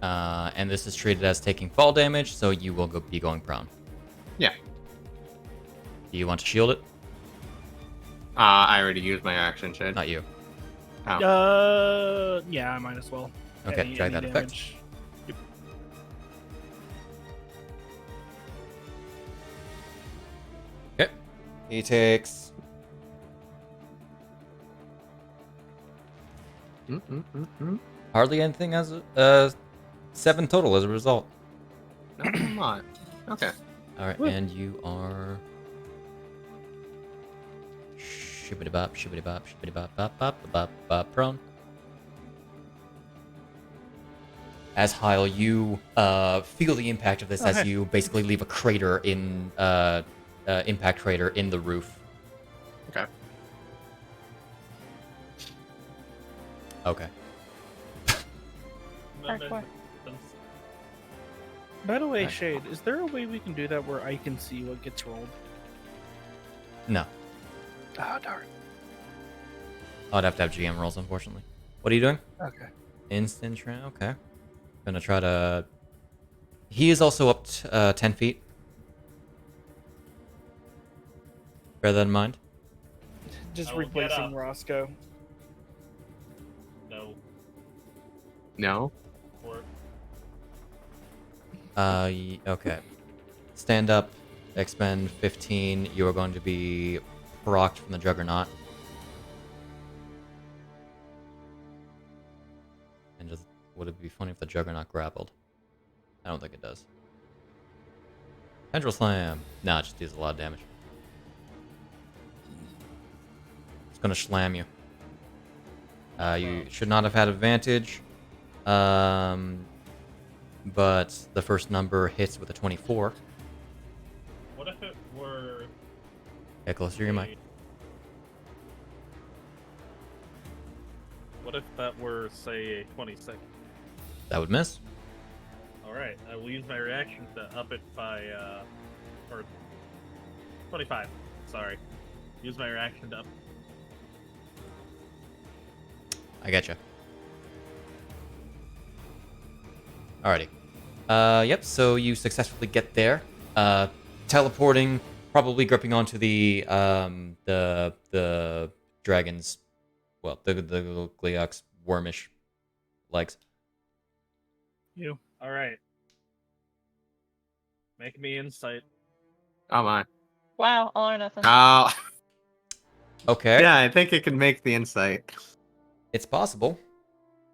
Speaker 1: And this is treated as taking fall damage, so you will be going prone.
Speaker 2: Yeah.
Speaker 1: Do you want to shield it?
Speaker 2: I already used my action, Shade.
Speaker 1: Not you.
Speaker 5: Yeah, I might as well.
Speaker 1: Okay, drag that effect.
Speaker 5: damage. Yep.
Speaker 1: Okay. He takes. Hardly anything as 7 total as a result.
Speaker 2: No, I'm not. Okay.
Speaker 1: All right, and you are shibbity bop, prone. as Hyle, you feel the impact of this as you basically leave a crater in impact crater in the roof.
Speaker 2: Okay.
Speaker 1: Okay.
Speaker 4: Hardcore.
Speaker 5: By the way, Shade, is there a way we can do that where I can see what gets rolled?
Speaker 1: No.
Speaker 5: Ah, darn.
Speaker 1: I'd have to have GM rolls, unfortunately. What are you doing?
Speaker 5: Okay.
Speaker 1: Instant tram. Okay. Gonna try to. He is also up 10 feet. Bear that in mind.
Speaker 5: Just
Speaker 8: I will get
Speaker 5: replacing
Speaker 8: up.
Speaker 5: Roscoe.
Speaker 8: No.
Speaker 2: No.
Speaker 8: Or
Speaker 1: Okay. Stand up, expend 15. You are going to be procced from the Juggernaut. And just, would it be funny if the Juggernaut grappled? I don't think it does. Tendril Slam. Nah, it just deals a lot of damage. It's gonna slam you. You should not have had advantage. But the first number hits with a 24.
Speaker 8: what if it were?
Speaker 1: Get closer to your mic.
Speaker 8: What if that were, say, a 26?
Speaker 1: That would miss.
Speaker 8: All right, I will use my reaction to up it by, or 25. Sorry, use my reaction to up.
Speaker 1: I getcha. Alrighty. Yep, so you successfully get there. Teleporting, probably gripping onto the dragon's, well, the Gleok's wormish legs.
Speaker 8: You. All right. Make me insight.
Speaker 2: Oh my.
Speaker 4: Wow, all or nothing.
Speaker 2: Oh.
Speaker 1: Okay.
Speaker 2: Yeah, I think it can make the insight.
Speaker 1: It's possible.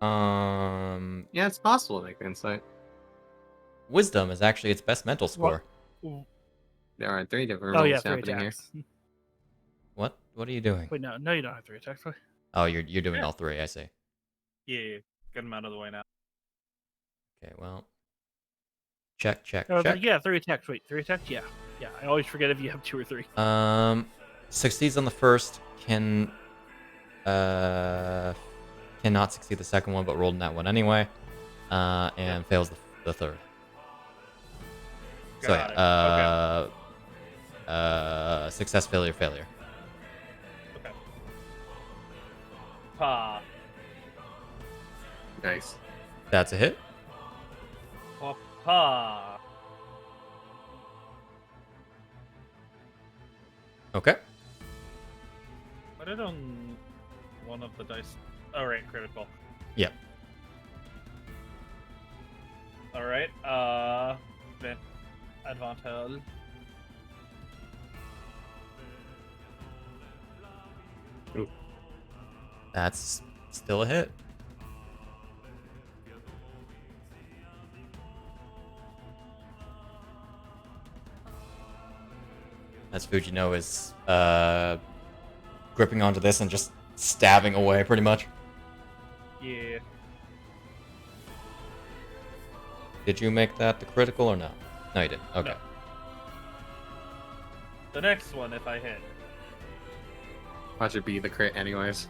Speaker 2: Yeah, it's possible to make the insight.
Speaker 1: Wisdom is actually its best mental score.
Speaker 2: There are 3 different
Speaker 5: Oh
Speaker 2: rules
Speaker 5: yeah, 3
Speaker 2: happening here.
Speaker 5: attacks.
Speaker 1: What? What are you doing?
Speaker 5: Wait, no, you don't have 3 attacks. Wait.
Speaker 1: Oh, you're doing
Speaker 8: Yeah.
Speaker 1: all 3, I see.
Speaker 8: Yeah, get him out of the way now.
Speaker 1: Okay, well. Check.
Speaker 5: Oh, yeah, 3 attacks. Wait, 3 attacks? Yeah. Yeah, I always forget if you have 2 or 3.
Speaker 1: Succeeds on the first, cannot succeed the second one, but rolled in that one anyway. And fails the third. So
Speaker 8: Got
Speaker 1: yeah,
Speaker 8: it.
Speaker 1: success, failure.
Speaker 8: Okay. Pa.
Speaker 2: Nice.
Speaker 1: That's a hit.
Speaker 8: Pa.
Speaker 1: Okay.
Speaker 8: Put it on one of the dice. All right, critical.
Speaker 1: Yep.
Speaker 8: All right. Then advantage.
Speaker 1: That's still a hit. As Fujino is gripping onto this and just stabbing away, pretty much.
Speaker 8: Yeah.
Speaker 1: Did you make that the critical or no? No, you didn't. Okay.
Speaker 8: No. The next one, if I hit,
Speaker 2: Watch it be the crit anyways.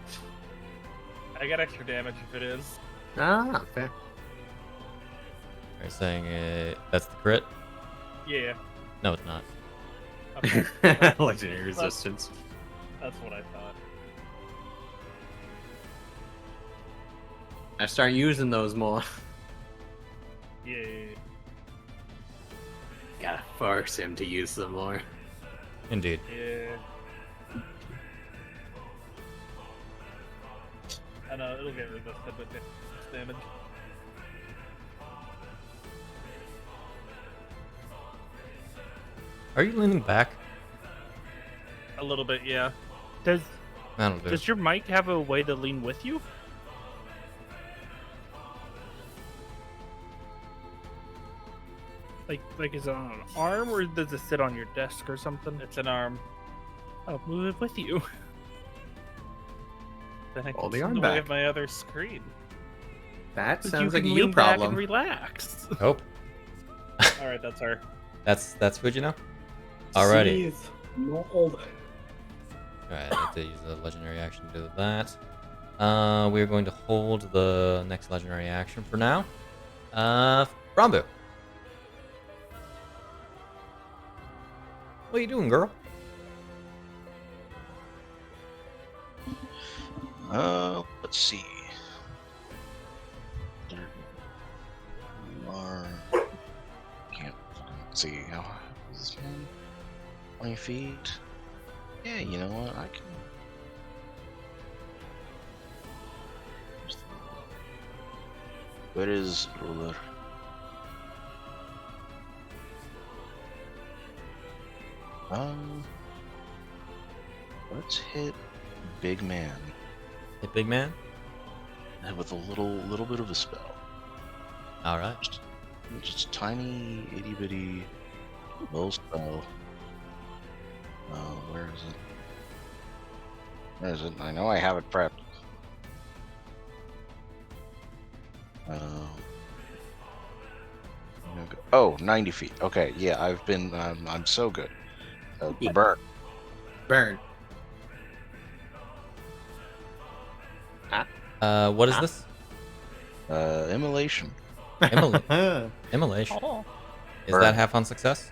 Speaker 8: I get extra damage if it is.
Speaker 2: Ah, fair.
Speaker 1: Are you saying that's the crit?
Speaker 8: Yeah.
Speaker 1: No, it's not.
Speaker 8: Okay.
Speaker 2: Legendary resistance.
Speaker 8: That's what I thought.
Speaker 2: I start using those more.
Speaker 8: Yeah.
Speaker 2: Gotta force him to use them more.
Speaker 1: Indeed.
Speaker 8: Yeah. I know, it'll get resisted with damage.
Speaker 1: Are you leaning back?
Speaker 8: A little bit, yeah.
Speaker 5: Does
Speaker 1: That'll do.
Speaker 5: your mic have a way to lean with you? Like is it on an arm or does it sit on your desk or something?
Speaker 8: It's an arm.
Speaker 5: I'll move it with you.
Speaker 8: Then I
Speaker 2: Pull
Speaker 8: can
Speaker 2: the
Speaker 8: see
Speaker 2: arm
Speaker 8: way
Speaker 2: back.
Speaker 8: of my other screen.
Speaker 2: That
Speaker 3: You
Speaker 2: sounds like a
Speaker 3: can
Speaker 2: you
Speaker 3: lean back and
Speaker 2: problem.
Speaker 3: relax.
Speaker 1: Hope.
Speaker 3: All right, that's her.
Speaker 1: That's Fujino. Alrighty.
Speaker 6: Seethe, mold.
Speaker 1: Alright, I have to use a legendary action to do that. We're going to hold the next legendary action for now. Rambu. What are you doing, girl?
Speaker 7: Let's see. You are. Can't see how high is this one? 20 feet. Yeah, you know what? I can. Where is ruler? Let's hit big man.
Speaker 1: Hit big man?
Speaker 7: With a little bit of a spell.
Speaker 1: Alright.
Speaker 7: Just a tiny itty bitty little spell. Where is it? Where is it? I know I have it prepped. Oh, 90 feet. Okay, yeah, I've been. I'm so good. Burn.
Speaker 2: Burn.
Speaker 1: What is this?
Speaker 7: Immolation.
Speaker 1: Immolation.
Speaker 4: Oh.
Speaker 1: Is
Speaker 7: Burn.
Speaker 1: that half on success?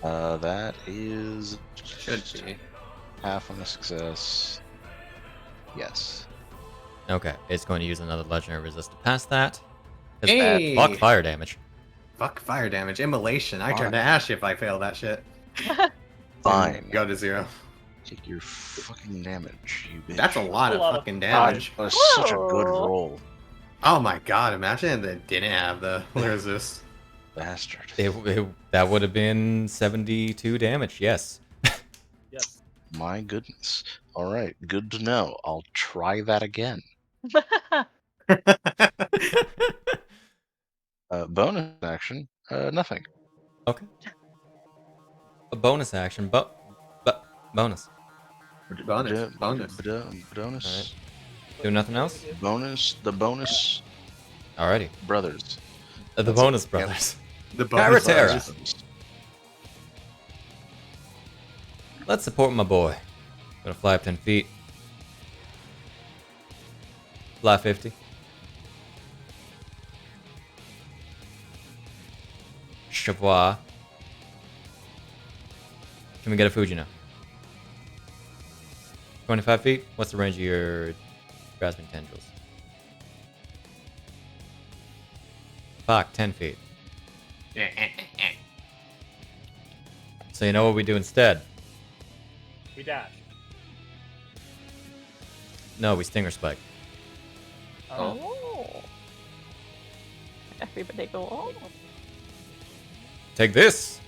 Speaker 7: That is
Speaker 2: Should be.
Speaker 7: half on a success. Yes.
Speaker 1: Okay, it's going to use another legendary resist to pass that. 'Cause
Speaker 2: Hey!
Speaker 1: fuck fire damage.
Speaker 2: Fuck fire damage. Immolation. I turn to ash if I fail that shit.
Speaker 7: Fine.
Speaker 2: Go to 0.
Speaker 7: Take your fucking damage, you bitch.
Speaker 2: That's a lot of fucking damage.
Speaker 7: That was such a good
Speaker 4: Whoa.
Speaker 7: roll,
Speaker 2: Oh my god, imagine they didn't have the resist.
Speaker 7: bastard.
Speaker 1: That would have been 72 damage, yes.
Speaker 3: Yes.
Speaker 7: My goodness. All right, good to know. I'll try that again. Bonus action. Nothing.
Speaker 1: Okay. A bonus action, bonus.
Speaker 2: Bonus.
Speaker 7: Bonus.
Speaker 1: Alright. Do nothing else?
Speaker 7: Bonus. The bonus
Speaker 1: Alrighty.
Speaker 7: brothers.
Speaker 1: The
Speaker 7: That's
Speaker 1: bonus
Speaker 7: it.
Speaker 1: brothers.
Speaker 2: The bonus
Speaker 1: Karatera.
Speaker 2: brothers.
Speaker 1: Let's support my boy. Gonna fly up 10 feet. Fly 50. Chavois. Can we get a Fujino? 25 feet? What's the range of your grasping tendrils? Fuck, 10 feet. So you know what we do instead?
Speaker 3: We dash.
Speaker 1: No, we stinger spike.
Speaker 4: Oh. Everybody go, oh.
Speaker 1: Take this.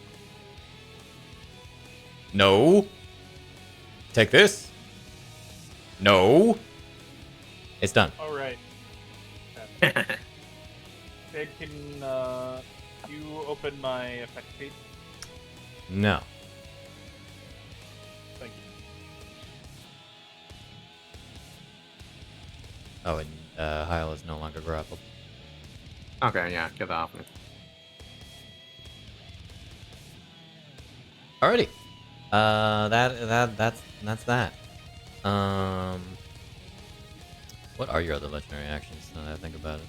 Speaker 1: No. Take this. No. It's done.
Speaker 3: All right. Ed, can you open my effect sheet?
Speaker 1: No.
Speaker 3: Thank you.
Speaker 1: Oh, and Hyle is no longer grappled.
Speaker 2: Okay, yeah, get that off me.
Speaker 1: Alrighty. That's that. What are your other legendary actions? Now that I think about it.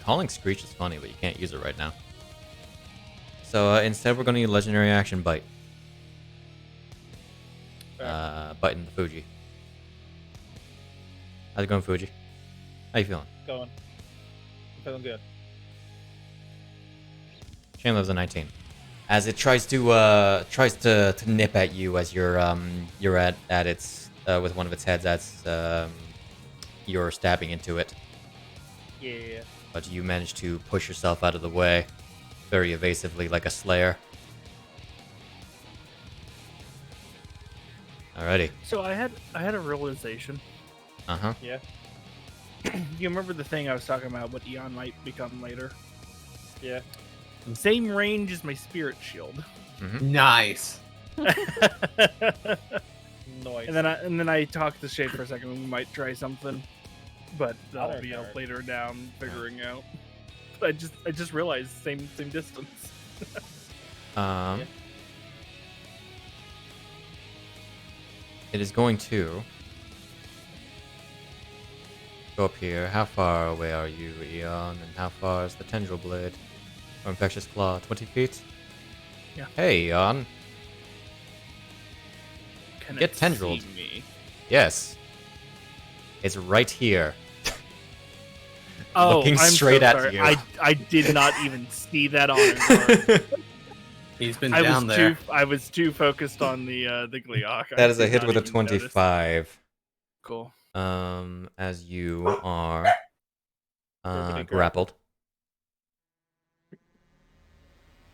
Speaker 1: Calling Screech is funny, but you can't use it right now. So instead, we're going to use legendary action Bite. Biting the Fuji. How's it going, Fuji? How you feeling?
Speaker 3: Going. I'm feeling good.
Speaker 1: Chain lives a 19. As it tries to nip at you as you're at its with one of its heads as you're stabbing into it.
Speaker 3: Yeah.
Speaker 1: But you manage to push yourself out of the way very evasively like a slayer. Alrighty.
Speaker 3: So I had a realization.
Speaker 1: Uh-huh.
Speaker 3: Yeah. You remember the thing I was talking about, what Eon might become later? Yeah. Same range as my spirit shield.
Speaker 2: Nice.
Speaker 8: Noise.
Speaker 5: And then I talked to Shay for a second. We might try something, but that'll
Speaker 8: Other
Speaker 5: be
Speaker 8: card.
Speaker 5: later down figuring out. But I just realized same distance.
Speaker 1: Um, it is going to go up here. How far away are you, Eon? And how far is the tendril blade? Or infectious claw? 20 feet?
Speaker 5: Yeah.
Speaker 1: Hey, Eon.
Speaker 5: Can
Speaker 1: Get
Speaker 5: it
Speaker 1: tendrilled.
Speaker 5: see me?
Speaker 1: Yes. It's right here.
Speaker 5: Oh,
Speaker 1: Looking
Speaker 5: I'm
Speaker 1: straight
Speaker 5: so
Speaker 1: at
Speaker 5: sorry.
Speaker 1: you.
Speaker 5: I did not even see that on it.
Speaker 2: He's been
Speaker 5: I
Speaker 2: down
Speaker 5: was
Speaker 2: there.
Speaker 5: I was too focused on the Gleeok.
Speaker 1: That is a
Speaker 5: did
Speaker 1: hit
Speaker 5: not
Speaker 1: with a
Speaker 5: even notice.
Speaker 1: 25.
Speaker 5: Cool.
Speaker 1: As you are
Speaker 8: Everybody
Speaker 1: grappled.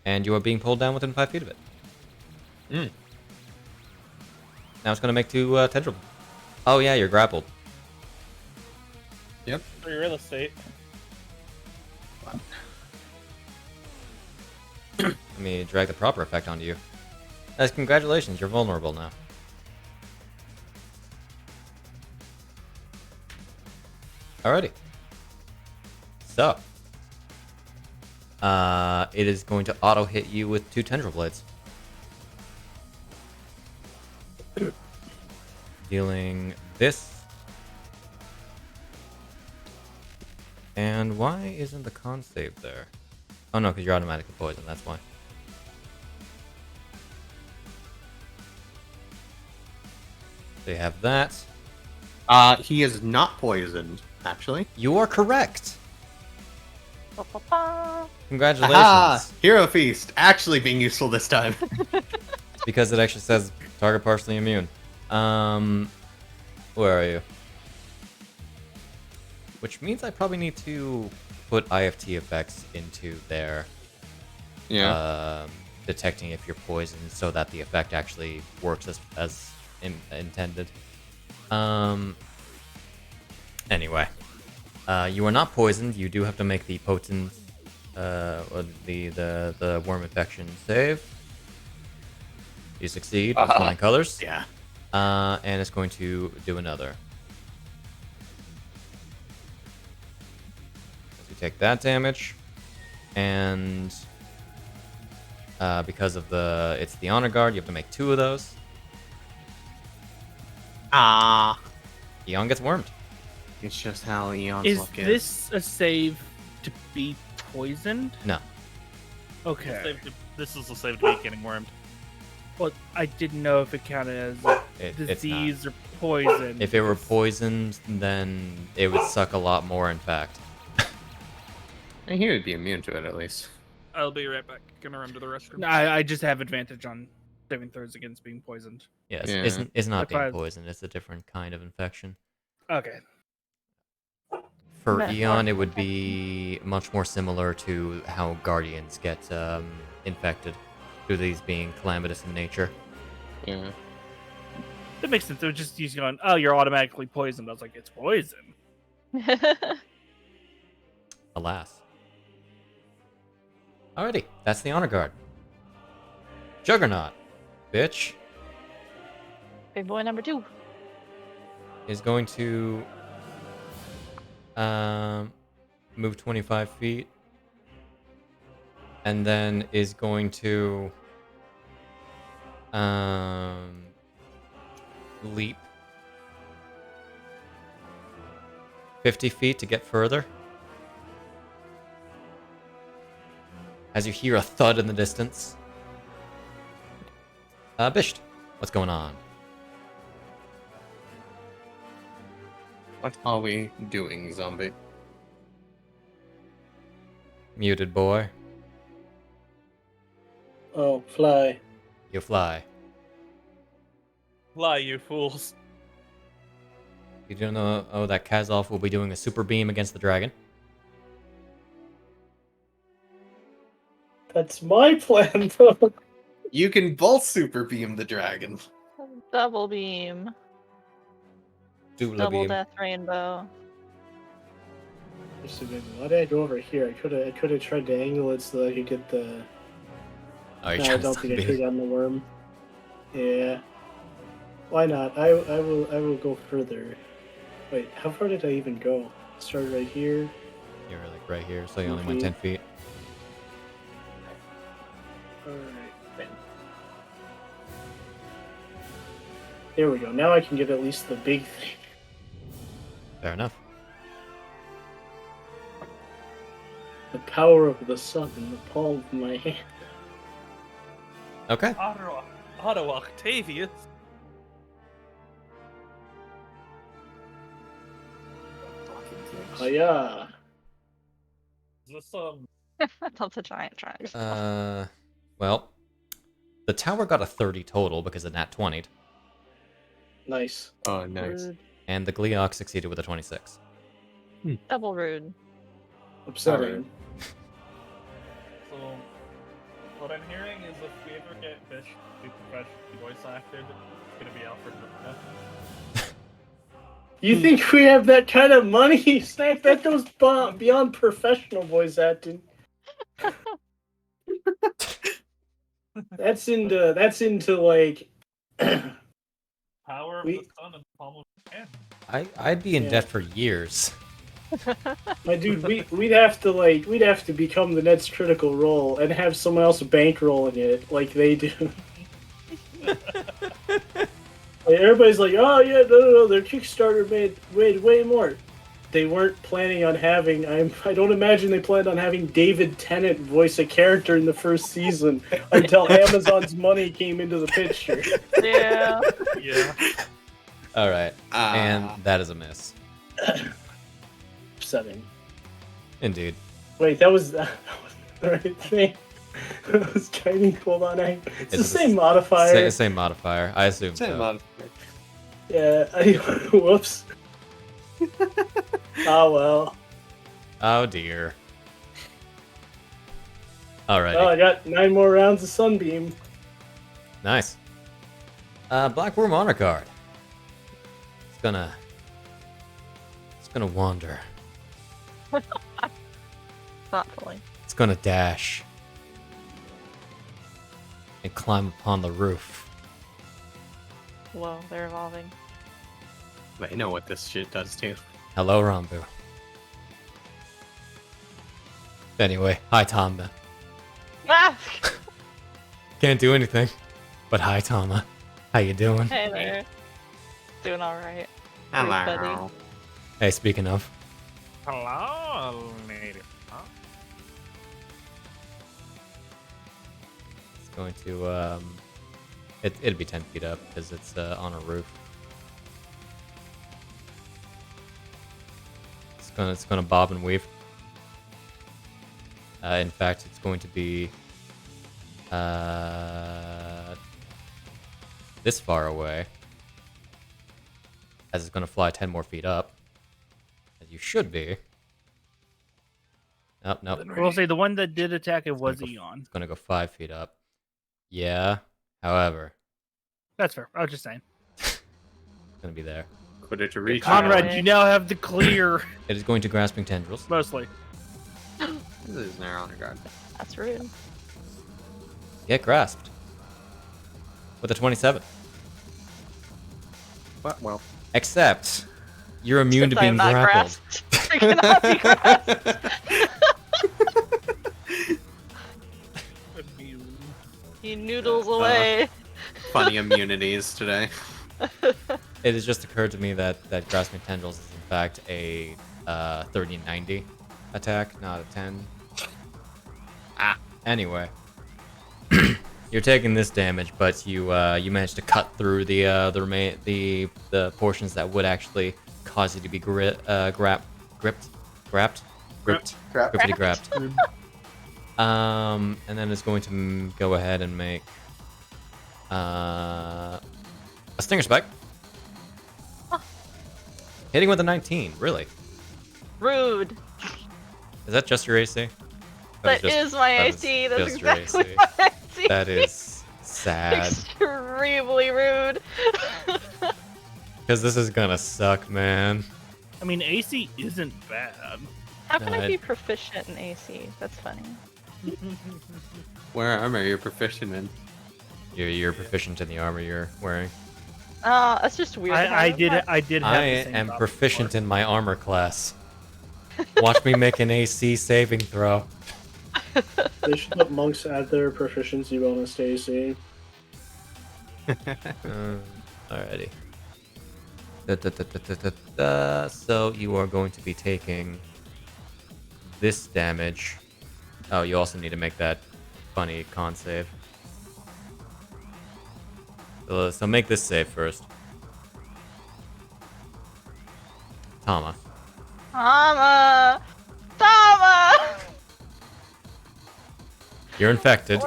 Speaker 1: And you are being pulled down within 5 feet of it.
Speaker 2: Mm.
Speaker 1: Now it's going to make 2 tendril. Oh yeah, you're grappled.
Speaker 8: Free real estate.
Speaker 1: Let me drag the proper effect onto you. Guys, congratulations, you're vulnerable now. Alrighty. So. It is going to auto hit you with 2 tendril blades. Dealing this. And why isn't the con save there? Oh no, because you're automatically poisoned, that's why. So you have that.
Speaker 2: He is not poisoned, actually.
Speaker 1: You are correct.
Speaker 4: Ba-ba-ba.
Speaker 1: Congratulations.
Speaker 2: Aha! Hero Feast actually being useful this time.
Speaker 1: Because it actually says target partially immune. Where are you? Which means I probably need to put IFT effects into there. Detecting if you're poisoned so that the effect actually works as intended. Anyway. You are not poisoned. You do have to make the potent, or the worm infection save. You succeed with flying colors.
Speaker 2: Yeah.
Speaker 1: And it's going to do another. So you take that damage, and because of it's the honor guard, you have to make 2 of those.
Speaker 2: Ah.
Speaker 1: Eon gets wormed.
Speaker 2: It's just how Eon's
Speaker 5: Is
Speaker 2: luck is.
Speaker 5: this a save to be poisoned?
Speaker 1: No.
Speaker 5: Okay.
Speaker 8: This is the save to be getting wormed.
Speaker 5: Well, I didn't know if it counted as a
Speaker 1: It's not.
Speaker 5: disease or poison.
Speaker 1: If it were poisoned, then it would suck a lot more, in fact.
Speaker 2: And he would be immune to it at least.
Speaker 5: I'll be right back. Gonna run to the restroom. I just have advantage on saving throws against being poisoned.
Speaker 1: Yes,
Speaker 2: Yeah.
Speaker 1: it's not
Speaker 5: If I-
Speaker 1: being poisoned. It's a different kind of infection.
Speaker 5: Okay.
Speaker 1: For
Speaker 4: Metaphor.
Speaker 1: Eon, it would be much more similar to how Guardians get infected, through these being calamitous in nature.
Speaker 2: Yeah.
Speaker 5: That makes sense. It was just you going, oh, you're automatically poisoned. I was like, it's poison.
Speaker 1: Alas. Alrighty, that's the honor guard. Juggernaut, bitch,
Speaker 4: Big boy number 2.
Speaker 1: is going to move 25 feet, and then is going to leap 50 feet to get further. As you hear a thud in the distance. Bisht, what's going on?
Speaker 2: What are we doing, Zombie?
Speaker 1: Muted boy,
Speaker 6: Oh, fly.
Speaker 1: you fly.
Speaker 8: Lie, you fools.
Speaker 1: You don't know that Kazov will be doing a super beam against the dragon?
Speaker 6: That's my plan, though.
Speaker 2: You can both super beam the dragon.
Speaker 4: Double beam.
Speaker 1: Double
Speaker 4: Double
Speaker 1: beam.
Speaker 4: death rainbow.
Speaker 6: Why did I go over here? I could have tried to angle it so that I could get the.
Speaker 1: Oh, you're
Speaker 6: No, I
Speaker 1: trying to
Speaker 6: don't think I
Speaker 1: zombie.
Speaker 6: could have gotten the worm. Yeah. Why not? I will go further. Wait, how far did I even go? Started right here.
Speaker 1: You're like right here, so you only went 10 feet.
Speaker 6: Alright, then. There we go. Now I can get at least the big thing.
Speaker 1: Fair enough.
Speaker 6: The power of the sun in the palm of my hand.
Speaker 1: Okay.
Speaker 8: Otto Octavius.
Speaker 6: Oh yeah.
Speaker 8: Is this
Speaker 4: I love the giant tracks.
Speaker 1: Well, the tower got a 30 total because it nat 20'd,
Speaker 6: Nice.
Speaker 2: Oh, nice.
Speaker 4: Rude.
Speaker 1: and the Gleeok succeeded with a 26.
Speaker 4: Double rude.
Speaker 6: Upsetting.
Speaker 8: so what I'm hearing is if we ever get Bisht to be professionally voice acted, it's gonna be Alfred Lipka.
Speaker 6: You think we have that kind of money? Snak, that goes beyond professional voice acting. That's into like
Speaker 8: Power of
Speaker 6: We-
Speaker 8: the sun and palm of the hand.
Speaker 1: I'd be in
Speaker 6: Yeah.
Speaker 1: debt for years.
Speaker 6: my dude, we'd have to become the next Critical Role and have someone else bankrolling it like they do. Like, everybody's like, oh yeah, no, their Kickstarter made way more. They weren't planning on having. I don't imagine they planned on having David Tennant voice a character in the first season until Amazon's money came into the picture.
Speaker 4: Yeah.
Speaker 8: Yeah.
Speaker 1: All right,
Speaker 2: Ah.
Speaker 1: and that is a miss.
Speaker 6: Upsetting.
Speaker 1: Indeed.
Speaker 6: Wait, that was the right thing. I was trying to hold on. It's the same modifier.
Speaker 1: Same modifier. I assume
Speaker 2: Same
Speaker 1: so.
Speaker 2: modifier.
Speaker 6: Yeah. Whoops. Oh well.
Speaker 1: Oh dear. Alrighty.
Speaker 6: Well, I got 9 more rounds of Sunbeam.
Speaker 1: Nice. Black Worm Honor card. It's gonna wander.
Speaker 4: Thoughtfully.
Speaker 1: It's gonna dash. And climb upon the roof.
Speaker 4: Whoa, they're evolving.
Speaker 2: They know what this shit does too.
Speaker 1: Hello, Rambu. Anyway, hi, Tama.
Speaker 4: Ah!
Speaker 1: Can't do anything. But hi, Tama. How you doing?
Speaker 4: Hey there. Doing alright. buddy.
Speaker 2: Hello.
Speaker 1: Hey, speaking of.
Speaker 8: Hello, native. Huh?
Speaker 1: It's going to, it'd be 10 feet up because it's on a roof. It's gonna bob and weave. In fact, it's going to be this far away, as it's gonna fly 10 more feet up, as you should be. Nope.
Speaker 5: We'll say the one that did attack it was
Speaker 1: gonna
Speaker 5: Eon.
Speaker 1: It's gonna go 5 feet up. Yeah. However,
Speaker 5: That's fair. I was just saying.
Speaker 1: it's gonna be there.
Speaker 2: Put it to reach.
Speaker 5: Conrad,
Speaker 4: out.
Speaker 5: you now have the clear.
Speaker 1: It is going to grasping tendrils.
Speaker 5: Mostly.
Speaker 2: This is narrow on guard.
Speaker 4: That's rude.
Speaker 1: Get grasped. With a 27.
Speaker 2: Well.
Speaker 1: Except, you're immune to
Speaker 4: Except I'm
Speaker 1: being
Speaker 4: not
Speaker 1: grappled.
Speaker 4: grasped. I cannot be grasped. He noodles away.
Speaker 2: Funny immunities today.
Speaker 1: It has just occurred to me that grasping tendrils is in fact a 30-90 attack, not a 10. Anyway, you're taking this damage, but you managed to cut through the portions that would actually cause you to be grippity grabbed. And then it's going to go ahead and make a stinger spike. Hitting with a 19, really?
Speaker 4: Rude.
Speaker 1: Is that just your AC?
Speaker 4: That is my AC. That's
Speaker 1: just your
Speaker 4: exactly
Speaker 1: AC.
Speaker 4: my AC.
Speaker 1: That is sad.
Speaker 4: Extremely rude.
Speaker 1: Because this is gonna suck, man.
Speaker 5: I mean, AC isn't bad.
Speaker 4: How can
Speaker 1: No,
Speaker 4: I be proficient in AC? That's funny.
Speaker 2: Where armor you're proficient in?
Speaker 1: You're proficient in the armor you're wearing.
Speaker 4: That's just weird.
Speaker 5: I did have
Speaker 1: I
Speaker 5: the same
Speaker 1: am
Speaker 5: thought
Speaker 1: proficient
Speaker 5: before.
Speaker 1: in my armor class. Watch me make an AC saving throw.
Speaker 6: They should let monks add their proficiency bonus to AC.
Speaker 1: Alrighty. So you are going to be taking this damage. Oh, you also need to make that funny con save. So make this save first. Tama.
Speaker 4: Tama! Tama!
Speaker 1: You're infected.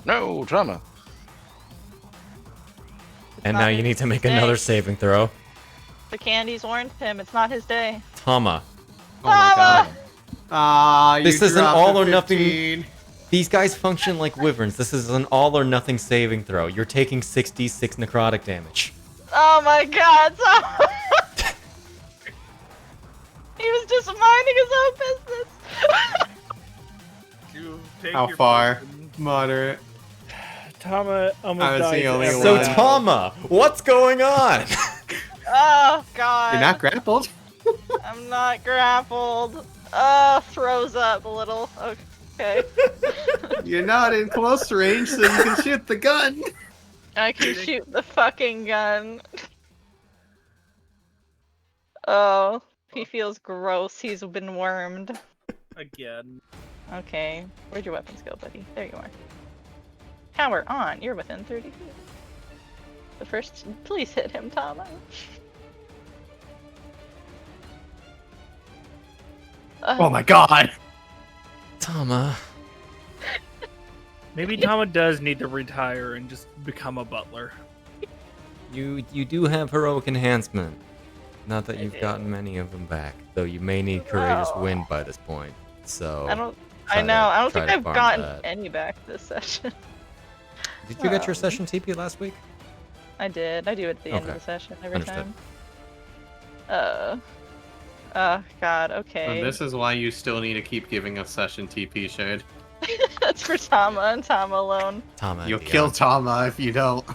Speaker 7: No, Tama.
Speaker 1: And
Speaker 4: not
Speaker 1: now you
Speaker 4: his
Speaker 1: need to make
Speaker 4: day.
Speaker 1: another saving throw.
Speaker 4: The candies warned him. It's not his day.
Speaker 1: Tama.
Speaker 2: Oh my god. Ah,
Speaker 1: This
Speaker 2: you
Speaker 1: is an
Speaker 2: dropped
Speaker 1: all
Speaker 2: a
Speaker 1: or nothing-
Speaker 2: 15.
Speaker 1: These guys function like wyverns. This is an all or nothing saving throw. You're taking 66 necrotic damage.
Speaker 4: Oh my god, Tama! He was just minding his own business.
Speaker 8: You take
Speaker 2: How
Speaker 8: your
Speaker 2: far?
Speaker 8: potion.
Speaker 2: Moderate.
Speaker 5: Tama almost
Speaker 2: I was
Speaker 5: died.
Speaker 2: the only
Speaker 5: every
Speaker 2: one.
Speaker 1: So
Speaker 5: round.
Speaker 1: Tama, what's going on?
Speaker 4: Oh god.
Speaker 2: You're not grappled?
Speaker 4: I'm not grappled. Throws up a little. Okay.
Speaker 2: You're not in close range, so you can shoot the gun.
Speaker 4: I can shoot the fucking gun. Oh, he feels gross. He's been wormed.
Speaker 8: Again.
Speaker 4: Okay. Where'd your weapons go, buddy? There you are. Power on. You're within 30 feet. The first, please hit him, Tama.
Speaker 2: Oh my god.
Speaker 1: Tama.
Speaker 5: Maybe Tama does need to retire and just become a butler.
Speaker 1: You do have heroic enhancement. Not that
Speaker 4: I
Speaker 1: you've
Speaker 4: do.
Speaker 1: gotten many of them back, though you may need courageous
Speaker 4: No.
Speaker 1: wind by this point. So
Speaker 4: I don't.
Speaker 1: try
Speaker 4: I know. I don't
Speaker 1: try
Speaker 4: think
Speaker 1: to
Speaker 4: I've
Speaker 1: farm
Speaker 4: gotten
Speaker 1: that.
Speaker 4: any back this session.
Speaker 1: Did you get your
Speaker 4: Um,
Speaker 1: session TP last week?
Speaker 4: I did. I do it at the end of
Speaker 1: Okay.
Speaker 4: the session every
Speaker 1: Understood.
Speaker 4: time. Oh god. Okay.
Speaker 2: And this is why you still need to keep giving us session TP, Shade.
Speaker 4: That's for Tama and Tama alone.
Speaker 1: Tama. and
Speaker 2: You'll
Speaker 1: Eon.
Speaker 2: kill Tama if you don't.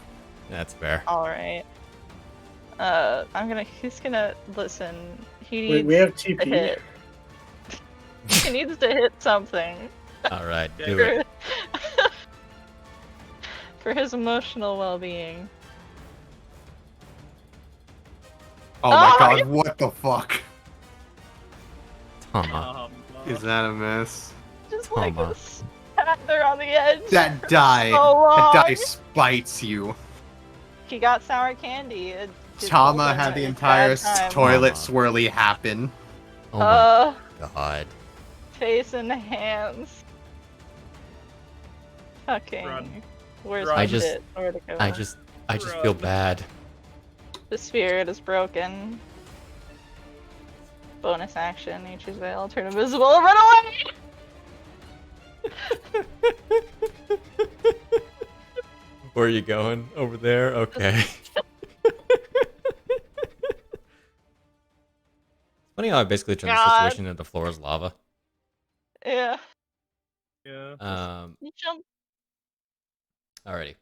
Speaker 1: That's fair.
Speaker 4: All right. He's gonna listen. He needs
Speaker 6: Wait, we have
Speaker 4: to
Speaker 6: TP.
Speaker 4: hit. He needs to hit something
Speaker 1: All right,
Speaker 8: Yeah.
Speaker 1: do it.
Speaker 4: for his emotional well-being.
Speaker 2: Oh my
Speaker 4: Oh,
Speaker 2: god,
Speaker 4: you-
Speaker 2: what the fuck?
Speaker 1: Tama.
Speaker 2: Is that a miss?
Speaker 4: Just like
Speaker 1: Tama.
Speaker 4: a spat there on the edge.
Speaker 2: That die.
Speaker 4: So
Speaker 2: That
Speaker 4: long.
Speaker 2: die spites you.
Speaker 4: He got sour candy. It did
Speaker 2: Tama
Speaker 4: both
Speaker 2: had
Speaker 4: of
Speaker 2: the
Speaker 4: it.
Speaker 2: entire
Speaker 4: Bad time.
Speaker 2: toilet
Speaker 1: Tama.
Speaker 2: swirly happen.
Speaker 1: Oh my
Speaker 4: Uh,
Speaker 1: god.
Speaker 4: face and hands. Fucking.
Speaker 8: Run.
Speaker 4: Where's
Speaker 8: Run.
Speaker 4: my
Speaker 1: I just-
Speaker 4: shit? Where'd it go?
Speaker 1: I just feel
Speaker 8: Run.
Speaker 1: bad.
Speaker 4: The spirit is broken. Bonus action. Nature's Veil. Turn invisible. Run away!
Speaker 1: Where are you going? Over there? Okay. Funny how I basically turned the
Speaker 4: God.
Speaker 1: situation into the floor is lava.
Speaker 4: Yeah.
Speaker 8: Yeah.
Speaker 4: You jump.
Speaker 1: Alrighty.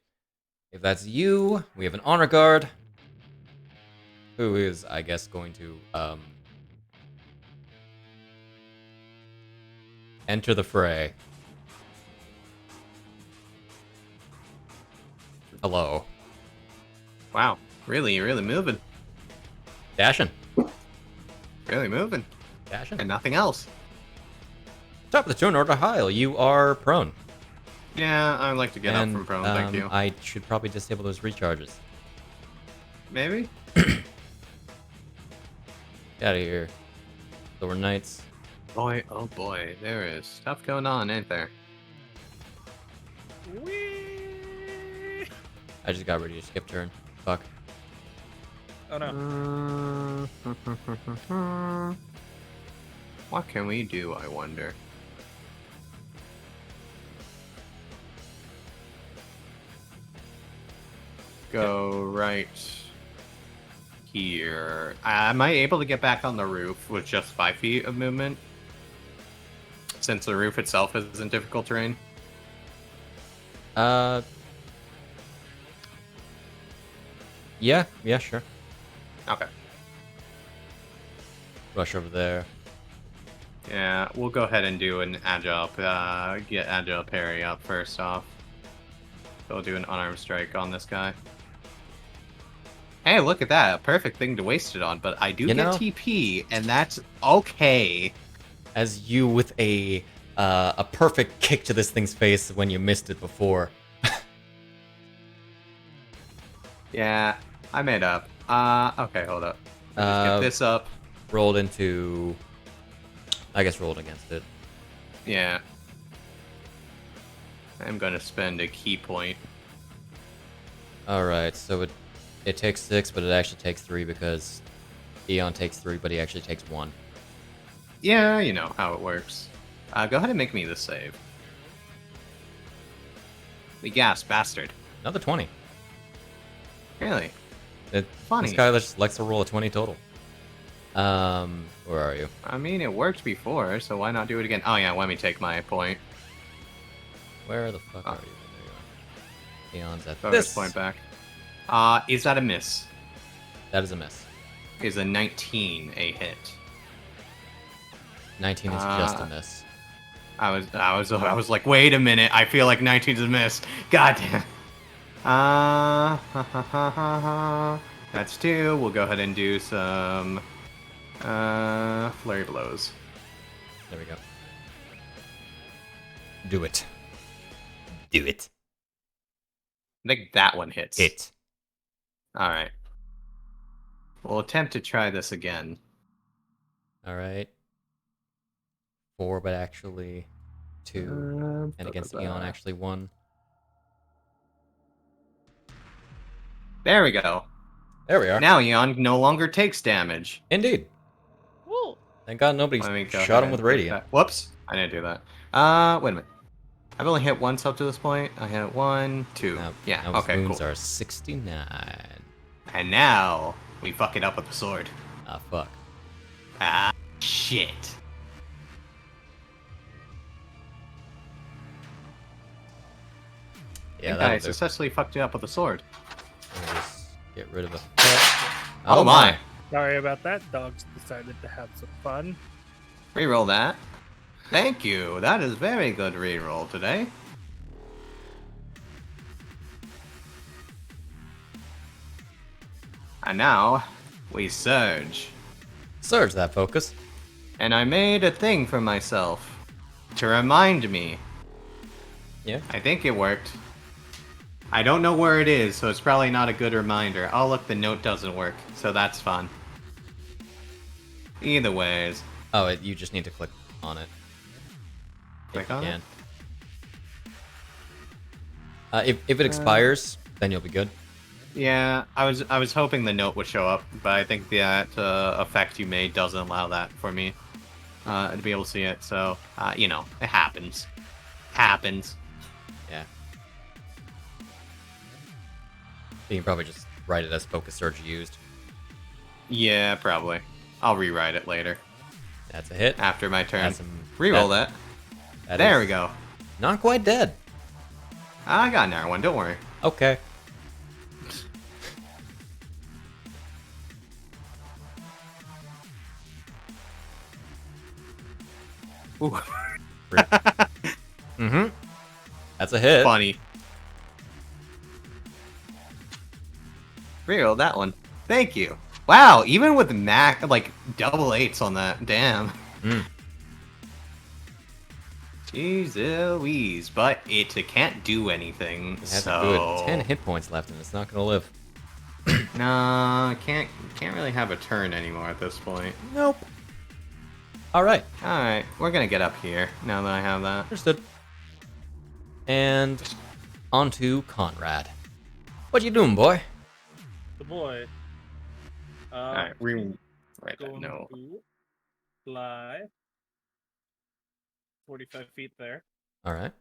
Speaker 1: If that's you, we have an honor guard. Who is, I guess, going to enter the fray. Hello.
Speaker 2: Wow. Really moving.
Speaker 1: Dashing.
Speaker 2: Really moving.
Speaker 1: Dashing.
Speaker 2: And nothing else.
Speaker 1: Top of the turn order, Hyle. You are prone.
Speaker 2: Yeah, I'd like to get up
Speaker 1: And,
Speaker 2: from prone, thank you.
Speaker 1: I should probably disable those recharges.
Speaker 2: Maybe?
Speaker 1: Get out of here. Silver Knights.
Speaker 2: Boy, oh boy, there is stuff going on, ain't there?
Speaker 1: I just got ready to skip turn. Fuck.
Speaker 8: Oh no.
Speaker 2: What can we do, I wonder? Go right here. Am I able to get back on the roof with just 5 feet of movement? Since the roof itself is in difficult terrain?
Speaker 1: Yeah, sure.
Speaker 2: Okay.
Speaker 1: Rush over there.
Speaker 2: Yeah, we'll go ahead and do an agile, get agile parry up first off. We'll do an unarmed strike on this guy. Hey, look at that. A perfect thing to waste it on, but I do
Speaker 1: You
Speaker 2: get
Speaker 1: know-
Speaker 2: TP, and that's okay.
Speaker 1: As you with a perfect kick to this thing's face when you missed it before.
Speaker 2: Yeah, I made up. Okay, hold up. Just get this up.
Speaker 1: Rolled into... I guess rolled against it.
Speaker 2: Yeah. I'm gonna spend a key point.
Speaker 1: Alright, so it takes 6, but it actually takes 3 because Eon takes 3, but he actually takes 1.
Speaker 2: Yeah, you know how it works. Go ahead and make me the save. The gas bastard.
Speaker 1: Another 20.
Speaker 2: Really?
Speaker 1: Funny. This guy just likes to roll a 20 total. Where are you?
Speaker 2: I mean, it worked before, so why not do it again? Oh yeah, let me take my point.
Speaker 1: Where the fuck are you? There you are. Eon's at
Speaker 2: Bonus
Speaker 1: this
Speaker 2: point back. Is that a miss?
Speaker 1: That is a miss.
Speaker 2: Is a 19 a hit?
Speaker 1: 19 is just a miss.
Speaker 2: I was like, wait a minute. I feel like 19 is a miss. God damn. That's 2. We'll go ahead and do some flurry blows.
Speaker 1: There we go. Do it. Do it.
Speaker 2: I think that one hits.
Speaker 1: Hit.
Speaker 2: Alright. We'll attempt to try this again.
Speaker 1: Alright. 4, but actually 2. And against Eon, actually 1.
Speaker 2: There we go.
Speaker 1: There we are.
Speaker 2: Now Eon no longer takes damage.
Speaker 1: Indeed.
Speaker 4: Woo!
Speaker 1: Thank God nobody
Speaker 2: Let me go
Speaker 1: shot
Speaker 2: ahead
Speaker 1: him with
Speaker 2: and do
Speaker 1: radiant.
Speaker 2: that. Whoops. I didn't do that. Wait a minute. I've only hit once up to this point. I hit 1, 2.
Speaker 1: Now
Speaker 2: Yeah,
Speaker 1: his
Speaker 2: okay,
Speaker 1: wounds
Speaker 2: cool.
Speaker 1: are 69.
Speaker 2: And now we fuck it up with the sword.
Speaker 1: Ah, fuck.
Speaker 2: Ah, shit.
Speaker 1: Yeah,
Speaker 2: I
Speaker 1: that'll do.
Speaker 2: successfully fucked it up with the sword.
Speaker 1: I'll just get rid of the...
Speaker 2: Oh my.
Speaker 3: Sorry about that. Dogs decided to have some fun.
Speaker 2: Reroll that. Thank you. That is very good reroll today. And now we surge.
Speaker 1: Surge that focus.
Speaker 2: And I made a thing for myself to remind me.
Speaker 1: Yeah.
Speaker 2: I think it worked. I don't know where it is, so it's probably not a good reminder. Oh, look, the note doesn't work, so that's fun. Either ways.
Speaker 1: Oh, you just need to click on it.
Speaker 2: Click
Speaker 1: If you
Speaker 2: on
Speaker 1: can. If it expires, then you'll be good.
Speaker 2: Yeah, I was hoping the note would show up, but I think that effect you made doesn't allow that for me to be able to see it. So, you know, it happens. Happens.
Speaker 1: Yeah. You can probably just write it as focus surge used.
Speaker 2: Yeah, probably. I'll rewrite it later
Speaker 1: That's a hit.
Speaker 2: after my turn.
Speaker 1: That's some-
Speaker 2: Reroll that.
Speaker 1: that
Speaker 2: There
Speaker 1: is
Speaker 2: we go.
Speaker 1: Not quite dead.
Speaker 2: I got another one. Don't worry.
Speaker 1: Okay.
Speaker 2: Ooh.
Speaker 1: Mm-hmm. That's a hit.
Speaker 2: Funny. Reroll that one. Thank you. Wow, even with like double 8s on that. Damn.
Speaker 1: Mm.
Speaker 2: Jeez Louise, but it can't do anything.
Speaker 1: It has
Speaker 2: so
Speaker 1: a good 10 hit points left, and it's not gonna live.
Speaker 2: no, can't really have a turn anymore at this point.
Speaker 1: Nope. All right.
Speaker 2: All right, we're gonna get up here now that I have that.
Speaker 1: Understood. And on to Conrad. What you doing, boy?
Speaker 8: The boy.
Speaker 2: All right, write that
Speaker 8: Going
Speaker 2: note.
Speaker 8: to fly 45 feet there.
Speaker 1: All right.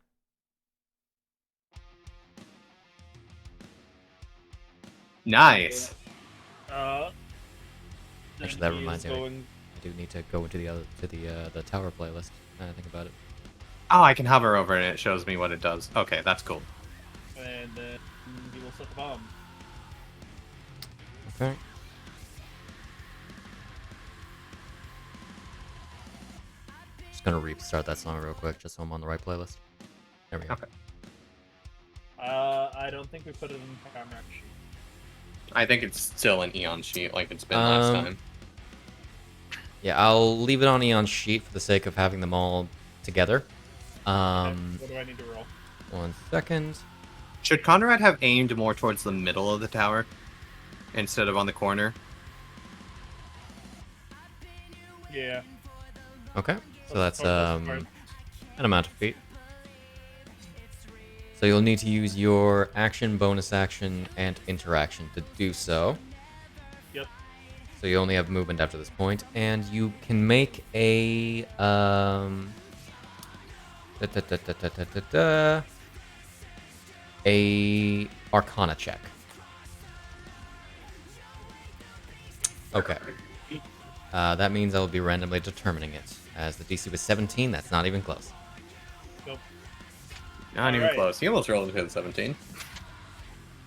Speaker 2: Nice.
Speaker 8: Then
Speaker 1: Actually, that
Speaker 8: he is
Speaker 1: reminds me.
Speaker 8: going-
Speaker 1: I do need to go into the tower playlist. Now that I think about it.
Speaker 2: Oh, I can hover over it and it shows me what it does. Okay, that's cool.
Speaker 8: And then he will set the bomb.
Speaker 1: Okay. Just gonna restart that song real quick, just so I'm on the right playlist. There we go.
Speaker 2: Okay.
Speaker 8: I don't think we put it in the camera sheet.
Speaker 2: I think it's still an Eon sheet, like it's been last time.
Speaker 1: Yeah, I'll leave it on Eon's sheet for the sake of having them all together.
Speaker 8: What do I need to roll?
Speaker 1: 1 second.
Speaker 2: Should Conrad have aimed more towards the middle of the tower instead of on the corner?
Speaker 8: Yeah.
Speaker 1: Okay, so that's
Speaker 8: fine.
Speaker 1: an amount of feet. So you'll need to use your action, bonus action, and interaction to do so.
Speaker 8: Yep.
Speaker 1: So you only have movement after this point, and you can make a a Arcana check. Okay. That means I will be randomly determining it. As the DC was 17, that's not even close.
Speaker 8: Nope.
Speaker 2: Not even
Speaker 8: Alright.
Speaker 2: close. He almost rolled into the 17.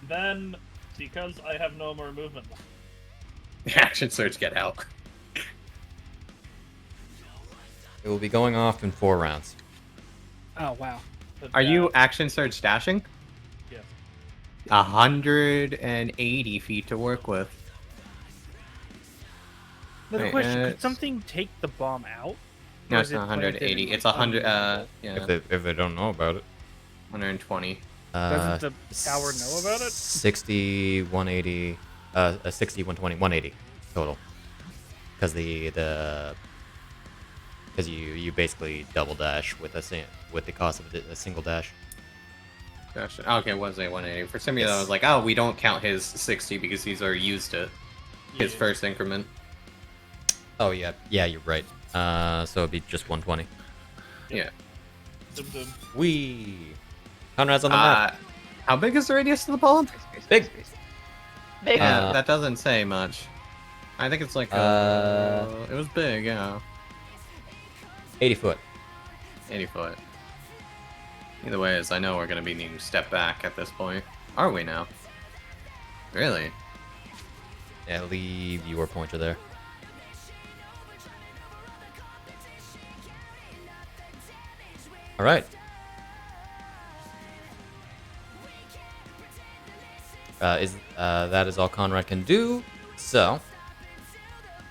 Speaker 8: Then, because I have no more movement left.
Speaker 2: Action surge, get out.
Speaker 1: It will be going off in 4 rounds.
Speaker 3: Oh wow.
Speaker 2: Are you action surge dashing?
Speaker 8: Yes.
Speaker 2: 180 feet to work with.
Speaker 3: Another
Speaker 2: Wait,
Speaker 3: question: Could
Speaker 2: it's-
Speaker 3: something take the bomb out?
Speaker 2: No,
Speaker 3: Or
Speaker 2: it's
Speaker 3: is it
Speaker 2: not
Speaker 3: planted
Speaker 2: 180.
Speaker 3: in
Speaker 2: It's 100. Yeah,
Speaker 1: If they don't know about it.
Speaker 2: 120.
Speaker 3: Doesn't the tower know about it?
Speaker 1: 60, 180, 60, 120, 180 total. Because because you basically double dash with with the cost of a single dash.
Speaker 2: Gosh, okay, was it 180? For some reason, I
Speaker 1: Yes.
Speaker 2: was like, oh, we don't count his 60 because he's already used it. His
Speaker 8: Yeah.
Speaker 2: first increment.
Speaker 1: Oh yeah, you're right. So it'd be just 120.
Speaker 2: Yeah.
Speaker 8: Dum dum.
Speaker 1: Wee. Conrad's on the map.
Speaker 2: How big is the radius of the bomb?
Speaker 1: Big.
Speaker 4: Big.
Speaker 2: Yeah, that doesn't say much. I think it's like, it was big, yeah.
Speaker 1: 80 foot.
Speaker 2: 80 foot. Either way, as I know we're gonna be needing to step back at this point. Are we now? Really?
Speaker 1: Yeah, leave your pointer there. All right. That is all Conrad can do. So,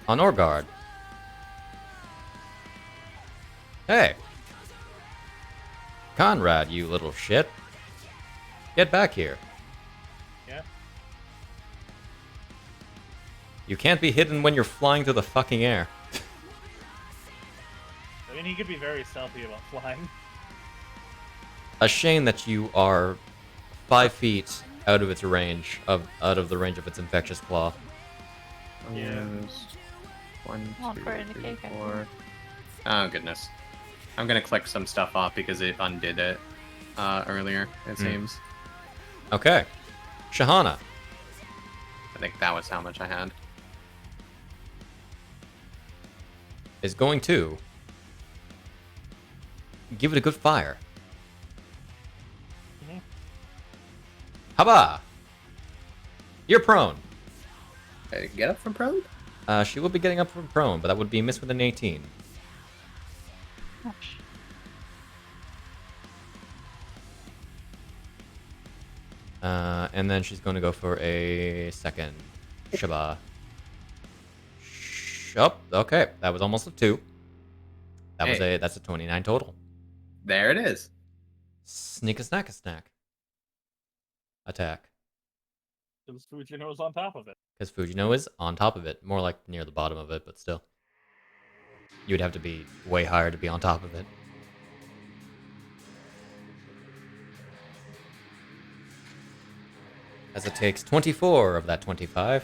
Speaker 1: on Orgard. Hey, Conrad, you little shit. Get back here.
Speaker 8: Yeah.
Speaker 1: You can't be hidden when you're flying through the fucking air.
Speaker 8: I mean, he could be very stealthy about flying.
Speaker 1: A shame that you are 5 feet out of its range out of the range of its infectious claw.
Speaker 8: Yeah.
Speaker 2: 1,
Speaker 4: Not
Speaker 2: 2,
Speaker 4: for any
Speaker 2: 3,
Speaker 4: cake, I
Speaker 2: 4. Oh goodness. I'm gonna click some stuff off because it undid it earlier, it seems.
Speaker 1: Okay. Shahana.
Speaker 2: I think that was how much I had.
Speaker 1: Is going to give it a good fire. Haba! You're prone.
Speaker 2: Get up from prone?
Speaker 1: She will be getting up from prone, but that would be miss with an 18.
Speaker 4: Ouch.
Speaker 1: And then she's going to go for a second Shaba. Oh, okay. That was almost a 2. That's a 29 total.
Speaker 2: There it is.
Speaker 1: Sneak a snack a snack. Attack.
Speaker 8: Because Fujino is on top of it.
Speaker 1: Because Fujino is on top of it. More like near the bottom of it, but still. You would have to be way higher to be on top of it. As it takes 24 of that 25.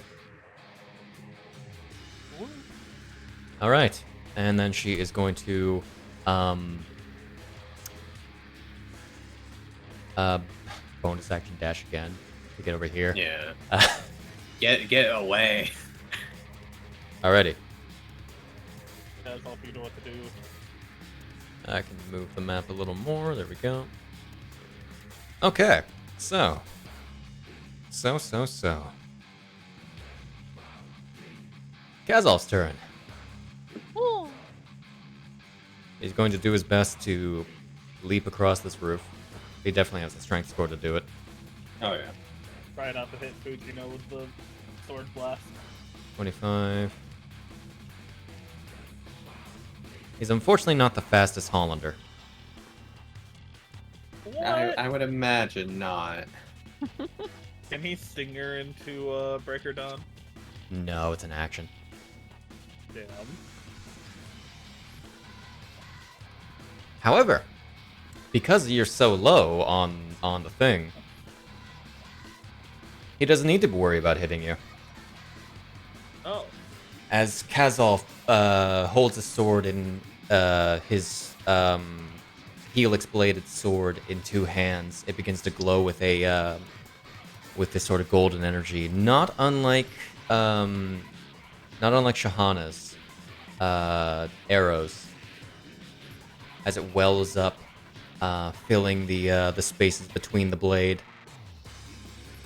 Speaker 1: Alright. And then she is going to bonus action dash again to get over here.
Speaker 2: Yeah. Get away.
Speaker 1: Alrighty.
Speaker 8: That's all you know what to do.
Speaker 1: I can move the map a little more. There we go. Okay. So. Kazal's turn.
Speaker 4: Ooh.
Speaker 1: He's going to do his best to leap across this roof. He definitely has the strength score to do it.
Speaker 2: Oh yeah.
Speaker 3: Try not to hit Fujino with the sword blast.
Speaker 1: 25. He's unfortunately not the fastest Hollander.
Speaker 3: What?
Speaker 2: I would imagine not.
Speaker 8: Can he stinger into Breaker Dawn?
Speaker 1: No, it's an action.
Speaker 3: Damn.
Speaker 1: However, because you're so low on the thing, he doesn't need to worry about hitting you.
Speaker 8: Oh.
Speaker 1: As Kazal holds his sword in his helix-bladed sword in two hands, it begins to glow with a with this sort of golden energy, not unlike Shahana's arrows, as it wells up, filling the spaces between the blade.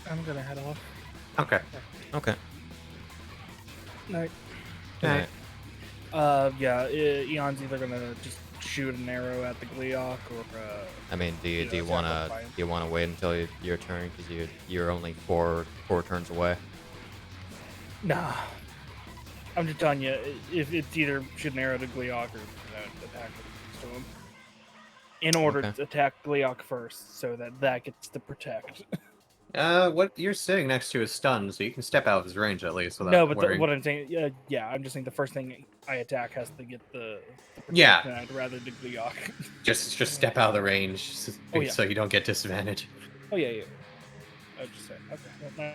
Speaker 3: I'm gonna head off.
Speaker 2: Okay.
Speaker 1: Okay.
Speaker 3: Night.
Speaker 2: Alright.
Speaker 3: Yeah, Eon's either gonna just shoot an arrow at the Gleok or.
Speaker 1: I mean, do you
Speaker 3: Yeah,
Speaker 1: wanna
Speaker 3: fine.
Speaker 1: do you wanna wait until your turn because you're only four turns away?
Speaker 3: Nah. I'm just telling you, if it's either shoot an arrow to Gleok or attack to him. In order
Speaker 1: Okay.
Speaker 3: to attack Gleok first, so that gets to protect.
Speaker 2: What you're sitting next to is stunned, so you can step out of his range at least. Without
Speaker 3: No, but
Speaker 2: worrying.
Speaker 3: what I'm saying, yeah, I'm just saying the first thing I attack has to get the
Speaker 2: Yeah.
Speaker 3: protection. I'd rather do Gleok.
Speaker 2: just step out of the range,
Speaker 3: Oh, yeah.
Speaker 2: so you don't get disadvantage.
Speaker 3: Oh yeah. I was just saying. Okay. Well,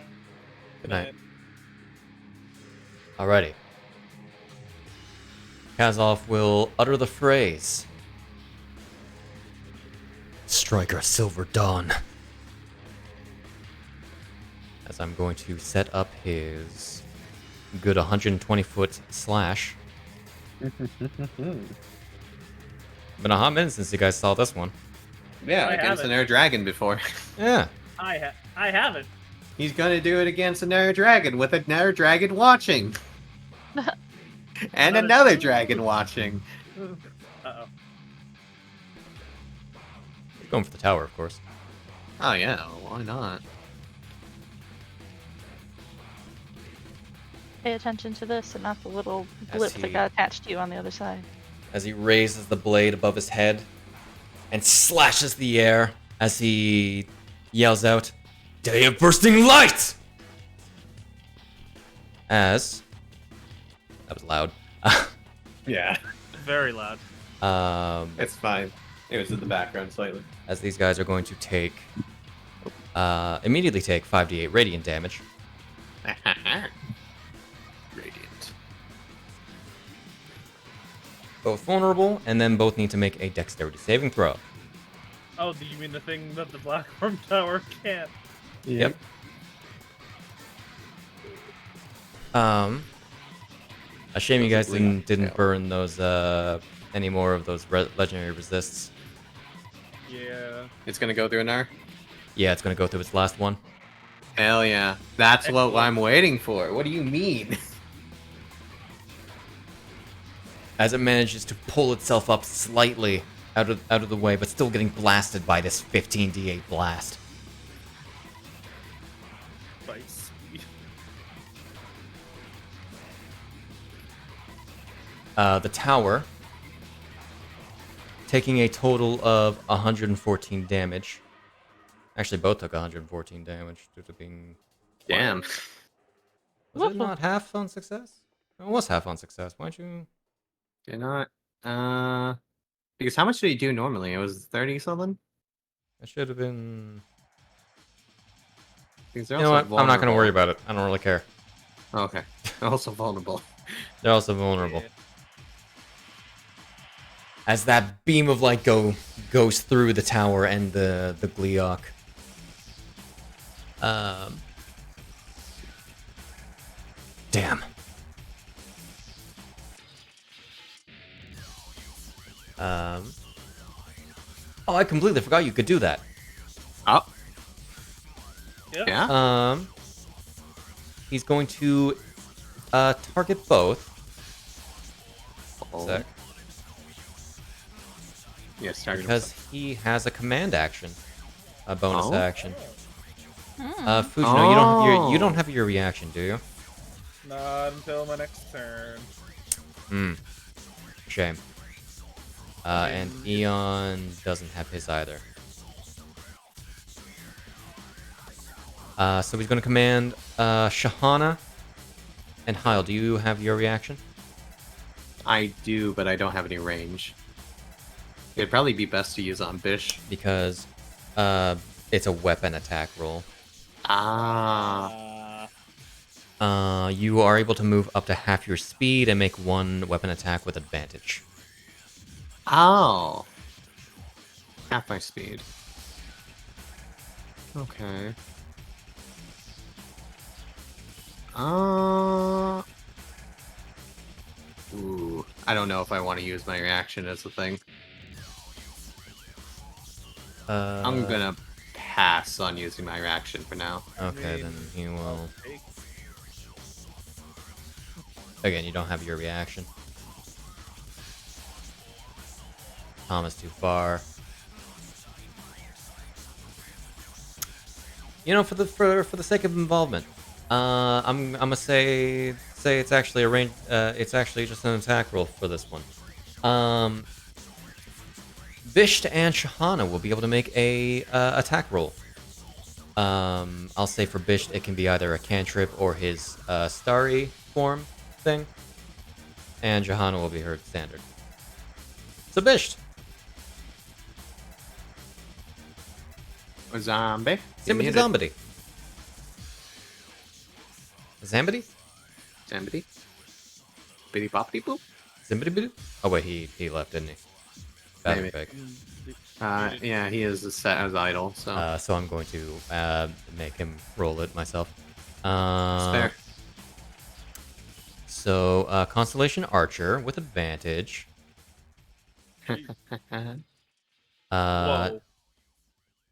Speaker 1: Good night. Alrighty. Kazalf will utter the phrase, Striker Silver Dawn. As I'm going to set up his good 120-foot slash. Been a hot minute since you guys saw this one.
Speaker 2: Yeah,
Speaker 8: I
Speaker 2: against
Speaker 8: haven't.
Speaker 2: an air dragon before.
Speaker 1: Yeah.
Speaker 8: I haven't.
Speaker 2: He's gonna do it against an air dragon with an air dragon watching. And another dragon watching.
Speaker 8: Uh-oh.
Speaker 1: Going for the tower, of course.
Speaker 2: Oh yeah, why not?
Speaker 4: Pay attention to this and not the little
Speaker 1: As
Speaker 4: blip
Speaker 1: he-
Speaker 4: that got attached to you on the other side.
Speaker 1: As he raises the blade above his head and slashes the air as he yells out, Day of Bursting Light! As... That was loud.
Speaker 2: Yeah,
Speaker 8: Very loud.
Speaker 2: it's fine. It was in the background slightly.
Speaker 1: As these guys are going to take... immediately take 5d8 radiant damage.
Speaker 2: Radiant.
Speaker 1: Both vulnerable, and then both need to make a dexterity saving throw.
Speaker 8: Oh, do you mean the thing that the platform tower can't?
Speaker 1: Yep. A shame you guys didn't burn those any more of those legendary resists.
Speaker 8: Yeah.
Speaker 2: It's gonna go through an hour?
Speaker 1: Yeah, it's gonna go through its last one.
Speaker 2: Hell yeah. That's what I'm waiting for. What do you mean?
Speaker 1: As it manages to pull itself up slightly out of the way, but still getting blasted by this 15d8 blast.
Speaker 8: Spice.
Speaker 1: The tower taking a total of 114 damage. Actually, both took 114 damage due to being...
Speaker 2: Damn.
Speaker 1: Was it not half on success? No, it was half on success. Why'd you...
Speaker 2: You're not. Because how much did he do normally? It was 30 something?
Speaker 1: It should have been...
Speaker 2: Because
Speaker 1: You
Speaker 2: they're
Speaker 1: know
Speaker 2: also
Speaker 1: what? I'm not going to
Speaker 2: vulnerable.
Speaker 1: worry about it. I don't really care.
Speaker 2: Okay. They're also vulnerable.
Speaker 1: They're also vulnerable.
Speaker 8: Yeah.
Speaker 1: As that beam of light goes through the tower and the Gleok. Damn. Oh, I completely forgot you could do that.
Speaker 2: Oh.
Speaker 8: Yeah.
Speaker 2: Yeah?
Speaker 1: He's going to target both.
Speaker 2: Oh.
Speaker 1: Sec.
Speaker 2: Yes, target
Speaker 1: Because he has a command action, a bonus
Speaker 2: Oh?
Speaker 1: action.
Speaker 4: Hmm.
Speaker 1: Fujino, you don't have your reaction, do you?
Speaker 8: Not until my next turn.
Speaker 1: Hmm. Shame. And Eon doesn't have his either. So he's going to command Shahana and Hyle. Do you have your reaction?
Speaker 2: I do, but I don't have any range. It'd probably be best to use on Bisht.
Speaker 1: Because it's a weapon attack roll.
Speaker 2: Ah.
Speaker 1: You are able to move up to half your speed and make one weapon attack with advantage.
Speaker 2: Oh. Half my speed. Okay. Ooh. I don't know if I want to use my reaction as a thing. I'm gonna pass on using my reaction for now.
Speaker 1: Okay, then he will... Again, you don't have your reaction. Tama's too far. You know, for the sake of involvement, I'm gonna say it's actually a range. It's actually just an attack roll for this one. Bisht and Shahana will be able to make a attack roll. I'll say for Bisht, it can be either a cantrip or his starry form thing, and Shahana will be her standard. So Bisht,
Speaker 2: A zombie.
Speaker 1: Zimbity Zombity. Zambity?
Speaker 2: Zombie. Bitty boppity boop.
Speaker 1: Zimbity Boo? Oh wait, he left, didn't he? Bad
Speaker 2: Maybe.
Speaker 1: pick.
Speaker 2: Yeah, he is set as idle, so
Speaker 1: So I'm going to make him roll it myself.
Speaker 2: it's fair.
Speaker 1: So Constellation Archer with advantage.
Speaker 8: Whoa.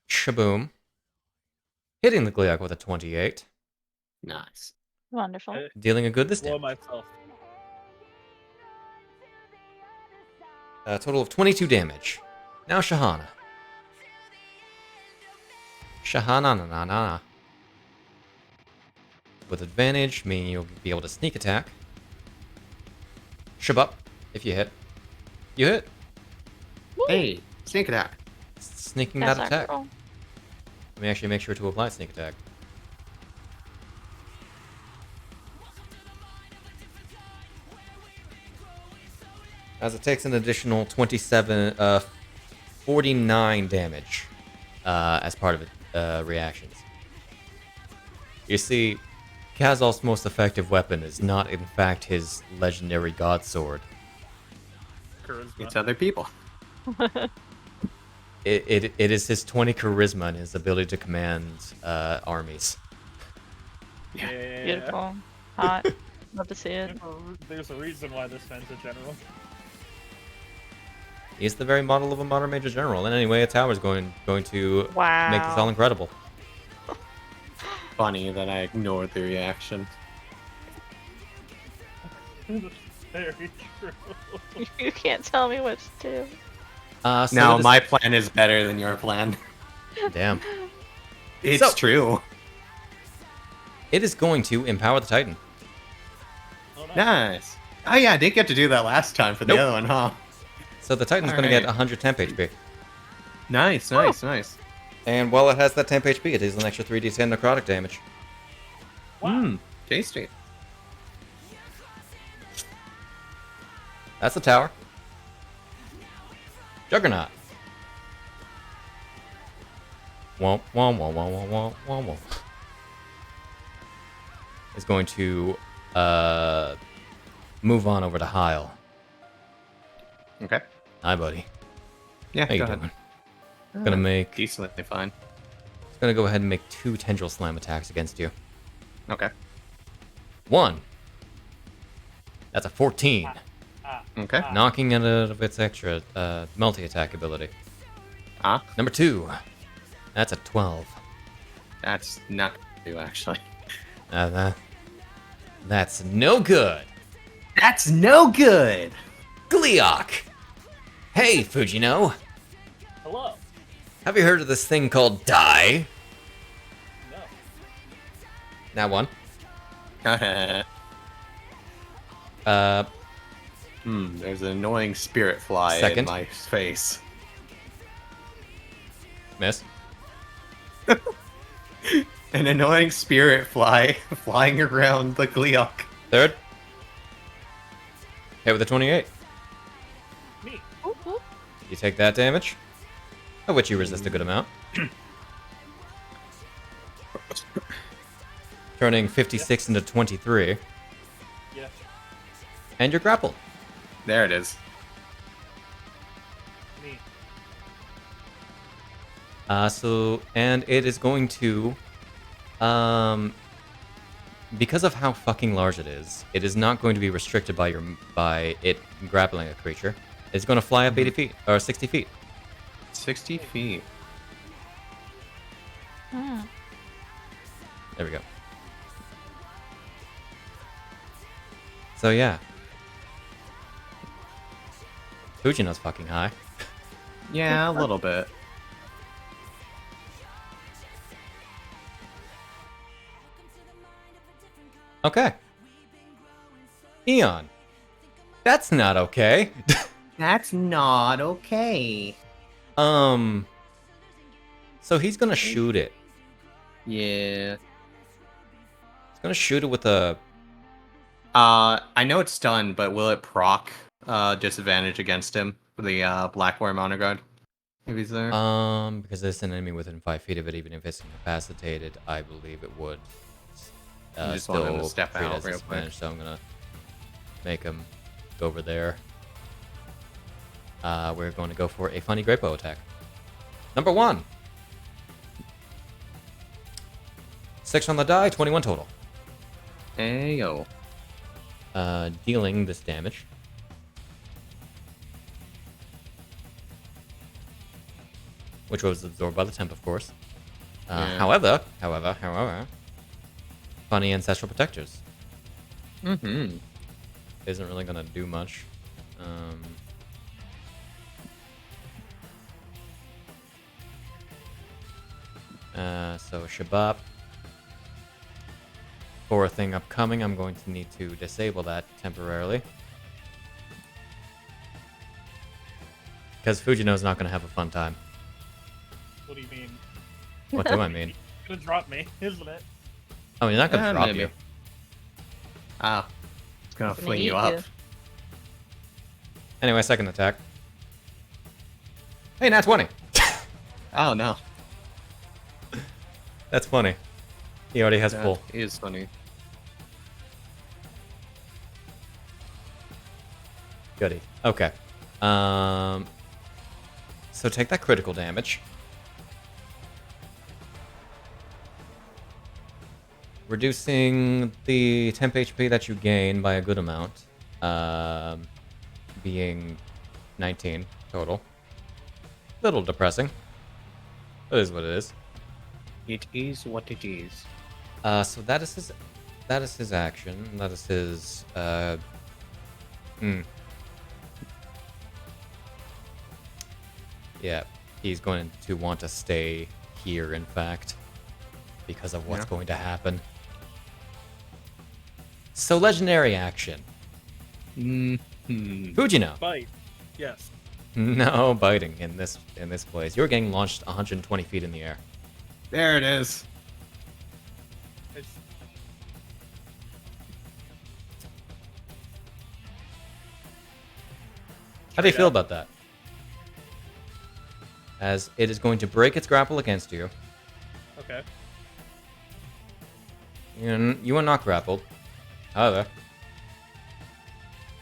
Speaker 1: Shaboom. Hitting the Gliok with a 28.
Speaker 2: Nice.
Speaker 4: Wonderful.
Speaker 1: Dealing a good this
Speaker 8: Blow
Speaker 1: time.
Speaker 8: myself.
Speaker 1: A total of 22 damage. Now Shahana. Shahana na na na. With advantage, meaning you'll be able to sneak attack. Shabup, if you hit. You hit.
Speaker 2: Hey, sneak attack.
Speaker 1: Sneaking
Speaker 4: That's
Speaker 1: that attack.
Speaker 4: our roll.
Speaker 1: Let me actually make sure to apply sneak attack. As it takes an additional 49 damage as part of it, reactions. You see, Kazal's most effective weapon is not in fact his legendary god sword.
Speaker 8: Charisma.
Speaker 2: It's other people.
Speaker 1: It is his 20 charisma and his ability to command armies.
Speaker 8: Yeah.
Speaker 4: Beautiful. Hot. Love to see it.
Speaker 8: There's a reason why this man's a general.
Speaker 1: He's the very model of a modern major general. And anyway, a tower's going to
Speaker 4: Wow.
Speaker 1: make this all incredible.
Speaker 2: Funny that I ignored the reaction.
Speaker 8: Very true.
Speaker 4: You can't tell me what to do.
Speaker 1: So
Speaker 2: Now
Speaker 1: it is-
Speaker 2: my plan is better than your plan.
Speaker 1: Damn.
Speaker 2: It's
Speaker 1: So-
Speaker 2: true.
Speaker 1: It is going to empower the Titan.
Speaker 8: Oh, no.
Speaker 2: Nice. Oh yeah, I did get to do that last time for the
Speaker 1: Nope.
Speaker 2: other one, huh?
Speaker 1: So the Titan's going to get
Speaker 2: Alright.
Speaker 1: 100 temp HP.
Speaker 2: Nice. Nice.
Speaker 1: And while it has that temp HP, it is an extra 3d10 necrotic damage.
Speaker 2: Mmm, tasty.
Speaker 1: That's the tower. Juggernaut. Womp, womp, womp, womp, womp, womp, womp. Is going to move on over to Hyle.
Speaker 2: Okay.
Speaker 1: Hi, buddy.
Speaker 2: Yeah,
Speaker 1: How you
Speaker 2: go
Speaker 1: doing?
Speaker 2: ahead.
Speaker 1: Gonna make.
Speaker 2: Decently fine.
Speaker 1: It's gonna go ahead and make 2 tendril slam attacks against you.
Speaker 2: Okay.
Speaker 1: 1. That's a 14.
Speaker 2: Okay.
Speaker 1: Knocking it out of its extra multi-attack ability.
Speaker 2: Ah,
Speaker 1: Number 2. That's a 12.
Speaker 2: that's not you actually.
Speaker 1: Uh, That's no good.
Speaker 2: That's no good.
Speaker 1: Gleok! Hey, Fujino.
Speaker 8: Hello.
Speaker 1: Have you heard of this thing called die?
Speaker 8: No.
Speaker 1: Now one.
Speaker 2: There's an annoying spirit fly
Speaker 1: Second.
Speaker 2: in my face.
Speaker 1: Miss.
Speaker 2: An annoying spirit fly flying around the Gleok.
Speaker 1: Third. Hit with a 28.
Speaker 8: Me.
Speaker 4: Whoop, whoop.
Speaker 1: You take that damage, of which you resist a good amount. Turning 56 into 23.
Speaker 8: Yeah.
Speaker 1: And you're grappled.
Speaker 2: There it is.
Speaker 8: Me.
Speaker 1: And it is going to, because of how fucking large it is not going to be restricted by it grappling a creature. It's going to fly up 80 feet, or 60 feet.
Speaker 2: 60 feet.
Speaker 4: Hmm.
Speaker 1: There we go. So yeah. Fujino's fucking high.
Speaker 2: Yeah, a little bit.
Speaker 1: Okay. Eon. That's not okay.
Speaker 2: That's not okay.
Speaker 1: So he's gonna shoot it.
Speaker 2: Yeah.
Speaker 1: He's gonna shoot it with a...
Speaker 2: I know it's done, but will it proc disadvantage against him for the Black Warrior Honor Guard? If he's there.
Speaker 1: Because there's an enemy within 5 feet of it, even if it's incapacitated, I believe it would
Speaker 2: You just want him to step
Speaker 1: treat it
Speaker 2: out
Speaker 1: as
Speaker 2: real
Speaker 1: disadvantage,
Speaker 2: quick.
Speaker 1: so I'm gonna make him go over there. We're going to go for a funny great bow attack. Number 1. 6 on the die, 21 total.
Speaker 2: Ayo.
Speaker 1: Dealing this damage. Which was absorbed by the temp, of course.
Speaker 2: Yeah.
Speaker 1: However, funny ancestral protectors
Speaker 2: Mm-hmm.
Speaker 1: isn't really gonna do much. So Shabab. For a thing upcoming, I'm going to need to disable that temporarily. Because Fujino's not going to have a fun time.
Speaker 8: What do you mean?
Speaker 1: What do I mean?
Speaker 8: It's gonna drop me, isn't it?
Speaker 1: Oh, you're not going to drop
Speaker 2: maybe.
Speaker 1: you.
Speaker 2: Ah. It's gonna
Speaker 4: Gonna
Speaker 2: fling
Speaker 4: eat
Speaker 2: you up.
Speaker 4: you.
Speaker 1: Anyway, second attack. Hey, nat 20.
Speaker 2: Oh no.
Speaker 1: That's funny. He already has
Speaker 2: That
Speaker 1: full.
Speaker 2: is funny.
Speaker 1: Goody. Okay. So take that critical damage. Reducing the temp HP that you gain by a good amount. Being 19 total. Little depressing. It is what it is.
Speaker 2: It is what it is.
Speaker 1: So that is his action. That is his Yeah, he's going to want to stay here, in fact, because of what's
Speaker 2: Yeah.
Speaker 1: going to happen. So legendary action.
Speaker 2: Mm-hmm.
Speaker 1: Fujino.
Speaker 8: Bite. Yes.
Speaker 1: No biting in this place. You're getting launched 120 feet in the air.
Speaker 2: There it is.
Speaker 8: It's,
Speaker 1: How do you
Speaker 8: Straight
Speaker 1: feel
Speaker 8: up.
Speaker 1: about that? As it is going to break its grapple against you.
Speaker 8: okay.
Speaker 1: You are not grappled. However,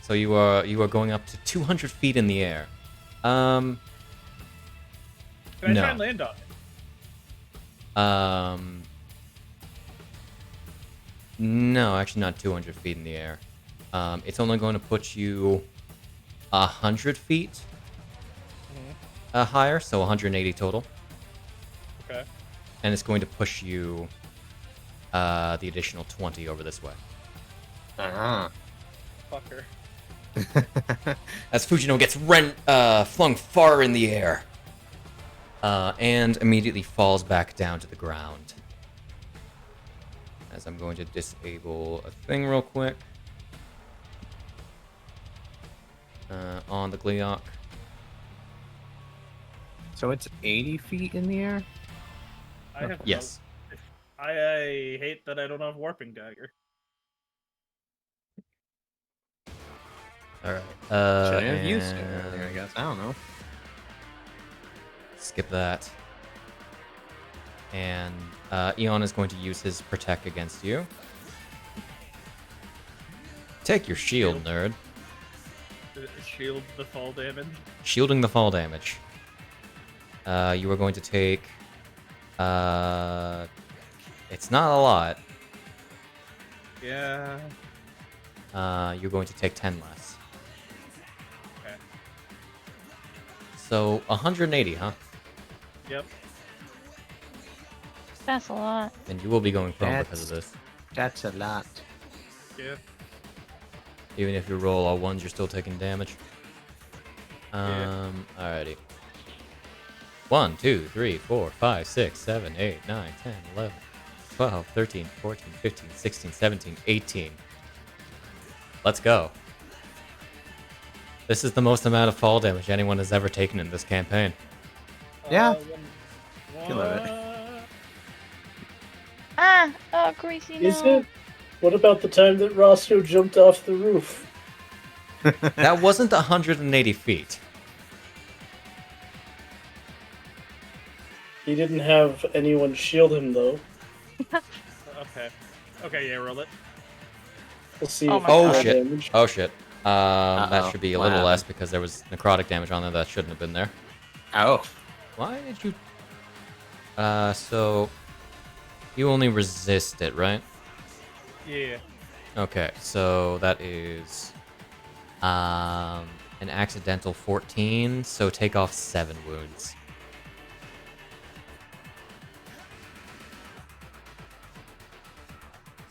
Speaker 1: so you are going up to 200 feet in the air.
Speaker 8: Can I
Speaker 1: No.
Speaker 8: try and land on it?
Speaker 1: No, actually not 200 feet in the air. It's only going to put you 100 feet higher, so 180 total.
Speaker 8: Okay.
Speaker 1: And it's going to push you the additional 20 over this way.
Speaker 2: Ah.
Speaker 8: Fucker.
Speaker 1: As Fujino gets flung far in the air. And immediately falls back down to the ground. As I'm going to disable a thing real quick. On the Gleeok.
Speaker 2: So it's 80 feet in the air?
Speaker 8: I have
Speaker 1: Yes.
Speaker 8: I hate that I don't have warping dagger.
Speaker 1: Alright.
Speaker 2: Should have used it
Speaker 1: and
Speaker 2: earlier, I guess. I don't know.
Speaker 1: Skip that. And Eon is going to use his Protect against you. Take your shield, nerd.
Speaker 8: Shield the fall damage.
Speaker 1: Shielding the fall damage. You are going to take... it's not a lot.
Speaker 8: Yeah.
Speaker 1: You're going to take 10 less.
Speaker 8: Okay.
Speaker 1: So, 180, huh?
Speaker 8: Yep.
Speaker 4: That's a lot.
Speaker 1: And you will be going prone
Speaker 2: That's-
Speaker 1: because of this.
Speaker 2: That's a lot.
Speaker 8: Yeah.
Speaker 1: Even if you roll all ones, you're still taking damage.
Speaker 8: Yeah.
Speaker 1: Alrighty. 1, 2, 3, 4, 5, 6, 7, 8, 9, 10, 11, 12, 13, 14, 15, 16, 17, 18. Let's go. This is the most amount of fall damage anyone has ever taken in this campaign.
Speaker 2: Yeah.
Speaker 8: One,
Speaker 2: Feel it.
Speaker 4: Ah! Oh, Greasy, no.
Speaker 6: Is it? What about the time that Roscoe jumped off the roof?
Speaker 1: That wasn't 180 feet.
Speaker 6: He didn't have anyone shield him, though.
Speaker 8: Okay. Okay, yeah, roll it.
Speaker 6: We'll see
Speaker 4: Oh
Speaker 6: if
Speaker 4: my
Speaker 1: Oh,
Speaker 6: it's
Speaker 1: shit.
Speaker 6: damage.
Speaker 1: Oh shit. That
Speaker 2: Uh-oh.
Speaker 1: should be a
Speaker 2: What
Speaker 1: little
Speaker 2: happened?
Speaker 1: less because there was necrotic damage on there that shouldn't have been there.
Speaker 2: Oh.
Speaker 1: Why did you... so... You only resist it, right?
Speaker 8: Yeah.
Speaker 1: Okay, so that is... an accidental 14, so take off 7 wounds.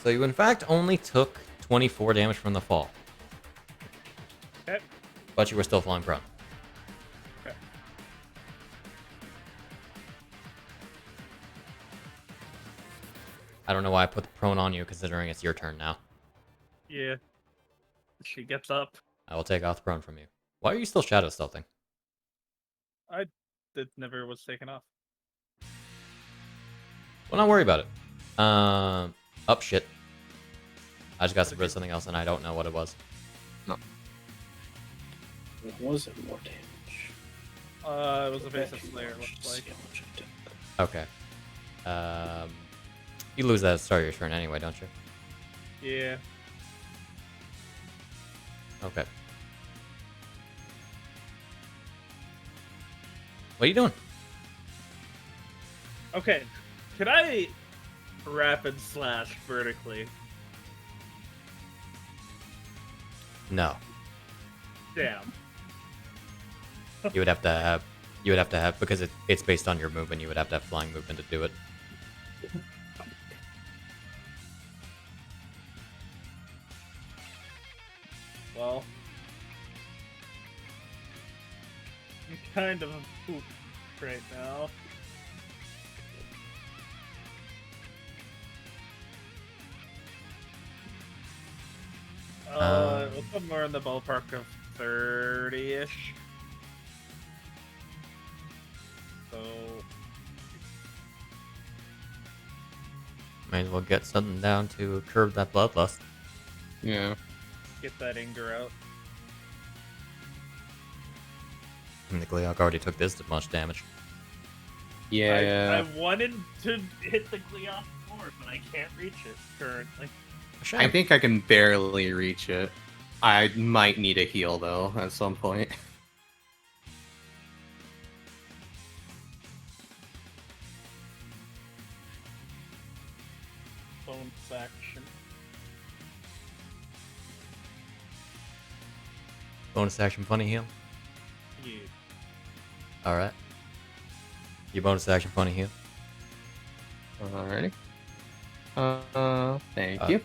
Speaker 1: So you in fact only took 24 damage from the fall.
Speaker 8: Okay.
Speaker 1: But you were still flying prone.
Speaker 8: Okay.
Speaker 1: I don't know why I put the prone on you, considering it's your turn now.
Speaker 8: Yeah. She gets up.
Speaker 1: I will take off the prone from you. Why are you still shadow stealthing?
Speaker 8: That never was taken off.
Speaker 1: Well, not worry about it. Up shit. I just got rid of something else and I don't know what it was.
Speaker 6: It wasn't more damage.
Speaker 8: It was a basic slayer, looks like.
Speaker 1: Okay. You lose that at the start of your turn anyway, don't you?
Speaker 8: Yeah.
Speaker 1: Okay. What are you doing?
Speaker 8: Okay. Can I rapid slash vertically?
Speaker 1: No.
Speaker 8: Damn.
Speaker 1: You would have to have because it's based on your movement, you would have to have flying movement to do it.
Speaker 8: Well. I'm kind of a poop right now. It was somewhere in the ballpark of 30-ish. So
Speaker 1: Might as well get something down to curb that bloodlust.
Speaker 2: Yeah.
Speaker 8: get that anger out.
Speaker 1: I mean, the Gleeok already took this much damage.
Speaker 2: Yeah.
Speaker 8: I wanted to hit the Gleeok more, but I can't reach it currently.
Speaker 2: I think I can barely reach it. I might need a heal though at some point.
Speaker 8: Bonus action.
Speaker 1: Bonus action funny heal.
Speaker 8: Yeah.
Speaker 1: Alright. Your bonus action funny heal.
Speaker 2: Alrighty. Thank
Speaker 1: Uh,
Speaker 2: you.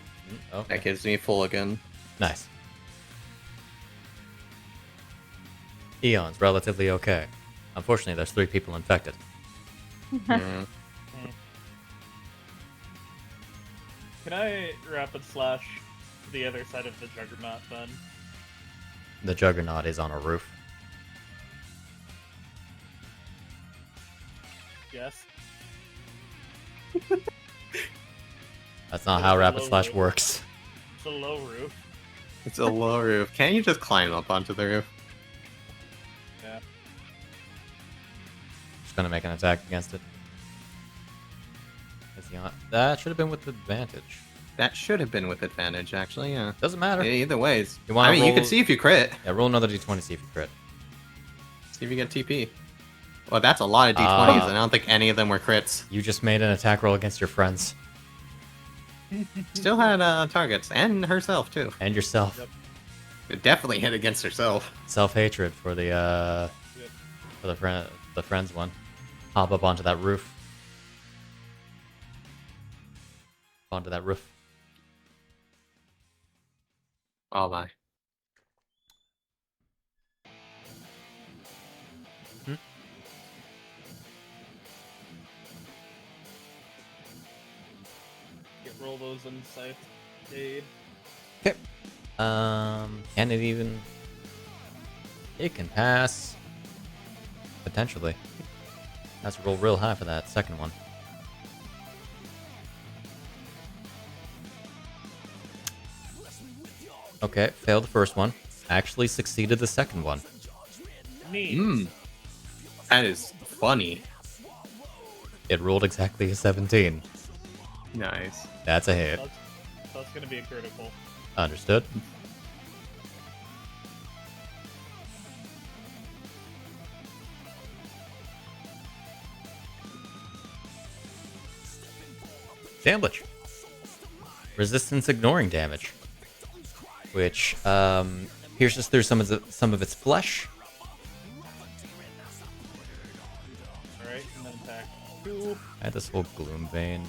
Speaker 1: Okay.
Speaker 2: That gives me full again.
Speaker 1: Nice. Eon's relatively okay. Unfortunately, there's 3 people infected.
Speaker 2: Yeah.
Speaker 8: Can I rapid slash to the other side of the Juggernaut then?
Speaker 1: The Juggernaut is on a roof.
Speaker 8: Yes.
Speaker 1: That's not
Speaker 8: It's
Speaker 1: how
Speaker 8: a
Speaker 1: Rapid
Speaker 8: low
Speaker 1: Slash
Speaker 8: roof.
Speaker 1: works.
Speaker 8: It's a low roof.
Speaker 2: It's a low roof. Can't you just climb up onto the roof?
Speaker 8: Yeah.
Speaker 1: Just gonna make an attack against it. Is he on? That should have been with advantage.
Speaker 2: That should have been with advantage, actually, yeah.
Speaker 1: Doesn't matter.
Speaker 2: Either ways.
Speaker 1: You wanna
Speaker 2: I mean, you
Speaker 1: roll-
Speaker 2: can see if you crit.
Speaker 1: Yeah, roll another d20, see if you crit.
Speaker 2: See if you get TP. Well, that's a lot of d20s,
Speaker 1: Ah.
Speaker 2: and I don't think any of them were crits.
Speaker 1: You just made an attack roll against your friends.
Speaker 2: Still had targets, and herself, too.
Speaker 1: And yourself.
Speaker 8: Yep.
Speaker 2: It definitely hit against herself.
Speaker 1: Self-hatred for the
Speaker 8: Yep.
Speaker 1: for the friends one. Hop up onto that roof. Onto that roof.
Speaker 2: Oh my.
Speaker 8: Roll those insight aid.
Speaker 1: Okay. Can it even? It can pass. Potentially. Has to roll real high for that second one. Okay, failed the first one. Actually succeeded the second one.
Speaker 8: Neat.
Speaker 2: Mmm. That is funny.
Speaker 1: It rolled exactly a 17.
Speaker 2: Nice.
Speaker 1: That's a hit.
Speaker 8: That's gonna be a critical.
Speaker 1: Understood. Damage. Resistance ignoring damage. Which pierces through some of its flesh.
Speaker 8: Alright, and then attack 2.
Speaker 1: I had this whole Gloom Vein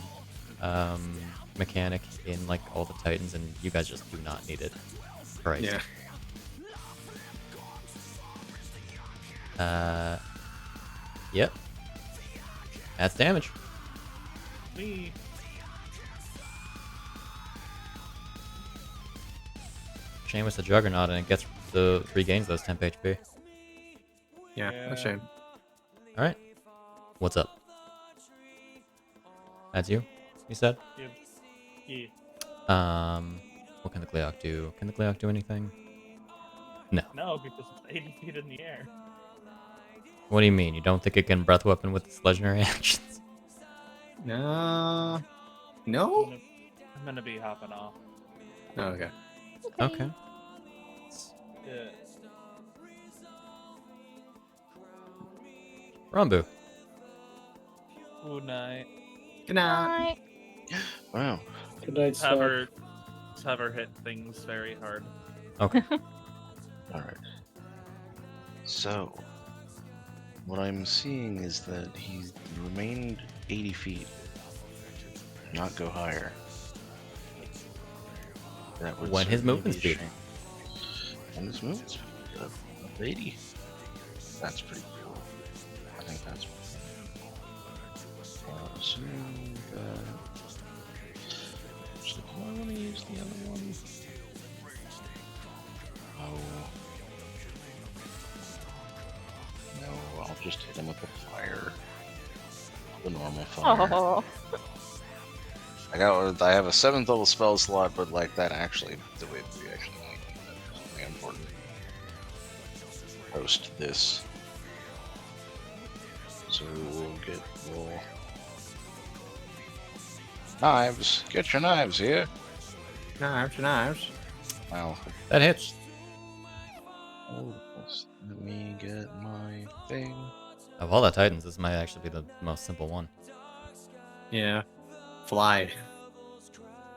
Speaker 1: mechanic in like all the Titans, and you guys just do not need it. Christ.
Speaker 2: Yeah.
Speaker 1: Yep. That's damage.
Speaker 8: Me.
Speaker 1: Shame it's the Juggernaut, and it gets regains those temp HP.
Speaker 2: Yeah,
Speaker 8: Yeah.
Speaker 2: a shame.
Speaker 1: All right. What's up? That's you. You said.
Speaker 8: Yeah.
Speaker 1: What can the Gleok do? Can the Gleok do anything? No.
Speaker 8: No, because it's 80 feet in the air.
Speaker 1: What do you mean? You don't think it can breath weapon with its legendary actions?
Speaker 2: No.
Speaker 8: I'm
Speaker 2: No?
Speaker 8: gonna, I'm gonna be hopping off.
Speaker 2: Oh, okay.
Speaker 1: Okay.
Speaker 8: Yeah.
Speaker 1: Rambu.
Speaker 8: Good night.
Speaker 2: Good night.
Speaker 4: Bye.
Speaker 7: Wow.
Speaker 6: Good night,
Speaker 8: Just have
Speaker 6: Snak.
Speaker 8: her hit things very hard.
Speaker 1: Okay.
Speaker 7: All right. So, what I'm seeing is that he remained 80 feet, not go higher. That would
Speaker 1: When his
Speaker 7: certainly
Speaker 1: movement
Speaker 7: be a
Speaker 1: speed.
Speaker 7: shame. When his movement speed of 80. That's pretty cool. I think that's. Assuming that. Actually, do I want to use the other one? Oh. No, I'll just hit him with the fire. The normal fire.
Speaker 4: Oh.
Speaker 7: I have a 7th level spell slot, but like that actually, the way we actually like that is something important. Post this. So we'll knives. Get your knives here.
Speaker 2: Knives, knives.
Speaker 7: Wow.
Speaker 1: That hits.
Speaker 7: Oh, let me get my thing.
Speaker 1: Of all the Titans, this might actually be the most simple one.
Speaker 2: Yeah. Fly.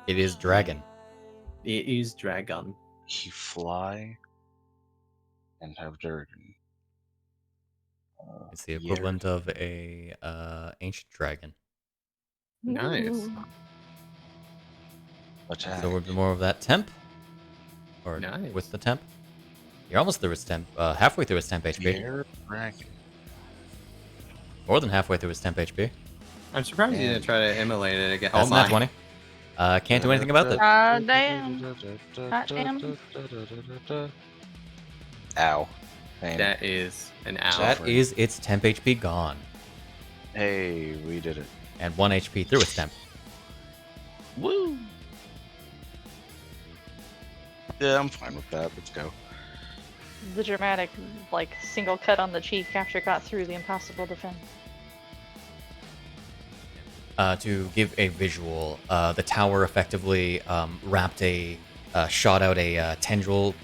Speaker 1: It is Dragon.
Speaker 2: It is dragon.
Speaker 7: He fly and have dragon.
Speaker 1: It's the equivalent of a ancient dragon.
Speaker 2: Nice.
Speaker 4: Ooh.
Speaker 7: Attack.
Speaker 1: So we'll be more of that temp. Or
Speaker 2: Nice.
Speaker 1: with the temp. You're almost through his temp. Halfway through his temp HP.
Speaker 7: Air bracket.
Speaker 1: More than halfway through his temp HP.
Speaker 2: I'm surprised you didn't try to immolate it again.
Speaker 1: That's
Speaker 2: oh
Speaker 1: nat
Speaker 2: my.
Speaker 1: 20. Can't do anything about that.
Speaker 4: Damn. Goddamn.
Speaker 7: Ow. Pain.
Speaker 2: That is an owl.
Speaker 1: That is its temp HP gone.
Speaker 7: Hey, we did it.
Speaker 1: And 1 HP through its temp.
Speaker 7: Woo! Yeah, I'm fine with that. Let's go.
Speaker 4: The dramatic, like, single cut on the cheek after it got through the impossible defense.
Speaker 1: To give a visual, the tower effectively shot out a tendril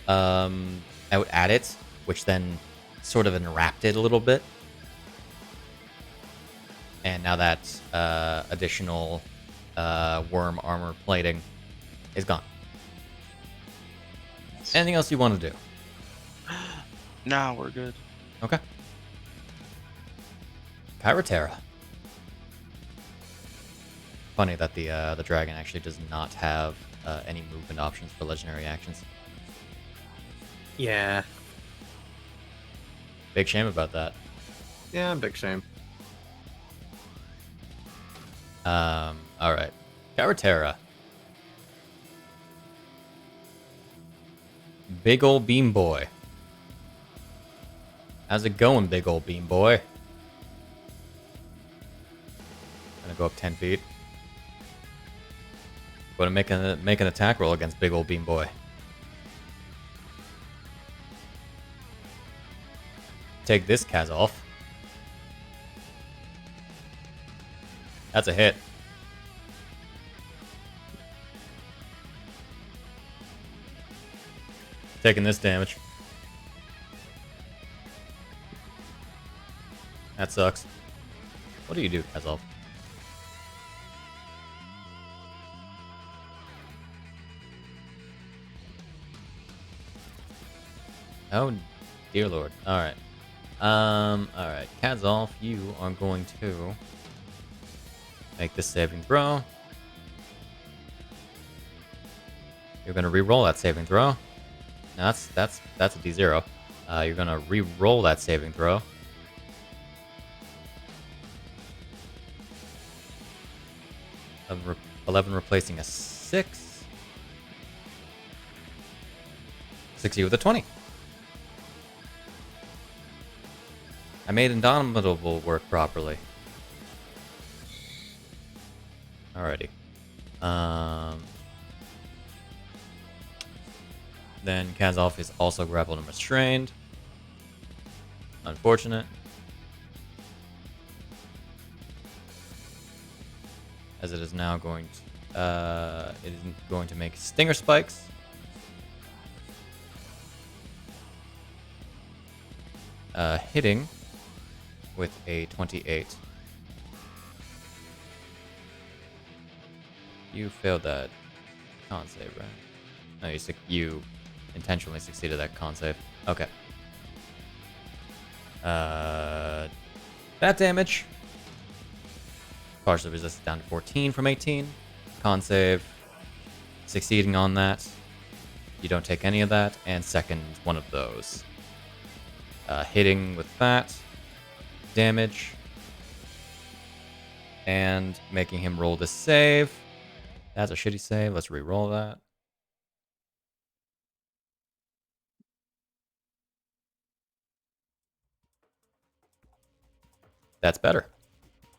Speaker 1: out at it, which then sort of enwrapped it a little bit. And now that additional worm armor plating is gone. Anything else you want to do?
Speaker 7: No, we're good.
Speaker 1: Okay. Kyraterra. Funny that the dragon actually does not have any movement options for legendary actions.
Speaker 2: Yeah.
Speaker 1: Big shame about that.
Speaker 2: Yeah, big shame.
Speaker 1: All right. Kyraterra. Big ol' beam boy. How's it going, big ol' beam boy? Gonna go up 10 feet. Gonna make an attack roll against big ol' beam boy. Take this Kaz off. That's a hit. Taking this damage. That sucks. What do you do, Kazal? Oh, dear lord. Alright. Alright. Kazal, you are going to make this saving throw. You're going to re-roll that saving throw. No, that's a D0. You're going to re-roll that saving throw. 11 replacing a 6. Succeed with a 20. I made Indomitable work properly. Alrighty. Then Kazalf is also grappled and restrained. Unfortunate. As it is now going to, it is going to make Stinger Spikes. Hitting with a 28. You failed that con save, right? No, you intentionally succeeded that con save. Okay. That damage. Partially resisted down to 14 from 18. Con save. Succeeding on that. You don't take any of that. And second, one of those. Hitting with that. Damage. And making him roll this save. That's a shitty save. Let's re-roll that. That's better.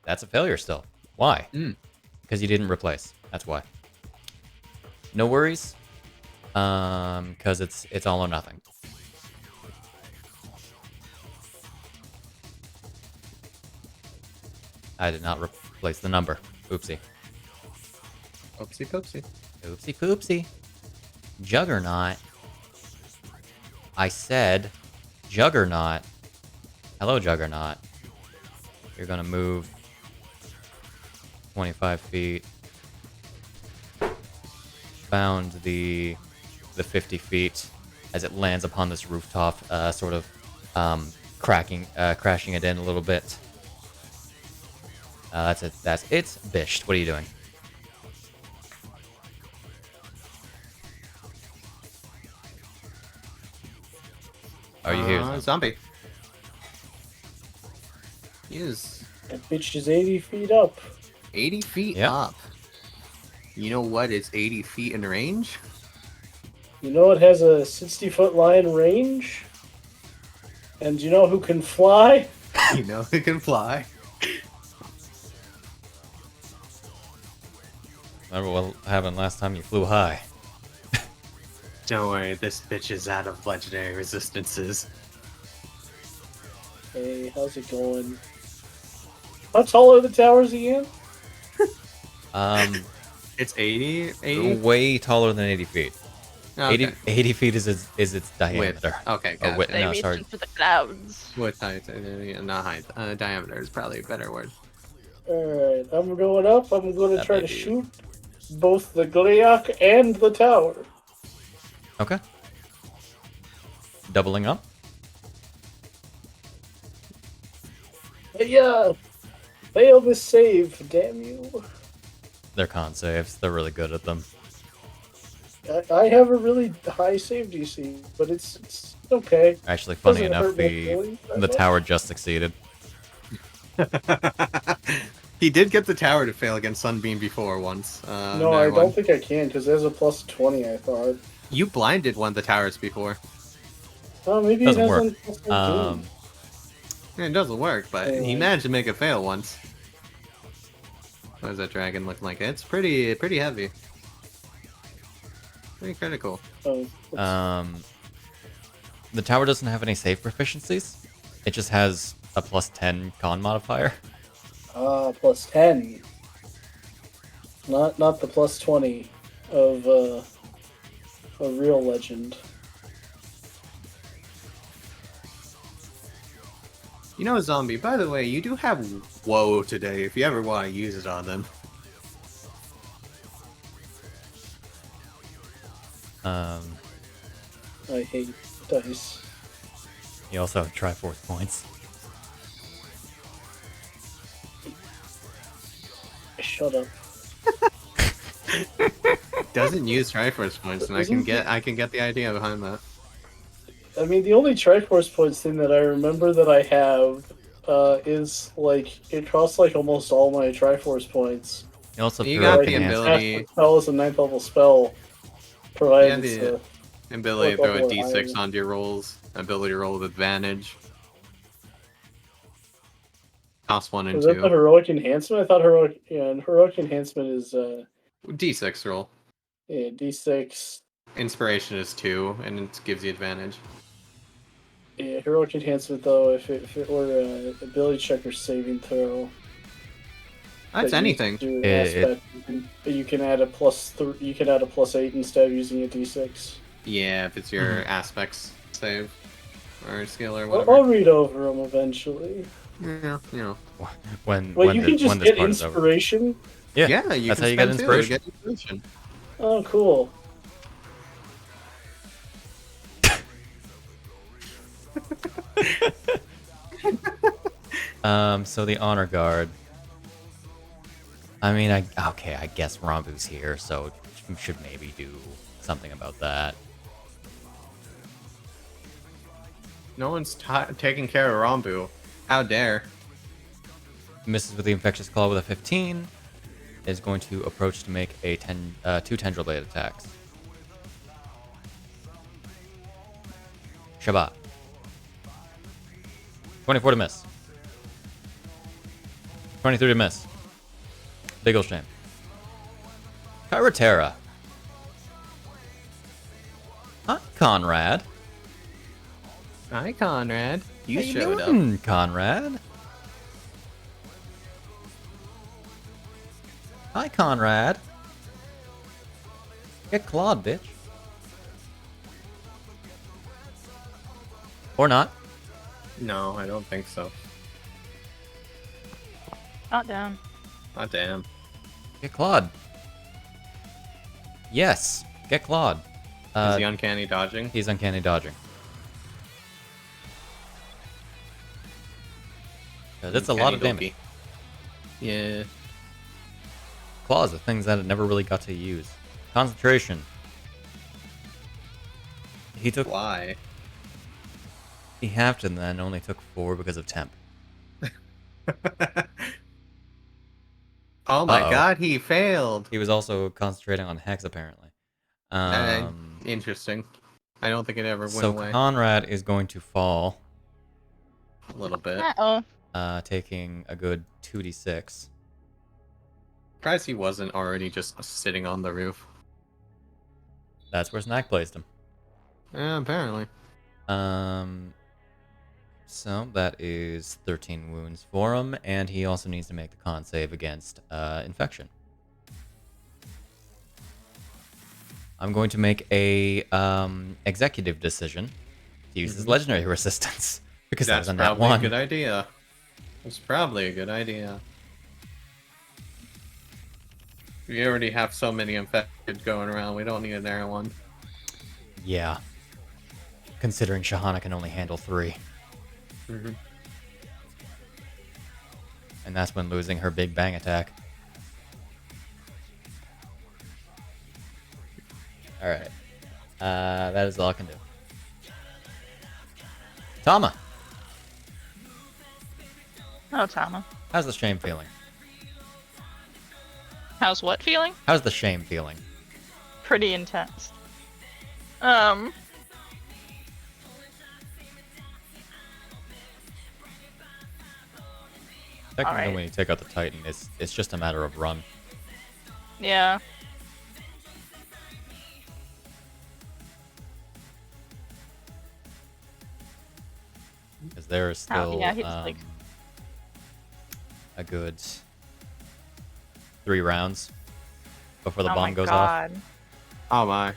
Speaker 1: That's a failure still. Why? Because you didn't replace. That's why. No worries. Because it's all or nothing. I did not replace the number. Oopsie.
Speaker 2: Oopsie poopsie.
Speaker 1: Oopsie poopsie. Juggernaut. I said Juggernaut. Hello, Juggernaut. You're gonna move 25 feet. Bound the 50 feet as it lands upon this rooftop, sort of crashing it in a little bit. That's it. That's it. Bisht, what are you doing? Are you here?
Speaker 2: Zombie. He is
Speaker 6: That bitch is 80 feet up.
Speaker 2: 80 feet
Speaker 1: Yep.
Speaker 2: up. You know what is 80 feet in range?
Speaker 6: You know it has a 60-foot line range? And you know who can fly?
Speaker 2: You know it can fly.
Speaker 1: Remember what happened last time you flew high?
Speaker 2: Don't worry, this bitch is out of legendary resistances.
Speaker 6: Hey, how's it going? How tall are the towers again?
Speaker 2: It's 80?
Speaker 1: Way taller than 80 feet.
Speaker 2: Okay.
Speaker 1: 80 feet is its diameter.
Speaker 2: Okay,
Speaker 1: Or
Speaker 2: got
Speaker 1: width.
Speaker 2: it.
Speaker 4: They
Speaker 1: No,
Speaker 4: reach
Speaker 1: sorry.
Speaker 4: into the clouds.
Speaker 2: With height, not height. Diameter is probably a better word.
Speaker 6: Alright, I'm going up. I'm going to
Speaker 1: That
Speaker 6: try
Speaker 1: may
Speaker 6: to
Speaker 1: be-
Speaker 6: shoot both the Gleok and the tower.
Speaker 1: Okay. Doubling up.
Speaker 6: Yeah! Fail this save, damn you.
Speaker 1: They're con saves. They're really good at them.
Speaker 6: I have a really high save DC, but it's okay.
Speaker 1: Actually, funny
Speaker 6: Doesn't
Speaker 1: enough,
Speaker 6: hurt my
Speaker 1: the
Speaker 6: feelings that
Speaker 1: the
Speaker 6: much.
Speaker 1: tower just succeeded.
Speaker 2: He did get the tower to fail against Sunbeam before once.
Speaker 6: No, I don't think I can, because there's a plus 20, I thought.
Speaker 2: You blinded one of the towers before.
Speaker 6: Oh, maybe
Speaker 1: Doesn't
Speaker 6: it has
Speaker 1: work.
Speaker 6: on plus 19.
Speaker 2: Yeah, it doesn't work, but he
Speaker 6: Alright.
Speaker 2: managed to make it fail once. What does that dragon look like? It's pretty heavy. Pretty critical.
Speaker 6: Oh,
Speaker 1: The tower doesn't have any save proficiencies. It just has a plus 10 con modifier.
Speaker 6: plus 10. Not the plus 20 of a real legend.
Speaker 2: You know, Zombie, by the way, you do have Woe today if you ever want to use it on them.
Speaker 6: I hate dice.
Speaker 1: You also have Triforce points.
Speaker 6: Shut up.
Speaker 2: Doesn't use Triforce points, and I can get the idea behind that.
Speaker 6: I mean, the only Triforce points thing that I remember that I have is, like, it costs, like, almost all my Triforce points.
Speaker 1: You also
Speaker 2: You
Speaker 1: threw
Speaker 2: got
Speaker 1: out
Speaker 2: the
Speaker 1: enhancement.
Speaker 2: ability-
Speaker 6: Cast the spell is a 9th level spell, provided
Speaker 2: Yeah,
Speaker 6: it's
Speaker 2: the- Ability to
Speaker 6: What
Speaker 2: throw a
Speaker 6: level
Speaker 2: d6
Speaker 6: are you?
Speaker 2: onto your rolls. Ability to roll with advantage. Cost 1 and
Speaker 6: is that the
Speaker 2: 2.
Speaker 6: heroic enhancement? I thought heroic enhancement is
Speaker 2: D6 roll.
Speaker 6: D6.
Speaker 2: Inspiration is 2, and it gives you advantage.
Speaker 6: Yeah, heroic enhancement though, if it were ability check or saving throw.
Speaker 2: That's
Speaker 6: that you
Speaker 2: anything.
Speaker 6: do an
Speaker 1: It-
Speaker 6: aspect, you can add a you can add a plus 8 instead of using a d6.
Speaker 2: Yeah, if it's your aspects save. Or skill or
Speaker 6: I'll
Speaker 2: whatever.
Speaker 6: read over them eventually.
Speaker 2: Yeah, you know.
Speaker 1: When
Speaker 6: Wait,
Speaker 1: when
Speaker 6: you
Speaker 1: the-
Speaker 6: can just
Speaker 1: when this
Speaker 6: get
Speaker 1: part is over.
Speaker 6: inspiration?
Speaker 1: Yeah,
Speaker 2: Yeah, you
Speaker 1: that's
Speaker 2: can
Speaker 1: how you get
Speaker 2: spend 2 to
Speaker 1: inspiration.
Speaker 2: get inspiration.
Speaker 6: Oh, cool.
Speaker 1: So the honor guard. I mean, I guess Rambu's here, so we should maybe do something about that.
Speaker 2: No one's taking care of Rambu. How dare.
Speaker 1: Misses with the infectious claw with a 15. Is going to approach to make a 2 tendril blade attacks. Shabbat. 24 to miss. 23 to miss. Big ol' shame. Kyratera. Hi, Conrad.
Speaker 2: Hi, Conrad. You
Speaker 1: How
Speaker 2: showed up.
Speaker 1: doing, Conrad. Hi, Conrad. Get clawed, bitch. Or not.
Speaker 2: No, I don't think so.
Speaker 4: Not down.
Speaker 2: Oh, damn.
Speaker 1: Get clawed. Yes, get clawed.
Speaker 2: Is he uncanny dodging?
Speaker 1: He's uncanny dodging. That's a lot of damage.
Speaker 2: Yeah.
Speaker 1: Claws are things that it never really got to use. Concentration. He took
Speaker 2: Why?
Speaker 1: He halved and then only took 4 because of temp.
Speaker 2: Oh my
Speaker 1: Uh-oh.
Speaker 2: god, he failed.
Speaker 1: He was also concentrating on Hex, apparently.
Speaker 2: Interesting. I don't think it ever went
Speaker 1: So
Speaker 2: away.
Speaker 1: Conrad is going to fall,
Speaker 2: A little bit.
Speaker 4: Uh-oh.
Speaker 1: taking a good 2d6.
Speaker 2: Surprised he wasn't already just sitting on the roof.
Speaker 1: That's where Snak placed him.
Speaker 2: Yeah, apparently.
Speaker 1: So that is 13 wounds for him, and he also needs to make the con save against infection. I'm going to make a executive decision to use his legendary resistance because that was
Speaker 2: That's
Speaker 1: on that
Speaker 2: probably
Speaker 1: one.
Speaker 2: a good idea. That's probably a good idea. We already have so many infected going around. We don't need another one.
Speaker 1: Yeah. Considering Shahana can only handle 3.
Speaker 2: Mhm.
Speaker 1: And that's when losing her big bang attack. Alright. That is all I can do. Tama!
Speaker 4: Oh, Tama.
Speaker 1: How's the shame feeling?
Speaker 4: How's what feeling?
Speaker 1: How's the shame feeling?
Speaker 4: Pretty intense.
Speaker 1: Technically,
Speaker 4: Alright.
Speaker 1: when you take out the Titan, it's just a matter of run.
Speaker 4: Yeah.
Speaker 1: Because there is still
Speaker 4: yeah, he's like-
Speaker 1: a good 3 rounds before the
Speaker 4: Oh
Speaker 1: bomb
Speaker 4: my
Speaker 1: goes off.
Speaker 4: God.
Speaker 2: Oh my.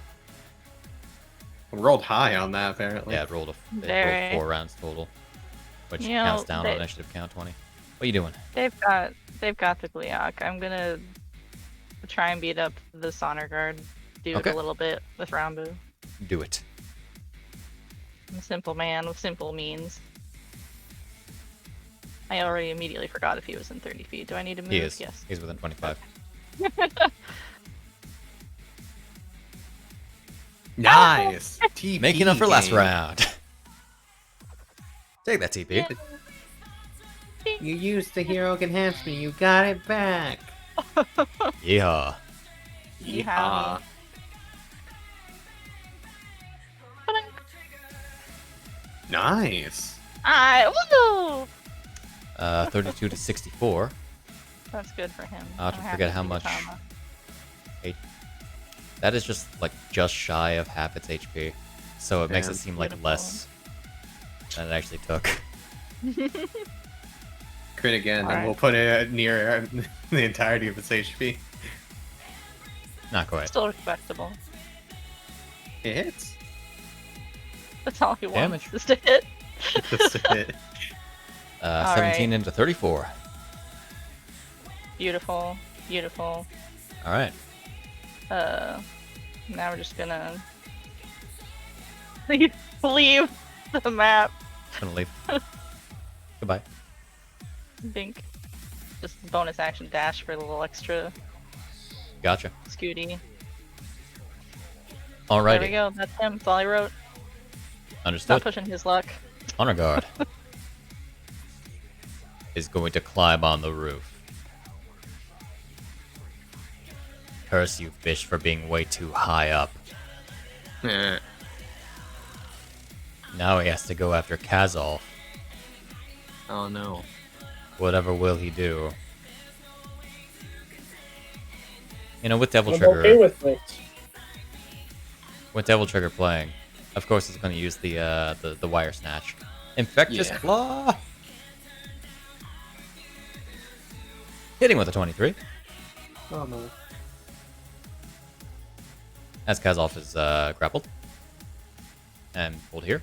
Speaker 2: Rolled high on that, apparently.
Speaker 1: Yeah, it rolled, it rolled
Speaker 4: Very.
Speaker 1: 4 rounds total, which
Speaker 4: You know,
Speaker 1: counts down on
Speaker 4: they-
Speaker 1: initiative count 20. What are you doing?
Speaker 4: They've got the Gliok. I'm gonna try and beat up the Sonner Guard dude
Speaker 1: Okay.
Speaker 4: a little bit with Rambu.
Speaker 1: Do it.
Speaker 4: I'm a simple man with simple means. I already immediately forgot if he was in 30 feet. Do I need to move?
Speaker 1: He is.
Speaker 4: Yes.
Speaker 1: He's within 25.
Speaker 2: Nice! TP
Speaker 1: Making up for last
Speaker 2: game.
Speaker 1: round. Take that TP.
Speaker 2: You used the heroic enhancement. You got it back.
Speaker 1: Yeehaw.
Speaker 4: Yeehaw.
Speaker 2: Nice.
Speaker 4: Woo!
Speaker 1: 32 to 64.
Speaker 4: That's good for him.
Speaker 1: I'll have to
Speaker 4: I'm
Speaker 1: forget
Speaker 4: happy
Speaker 1: how
Speaker 4: for
Speaker 1: much.
Speaker 4: Tama.
Speaker 1: That is just like just shy of half its HP, so it makes it
Speaker 2: Damn.
Speaker 1: seem like
Speaker 4: Beautiful.
Speaker 1: less than it actually took.
Speaker 2: Crit again, and
Speaker 4: Alright.
Speaker 2: we'll put it near the entirety of its HP.
Speaker 1: Not quite.
Speaker 4: Still respectable.
Speaker 2: It hits.
Speaker 4: That's all he wants.
Speaker 1: Damage.
Speaker 4: Is to hit.
Speaker 2: Just a hit.
Speaker 1: 17
Speaker 4: Alright.
Speaker 1: into 34.
Speaker 4: Beautiful. Beautiful.
Speaker 1: All right.
Speaker 4: Now we're just gonna leave the map.
Speaker 1: Gonna leave. Goodbye.
Speaker 4: Think. Just bonus action dash for a little extra
Speaker 1: Gotcha.
Speaker 4: scooty.
Speaker 1: Alrighty.
Speaker 4: There we go. That's him. That's all I wrote. Not
Speaker 1: Understood.
Speaker 4: pushing his luck.
Speaker 1: Honor Guard is going to climb on the roof. Curse you, Bisht, for being way too high up.
Speaker 2: Eh.
Speaker 1: Now he has to go after Kazal.
Speaker 2: Oh no.
Speaker 1: Whatever will he do? You know, with Devil
Speaker 6: I'm
Speaker 1: Trigger,
Speaker 6: okay with it.
Speaker 1: with Devil Trigger playing, of course it's going to use the wire snatch. Infectious
Speaker 2: Yeah.
Speaker 1: Claw. Hitting with a 23.
Speaker 2: Oh no.
Speaker 1: As Kazalf is grappled. And hold here.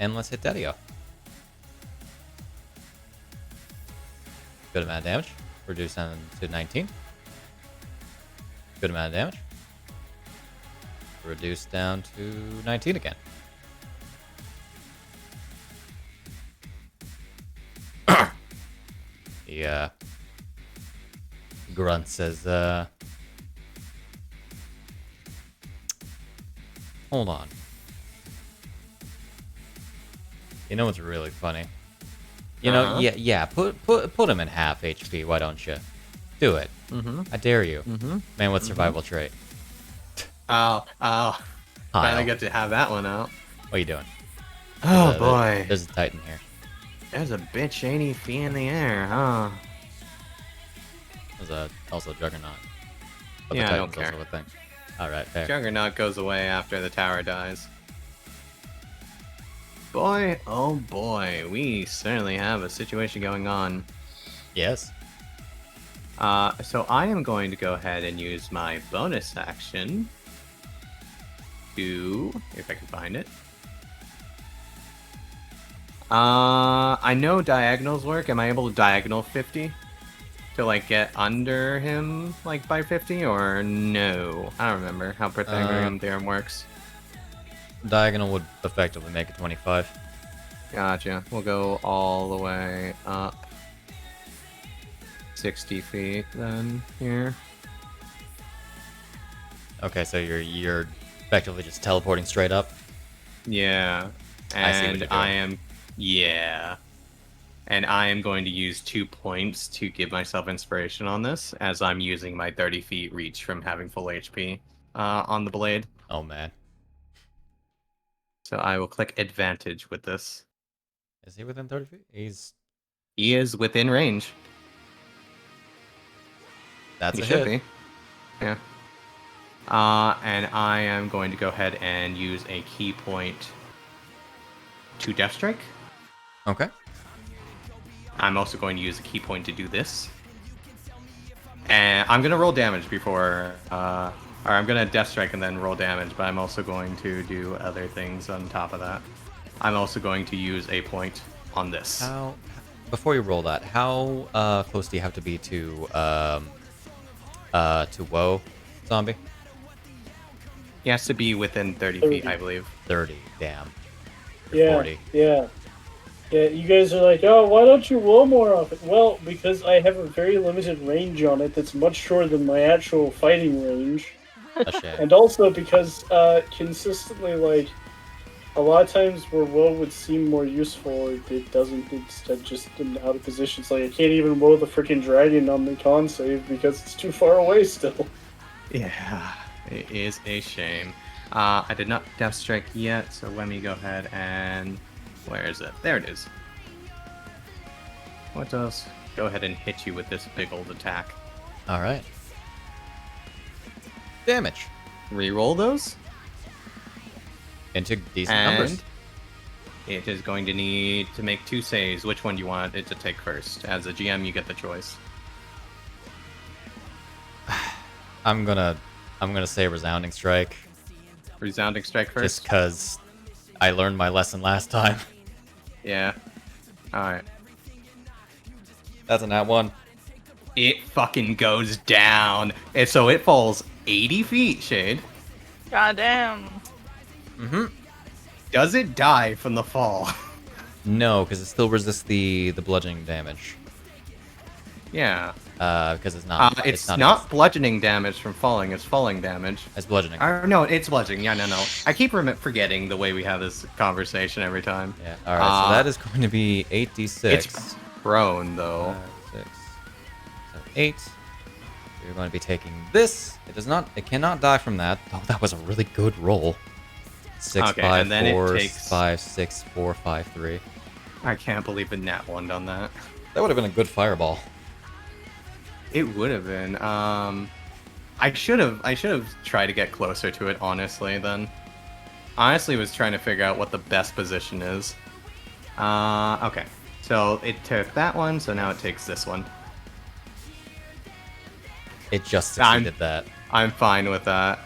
Speaker 1: And let's hit Daddy-O. Good amount of damage. Reduce down to 19. Good amount of damage. Reduce down to 19 again. The grunt says, hold on. You know what's really funny? You know, yeah. Put him in half HP. Why don't you? Do it. I dare you. Man with survival trait.
Speaker 2: Finally get to have that one out.
Speaker 1: What are you doing?
Speaker 2: Oh boy.
Speaker 1: There's a Titan here.
Speaker 2: There's a bitch shady fee in the air, huh?
Speaker 1: There's also Juggernaut. But
Speaker 2: Yeah,
Speaker 1: the
Speaker 2: I don't
Speaker 1: Titan's
Speaker 2: care.
Speaker 1: also a thing. Alright, fair.
Speaker 2: Juggernaut goes away after the tower dies. Boy, oh boy, we certainly have a situation going on.
Speaker 1: Yes.
Speaker 2: So I am going to go ahead and use my bonus action to, if I can find it. I know diagonals work. Am I able to diagonal 50? To, like, get under him, like, by 50? Or no? I don't remember how Pythagorean theorem works.
Speaker 1: Diagonal would effectively make it 25.
Speaker 2: Gotcha. We'll go all the way up 60 feet then, here.
Speaker 1: Okay, so you're effectively just teleporting straight up?
Speaker 2: Yeah.
Speaker 1: I see what
Speaker 2: And
Speaker 1: you're
Speaker 2: I
Speaker 1: doing.
Speaker 2: am... Yeah. And I am going to use 2 points to give myself inspiration on this, as I'm using my 30 feet reach from having full HP on the blade.
Speaker 1: Oh, man.
Speaker 2: So I will click advantage with this.
Speaker 1: Is he within 30 feet?
Speaker 2: He is within range.
Speaker 1: That's
Speaker 2: He
Speaker 1: a
Speaker 2: should
Speaker 1: hit.
Speaker 2: be. Yeah. And I am going to go ahead and use a key point to Death Strike.
Speaker 1: Okay.
Speaker 2: I'm also going to use a key point to do this. And I'm going to roll damage before... or I'm going to Death Strike and then roll damage, but I'm also going to do other things on top of that. I'm also going to use a point on this.
Speaker 1: Before you roll that, how close do you have to be to Woe Zombie?
Speaker 2: He has to be within 30 feet, I believe.
Speaker 1: 30, damn. Or
Speaker 6: Yeah,
Speaker 1: 40.
Speaker 6: yeah. Yeah, you guys are like, oh, why don't you roll more often? Well, because I have a very limited range on it that's much shorter than my actual fighting range.
Speaker 1: A shame.
Speaker 6: And also because consistently, like, a lot of times where Woe would seem more useful, it doesn't. It's just out of position. It's like I can't even Woe the freaking dragon on the con save because it's too far away still.
Speaker 2: Yeah, it is a shame. I did not Death Strike yet, so let me go ahead and... Where is it? There it is. What else? Go ahead and hit you with this big old attack.
Speaker 1: Alright. Damage.
Speaker 2: Reroll those.
Speaker 1: Into decent
Speaker 2: And
Speaker 1: numbers.
Speaker 2: it is going to need to make 2 saves. Which one do you want it to take first? As a GM, you get the choice.
Speaker 1: I'm gonna say Resounding Strike.
Speaker 2: Resounding Strike first?
Speaker 1: Just because I learned my lesson last time.
Speaker 2: Yeah. Alright.
Speaker 1: That's a nat 1.
Speaker 2: It fucking goes down. And so it falls 80 feet, Shade.
Speaker 4: Goddamn.
Speaker 1: Mm-hmm.
Speaker 2: Does it die from the fall?
Speaker 1: No, because it still resists the bludgeoning damage.
Speaker 2: Yeah.
Speaker 1: Because it's not.
Speaker 2: It's not bludgeoning damage from falling. It's falling damage.
Speaker 1: It's bludgeoning.
Speaker 2: No, it's bludgeoning. Yeah, no. I keep forgetting the way we have this conversation every time.
Speaker 1: Yeah. All right. So that is going to be 8d6.
Speaker 2: It's prone though.
Speaker 1: 5, 6, 7, 8. You're going to be taking this. It does not. It cannot die from that. Oh, that was a really good roll. 6,
Speaker 2: Okay,
Speaker 1: 5,
Speaker 2: and then
Speaker 1: 4,
Speaker 2: it takes...
Speaker 1: 5, 6, 4, 5, 3.
Speaker 2: I can't believe a nat 1 on that.
Speaker 1: That would have been a good fireball.
Speaker 2: It would have been. I should have tried to get closer to it. Honestly, then. Honestly, was trying to figure out what the best position is. Okay. So it took that one. So now it takes this one.
Speaker 1: It just succeeded that.
Speaker 2: I'm fine with that.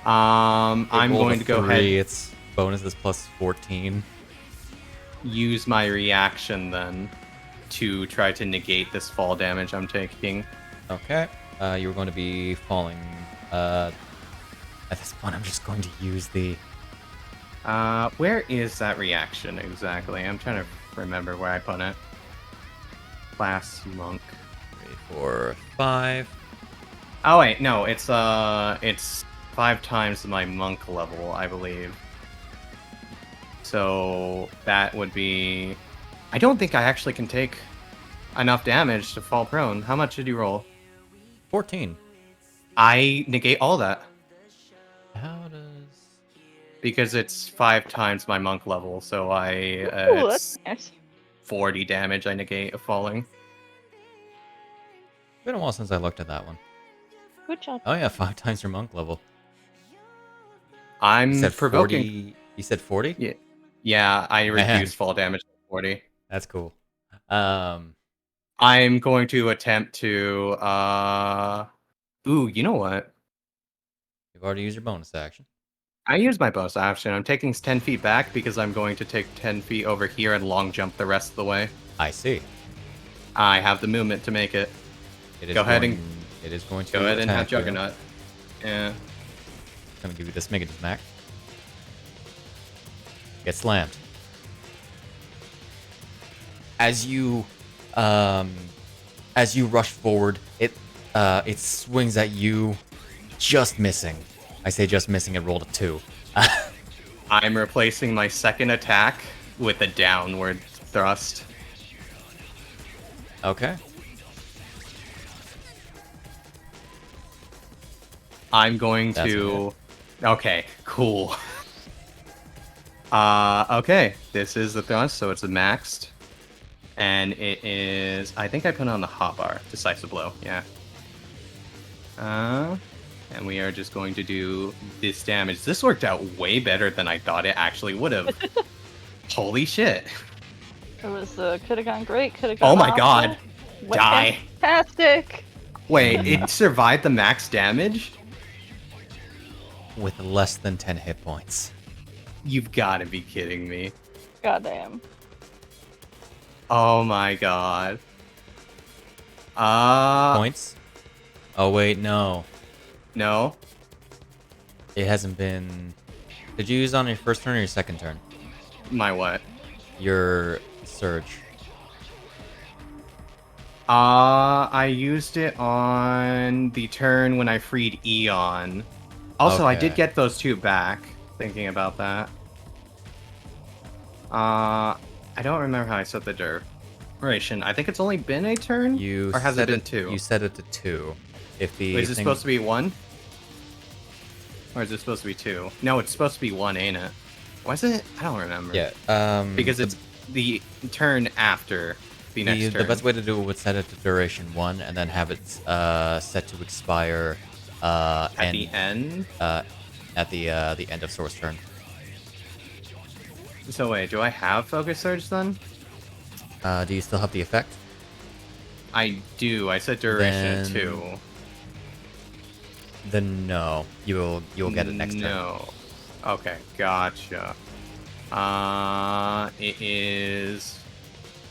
Speaker 2: I'm going to go
Speaker 1: 3,
Speaker 2: ahead.
Speaker 1: Its bonus is plus 14.
Speaker 2: Use my reaction then to try to negate this fall damage I'm taking.
Speaker 1: Okay. You're going to be falling. At this point, I'm just going to use the.
Speaker 2: Where is that reaction exactly? I'm trying to remember where I put it. Class monk.
Speaker 1: 3, 4, 5.
Speaker 2: Oh wait, no, it's 5 times my monk level, I believe. So that would be... I don't think I actually can take enough damage to fall prone. How much did you roll?
Speaker 1: 14.
Speaker 2: I negate all that.
Speaker 1: How does...
Speaker 2: Because it's 5 times my monk level, so
Speaker 4: Ooh,
Speaker 2: it's
Speaker 4: that's nice.
Speaker 2: 40 damage I negate of falling.
Speaker 1: It's been a while since I looked at that one.
Speaker 4: Good job.
Speaker 1: Oh yeah, 5 times your monk level.
Speaker 2: I'm
Speaker 1: You said
Speaker 2: provoking.
Speaker 1: 40. You said 40?
Speaker 2: Yeah, yeah, I reduce fall damage to 40.
Speaker 1: That's cool.
Speaker 2: I'm going to attempt to ooh, you know what?
Speaker 1: You've already used your bonus action.
Speaker 2: I use my bonus action. I'm taking 10 feet back because I'm going to take 10 feet over here and long jump the rest of the way.
Speaker 1: I see.
Speaker 2: I have the movement to make it.
Speaker 1: It is
Speaker 2: Go ahead
Speaker 1: going,
Speaker 2: and-
Speaker 1: it is going to
Speaker 2: Go ahead and have
Speaker 1: attack you.
Speaker 2: Juggernaut. Yeah.
Speaker 1: I'm gonna give you this mega smack. Get slammed. As you rush forward, it swings at you, just missing. I say just missing. It rolled a 2.
Speaker 2: I'm replacing my second attack with a downward thrust.
Speaker 1: Okay.
Speaker 2: I'm going
Speaker 1: That's
Speaker 2: to... Okay, cool. Okay, this is the thrust, so it's a maxed. And it is... I think I put on the hotbar. Decisive blow, yeah. And we are just going to do this damage. This worked out way better than I thought it actually would have. Holy shit.
Speaker 4: It was could have gone great. Could have gone.
Speaker 2: Oh my
Speaker 4: awful.
Speaker 2: god.
Speaker 4: Went
Speaker 2: Die.
Speaker 4: Fantastic.
Speaker 2: Wait, it survived the max damage?
Speaker 1: With less than 10 hit points.
Speaker 2: You've got to be kidding me.
Speaker 4: Goddamn.
Speaker 2: Oh my god.
Speaker 1: Points? Oh wait, no.
Speaker 2: No.
Speaker 1: It hasn't been... Did you use it on your first turn or your second turn?
Speaker 2: My what?
Speaker 1: Your surge.
Speaker 2: I used it on the turn when I freed Eon. Also, I did
Speaker 1: Okay.
Speaker 2: get those 2 back, thinking about that. I don't remember how I set the duration. I think it's only been a turn?
Speaker 1: You
Speaker 2: Or has it
Speaker 1: set
Speaker 2: been 2?
Speaker 1: You set it to 2. If the
Speaker 2: Wait, is it
Speaker 1: thing-
Speaker 2: supposed to be 1? Or is it supposed to be 2? No, it's supposed to be 1, ain't it? Was it? I don't remember.
Speaker 1: Yeah.
Speaker 2: Because it's the turn after the next turn.
Speaker 1: The best way to do it would set it to duration 1 and then have it set to expire
Speaker 2: At the end?
Speaker 1: at the end of source turn.
Speaker 2: So wait, do I have Focus Surge then?
Speaker 1: Do you still have the effect?
Speaker 2: I do. I set duration
Speaker 1: Then-
Speaker 2: 2.
Speaker 1: Then no, you'll get it next turn.
Speaker 2: No. Okay, gotcha. It is...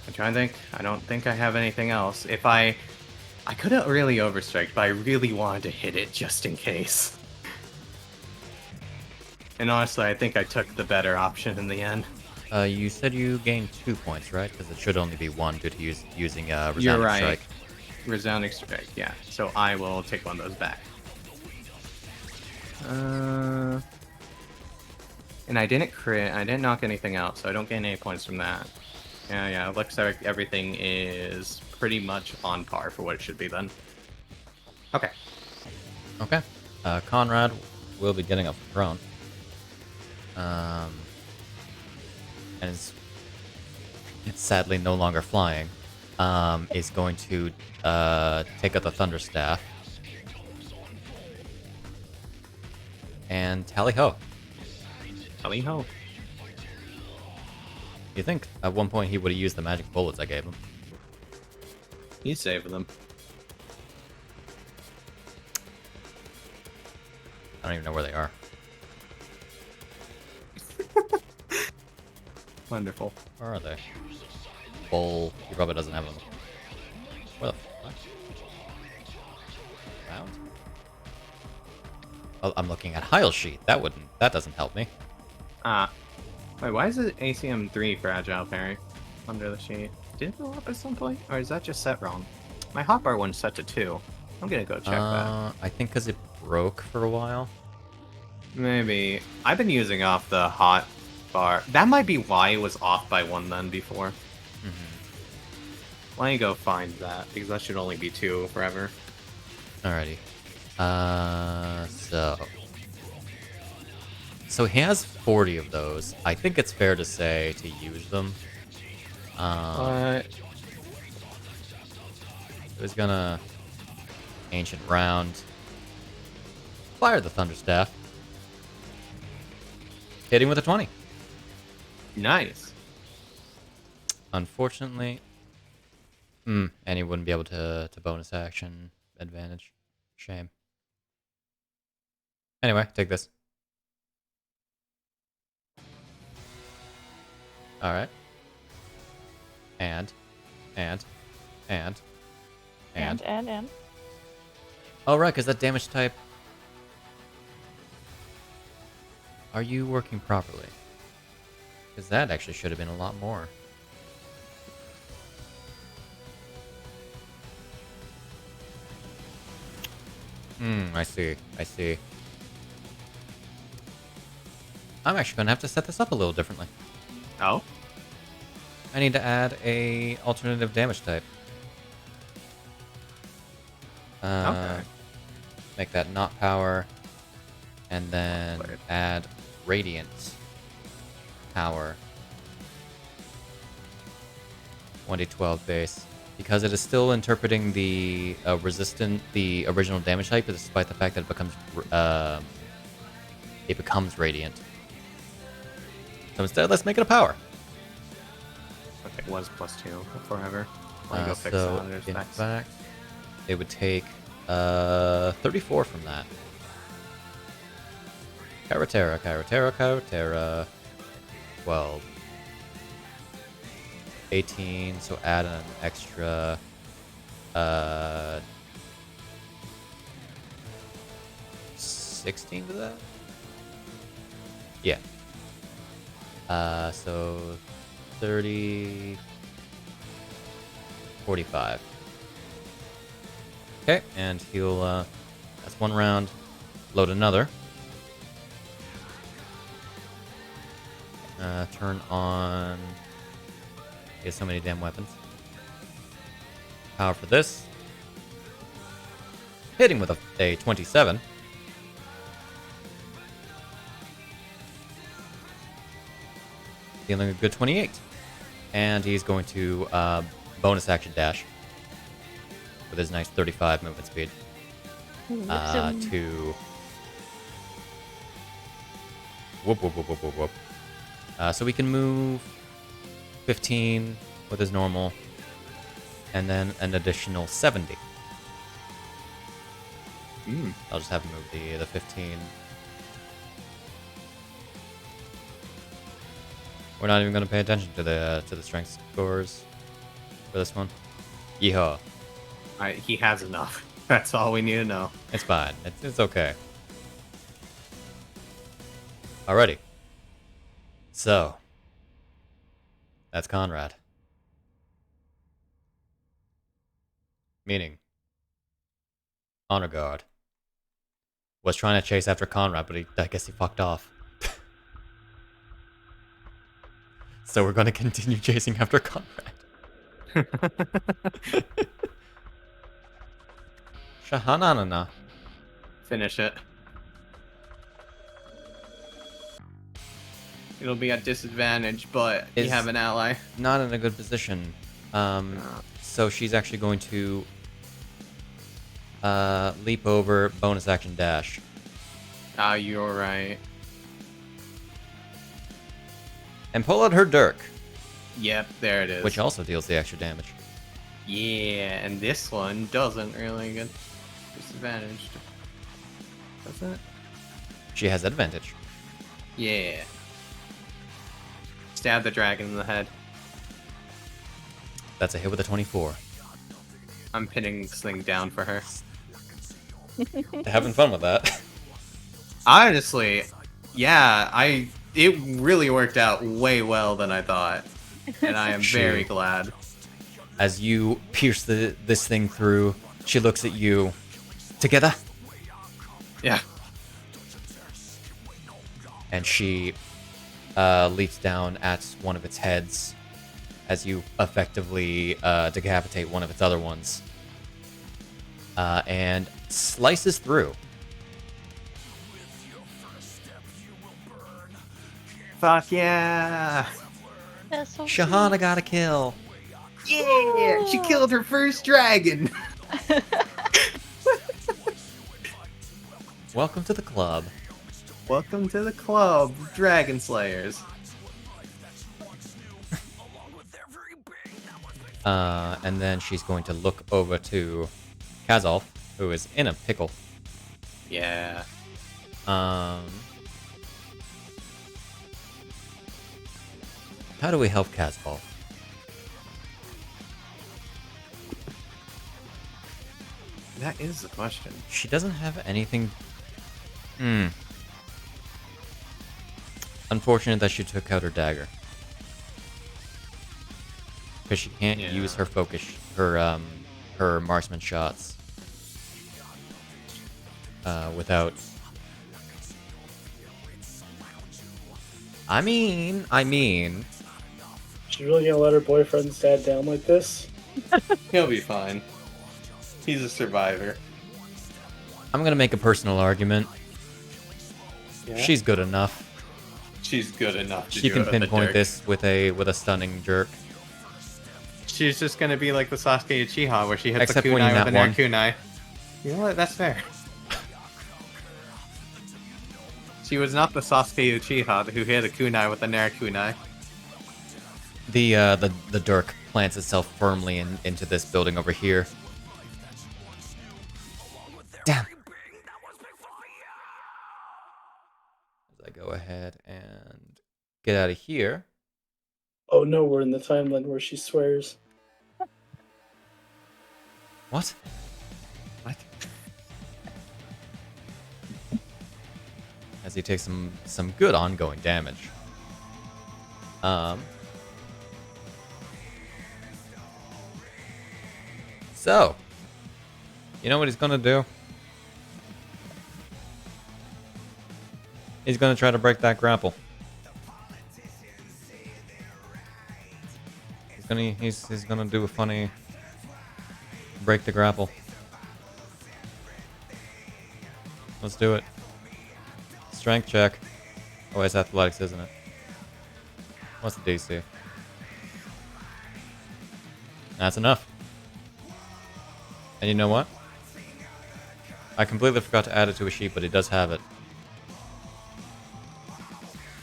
Speaker 2: I'm trying to think. I don't think I have anything else. If I could have really overstriked, but I really wanted to hit it just in case. And honestly, I think I took the better option in the end.
Speaker 1: You said you gained 2 points, right? Because it should only be 1 due to using Resounding
Speaker 2: You're right.
Speaker 1: Strike.
Speaker 2: Resounding Strike, yeah. So I will take one of those back. And I didn't crit, I didn't knock anything out, so I don't gain any points from that. Yeah, looks like everything is pretty much on par for what it should be then. Okay.
Speaker 1: Okay. Conrad will be getting up from prone. And it's sadly no longer flying. Is going to take out the Thunder Staff. And tally ho.
Speaker 2: Tally ho.
Speaker 1: You think at one point he would have used the magic bullets I gave him?
Speaker 2: You save them.
Speaker 1: I don't even know where they are.
Speaker 2: Wonderful.
Speaker 1: Where are they? Bull. He probably doesn't have them. Where the fuck? Round? Oh, I'm looking at Hyle sheet. That doesn't help me.
Speaker 2: Wait, why is it ACM 3 fragile parry under the sheet? Did it go up at some point? Or is that just set wrong? My hotbar one's set to 2. I'm gonna go check that.
Speaker 1: I think because it broke for a while.
Speaker 2: Maybe. I've been using off the hot bar. That might be why it was off by 1 then before.
Speaker 1: Mm-hmm.
Speaker 2: Let me go find that, because that should only be 2 forever.
Speaker 1: Alrighty. So he has 40 of those. I think it's fair to say to use them. He's gonna Ancient Round. Fire the Thunderstaff. Hitting with a 20.
Speaker 2: Nice.
Speaker 1: Unfortunately, and he wouldn't be able to bonus action advantage. Shame. Anyway, take this. Alright. And. Oh, right, because that damage type... Are you working properly? Because that actually should have been a lot more. I see. I'm actually going to have to set this up a little differently.
Speaker 2: Oh?
Speaker 1: I need to add a alternative damage type.
Speaker 2: Okay.
Speaker 1: Make that not power, and then add radiant power. 1d12 base, because it is still interpreting the the original damage type, despite the fact that it becomes radiant. So instead, let's make it a power.
Speaker 2: Okay, it was +2 forever. Let me go fix
Speaker 1: So
Speaker 2: that. There's
Speaker 1: in
Speaker 2: next.
Speaker 1: fact, it would take 34 from that. Karatera. 12. 18, so add an extra 16 to that? Yeah. So 30, 45. Okay, and he'll that's 1 round. Load another. Turn on. He has so many damn weapons. Power for this. Hitting with a 27. Dealing a good 28. And he's going to bonus action dash with his nice 35 movement speed. To whoop. So we can move 15 with his normal, and then an additional 70. I'll just have him move the 15. We're not even going to pay attention to the strength scores for this one. Yeehaw.
Speaker 2: He has enough. That's all we need to know.
Speaker 1: It's fine. It's okay. Alrighty. So, that's Conrad. Meaning, Honor Guard was trying to chase after Conrad, but I guess he fucked off. So we're going to continue chasing after Conrad. Shahananana.
Speaker 2: Finish it. It'll be at disadvantage, but you have an ally.
Speaker 1: Not in a good position. So she's actually going to leap over, bonus action dash.
Speaker 2: Ah, you're right.
Speaker 1: And pull out her dirk.
Speaker 2: Yep, there it is.
Speaker 1: Which also deals the extra damage.
Speaker 2: Yeah, and this one doesn't really get disadvantaged. Does it?
Speaker 1: She has advantage.
Speaker 2: Yeah. Stab the dragon in the head.
Speaker 1: That's a hit with a 24.
Speaker 2: I'm pinning this thing down for her.
Speaker 1: Having fun with that.
Speaker 2: Honestly, yeah, it really worked out way well than I thought. And I am very glad.
Speaker 1: As you pierce this thing through, she looks at you. Together?
Speaker 2: Yeah.
Speaker 1: And she leaps down at one of its heads as you effectively decapitate one of its other ones. And slices through.
Speaker 2: Fuck yeah!
Speaker 4: That's so
Speaker 1: Shahana got a kill.
Speaker 2: Yeah! She killed her first dragon!
Speaker 1: Welcome to the club.
Speaker 2: Welcome to the club, Dragon Slayers.
Speaker 1: And then she's going to look over to Kazolf, who is in a pickle.
Speaker 2: Yeah.
Speaker 1: How do we help Kazolf?
Speaker 2: That is the question.
Speaker 1: She doesn't have anything. Unfortunate that she took out her dagger. Because she can't use her focus, her marksman shots. Without. I mean.
Speaker 6: She's really gonna let her boyfriend's dad down like this?
Speaker 2: He'll be fine. He's a survivor.
Speaker 1: I'm gonna make a personal argument.
Speaker 2: Yeah?
Speaker 1: She's good enough.
Speaker 2: She's good enough to
Speaker 1: She
Speaker 2: do
Speaker 1: can
Speaker 2: it with a
Speaker 1: pinpoint
Speaker 2: dirk.
Speaker 1: this with a stunning jerk.
Speaker 2: She's just gonna be like the Sasuke Uchiha, where she hits
Speaker 1: Except
Speaker 2: a
Speaker 1: when
Speaker 2: kunai
Speaker 1: you
Speaker 2: with
Speaker 1: nat
Speaker 2: an air
Speaker 1: one.
Speaker 2: kunai. You know what? That's fair. She was not the Sasuke Uchiha who hit a kunai with an air kunai.
Speaker 1: The dirk plants itself firmly into this building over here. Damn. As I go ahead and get out of here.
Speaker 6: Oh no, we're in the timeline where she swears.
Speaker 1: What?
Speaker 2: What?
Speaker 1: As he takes some good ongoing damage. So, you know what he's gonna do? He's gonna try to break that grapple. He's gonna do a funny break the grapple. Let's do it. Strength check. Oh, it's athletics, isn't it? What's the DC? That's enough. And you know what? I completely forgot to add it to a sheet, but he does have it.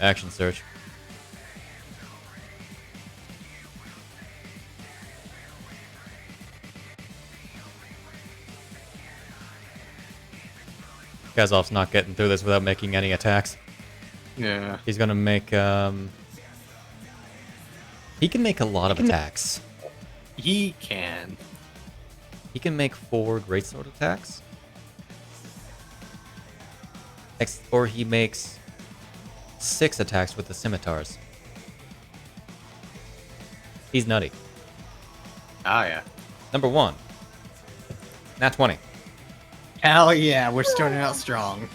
Speaker 1: Action search. Kazov's not getting through this without making any attacks.
Speaker 2: Yeah.
Speaker 1: He's gonna make, he can make a lot of attacks.
Speaker 2: He can.
Speaker 1: He can make 4 greatsword attacks. Or he makes 6 attacks with the scimitars. He's nutty.
Speaker 2: Oh yeah.
Speaker 1: Number 1. Nat 20.
Speaker 2: Hell yeah, we're starting out strong.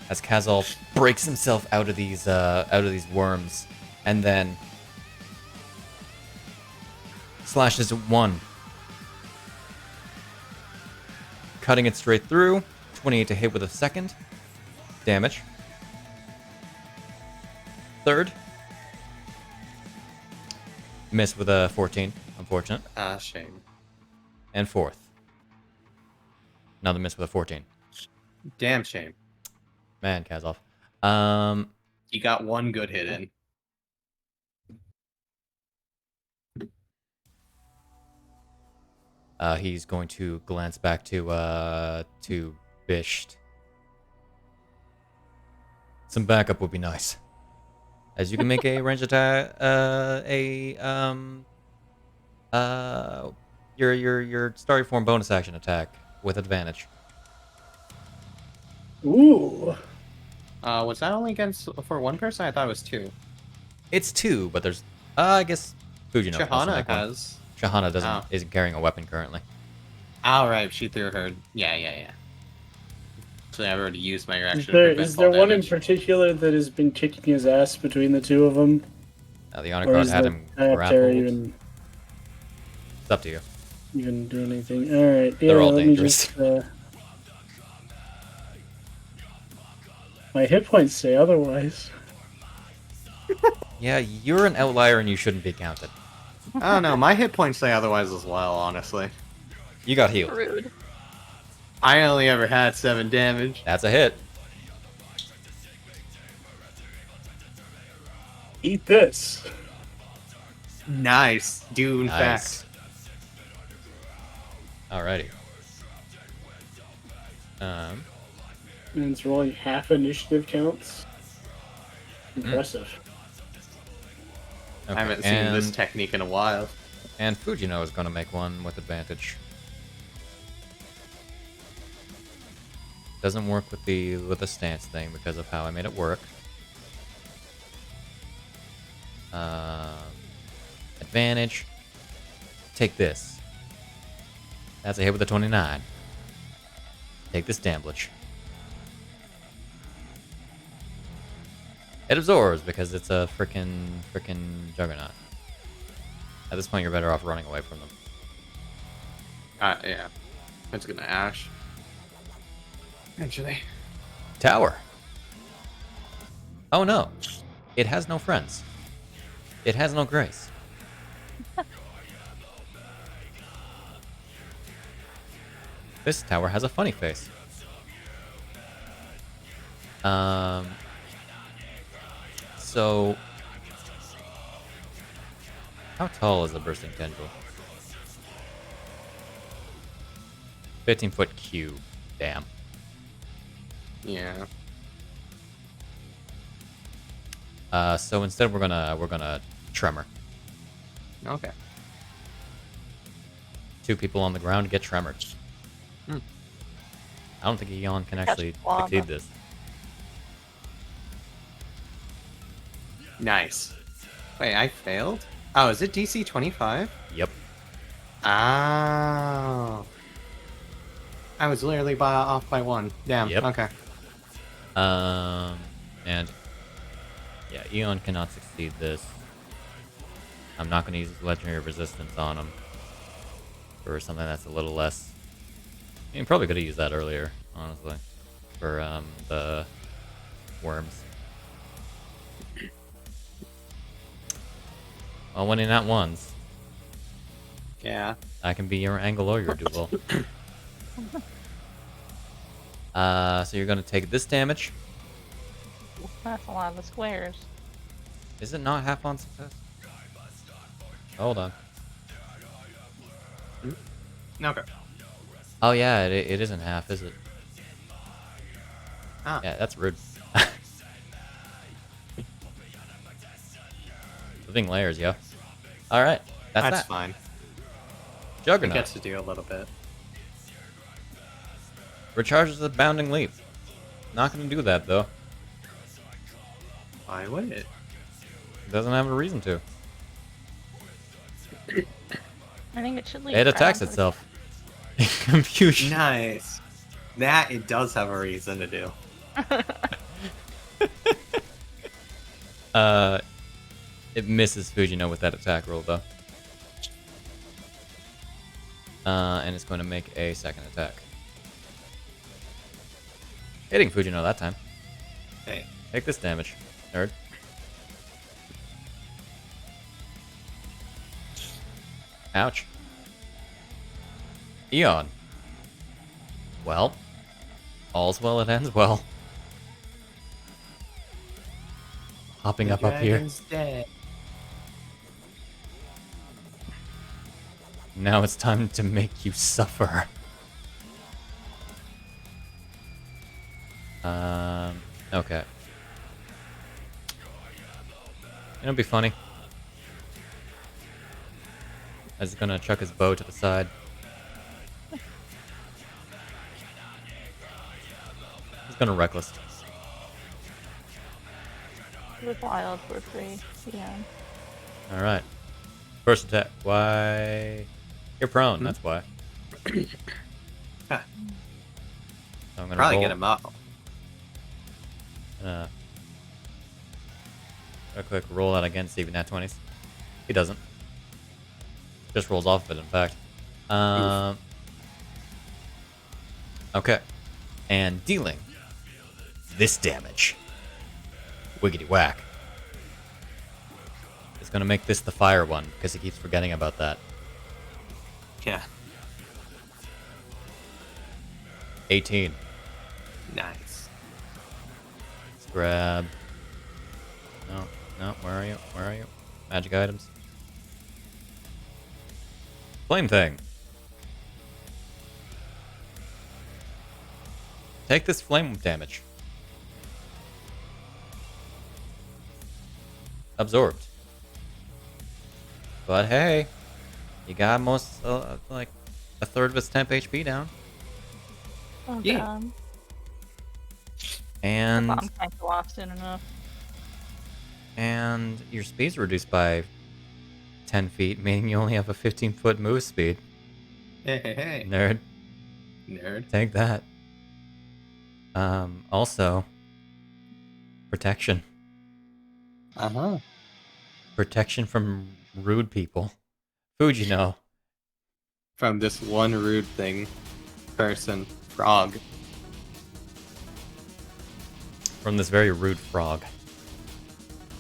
Speaker 1: As Kazol breaks himself out of these worms, and then slashes 1, cutting it straight through. 28 to hit with a second damage. Third, miss with a 14. Unfortunate.
Speaker 2: Ah, shame.
Speaker 1: And fourth, another miss with a 14.
Speaker 2: Damn shame.
Speaker 1: Man, Kazov.
Speaker 2: You got one good hit in.
Speaker 1: He's going to glance back to Bisht. Some backup would be nice. As you can make a range attack, your starry form bonus action attack with advantage.
Speaker 6: Ooh.
Speaker 2: Was that only against for one person? I thought it was 2.
Speaker 1: It's 2, but there's I guess Fujino can also
Speaker 2: Shahana
Speaker 1: make one.
Speaker 2: has.
Speaker 1: Shahana isn't carrying a weapon currently.
Speaker 2: All right, she threw her. Yeah. Actually, I've already used my reaction.
Speaker 6: Is there one in particular that has been kicking his ass between the two of them?
Speaker 1: The honor guard had him grappled. It's up to you.
Speaker 6: Even do anything? All right. Yeah,
Speaker 1: They're all
Speaker 6: let
Speaker 1: dangerous.
Speaker 6: me just. My hit points say otherwise.
Speaker 1: Yeah, you're an outlier and you shouldn't be counted.
Speaker 2: I don't know. My hit points say otherwise as well. Honestly,
Speaker 1: You got healed.
Speaker 4: Rude.
Speaker 2: I only ever had 7 damage.
Speaker 1: That's a hit.
Speaker 6: Eat this.
Speaker 2: Nice. Do in
Speaker 1: Nice.
Speaker 2: fact.
Speaker 1: Alrighty.
Speaker 6: And it's rolling half initiative counts. Impressive.
Speaker 1: Okay,
Speaker 2: I haven't seen this technique in a while.
Speaker 1: And Fujino is going to make one with advantage. Doesn't work with the stance thing because of how I made it work. Advantage. Take this. That's a hit with a 29. Take this damage. It absorbs because it's a frickin' juggernaut. At this point, you're better off running away from them.
Speaker 2: Yeah. It's gonna Ash. Eventually.
Speaker 1: Tower. Oh no. It has no friends. It has no grace. This tower has a funny face. So... How tall is the bursting tendril? 15-foot cube. Damn.
Speaker 2: Yeah.
Speaker 1: So instead we're gonna tremor.
Speaker 2: Okay.
Speaker 1: 2 people on the ground get tremored. I don't think Eon can actually succeed this.
Speaker 2: Nice. Wait, I failed? Oh, is it DC 25?
Speaker 1: Yep.
Speaker 2: Oh. I was literally off by 1. Damn.
Speaker 1: Yep.
Speaker 2: Okay.
Speaker 1: And yeah, Eon cannot succeed this. I'm not going to use legendary resistance on him for something that's a little less. I mean, probably could have used that earlier, honestly, for the worms. Well, when in at ones,
Speaker 2: Yeah.
Speaker 1: I can be your angle or your duel. So you're going to take this damage.
Speaker 4: That's a lot of squares.
Speaker 1: Is it not half on success? Hold on.
Speaker 2: Okay.
Speaker 1: Oh yeah, it isn't half, is it?
Speaker 2: Ah.
Speaker 1: Yeah, that's rude. Living layers, yo. Alright, that's that.
Speaker 2: fine. He
Speaker 1: Juggernaut.
Speaker 2: gets to do a little bit.
Speaker 1: Recharges the bounding leap. Not gonna do that though.
Speaker 2: Why would it?
Speaker 1: Doesn't have a reason to.
Speaker 4: I think it should leave.
Speaker 1: It attacks
Speaker 4: ground.
Speaker 1: itself. Confusion.
Speaker 2: Nice. That it does have a reason to do.
Speaker 1: It misses Fujino with that attack roll though. And it's going to make a second attack. Hitting Fujino that time.
Speaker 2: Hey.
Speaker 1: Take this damage, nerd. Ouch. Eon. Well, all's well that ends well. Hopping up here.
Speaker 2: Dragon's dead.
Speaker 1: Now it's time to make you suffer. Okay. It'll be funny. He's gonna chuck his bow to the side. He's gonna reckless.
Speaker 4: With wild, we're free. Yeah.
Speaker 1: Alright. First attack. Why? You're prone, that's why. So I'm gonna
Speaker 2: Probably
Speaker 1: roll.
Speaker 2: get him up.
Speaker 1: A quick roll out again, see if he nat 20s. He doesn't. Just rolls off of it, in fact. Okay. And dealing this damage. Wiggity whack. It's gonna make this the fire one, because he keeps forgetting about that.
Speaker 2: Yeah.
Speaker 1: 18.
Speaker 2: Nice.
Speaker 1: Let's grab... No, where are you? Where are you? Magic items. Flame thing. Take this flame damage. Absorbed. But hey, you got most, like, a third of its temp HP down.
Speaker 4: Oh,
Speaker 2: Yeah.
Speaker 4: damn.
Speaker 1: And...
Speaker 4: Bomb can't go off soon enough.
Speaker 1: And your speed's reduced by 10 feet, meaning you only have a 15-foot move speed.
Speaker 2: Hey.
Speaker 1: Nerd. Take that. Also, protection.
Speaker 2: Uh-huh.
Speaker 1: Protection from rude people. Fujino.
Speaker 2: From this one rude person, frog.
Speaker 1: From this very rude frog.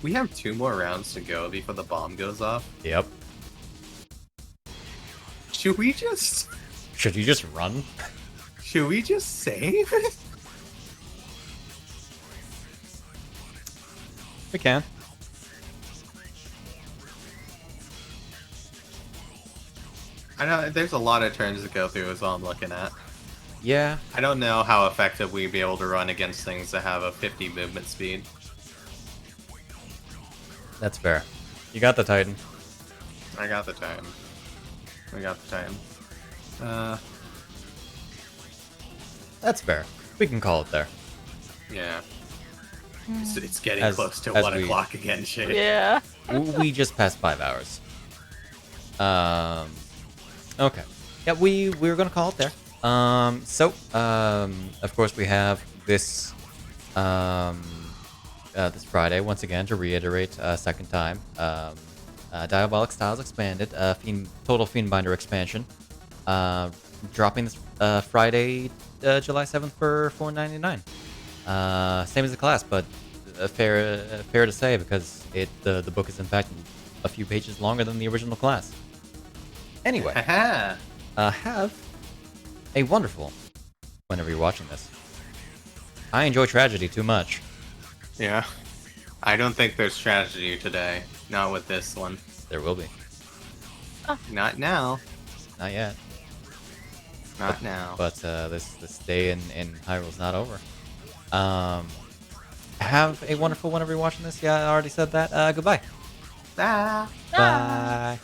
Speaker 2: We have 2 more rounds to go before the bomb goes off.
Speaker 1: Yep.
Speaker 2: Should we just
Speaker 1: Should you just run?
Speaker 2: save?
Speaker 1: We can.
Speaker 2: I know there's a lot of turns to go through is all I'm looking at.
Speaker 1: Yeah.
Speaker 2: I don't know how effective we'd be able to run against things that have a 50 movement speed.
Speaker 1: That's fair. You got the Titan.
Speaker 2: I got the time.
Speaker 1: That's fair. We can call it there.
Speaker 2: Yeah. It's getting
Speaker 1: As-
Speaker 2: close to
Speaker 1: as
Speaker 2: 1
Speaker 1: we-
Speaker 2: o'clock again, shit.
Speaker 4: Yeah.
Speaker 1: We just passed 5 hours. Okay. Yeah, we were gonna call it there. Of course we have this this Friday once again to reiterate second time. Diabolic Styles expanded, total Fiendbinder expansion, dropping this Friday, July 7th for $4.99. Same as the class, but fair to say because the book is in fact a few pages longer than the original class. Anyway,
Speaker 2: Haha.
Speaker 1: have a wonderful whenever you're watching this. I enjoy tragedy too much.
Speaker 2: Yeah. I don't think there's tragedy today. Not with this one.
Speaker 1: There will be.
Speaker 2: Not now.
Speaker 1: Not yet.
Speaker 2: Not now.
Speaker 1: But this day in Hyrule's not over. Have a wonderful whenever you're watching this. Yeah, I already said that. Goodbye.
Speaker 2: Ah.
Speaker 1: Bye.